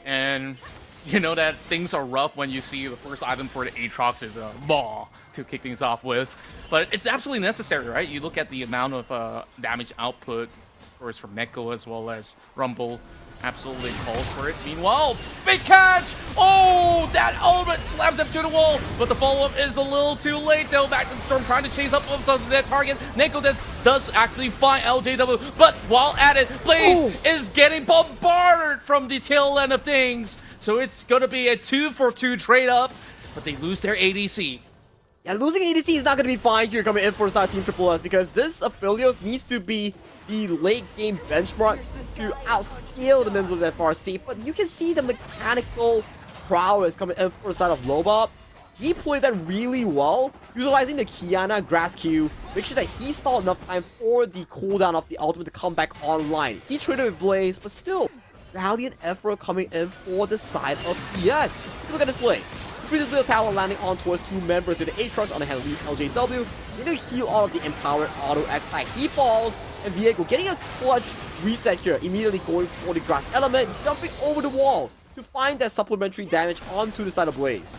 and you know that things are rough when you see the first item for the Aatrox is a Maw to kick things off with. But it's absolutely necessary, right? You look at the amount of damage output, of course, from Neko as well as Rumble. Absolutely calls for it. Meanwhile, big catch! Oh, that ultimate slams him to the wall, but the follow-up is a little too late though. Back to the Storm trying to chase up the target. Neko does actually find LJW, but while at it, Blaze is getting bombarded from the tail end of things. So it's gonna be a 2-for-2 trade up, but they lose their ADC. Yeah, losing ADC is not going to be fine here coming in for the side of Team Triple S, because this Aphelios needs to be the late game benchmark to outscale the members of the FRC, but you can see the mechanical prowess coming in for the side of Lobop. He played that really well, utilizing the Kiana Grass Q, make sure that he stalled enough time for the cooldown of the ultimate to come back online. He traded with Blaze, but still, valiant effort coming in for the side of PS. Look at this play. Previous little tower landing on towards two members with the Aatrox on the head of LJW. They need to heal all of the empowered auto attack. He falls, and Viego getting a clutch reset here, immediately going for the grass element, jumping over the wall to find that supplementary damage onto the side of Blaze.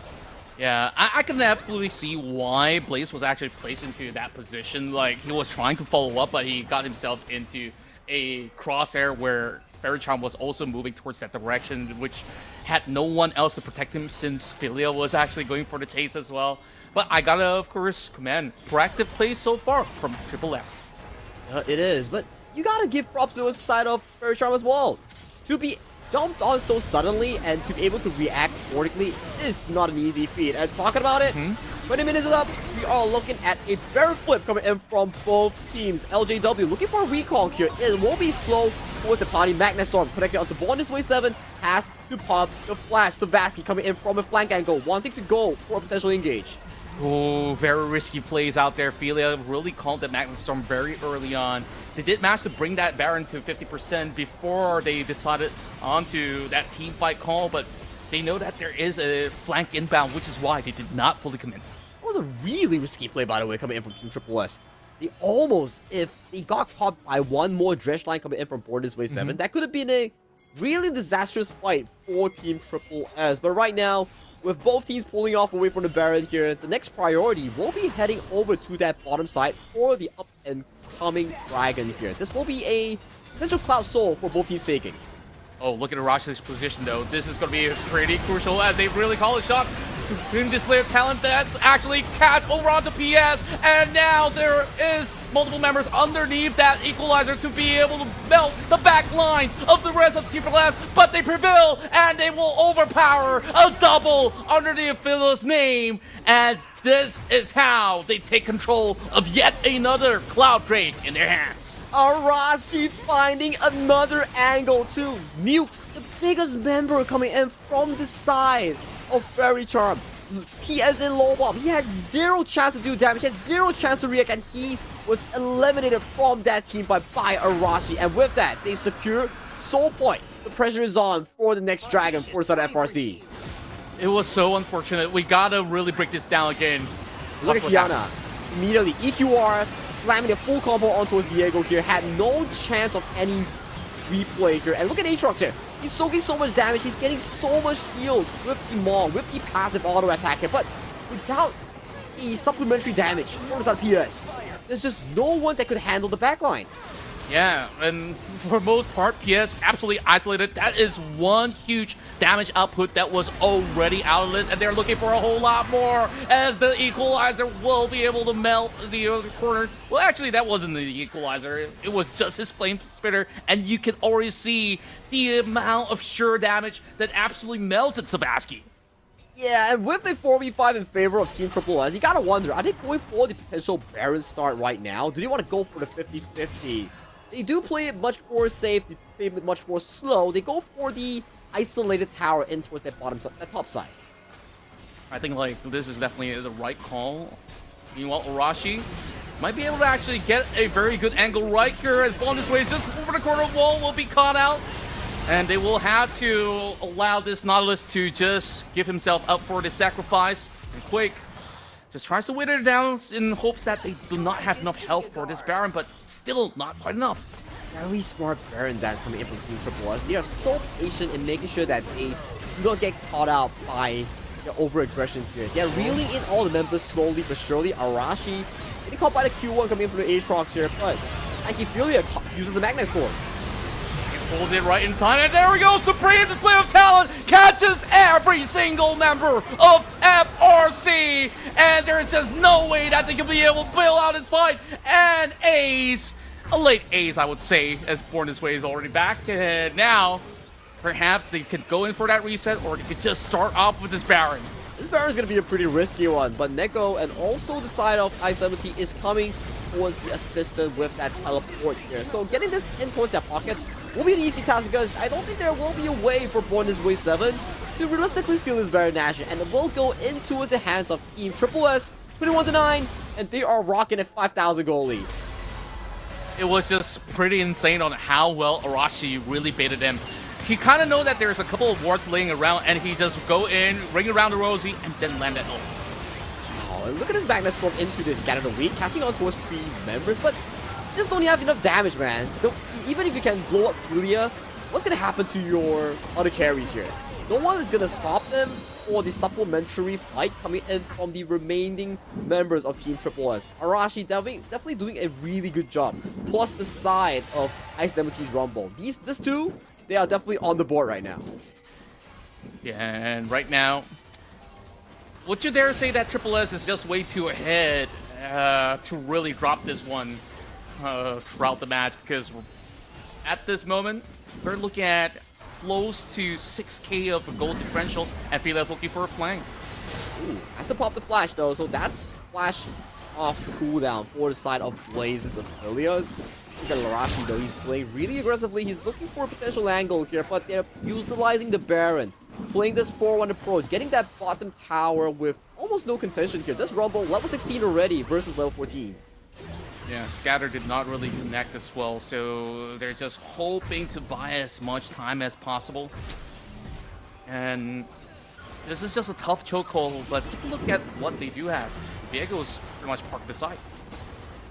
Yeah, I can absolutely see why Blaze was actually placed into that position. Like, he was trying to follow up, but he got himself into a crosshair where Faerie was also moving towards that direction, which had no one else to protect him since Philia was actually going for the chase as well. But I gotta, of course, commend proactive plays so far from Triple S. It is, but you gotta give props to the side of Faerie as well. To be dumped on so suddenly and to be able to react accordingly is not an easy feat. And talking about it, 20 minutes is up. We are looking at a barrel flip coming in from both teams. LJW looking for a recall here. It will be slow towards the party. Magnet Storm connected onto bonus wave 7 has to pop the flash. Savaski coming in from a flank angle, wanting to go for a potential engage. Oh, very risky plays out there. Philia really called the Magnet Storm very early on. They did manage to bring that Baron to 50% before they decided onto that team fight call, but they know that there is a flank inbound, which is why they did not fully commit. That was a really risky play, by the way, coming in from Team Triple S. They almost, if they got caught by one more dredge line coming in from Bonus Wave 7, that could have been a really disastrous fight for Team Triple S. But right now, with both teams pulling off away from the Baron here, the next priority will be heading over to that bottom side for the up and coming Dragon here. This will be a potential Cloud Soul for both teams taking. Oh, look at Arash's position, though. This is going to be pretty crucial as they really call it shots. Supreme display of talent that's actually catch over onto PS, and now there is multiple members underneath that equalizer to be able to melt the back lines of the rest of Team Class, but they prevail, and they will overpower a double under the Aphelios name, and this is how they take control of yet another Cloud Drake in their hands. Arashi finding another angle to nuke the biggest member coming in from the side of Faerie. PS in low bomb. He had zero chance to do damage, had zero chance to react, and he was eliminated from that team by Arashi. And with that, they secure Soul Point. The pressure is on for the next Dragon for Side FRC. It was so unfortunate. We gotta really break this down again. Look at Kiana. Immediately, EQR slamming a full combo onto Viego here. Had no chance of any replay here. And look at Aatrox here. He's soaking so much damage. He's getting so much heals with the Maul, with the passive auto attack here. But without the supplementary damage from the PS, there's just no one that could handle the backline. Yeah, and for most part, PS absolutely isolated. That is one huge damage output that was already out of this, and they're looking for a whole lot more as the equalizer will be able to melt the other corner. Well, actually, that wasn't the equalizer. It was just his flame spitter, and you can already see the amount of sure damage that absolutely melted Sabaski. Yeah, and with a 4v5 in favor of Team Triple S, you gotta wonder, are they going for the potential Baron start right now? Do they want to go for the 50-50? They do play it much more safe, they play it much more slow. They go for the isolated tower in towards that that top side. I think like this is definitely the right call. Meanwhile, Arashi might be able to actually get a very good angle right here as bonus waves just over the corner wall will be caught out. And they will have to allow this Nautilus to just give himself up for the sacrifice. And Quake just tries to wither it down in hopes that they do not have enough health for this Baron, but still not quite enough. Very smart Baron that's coming in from Team Triple S. They are so patient in making sure that they do not get caught out by their over-aggression here. They're reeling in all the members slowly but surely. Arashi getting caught by the Q1 coming in from the Aatrox here, but Ankyphilia uses a Magnet Sword. Pulled it right in time, and there we go! Supreme display of talent catches every single member of FRC, and there's just no way that they can be able to bail out this fight. And Ace, a late Ace, I would say, as Born This Way is already back, and now perhaps they could go in for that reset, or they could just start off with this Baron. This Baron is going to be a pretty risky one, but Neko and also the side of Ice Lemon Tea is coming towards the assistant with that teleport here. So getting this in towards their pockets will be an easy task because I don't think there will be a way for Born This Way 7 to realistically steal this Baron Nash, and it will go into the hands of Team Triple S 21-9, and they are rocking at 5,000 gold lead. It was just pretty insane on how well Arashi really baited him. He kind of know that there's a couple of wards laying around, and he just go in, ring around the Rosie, and then land that ult. Oh, and look at his Magnet Storm into this Scatter the Weak, catching on towards 3 members, but just don't have enough damage, man. Even if you can blow up Julia, what's going to happen to your other carries here? No one is going to stop them for the supplementary fight coming in from the remaining members of Team Triple S. Arashi definitely doing a really good job, plus the side of Ice Lemon Tea's Rumble. These two, they are definitely on the board right now. Yeah, and right now, would you dare say that Triple S is just way too ahead to really drop this one throughout the match? Because at this moment, we're looking at close to 6k of a gold differential, and Fila's looking for a flank. Ooh, has to pop the flash though, so that's flash off cooldown for the side of Blaze's affiliates. Look at Arashi though, he's playing really aggressively. He's looking for a potential angle here, but they're utilizing the Baron. Playing this 4-1 approach, getting that bottom tower with almost no contention here. This Rumble, level 16 already versus level 14. Yeah, Scatter did not really connect as well, so they're just hoping to buy as much time as possible. And this is just a tough chokehold, but take a look at what they do have. Viego's pretty much parked aside.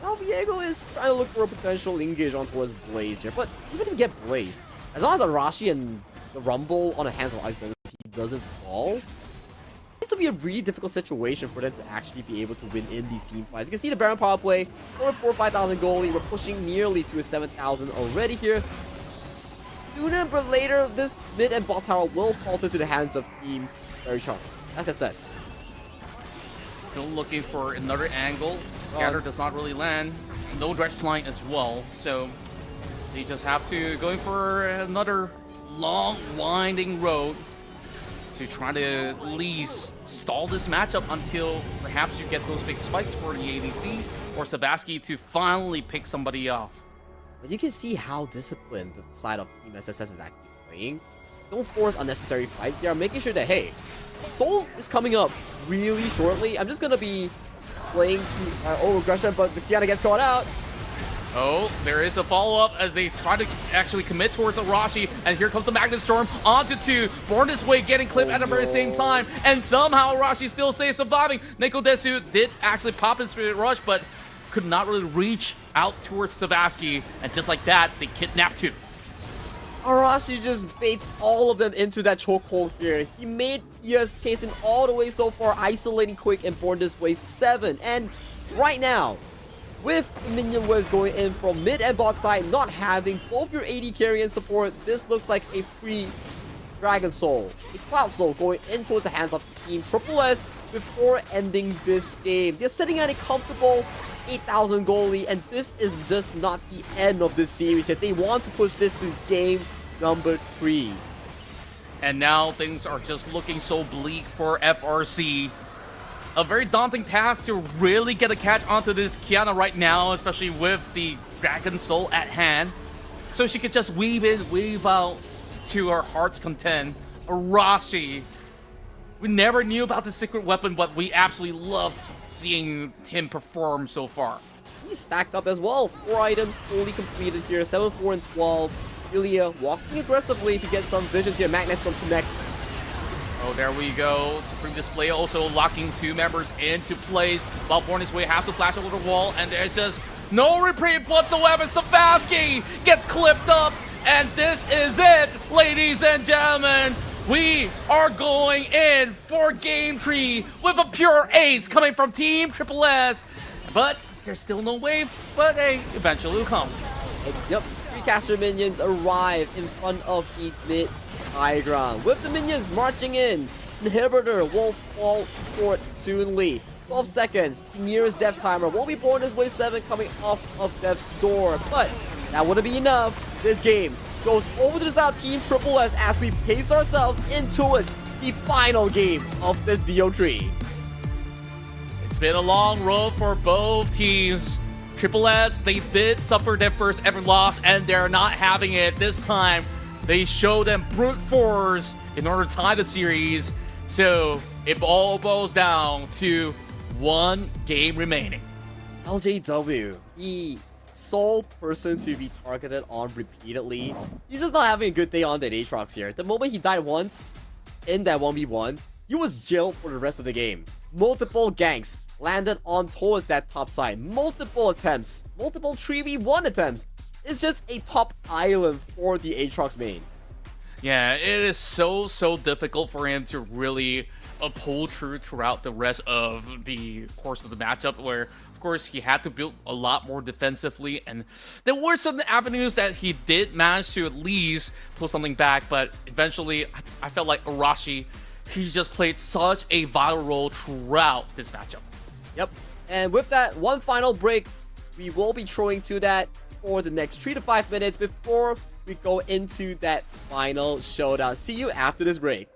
Now Viego is trying to look for a potential engage on towards Blaze here, but even if you get Blaze, as long as Arashi and the Rumble on the hands of Ice Lemon Tea doesn't fall, it's going to be a really difficult situation for them to actually be able to win in these team fights. You can see the Baron power play, over 4,000 or 5,000 goalie. We're pushing nearly to a 7,000 already here. Sooner but later, this mid and bot tower will falter to the hands of Team Very Sharp. SSS. Still looking for another angle. Scatter does not really land. No dredge line as well, so they just have to go in for another long, winding road to try to at least stall this matchup until perhaps you get those big spikes for the ADC or Sabaski to finally pick somebody off. But you can see how disciplined the side of Team SSS is actually playing. Don't force unnecessary fights. They are making sure that, hey, Soul is coming up really shortly. I'm just going to be playing over aggression, but the Kiana gets caught out. Oh, there is a follow-up as they try to actually commit towards Arashi, and here comes the Magnet Storm onto 2. Born This Way getting clipped at the very same time, and somehow Arashi still stays surviving. Neko Desu did actually pop his Spirit Rush, but could not really reach out towards Sabaski, and just like that, they kidnapped 2. Arashi just baits all of them into that chokehold here. He has chasing all the way so far, isolating Quick and Born This Way 7. And right now, with the minion waves going in from mid and bot side, not having both your AD carry and support, this looks like a free Dragon Soul, a Cloud Soul going in towards the hands of Team Triple S before ending this game. They're sitting at a comfortable 8,000 goalie, and this is just not the end of this series yet. They want to push this to game number 3. And now things are just looking so bleak for FRC. A very daunting task to really get a catch onto this Kiana right now, especially with the Dragon Soul at hand. So she could just weave in, weave out to her heart's content. Arashi. We never knew about the secret weapon, but we absolutely love seeing him perform so far. He's stacked up as well. 4 items fully completed here. 7, 4, and 12. Ilya walking aggressively to get some visions here. Magnus from Connect. Oh, there we go. Supreme Display also locking 2 members into place. While Born Way has to flash over the wall, and there's just no reprieve whatsoever. Savaski gets clipped up, and this is it, ladies and gentlemen. We are going in for Game Tree with a pure ace coming from Team Triple S. But there's still no wave, but hey, eventually will come. Yep, 3 caster minions arrive in front of the mid high ground. With the minions marching in, Inhibitor will fall short soonly. 12 seconds, the nearest death timer will be Born This Way 7 coming off of Death's door. But that wouldn't be enough. This game goes over to the side of Team Triple S as we pace ourselves into it, the final game of this BO3. It's been a long road for both teams. Triple S, they did suffer their first ever loss, and they're not having it this time. They show them brute force in order to tie the series. So it all boils down to 1 game remaining. LJW, the sole person to be targeted on repeatedly. He's just not having a good day on the Aatrox here. The moment he died once in that 1v1, he was jailed for the rest of the game. Multiple ganks landed on towards that top side. Multiple attempts, multiple 3v1 attempts. It's just a top island for the Aatrox main. Yeah, it is so difficult for him to really pull true throughout the rest of the course of the matchup, where of course he had to build a lot more defensively, and there were some avenues that he did manage to at least pull something back, but eventually I felt like Arashi, he just played such a vital role throughout this matchup. Yep, and with that one final break, we will be throwing to that for the next 3 to 5 minutes before we go into that final showdown. See you after this break.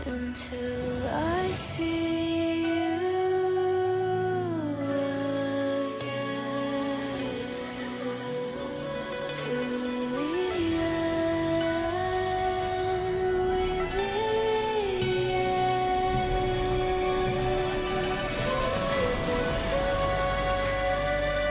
until I see you again, to the end we begin. Taste the sun.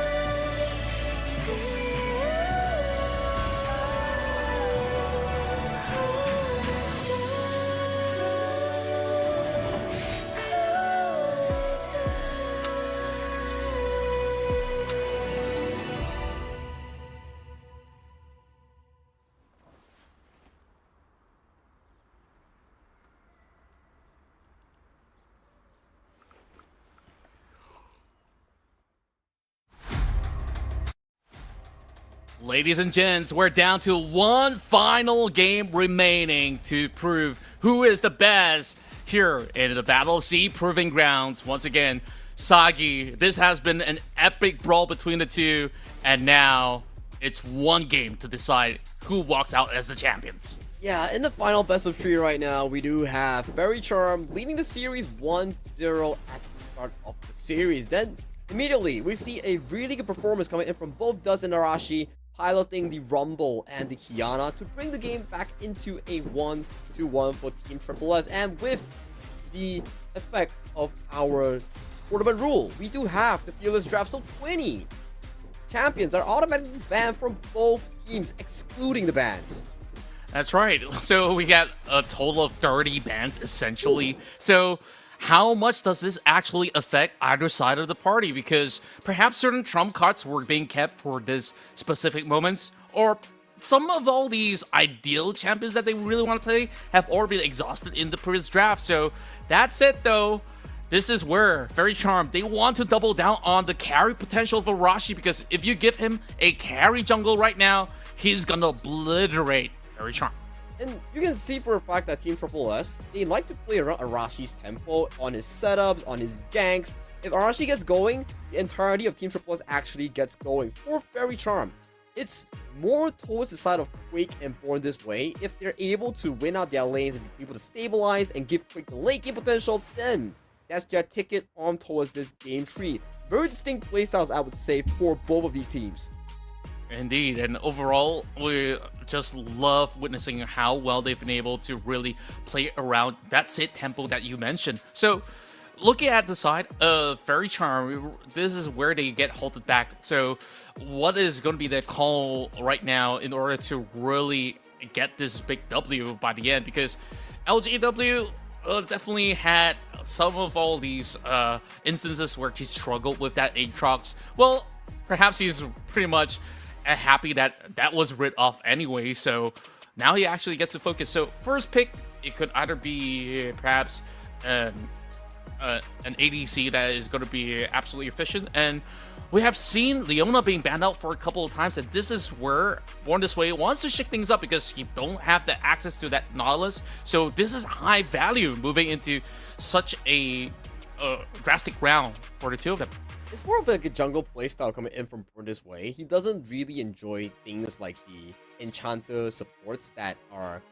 Ladies and gents, we're down to one final game remaining to prove who is the best here in the Battle of S.E.A Proving Grounds. Once again, Sagi, this has been an epic brawl between the two, and now it's one game to decide who walks out as the champions. Yeah, in the final best of 3 right now, we do have Faerie leading the series 1-0 at the start of the series. Then, immediately, we see a really good performance coming in from both Dust and Arashi, piloting the Rumble and the Kiana to bring the game back into a 1-1 for Team Triple S. And with the effect of our tournament rule, we do have the Fearless Draft, so 20 champions are automatically banned from both teams, excluding the bans. That's right. So we got a total of 30 bans, essentially. So how much does this actually affect either side of the party? Because perhaps certain trump cards were being kept for this specific moments, or some of all these ideal champions that they really want to play have already been exhausted in the previous draft. So that's it, though. This is where Faerie, they want to double down on the carry potential of Arashi, because if you give him a carry jungle right now, he's gonna obliterate Faerie. And you can see for a fact that Team Triple S, they like to play around Arashi's tempo, on his setups, on his ganks. If Arashi gets going, the entirety of Team Triple S actually gets going. For Faerie, it's more towards the side of Quake and Born this way. If they're able to win out their lanes, if they're able to stabilize and give Quake the late game potential, then that's their ticket on towards this game tree. Very distinct playstyles, I would say, for both of these teams. Indeed, and overall, we just love witnessing how well they've been able to really play around that sit tempo that you mentioned. So, looking at the side of Faerie, this is where they get halted back. So, what is going to be the call right now in order to really get this big W by the end? Because LGW definitely had some of all these instances where he struggled with that Aatrox. Well, perhaps he's pretty much happy that that was rid off anyway, so now he actually gets to focus. So first pick, it could either be perhaps an ADC that is going to be absolutely efficient, and we have seen Leona being banned out for a couple of times, and this is where Born This Way wants to shake things up because you don't have the access to that Nautilus. So this is high value moving into such a drastic round for the two of them. It's more of like a jungle playstyle coming in from Born This Way. He doesn't really enjoy things like the Enchanter supports that are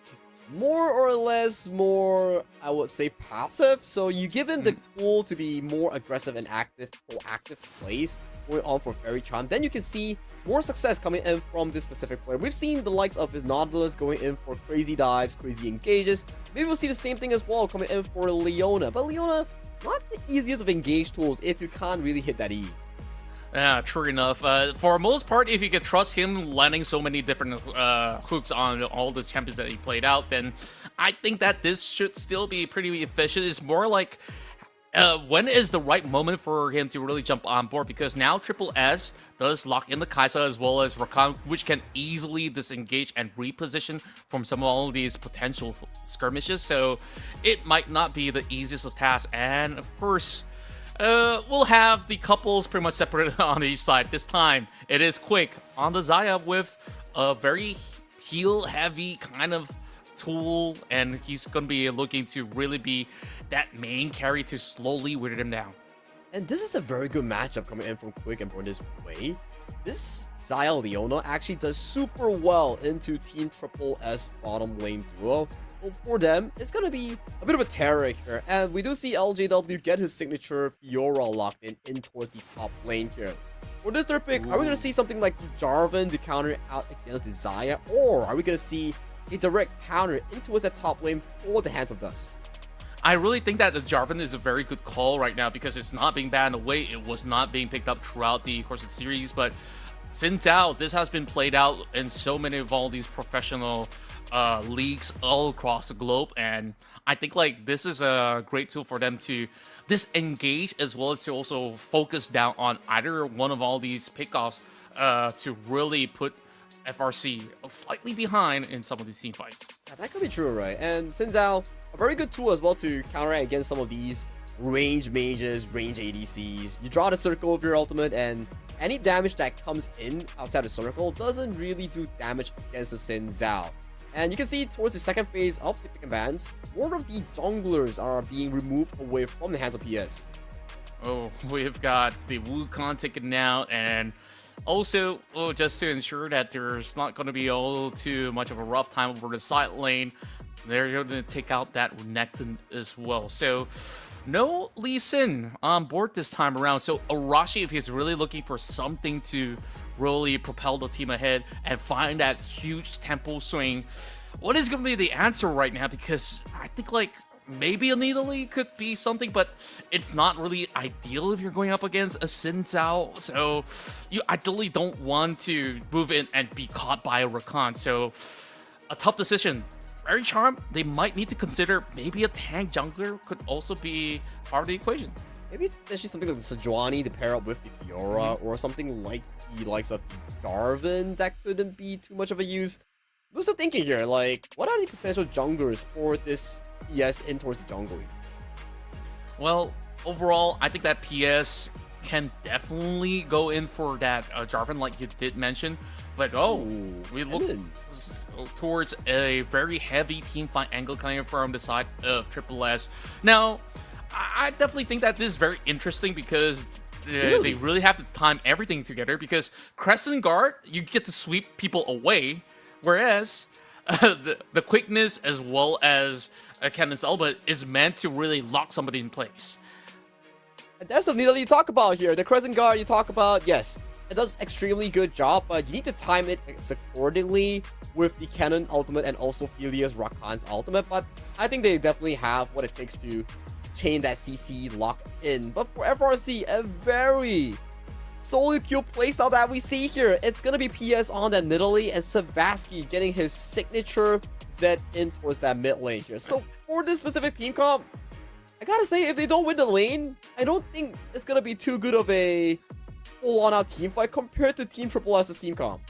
more or less more, I would say, passive. So you give him the tool to be more aggressive and active, proactive plays going on for Faerie, then you can see more success coming in from this specific player. We've seen the likes of his Nautilus going in for crazy dives, crazy engages. Maybe we'll see the same thing as well coming in for Leona. But Leona, not the easiest of engage tools if you can't really hit that E. Yeah, true enough. For most part, if you could trust him landing so many different hooks on all the champions that he played out, then I think that this should still be pretty efficient. It's more like when is the right moment for him to really jump on board, because now Triple S does lock in the Kai'Sa as well as Rakan, which can easily disengage and reposition from some of all these potential skirmishes, so it might not be the easiest of tasks. And of course, we'll have the couples pretty much separated on each side. This time, it is Quick on the Xayah with a very heal-heavy kind of tool, and he's going to be looking to really be that main carry to slowly wear him down. And this is a very good matchup coming in from Quick and Born This Way. This Xayah Leona actually does super well into Team Triple S bottom lane duo. So for them, it's going to be a bit of a terror here. And we do see LJW get his signature Fiora locked in towards the top lane here. For this third pick, are we going to see something like the Jarvan to counter out against the Xayah? Or are we going to see a direct counter in towards that top lane for the Hands of Dust? I really think that the Jarvan is a very good call right now because it's not being banned away. It was not being picked up throughout the course of the series, but Sin Zhao, this has been played out in so many of all these professional leagues all across the globe, and I think like this is a great tool for them to disengage as well as to also focus down on either one of all these pickoffs to really put FRC slightly behind in some of these team fights. Yeah, that could be true, right? And Sin Zhao, a very good tool as well to counteract against some of these range mages, range ADCs. You draw the circle of your ultimate, and any damage that comes in outside the circle doesn't really do damage against the Sin Zhao. And you can see towards the second phase of the pick and bans, more of the junglers are being removed away from the hands of PS. Oh, we've got the Wukong taken out, and also, just to ensure that there's not going to be all too much of a rough time over the side lane, they're going to take out that Renekton as well. So, no Lee Sin on board this time around. So, Arashi, if he's really looking for something to really propel the team ahead and find that huge tempo swing, what is going to be the answer right now? Because I think, like, maybe a Nidalee could be something, but it's not really ideal if you're going up against a Sin Zhao. So you ideally don't want to move in and be caught by a Rakan. So a tough decision. Very Charm, they might need to consider maybe a tank jungler could also be part of the equation. Maybe there's just something like the Sejuani to pair up with the Fiora, or something like the likes of Darwin that couldn't be too much of a use. I'm also thinking here, like, what are the potential junglers for this PS in towards the jungle? Well, overall, I think that PS can definitely go in for that Jarvan, like you did mention. But we look towards a very heavy team fight angle coming from the side of Triple S. Now, I definitely think that this is very interesting because they really have to time everything together. Because Crescent Guard, you get to sweep people away. Whereas the quickness as well as Cannon's Elbow is meant to really lock somebody in place. And that's the needle you talk about here. The Crescent Guard you talk about, yes, it does extremely good job, but you need to time it accordingly with the Cannon ultimate and also Philia's Rakan's ultimate. But I think they definitely have what it takes to chain that CC lock in. But for FRC, a very solo queue playstyle that we see here. It's gonna be PS on that Nidalee and Savasky getting his signature Z in towards that mid lane here. So for this specific team comp, I gotta say, if they don't win the lane, I don't think it's gonna be too good of a full-on out team fight compared to Team Triple S's team comp.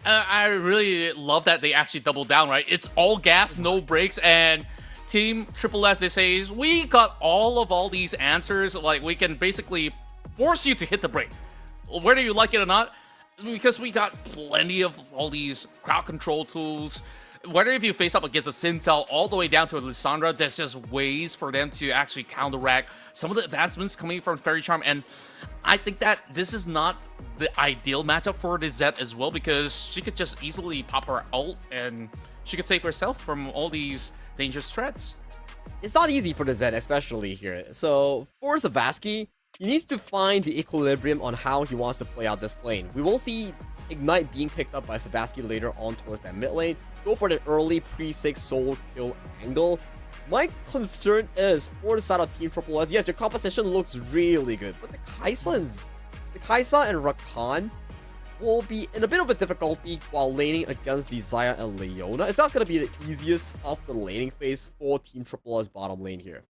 I really love that they actually double down, right? It's all gas, no brakes, and Team Triple S, they say, we got all these answers. Like, we can basically force you to hit the brake, whether you like it or not, because we got plenty of all these crowd control tools. Whether if you face up against a Sin Zhao all the way down to a Lissandra, there's just ways for them to actually counteract some of the advancements coming from Faerie Charm. And I think that this is not the ideal matchup for the Zed as well, because she could just easily pop her ult and she could save herself from all these dangerous threats. It's not easy for the Zed, especially here. So for Savasky, he needs to find the equilibrium on how he wants to play out this lane. We will see Ignite being picked up by Savasky later on towards that mid lane. Go for the early pre-6 solo kill angle. My concern is for the side of Team Triple S, yes, your composition looks really good, but the Kaisa and Rakan will be in a bit of a difficulty while laning against the Xayah and Leona. It's not going to be the easiest of the laning phase for Team Triple S bottom lane here.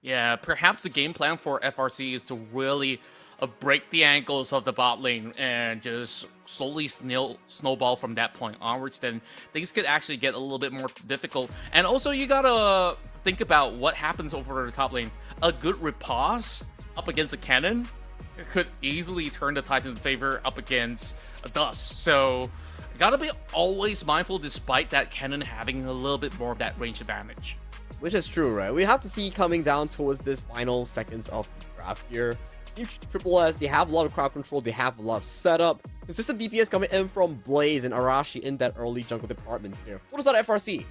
Yeah, perhaps the game plan for FRC is to really break the ankles of the bot lane and just slowly snowball from that point onwards. Then things could actually get a little bit more difficult. And also, you gotta think about what happens over the top lane. A good repause up against a cannon could easily turn the tides in favor up against a Dust. So, gotta be always mindful despite that cannon having a little bit more of that range advantage. Which is true, right? We have to see coming down towards this final seconds of the draft here. Team Triple S, they have a lot of crowd control, they have a lot of setup. Consistent DPS coming in from Blaze and Arashi in that early jungle department here. What is that FRC?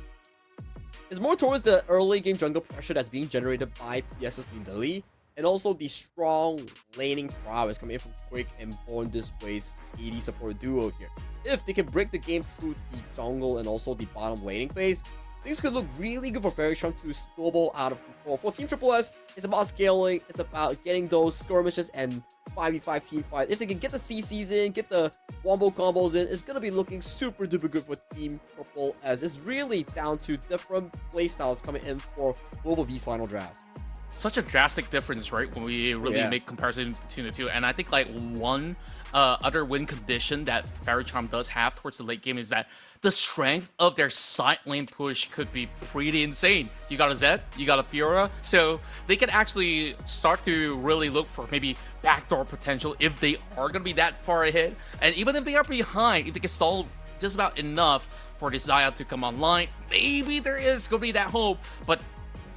It's more towards the early game jungle pressure that's being generated by PS's Nidalee, and also the strong laning prowess coming in from Quick and Born Displays AD support duo here. If they can break the game through the jungle and also the bottom laning phase, things could look really good for Faerie to snowball out of control. For Team Triple S, it's about scaling, it's about getting those skirmishes and 5v5 team fight. If they can get the CCs in, get the wombo combos in, it's gonna be looking super duper good for Team Triple S. It's really down to different playstyles coming in for both of these final drafts. Such a drastic difference, right? When we really make comparison between the two. And I think like one other win condition that Faerie does have towards the late game is that the strength of their side lane push could be pretty insane. You got a Zed, you got a Fiora, so they can actually start to really look for maybe backdoor potential if they are going to be that far ahead. And even if they are behind, if they can stall just about enough for this Xayah to come online, maybe there is going to be that hope. But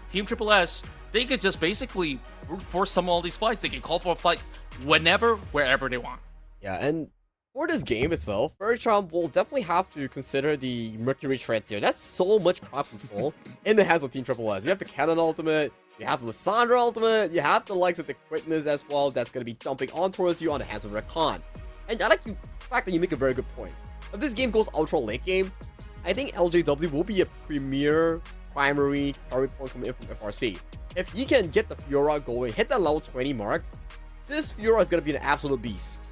Team Triple S, they could just basically force some of all these fights. They can call for a fight whenever, wherever they want. Yeah, and for this game itself, Faerie will definitely have to consider the Mercury Treads here. That's so much crowd control in the hands of Team Triple S. You have the Cannon ultimate, you have the Lissandra ultimate, you have the likes of the Quickness as well that's going to be jumping on towards you on the hands of Rakan. And I like the fact that you make a very good point. If this game goes ultra late game, I think LJW will be a premier primary carry point coming in from FRC. If he can get the Fiora going, hit that level 20 mark, this Fiora is going to be an absolute beast.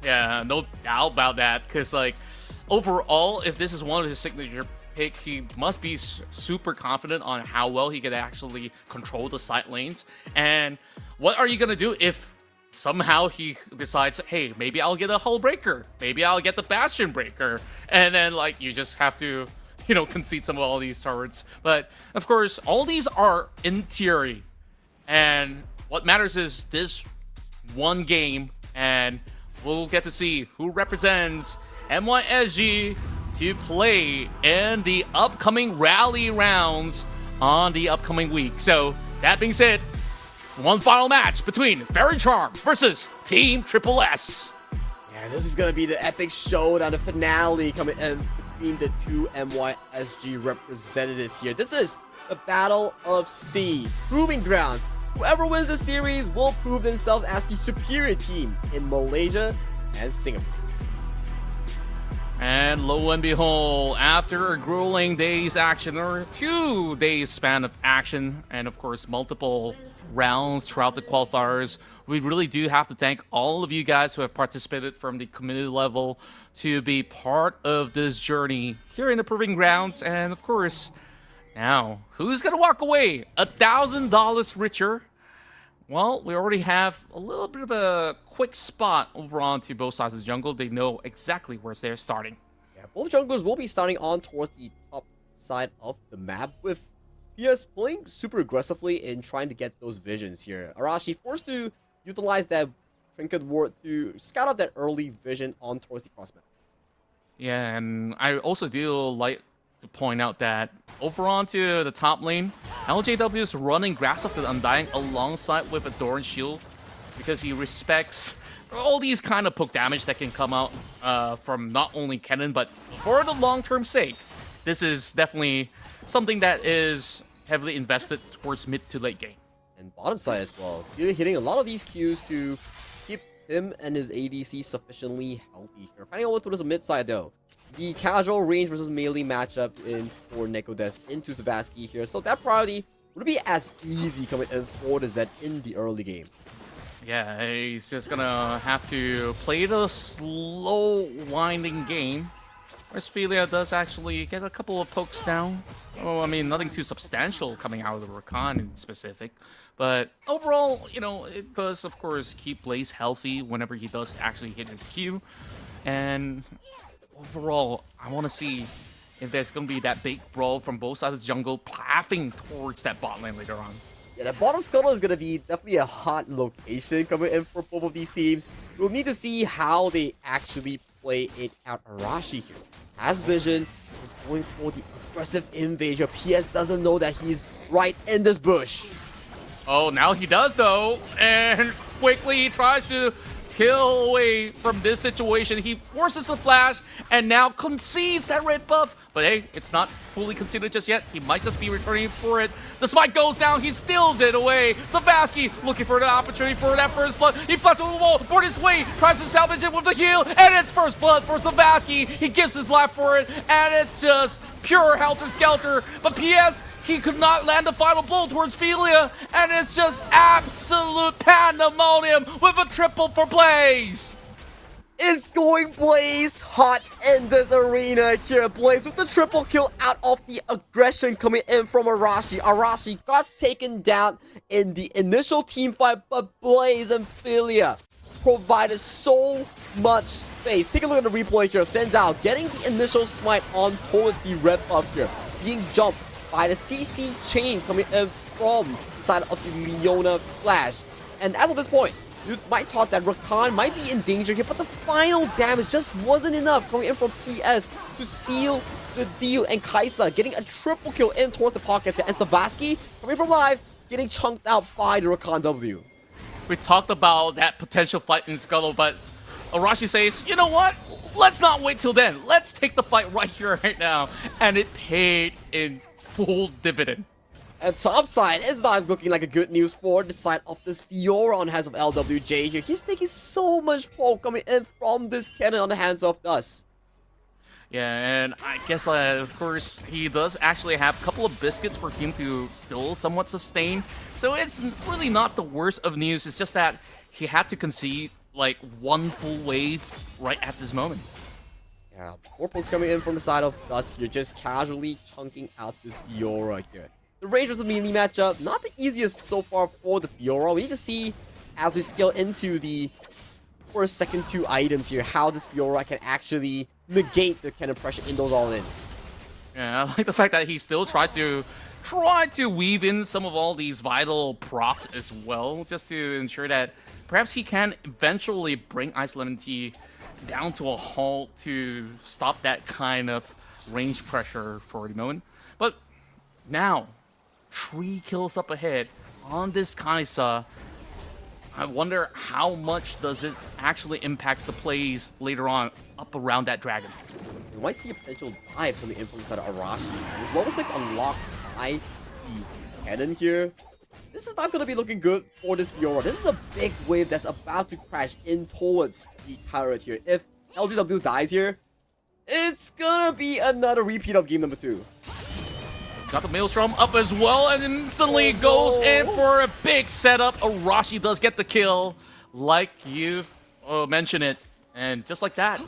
Yeah, no doubt about that. Because, like, overall, if this is one of his signature pick, he must be super confident on how well he can actually control the side lanes. And what are you going to do if somehow he decides, hey, maybe I'll get a Hull Breaker, maybe I'll get the Bastion Breaker, and then, like, you just have to, you know, concede some of all these turrets. But, of course, all these are in theory. And what matters is this one game, and we'll get to see who represents NYSG to play in the upcoming rally rounds on the upcoming week. So, that being said, one final match between Faerie versus Team Triple S. Yeah, this is going to be the epic showdown, the finale coming in between the two NYSG representatives here. This is the Battle of S.E.A. Proving Grounds. Whoever wins the series will prove themselves as the superior team in Malaysia and Singapore. And lo and behold, after a grueling day's action, or 2 days span of action, and of course multiple rounds throughout the qualifiers, we really do have to thank all of you guys who have participated from the community level to be part of this journey here in the Proving Grounds. And of course, now, who's going to walk away $1,000 richer? Well, we already have a little bit of a quick spot over onto both sides of the jungle. They know exactly where they're starting. Yeah, both junglers will be starting on towards the top side of the map, with PS playing super aggressively in trying to get those visions here. Arashi forced to utilize that Trinket Ward to scout out that early vision on towards the cross map. Yeah, and I also do like to point out that over onto the top lane, LJW is running Grass of the Undying alongside with a Doran Shield because he respects all these kind of poke damage that can come out from not only Kennen, but for the long-term sake. This is definitely something that is heavily invested towards mid to late game. And bottom side as well, you're hitting a lot of these Qs to keep him and his ADC sufficiently healthy here. Finding over towards the mid side though. The casual range versus melee matchup in for Nekodes into Sabaski here. So that priority would be as easy coming in for the Zed in the early game. Yeah, he's just gonna have to play the slow winding game. Westphalia does actually get a couple of pokes down. Oh, I mean, nothing too substantial coming out of the Rakan in specific. But overall, you know, it does, of course, keep Blaze healthy whenever he does actually hit his Q. And overall, I want to see if there's going to be that big brawl from both sides of the jungle pathing towards that bot lane later on. Yeah, the bottom scuttle is going to be definitely a hot location coming in for both of these teams. We'll need to see how they actually play it out. Arashi here has vision, is going for the aggressive invasion. PS doesn't know that he's right in this bush. Oh, now he does though, and quickly he tries to till away from this situation. He forces the flash and now concedes that red buff. But hey, it's not fully considered just yet. He might just be returning for it. The smite goes down. He steals it away. Sebaski looking for the opportunity for that first blood. He flies over the wall, board his way, tries to salvage it with the heal, and it's first blood for Sebaski. He gives his life for it, and it's just pure helter-skelter. But PS, he could not land the final blow towards Felia, and it's just absolute pandemonium with a triple for Blaze. It's going Blaze hot in this arena here. Blaze with the triple kill out of the aggression coming in from Arashi. Arashi got taken down in the initial team fight, but Blaze and Philia provided so much space. Take a look at the replay here. Sends out, getting the initial smite on towards the red buff here. Being jumped by the CC chain coming in from the side of the Leona Flash. And as of this point, you might thought that Rakan might be in danger here, but the final damage just wasn't enough coming in from PS to seal the deal. And Kaisa getting a triple kill in towards the pockets, and Sebaski coming from live, getting chunked out by the Rakan W. We talked about that potential fight in Scuttle, but Arashi says, you know what? Let's not wait till then. Let's take the fight right here, right now. And it paid in full dividend. And top side is not looking like a good news for the side of this Fiora on the hands of LWJ here. He's taking so much poke coming in from this cannon on the hands of Dust. Yeah, and I guess, of course, he does actually have a couple of biscuits for him to still somewhat sustain. So it's really not the worst of news. It's just that he had to concede, like, one full wave right at this moment. Yeah, more pokes coming in from the side of Dust here, just casually chunking out this Fiora here. The range was a melee matchup, not the easiest so far for the Fiora. We need to see, as we scale into the first, second two items here, how this Fiora can actually negate the cannon pressure in those all-ins. Yeah, I like the fact that he still tries to weave in some of all these vital procs as well, just to ensure that perhaps he can eventually bring Ice Lemon Tea down to a halt to stop that kind of range pressure for the moment. But now, 3 kills up ahead on this Kaisa. I wonder how much does it actually impacts the plays later on up around that dragon. We might see a potential dive coming in from the side of Arashi. With level 6 unlocked by the cannon here, this is not going to be looking good for this Fiora. This is a big wave that's about to crash in towards the turret here. If LGW dies here, it's gonna be another repeat of game number 2. Got the Maelstrom up as well, and instantly goes in for a big setup. Arashi does get the kill, like you mentioned it. And just like that,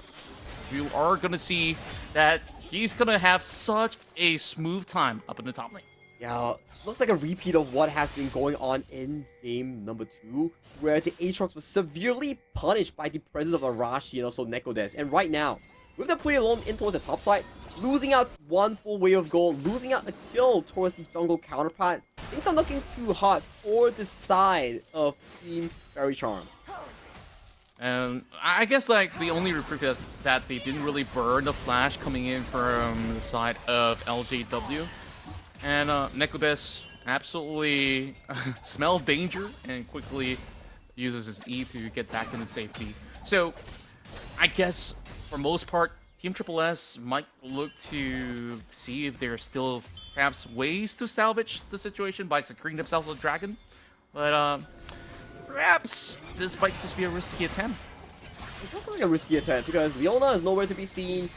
you are going to see that he's going to have such a smooth time up in the top lane. Yeah, looks like a repeat of what has been going on in game number 2, where the Aatrox was severely punished by the presence of Arashi and also Nekodes. And right now, with the play alone in towards the top side, losing out one full wave of gold, losing out a kill towards the jungle counterpart, things are looking too hot for the side of Team Fairy Charm. And I guess like the only reprieve is that they didn't really burn the flash coming in from the side of LJW. And Nekodes absolutely smelled danger and quickly uses his E to get back into safety. So I guess for most part, Team Triple S might look to see if there are still perhaps ways to salvage the situation by securing themselves a dragon. But perhaps this might just be a risky attempt. It does look like a risky attempt because Leona is nowhere to be seen.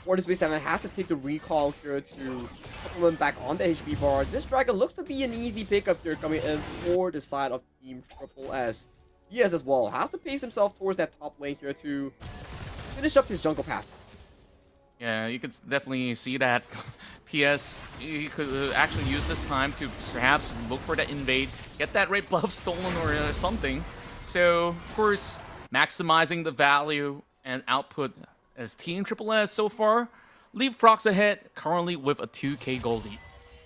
Fortis 7 has to take the recall here to supplement back on the HP bar. This dragon looks to be an easy pickup here coming in for the side of Team Triple S. Yes, as well, has to pace himself towards that top lane here to finish up his jungle path. Yeah, you could definitely see that. PS, he could actually use this time to perhaps look for that invade, get that red buff stolen or something. So, of course, maximizing the value and output as Team Triple S so far. Leapfrogs ahead, currently with a 2k gold lead.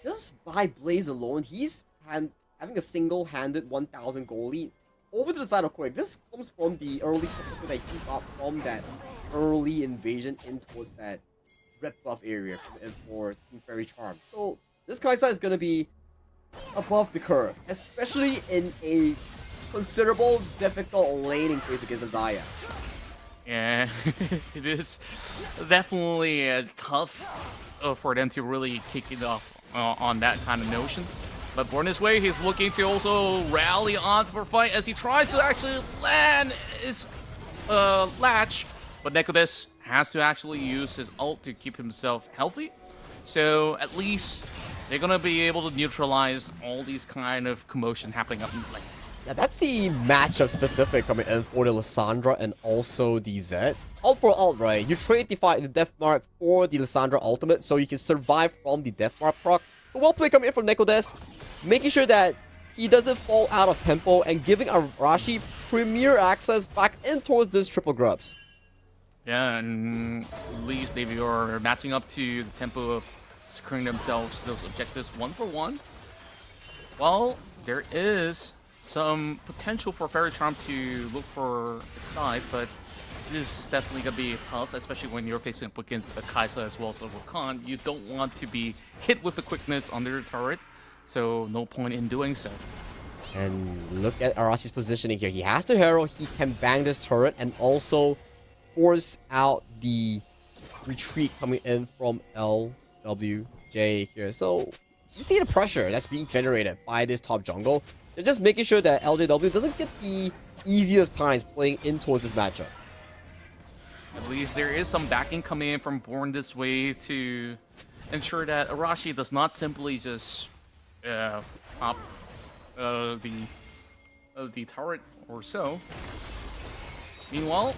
Just by Blaze alone, he's having a single-handed 1,000 gold lead. Over to the side of Quick, this comes from the early that he got from that early invasion in towards that red buff area for Team Fairy Charm. So this Kaisa is going to be above the curve, especially in a considerable difficult laning phase against Azaya. Yeah, it is definitely tough for them to really kick it off on that kind of notion. But born this way, he's looking to also rally on for fight as he tries to actually land his latch. But Nekodes has to actually use his ult to keep himself healthy. So at least they're gonna be able to neutralize all these kind of commotion happening up in the lane. Yeah, that's the matchup specific coming in for the Lissandra and also the Zed. Ult for ult, right? You trade the Death Mark for the Lissandra ultimate so you can survive from the Death Mark proc. So well played coming in from Nekodes, making sure that he doesn't fall out of tempo and giving Arashi premier access back in towards this triple grubs. Yeah, and at least they are matching up to the tempo of securing themselves those objectives 1-for-1. Well, there is some potential for Fairy Charm to look for a dive, but it is definitely going to be tough, especially when you're facing up against a Kaisa as well as a Rakan. You don't want to be hit with the quickness under the turret, so no point in doing so. And look at Arashi's positioning here. He has the hero, he can bang this turret and also force out the retreat coming in from LWJ here. So you see the pressure that's being generated by this top jungle. They're just making sure that LJW doesn't get the easiest times playing in towards this matchup. At least there is some backing coming in from Born This Way to ensure that Arashi does not simply just pop the turret or so. Meanwhile,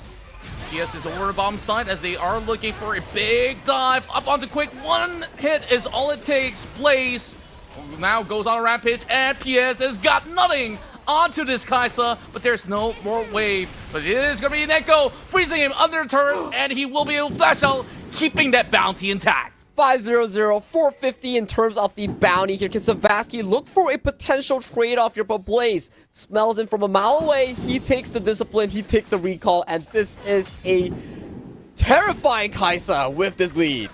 PS is over the bottom side as they are looking for a big dive up onto Quick. One hit is all it takes. Blaze now goes on a rampage, and PS has got nothing onto this Kaisa, but there's no more wave. But it is going to be Neko freezing him under the turret, and he will be able to flash out, keeping that bounty intact. 500, 450 in terms of the bounty here. Can Savasky look for a potential trade-off here? But Blaze smells him from a mile away. He takes the discipline, he takes the recall, and this is a terrifying Kaisa with this lead.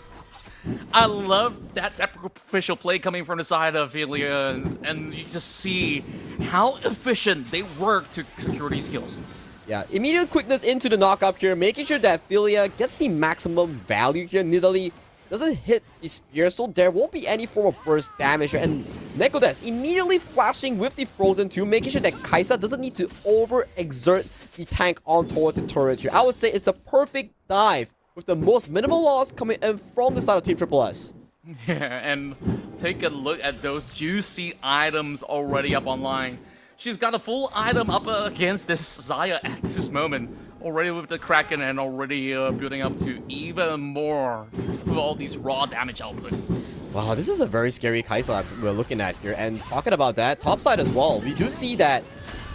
I love that sacrificial play coming from the side of Filia, and you just see how efficient they work to secure these kills. Yeah, immediate quickness into the knockup here, making sure that Filia gets the maximum value here. Nidalee doesn't hit the spear, so there won't be any form of burst damage here. And Nekodes immediately flashing with the Frozen 2, making sure that Kaisa doesn't need to overexert the tank on toward the turret here. I would say it's a perfect dive with the most minimal loss coming in from the side of Team Triple S. Yeah, and take a look at those juicy items already up online. She's got a full item up against this Xayah at this moment. Already with the Kraken and already building up to even more with all these raw damage output. Wow, this is a very scary Kaisa we're looking at here. And talking about that, top side as well, we do see that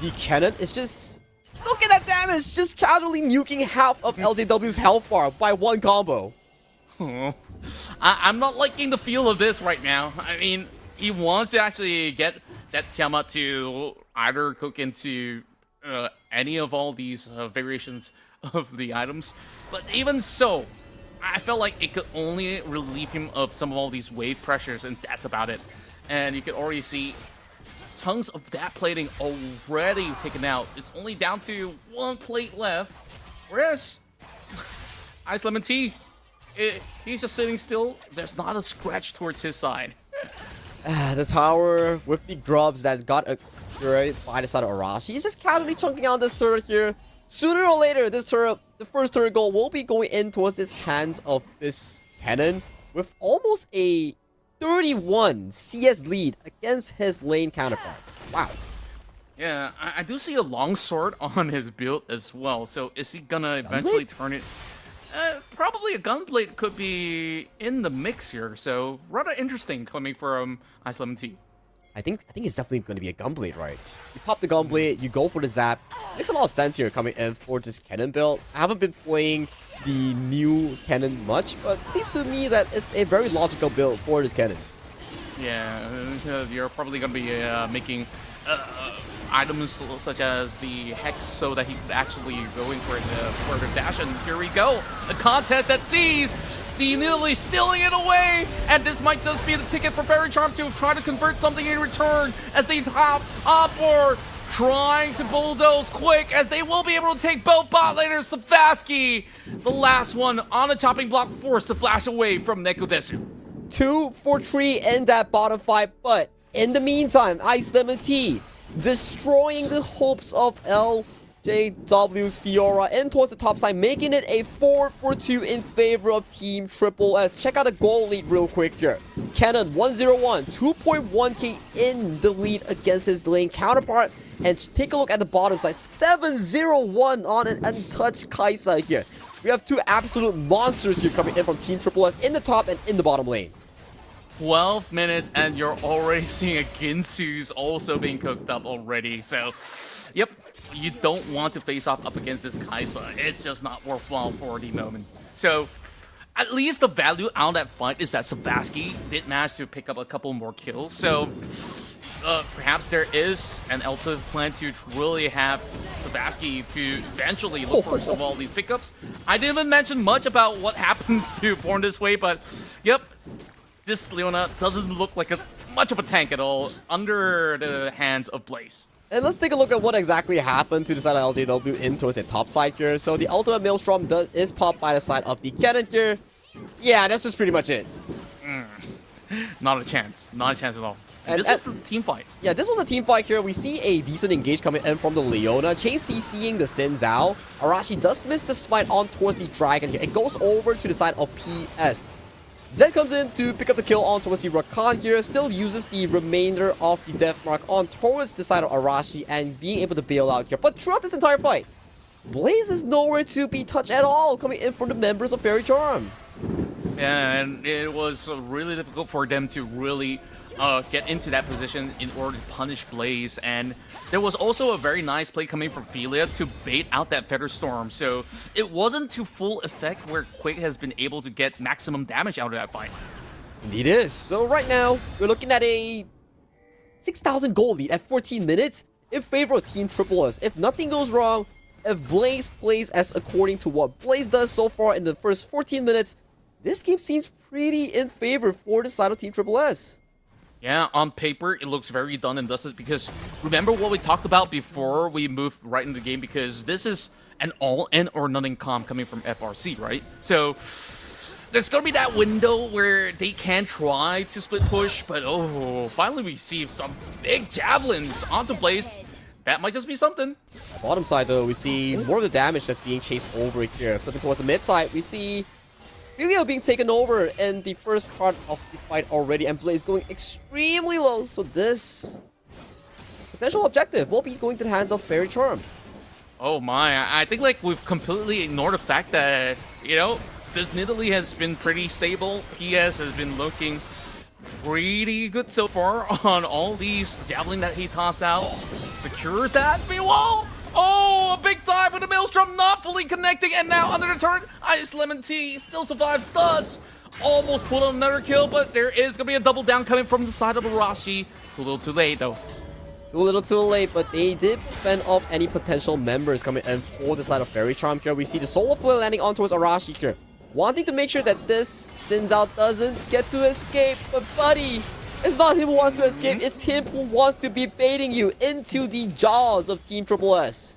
the cannon is just... Look at that damage! Just casually nuking half of LJW's health bar by one combo. I'm not liking the feel of this right now. I mean, he wants to actually get that Tiamat to either cook into any of all these variations of the items. But even so, I felt like it could only relieve him of some of all these wave pressures, and that's about it. And you can already see chunks of that plating already taken out. It's only down to one plate left. Whereas Ice Lemon Tea, he's just sitting still. There's not a scratch towards his side. The tower with the grubs that's got a right by the side of Arashi. He's just casually chunking out this turret here. Sooner or later, this turret, the first turret goal, will be going in towards the hands of this cannon with almost a 31 CS lead against his lane counterpart. Wow. Yeah, I do see a longsword on his build as well. So is he gonna eventually turn it? Probably a gunblade could be in the mix here. So rather interesting coming from Ice Lemon Tea. I think it's definitely going to be a gunblade, right? You pop the gunblade, you go for the zap. Makes a lot of sense here coming in for this cannon build. I haven't been playing the new cannon much, but it seems to me that it's a very logical build for this cannon. Yeah, you're probably going to be making items such as the Hex so that he could actually go in for the further dash. And here we go, a contest that sees the Nidalee stealing it away, and this might just be the ticket for Fairy Charm to try to convert something in return as they hop on board trying to bulldoze quick as they will be able to take both bot laners. Sebaski, the last one on the chopping block, forced to flash away from Nekodesu. 2 for 3 in that bottom fight, but in the meantime, Ice Lemon Tea destroying the hopes of LJW's Fiora and towards the top side, making it a 4 for 2 in favor of Team Triple S. Check out the goal lead real quick here. Cannon 101, 2.1k in the lead against his lane counterpart. And take a look at the bottom side, 701 on an untouched Kaisa here. We have two absolute monsters here coming in from Team Triple S in the top and in the bottom lane. 12 minutes and you're already seeing a Ginsu's also being cooked up already. So, yep, you don't want to face off up against this Kaisa. It's just not worthwhile for the moment. So, at least the value out of that fight is that Sebaski did manage to pick up a couple more kills. So, perhaps there is an ultimate plan to really have Sebaski to eventually look for some of all these pickups. I didn't even mention much about what happens to Born This Way, but yep, this Leona doesn't look like much of a tank at all under the hands of Blaze. And let's take a look at what exactly happened to the side of LJW in towards the top side here. So the ultimate Maelstrom is popped by the side of the cannon here. Yeah, that's just pretty much it. Not a chance. Not a chance at all. And this is the team fight. Yeah, this was a team fight here. We see a decent engage coming in from the Leona. Chain CCing the Xin Zhao. Arashi does miss the smite on towards the Dragon here. It goes over to the side of PS. Zed comes in to pick up the kill on towards the Rakan here. Still uses the remainder of the death mark on towards the side of Arashi and being able to bail out here. But throughout this entire fight, Blaze is nowhere to be touched at all coming in from the members of Faerie Charm. Yeah, and it was really difficult for them to really get into that position in order to punish Blaze. And there was also a very nice play coming from Philia to bait out that Feather Storm. So it wasn't to full effect where Quake has been able to get maximum damage out of that fight. Indeed is. So right now, we're looking at a 6,000 gold lead at 14 minutes in favor of Team Triple S. If nothing goes wrong, if Blaze plays as according to what Blaze does so far in the first 14 minutes, this game seems pretty in favor for the side of Team Triple S. Yeah, on paper, it looks very done and dusted because remember what we talked about before we moved right into the game, because this is an all-in or nothing comp coming from FRC, right? So there's going to be that window where they can try to split push, but oh, finally we see some big javelins onto Blaze. That might just be something. Bottom side though, we see more of the damage that's being chased over here. Flipping towards the mid side, we see Philia being taken over in the first part of the fight already, and Blaze going extremely low. So this potential objective will be going to the hands of Faerie Charm. Oh my, I think like we've completely ignored the fact that, you know, this Nidalee has been pretty stable. PS has been looking pretty good so far on all these javelin that he tossed out. Secures that. Meanwhile, oh, a big dive with the Maelstrom not fully connecting, and now under the turret, Ice Lemon Tea still survives, does almost pull on another kill, but there is going to be a double down coming from the side of Arashi. Too little too late, though. Too little too late, but they did fend off any potential members coming in for the side of Faerie Charm here. We see the Solar Flare landing on towards Arashi here, wanting to make sure that this Xin Zhao doesn't get to escape, but buddy, it's not him who wants to escape, it's him who wants to be baiting you into the jaws of Team Triple S.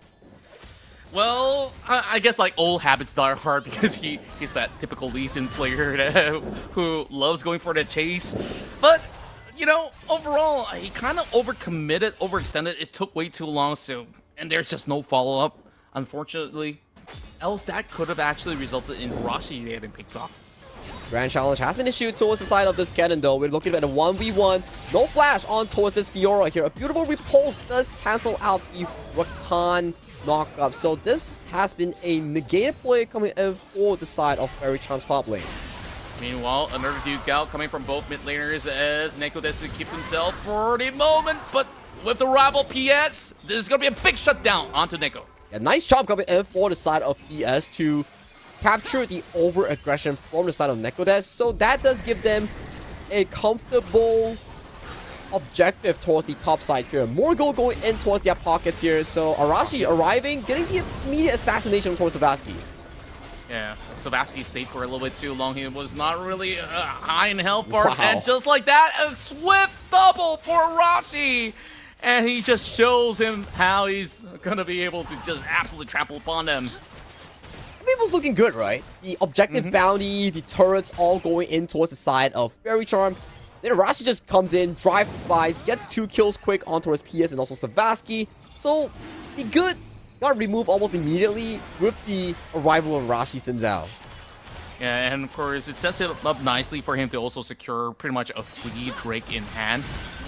Well, I guess like old habits die hard because he's that typical Lee Sin player who loves going for the chase. But, you know, overall, he kind of overcommitted, overextended. It took way too long, and there's just no follow-up, unfortunately. Else that could have actually resulted in Arashi getting picked off. Grand Challenge has been issued towards the side of this cannon though. We're looking at a 1v1. No flash on towards this Fiora here. A beautiful repulse does cancel out the Rakan knockup. So this has been a negated play coming in for the side of Faerie Charm's top lane. Meanwhile, another Duke out coming from both mid laners as Nekodesu keeps himself for the moment. But with the rival PS, this is going to be a big shutdown onto Neko. A nice chop coming in for the side of PS to capture the over-aggression from the side of Nekodesu. So that does give them a comfortable objective towards the top side here. More gold going in towards their pockets here. So Arashi arriving, getting the immediate assassination towards Sebaski. Yeah, Sebaski stayed for a little bit too long. He was not really high in health bar. Wow. And just like that, a swift double for Arashi. and he just shows him how he's gonna be able to just absolutely trample upon them. People's looking good, right? The objective bounty, the turrets all going in towards the side of Fairy Charm. Then Arashi just comes in, drive-bys, gets 2 kills quick on towards PS and also Savasky. So, the good got removed almost immediately with the arrival of Arashi Sinzao. Yeah, and of course, it sets it up nicely for him to also secure pretty much a free Drake in hand.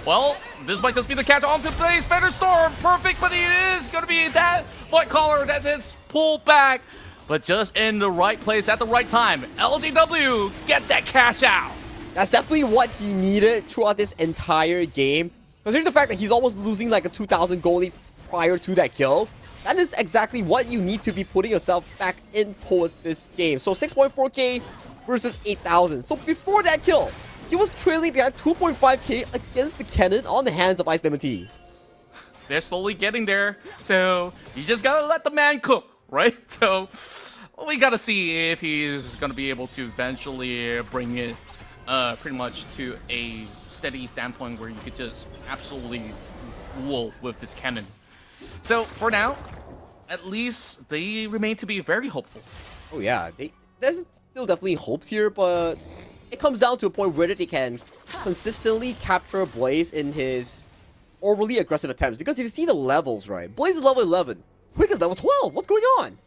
Well, this might just be the catch onto plays. Feather Storm, perfect, but it is going to be that White Collar that is pulled back. But just in the right place at the right time. LGW, get that cash out. That's definitely what he needed throughout this entire game. Considering the fact that he's almost losing like a 2,000 gold lead prior to that kill, that is exactly what you need to be putting yourself back in towards this game. So 6.4k versus 8,000. So before that kill, he was trailing behind 2.5k against the cannon on the hands of Ice Lemon Tea. They're slowly getting there, so you just gotta let the man cook, right? So we gotta see if he's gonna be able to eventually bring it pretty much to a steady standpoint where you could just absolutely rule with this cannon. So for now, at least they remain to be very hopeful. Oh yeah, there's still definitely hopes here, but it comes down to a point where they can consistently capture Blaze in his overly aggressive attempts. Because if you see the levels, right, Blaze is level 11, Quick is level 12. What's going on?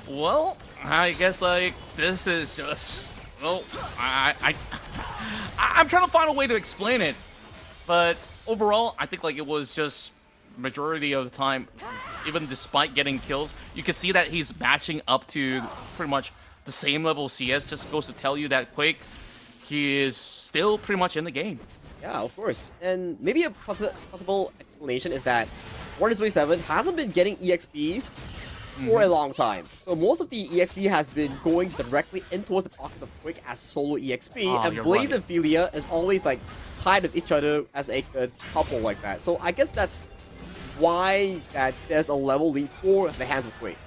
Well, I guess like this is just I'm trying to find a way to explain it, but overall, I think like it was just majority of the time, even despite getting kills, you can see that he's matching up to pretty much the same level CS. Just goes to tell you that Quake, he is still pretty much in the game. Yeah, of course. And maybe a possible explanation is that Warner's Way 7 hasn't been getting EXP for a long time. So most of the EXP has been going directly in towards the pockets of Quick as solo EXP, and Blaze and Philia is always like tied with each other as a couple like that. So I guess that's why that there's a level lead for the hands of Quake.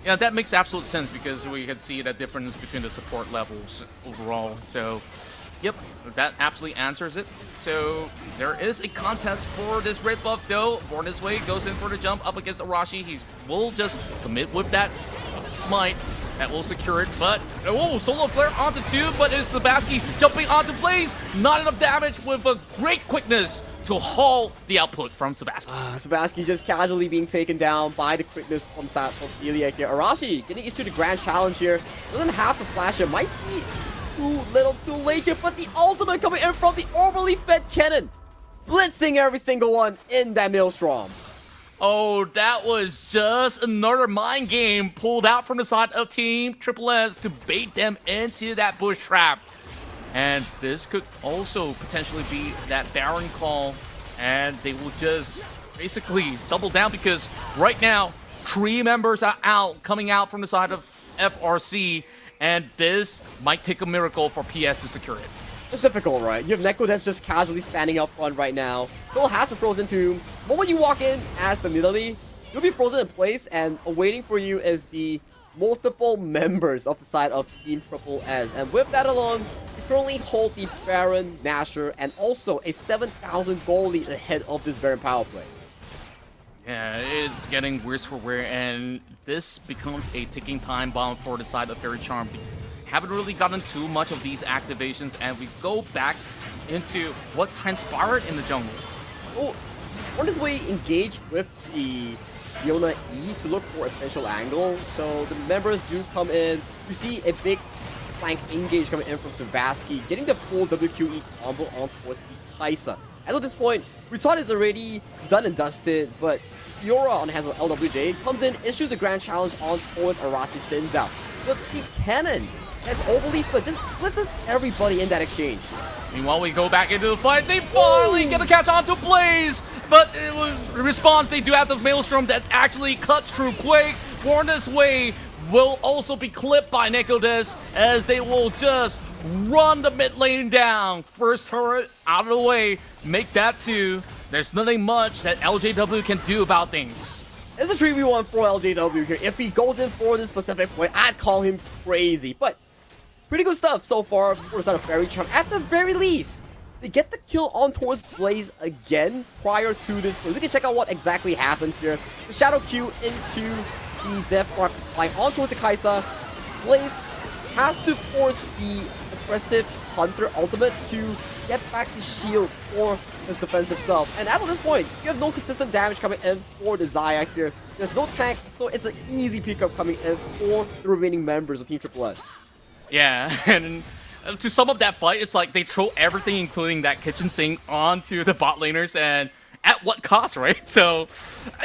Yeah, that makes absolute sense because we can see the difference between the support levels overall. So, yep, that absolutely answers it. So, there is a contest for this red buff though. Born This Way goes in for the jump up against Arashi. He will just commit with that smite. That will secure it, but oh, solo flare onto 2, but it's Savasky jumping onto Blaze. Not enough damage with a great quickness to haul the output from Savasky. Savasky just casually being taken down by the quickness from Philia here. Arashi getting into the grand challenge here. Doesn't have to flash it. Might be too little too late here, but the ultimate coming in from the overly fed cannon. Blitzing every single one in that Maelstrom. Oh, that was just another mind game pulled out from the side of Team Triple S to bait them into that bush trap. And this could also potentially be that Baron call, and they will just basically double down because right now, 3 members are out, coming out from the side of FRC, and this might take a miracle for PS to secure it. It's difficult, right? You have Neko that's just casually standing up front right now. Still has a frozen tomb. But when you walk in as the Nidalee, you'll be frozen in place, and awaiting for you is the multiple members of the side of Team Triple S. And with that alone, you currently hold the Baron, Nasher, and also a 7,000 gold lead ahead of this Baron power play. Yeah, it's getting worse for wear, and this becomes a ticking time bomb for the side of Fairy Charm. We haven't really gotten too much of these activations, and we go back into what transpired in the jungle. Oh, on this way, engaged with the Fiona E to look for a potential angle. So the members do come in. You see a big flank engage coming in from Savasky, getting the full WQE combo on towards the Kaisa. As of this point, we thought it's already done and dusted, but Fiora on the hands of LWJ comes in, issues the grand challenge on towards Arashi Sinzao. But the cannon that's overly flipped, just blitzes everybody in that exchange. Meanwhile, we go back into the fight. They finally get a catch onto Blaze, but in response, they do have the Maelstrom that actually cuts through Quake. Born This Way will also be clipped by Nekodes as they will just run the mid lane down. First turret out of the way, make that 2. There's nothing much that LJW can do about things. It's a 3v1 for LJW here. If he goes in for this specific play, I'd call him crazy. But pretty good stuff so far for the side of Fairy Charm. At the very least, They get the kill on towards Blaze again prior to this play. We can check out what exactly happened here. The Shadow Q into the Death Mark flying on towards the Kaisa. Blaze has to force the aggressive Hunter ultimate to get back the shield for his defensive self. And as of this point, you have no consistent damage coming in for the Xayah here. There's no tank, so it's an easy pickup coming in for the remaining members of Team Triple S. Yeah, and to sum up that fight, it's like they throw everything, including that kitchen sink, onto the bot laners, and at what cost, right? So,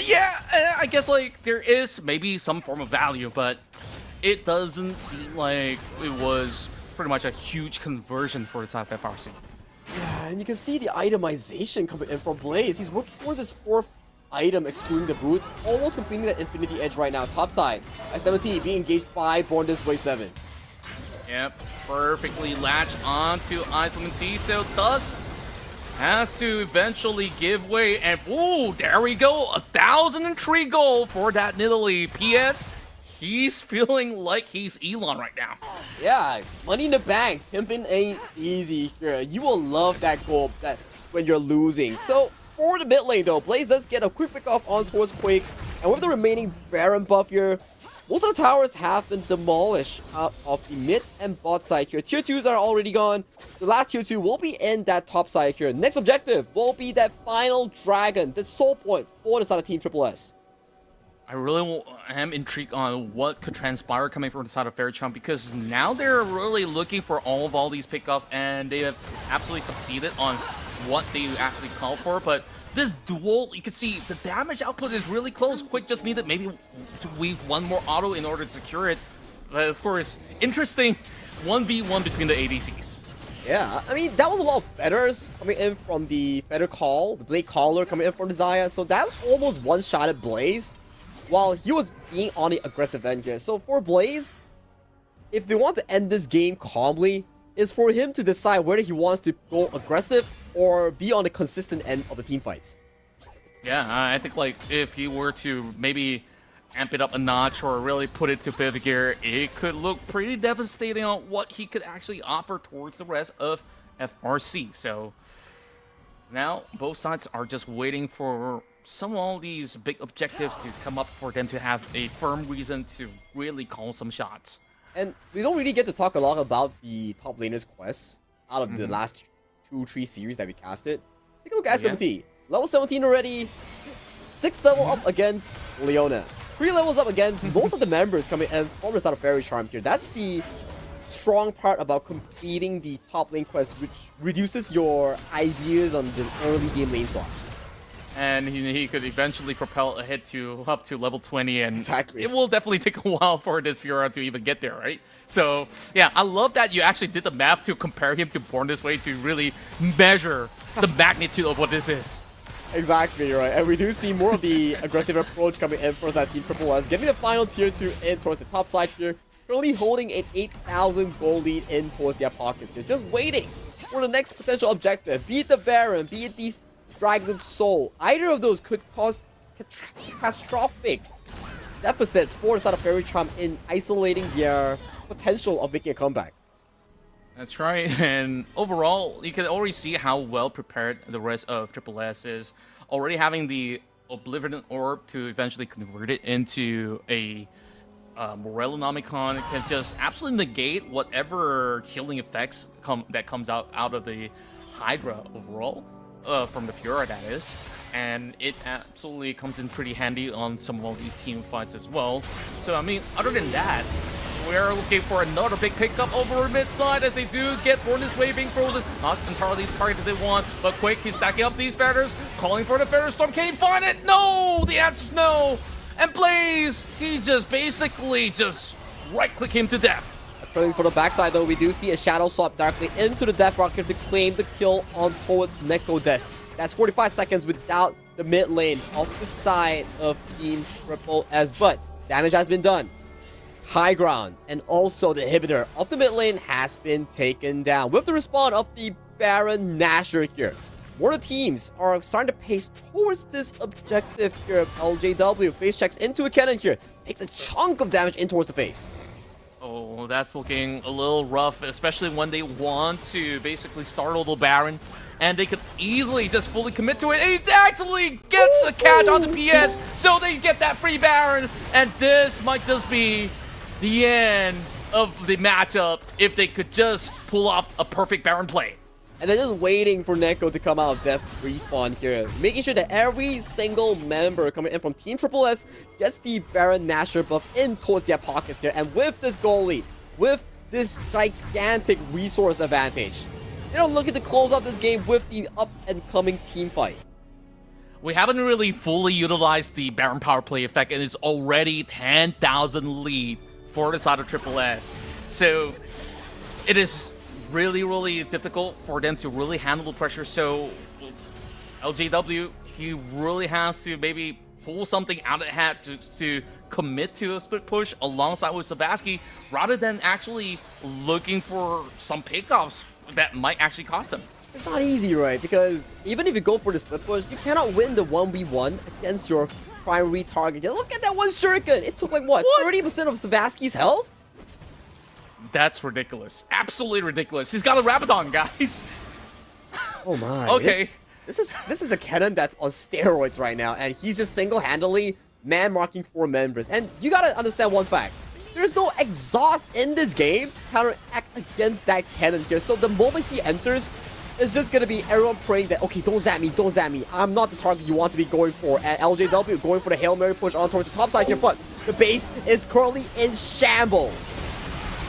yeah, I guess like there is maybe some form of value, but it doesn't seem like it was pretty much a huge conversion for the side of FRC. Yeah, and you can see the itemization coming in from Blaze. He's working towards his 4th item, excluding the boots, almost completing that Infinity Edge right now. Top side, S17 being engaged by Born This Way 7. Yep, perfectly latched onto Ice-Lemon-T, so Dust has to eventually give way, and ooh, there we go, 1,003 gold for that Nidalee. PS, he's feeling like he's Elon right now. Yeah, money in the bank. Pimping ain't easy here. You will love that gold that's when you're losing. So, for the mid lane though, Blaze does get a quick pick off on towards Quake. And with the remaining Baron buff here, most of the towers have been demolished out of the mid and bot side here. Tier 2s are already gone. The last Tier 2 will be in that top side here. Next objective will be that final dragon, the soul point for the side of Team Triple S. I really am intrigued on what could transpire coming from the side of Faerie, because now they're really looking for all these pickups, and they have absolutely succeeded on what they actually called for. But this duel, you can see the damage output is really close. Quick just needed maybe to weave one more auto in order to secure it. But of course, interesting 1v1 between the ADCs. Yeah, I mean, that was a lot of feathers coming in from the feather call, the blade caller coming in from the Xayah. So that almost one-shotted Blaze while he was being on the aggressive end here. So for Blaze, if they want to end this game calmly, is for him to decide whether he wants to go aggressive or be on the consistent end of the team fights. Yeah, I think like if he were to maybe amp it up a notch or really put it to fifth gear, it could look pretty devastating on what he could actually offer towards the rest of FRC. So now both sides are just waiting for some of all these big objectives to come up for them to have a firm reason to really call some shots. And we don't really get to talk a lot about the top laners quests out of the last 2-3 series that we casted. Take a look at S17. Level 17 already. 6th level up against Leona. 3 levels up against most of the members coming in from the side of Faerie Charm here. That's the strong part about completing the top lane quest, which reduces your ideas on the early game lane swap. And he could eventually propel ahead to up to level 20, and exactly. It will definitely take a while for this Fiora to even get there, right? So yeah, I love that you actually did the math to compare him to Born This Way to really measure the magnitude of what this is. Exactly, right. And we do see more of the aggressive approach coming in for that Team Triple S, getting the final Tier 2 in towards the top side here, currently holding an 8,000 gold lead in towards their pockets here, just waiting for the next potential objective, be it the Baron, be it these Dragon Soul. Either of those could cause catastrophic deficits for the side of Faerie Charm in isolating their potential of making a comeback. That's right, and overall, you can already see how well prepared the rest of Triple S is. Already having the Oblivion Orb to eventually convert it into a Morellonomicon can just absolutely negate whatever healing effects that comes out of the Hydra overall. From the Fiora, that is. And it absolutely comes in pretty handy on some of these team fights as well. So, I mean, other than that, we're looking for another big pickup over mid-side as they do get Born This Way being frozen. Not entirely the target that they want, but Quake, he's stacking up these feathers, calling for the Feather Storm. Can he find it? No! The answer's no! And Blaze, he just basically just right-click him to death. Turning for the backside though, we do see a shadow swap directly into the Death Rocket to claim the kill on towards Neko Death. That's 45 seconds without the mid lane off the side of Team Triple S, but damage has been done. High ground and also the inhibitor of the mid lane has been taken down with the respawn of the Baron Nashor here. More of the teams are starting to pace towards this objective here. LJW face checks into a cannon here, takes a chunk of damage in towards the face. Oh, that's looking a little rough, especially when they want to basically startle the Baron and they could easily just fully commit to it. And he actually gets a catch on the PS, so they get that free Baron. And this might just be the end of the matchup if they could just pull off a perfect Baron play. And they're just waiting for Neko to come out of death respawn here, making sure that every single member coming in from Team Triple S gets the Baron Nashor buff in towards their pockets here. And with this goal lead, with this gigantic resource advantage, they're looking to close out this game with the up-and-coming team fight. We haven't really fully utilized the Baron power play effect, and it's already 10,000 lead for the side of Triple S. So it is really, really difficult for them to really handle the pressure. So LJW, he really has to maybe pull something out of the hat to commit to a split push alongside with Sagi, rather than actually looking for some pickoffs that might actually cost them. It's not easy, right? Because even if you go for the split push, you cannot win the 1v1 against your primary target. Look at that one shuriken! It took like what? 30% of Savaski's health? That's ridiculous. Absolutely ridiculous. He's got a Rabadon, guys. Oh my. Okay. This is a cannon that's on steroids right now, and he's just single-handedly man-marking 4 members. And you gotta understand one fact. There's no exhaust in this game to counteract against that cannon here. So the moment he enters, it's just gonna be everyone praying that, okay, don't zap me, don't zap me. I'm not the target you want to be going for. And LJW going for the Hail Mary push on towards the top side here, but the base is currently in shambles.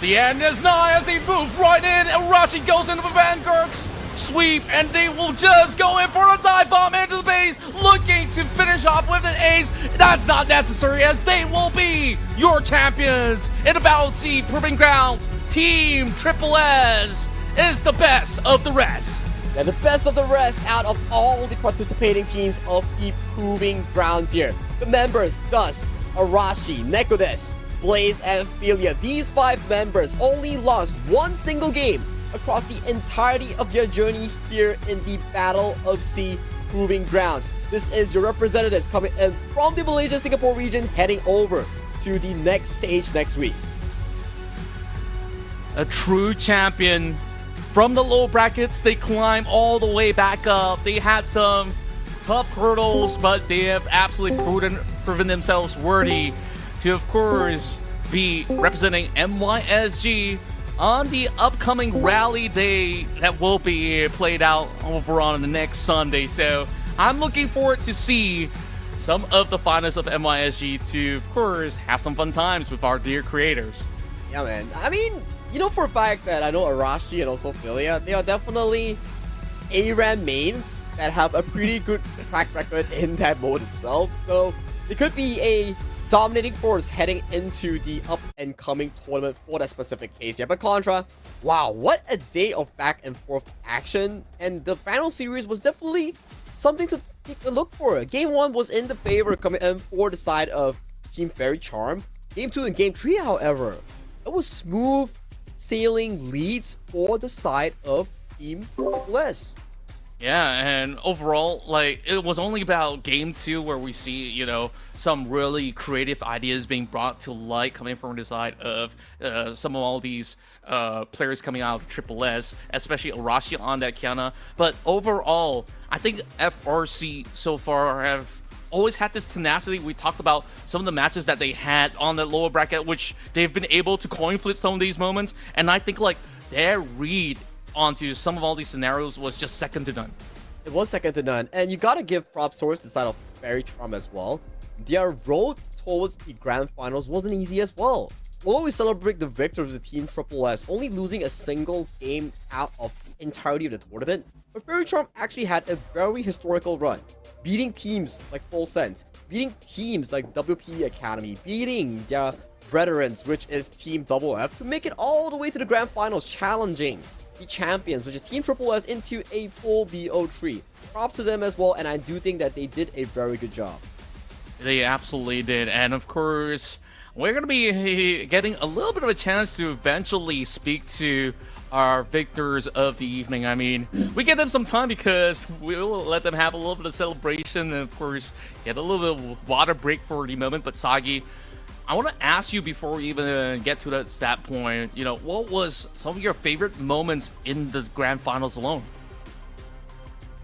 The end is nigh as they move right in, and Rashi goes into the Vanguard sweep, and they will just go in for a dive bomb into the base, looking to finish off with an ace. That's not necessary, as they will be your champions in the Battle of S.E.A. Proving Grounds. Team Triple S is the best of the rest. And the best of the rest out of all the participating teams of the Proving Grounds here. The members, thus, Arashi, Nekodes, Blaze, and Philia. These 5 members only lost one single game across the entirety of their journey here in the Battle of S.E.A. Proving Grounds. This is your representatives coming in from the Malaysia-Singapore region, heading over to the next stage next week. A true champion. From the low brackets, they climb all the way back up. They had some tough hurdles, but they have absolutely proven themselves worthy to, of course, be representing MYSG on the upcoming rally day that will be played out over on the next Sunday. So I'm looking forward to see some of the finalists of MYSG to, of course, have some fun times with our dear creators. Yeah, man. I mean, you know for a fact that I know Arashi and also Philia, they are definitely ARAM mains that have a pretty good track record in that mode itself. So it could be a dominating force heading into the up-and-coming tournament for that specific case here. But Qontra, wow, what a day of back-and-forth action. And the final series was definitely something to take a look for. Game 1 was in the favor coming in for the side of Team Faerie Charm. Game 2 and Game 3, however, it was smooth sailing leads for the side of Team S. Yeah, and overall, like, it was only about Game 2 where we see, you know, some really creative ideas being brought to light coming from the side of some of all these players coming out of Triple S, especially Arashi on that Kiana. But overall, I think FRC so far have always had this tenacity. We talked about some of the matches that they had on the lower bracket, which they've been able to coin flip some of these moments, and I think, like, their read onto some of all these scenarios was just second to none. It was second to none, and you gotta give props towards the side of Faerie Charm as well. Their road towards the grand finals wasn't easy as well. Although we celebrate the victors of the Team Triple S, only losing a single game out of the entirety of the tournament, but Faerie Charm actually had a very historical run, beating teams like Full Sense, beating teams like WP Academy, beating their veterans, which is Team Double F, to make it all the way to the grand finals, challenging the champions, which is Team Triple S, into a full BO3. Props to them as well, and I do think that they did a very good job. They absolutely did, and of course, we're going to be getting a little bit of a chance to eventually speak to our victors of the evening. I mean, we give them some time because we'll let them have a little bit of celebration and, of course, get a little bit of water break for the moment. But Sagi, I want to ask you before we even get to that stat point, you know, what was some of your favorite moments in the grand finals alone?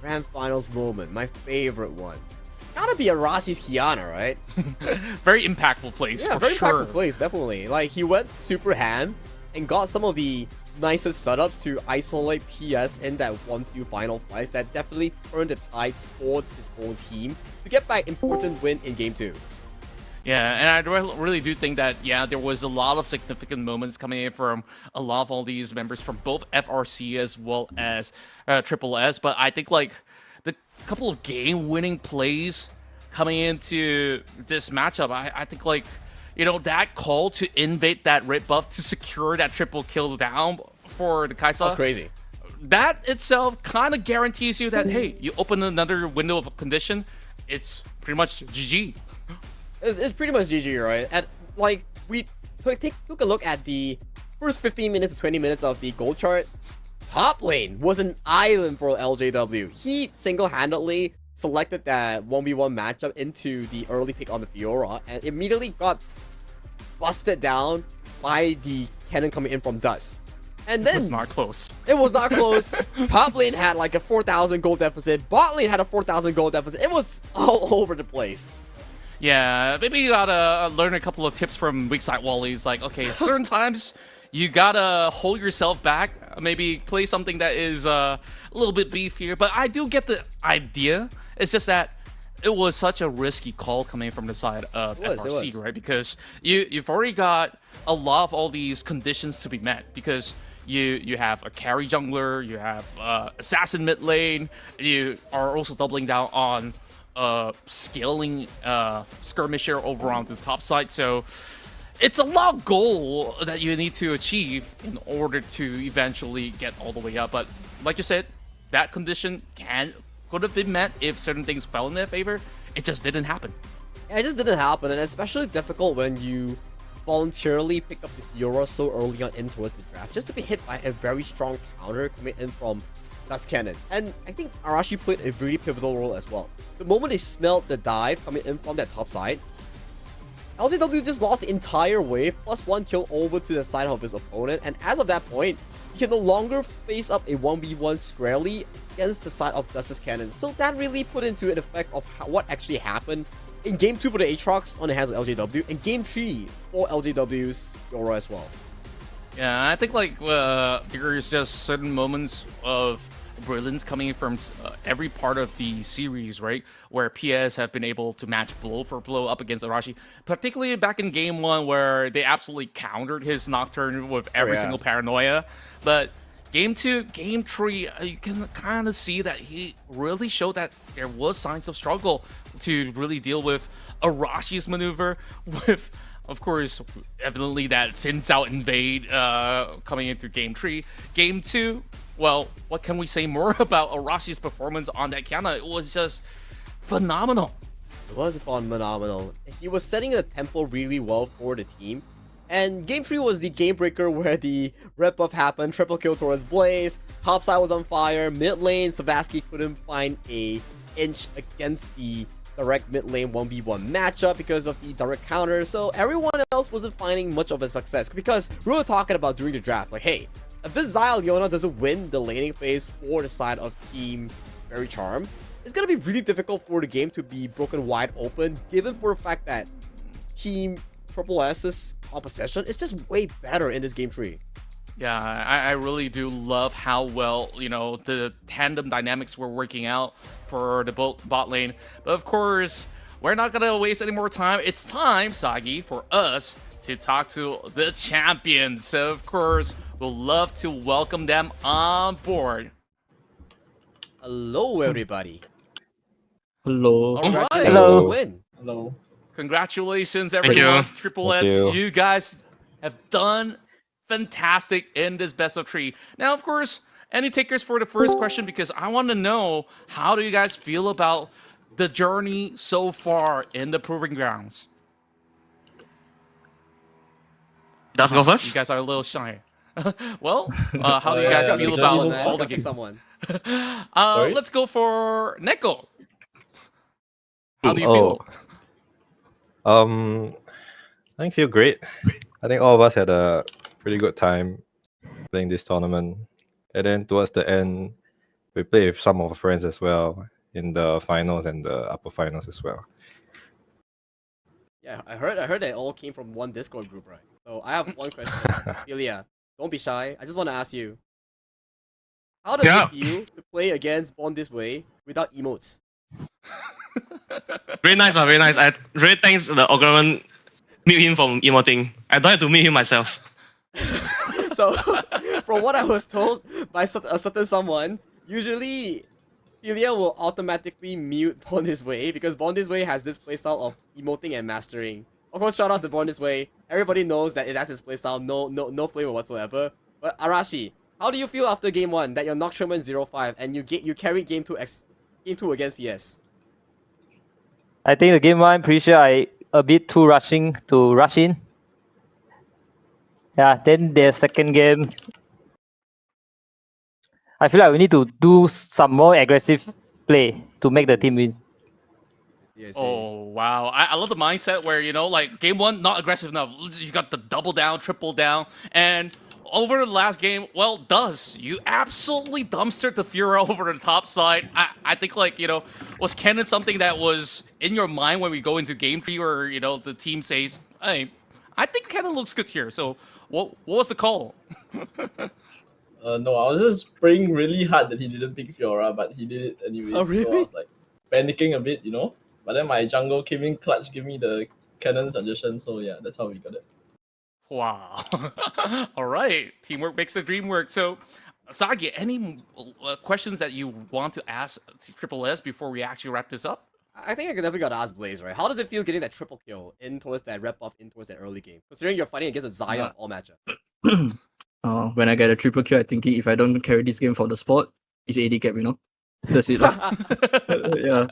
grand finals moment, my favorite one. Gotta be Arashi's Kiana, right? Very impactful plays, Yeah, for very sure. impactful plays, definitely. Like, he went super ham and got some of the nicest setups to isolate PS in that one few final fights that definitely turned the tides for his own team to get back important win in game 2. Yeah, and I really do think that, yeah, there was a lot of significant moments coming in from a lot of all these members from both FRC as well as Triple S. But I think, like, the couple of game-winning plays coming into this matchup, I think, like, you know, that call to invade that red buff to secure that triple kill down for the Kaisa. That's crazy. That itself kind of guarantees you that, hey, you open another window of condition, it's pretty much GG. It's pretty much GG, right? And like, we took a look at the first 15 minutes to 20 minutes of the gold chart. Top lane was an island for LJW. He single-handedly selected that 1v1 matchup into the early pick on the Fiora and immediately got busted down by the cannon coming in from Dust. And then It was not close. it was not close. Top lane had like a 4,000 gold deficit. Bot lane had a 4,000 gold deficit. It was all over the place. Yeah, maybe you gotta learn a couple of tips from weak side wallies. Like, okay, certain times you gotta hold yourself back. Maybe play something that is a little bit beefier. But I do get the idea. It's just that it was such a risky call coming from the side of FRC, right? Because you've already got a lot of all these conditions to be met. Because you have a carry jungler, you have assassin mid lane, you are also doubling down on scaling skirmisher over on the top side. So it's a lot goal that you need to achieve in order to eventually get all the way up. But like you said, that condition could have been met if certain things fell in their favor. It just didn't happen. Yeah, it just didn't happen, and especially difficult when you voluntarily pick up the Fiora so early on in towards the draft, just to be hit by a very strong counter coming in from Dust Cannon. And I think Arashi played a very pivotal role as well. The moment they smelled the dive coming in from that top side, LJW just lost the entire wave, plus 1 kill over to the side of his opponent, and as of that point, he can no longer face up a 1v1 squarely against the side of Dust's Cannon. So that really put into an effect of what actually happened in Game 2 for the Aatrox on the hands of LJW, and Game 3 for LJW's Yora as well. Yeah, I think like there's just certain moments of brilliance coming from every part of the series, right? Where PS have been able to match blow for blow up against Arashi, particularly back in Game 1 where they absolutely countered his Nocturne with every single paranoia. But Game 2, Game 3, you can kind of see that he really showed that there was signs of struggle to really deal with Arashi's maneuver, with, of course, evidently that Sin's out invade coming into Game 3. Game 2, well, what can we say more about Arashi's performance on that Kiana? It was just phenomenal. It was phenomenal. He was setting the tempo really well for the team. And Game 3 was the game breaker where the red buff happened, triple kill towards Blaze, top side was on fire, mid lane, Savasky couldn't find a inch against the direct mid lane 1v1 matchup because of the direct counter, so everyone else wasn't finding much of a success. Because we were talking about during the draft, like, hey, if this Xayah Leona doesn't win the laning phase for the side of Team Fairy Charm, it's gonna be really difficult for the game to be broken wide open, given for the fact that Team Triple S's composition is just way better in this Game 3. Yeah, I really do love how well, you know, the tandem dynamics were working out for the bot lane. But of course, we're not gonna waste any more time. It's time, Sagi, for us to talk to the champions. So of course, we'll love to welcome them on board. Hello, everybody. Hello. All right. Congratulations on the win. Hello. Congratulations, you. everyone. Triple S, Thank you. you guys have done fantastic in this best of 3. Now, of course, any takers for the first question, because I want to know, how do you guys feel about the journey so far in the Proving Grounds? Does go You first? guys are a little shy. Well, how do you guys yeah, feel pick about someone, man. all the Pick games? someone. Let's go for Neko. How do you feel? I feel great. I think all of us had a pretty good time playing this tournament. And then towards the end, we play with some of our friends as well in the finals and the upper finals as well. Yeah, I heard they all came from one Discord group, right? So I have one question. Ilya, don't be shy. I just want to ask you, how does Yeah. it feel to play against Born This Way without emotes? Very nice, very nice. I really thanks the organization mute him from emoting. I don't have to mute him myself. So, from what I was told by a certain someone, usually Ilya will automatically mute Born This Way because Born This Way has this playstyle of emoting and mastering. Of course, shout out to Born This Way. Everybody knows that that's his playstyle, no flavor whatsoever. But Arashi, how do you feel after game 1 that you're Nocturman 0-5 and you carried game 2 against PS? I think the game one, I'm pretty sure I a bit too rushing to rush in. Yeah, then the second game, I feel like we need to do some more aggressive play to make the team win. Yes, Oh wow! I love the mindset where like game one not aggressive enough. You got the double down, triple down, and over the last game, well, you absolutely dumpstered the Fura over the top side. I think was Kennen something that was in your mind when we go into game 3, where the team says, "Hey, I think Kennen looks good here." So what was the call? No, I was just praying really hard that he didn't pick Fiora, but he did it anyway. Oh, really? So I was like panicking a bit, But then my jungle came in clutch, give me the cannon suggestion. So yeah, that's how we got it. Wow. All right. Teamwork makes the dream work. So, Sagi, any questions that you want to ask Triple S before we actually wrap this up? I think I definitely gotta ask Blaze, right? How does it feel getting that triple kill in towards that rep buff in towards that early game? Considering you're fighting against a Xayah of all matchups. When I get a triple kill, I'm thinking if I don't carry this game for the spot, it's AD cap, That's it. Yeah.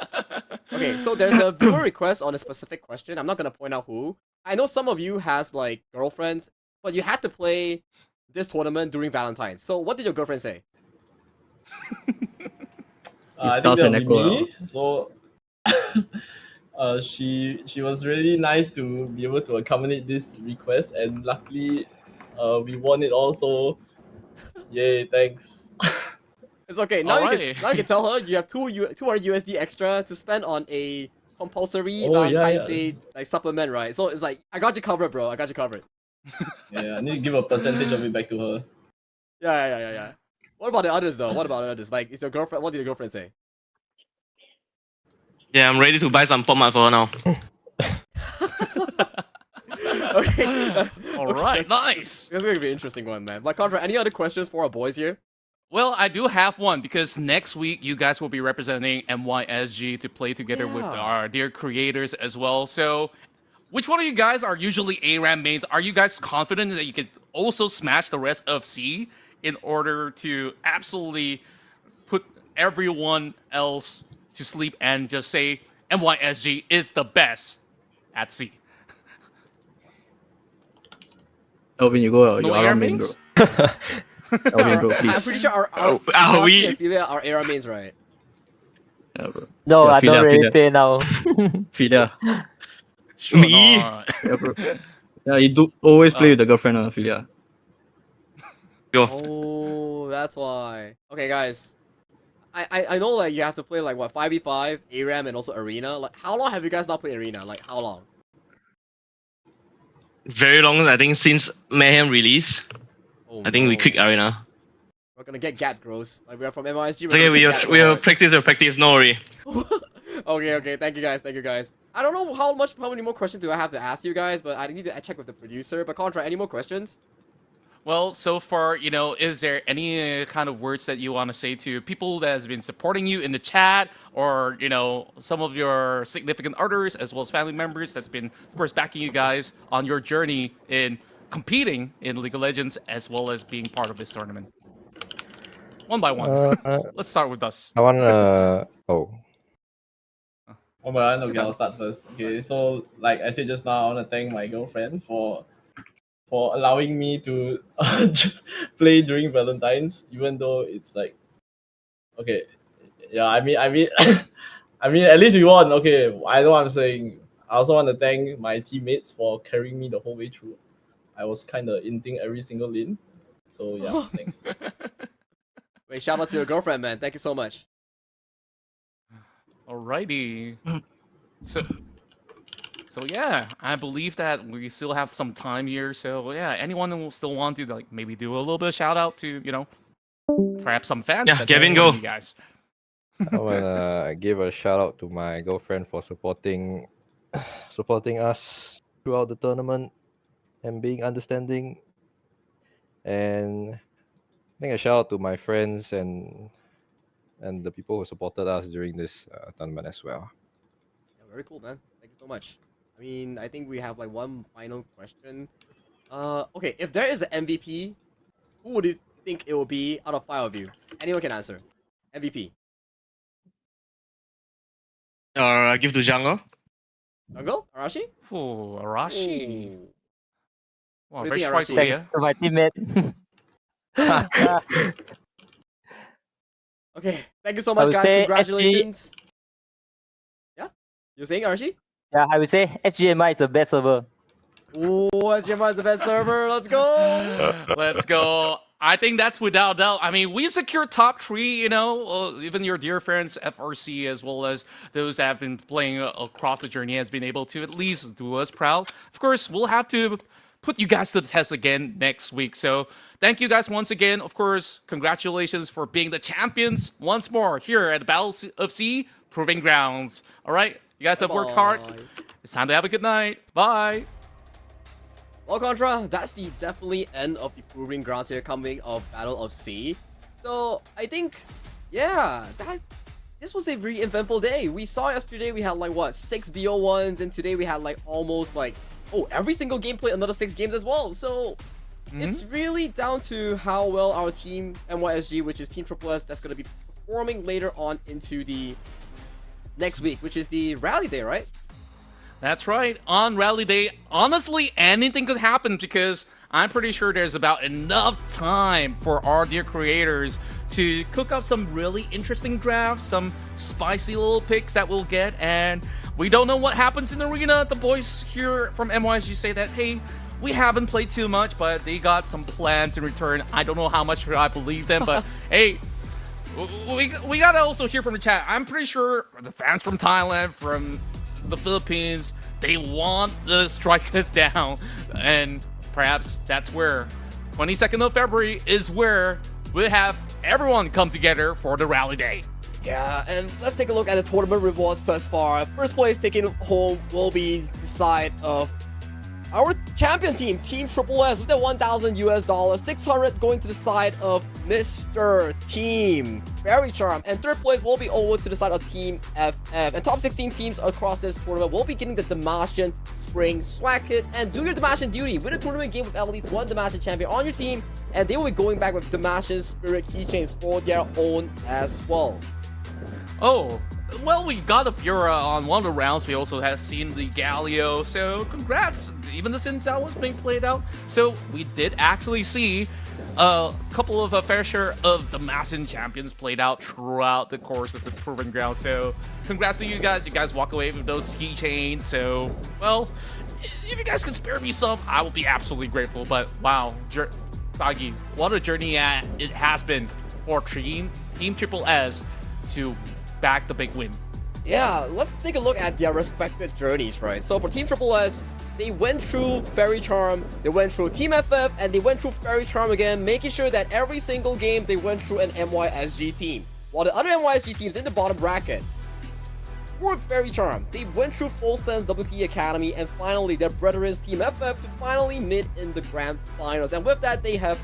Okay, so there's a viewer request on a specific question. I'm not gonna point out who. I know some of you has like girlfriends, but you had to play this tournament during Valentine's. So what did your girlfriend say? I think that'll be me. So she was really nice to be able to accommodate this request, and luckily we won it all. So yay, thanks. It's okay. Now you can tell her you have 200 USD extra to spend on a compulsory Valentine's Day like supplement, right? So it's like I got you covered, bro. I got you covered. Yeah, I need to give a percentage of it back to her. Yeah. What about the others though? What about the others? Like, is your girlfriend? What did your girlfriend say? Yeah, I'm ready to buy some pomade for her now. Okay. All right, nice. This is gonna be an interesting one, man. But Qontra, any other questions for our boys here? Well, I do have one because next week you guys will be representing MYSG to play together with our dear creators as well. So, which one of you guys are usually ARAM mains? Are you guys confident that you can also smash the rest of C in order to absolutely put everyone else to sleep and just say MYSG is the best at C? Elvin, you go. No You ARAM are main, mains? bro. Elvin, bro, I'm please. pretty sure our we- and Philia are ARAM mains, right? Yeah, bro. No, Yeah, I don't really Philia. play now. Philia. Sure Me? not. Yeah, bro. Yeah, you do always play with the girlfriend, Philia. Yo. Oh, that's why. Okay, guys. I know like you have to play like what 5v5, ARAM, and also Arena. Like, how long have you guys not played Arena? Like, how long? Very long, I think, since Mayhem release. Oh, I think we no. quit Arena. We're gonna get gapped, bros. Like, we're from MISG. It's okay, we'll practice, no worry. Okay. Thank you guys. I don't know how many more questions do I have to ask you guys, but I need to check with the producer. But Qontra, any more questions? Well, so far, is there any kind of words that you want to say to people that has been supporting you in the chat, or some of your significant others as well as family members that's been, of course, backing you guys on your journey in competing in League of Legends as well as being part of this tournament? One by one. Let's start with us. I wanna. Oh. Oh my god, okay, I'll start first. Okay, so like I said just now, I want to thank my girlfriend for allowing me to play during Valentine's, even though it's like, okay, yeah, I mean, I mean, at least we won. Okay, I know what I'm saying. I also want to thank my teammates for carrying me the whole way through. I was kind of inting every single lane, so yeah, thanks. Wait, shout out to your girlfriend, man. Thank you so much. Alrighty. So yeah, I believe that we still have some time here. So yeah, anyone who will still want to like maybe do a little bit of shout out to, you know, perhaps some fans. Yeah, that's Kevin, supporting go. you guys. I wanna give a shout out to my girlfriend for supporting us throughout the tournament and being understanding. And I think a shout out to my friends and the people who supported us during this tournament as well. Yeah, very cool, man. Thank you so much. I mean, I think we have like one final question. Okay, if there is an MVP, who would you think it will be out of 5 of you? Anyone can answer. MVP. Or give to Jungle. Jungle? Arashi? Oh, Arashi. Ooh. Wow, What do very you think, strike Arashi? Thanks to my teammate. Okay, thank you so I much, would guys. say Congratulations. Yeah? You're saying, Arashi? Yeah, I would say SGMI is the best server. Ooh, SGMI is the best server. Let's go. Let's go. I think that's without doubt. I mean, we secured top 3, you know, even your dear friends, FRC, as well as those that have been playing across the journey, has been able to at least do us proud. Of course, we'll have to put you guys to the test again next week. So thank you guys once again. Of course, congratulations for being the champions once more here at the Battle of S.E.A. Proving Grounds. All right, you guys have worked hard. Bye. It's time to have a good night. Bye. Well, Qontra, that's the definitely end of the Proving Grounds here coming of Battle of S.E.A. So, I think, yeah, this was a very eventful day. We saw yesterday we had like, what, 6 BO1s, and today we had like almost like, oh, every single game played another 6 games as well. So, it's really down to how well our team, NYSG, which is Team Triple S, that's going to be performing later on into the next week, which is the Rally Day, right? That's right. On Rally Day, honestly, anything could happen because I'm pretty sure there's about enough time for our dear creators to cook up some really interesting drafts, some spicy little picks that we'll get, and we don't know what happens in the arena. The boys here from MYSG say that, hey, we haven't played too much, but they got some plans in return. I don't know how much I believe them, but hey, we gotta also hear from the chat. I'm pretty sure the fans from Thailand, from the Philippines, they want to strike us down, and perhaps that's where 22nd of February is where we'll have everyone come together for the Rally Day. Yeah, and let's take a look at the tournament rewards thus far. First place taken home will be the side of our champion team, Team Triple S, with the $1,000, 600 going to the side of Mr. Team Faerie Charm, and third place will be over to the side of Team FF. And top 16 teams across this tournament will be getting the Damascene Spring Swag Kit. And do your Damascene duty, win a tournament game with at least one Damascene champion on your team, and they will be going back with Damascene Spirit keychains for their own as well. Oh, well, we got a Fiora on one of the rounds. We also have seen the Galio, so congrats. Even the Sintel was being played out. So we did actually see a couple of a fair share of the Damascene champions played out throughout the course of the Proving Ground. So congrats to you guys. You guys walk away with those keychains. So, well, if you guys can spare me some, I will be absolutely grateful. But wow, Sagi, what a journey it has been for Team Triple S to back the big win. Yeah, let's take a look at their respective journeys, right? So for Team Triple S, they went through Faerie Charm, they went through Team FF, and they went through Faerie Charm again, making sure that every single game they went through an MYSG team. While the other MYSG teams in the bottom bracket were Faerie Charm, they went through Full Sense WP Academy, and finally their brethren Team FF to finally meet in the grand finals. And with that, they have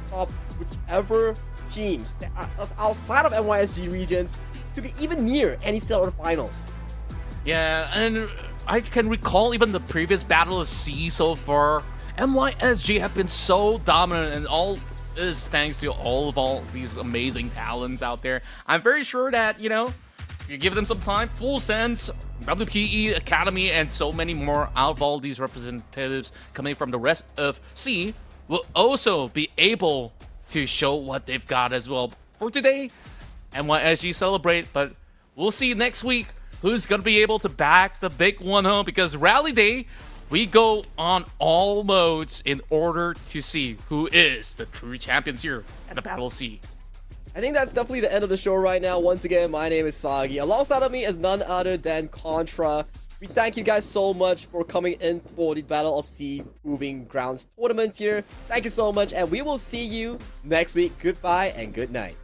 stopped whichever teams that are outside of NYSG regions to be even near any Stellar finals. Yeah, and I can recall even the previous Battle of S.E.A. so far. NYSG have been so dominant, and all is thanks to all these amazing talents out there. I'm very sure that, you know, if you give them some time, Full Sense, WPE Academy, and so many more out of all these representatives coming from the rest of S.E.A. will also be able to show what they've got as well. For today, NYSG celebrate, but we'll see next week who's going to be able to back the big one home, because Rally Day, we go on all modes in order to see who is the true champions here at the Battle of S.E.A. I think that's definitely the end of the show right now. Once again, my name is Sagi. Alongside of me is none other than Qontra. We thank you guys so much for coming in for the Battle of S.E.A Proving Grounds tournament here. Thank you so much, and we will see you next week. Goodbye and good night.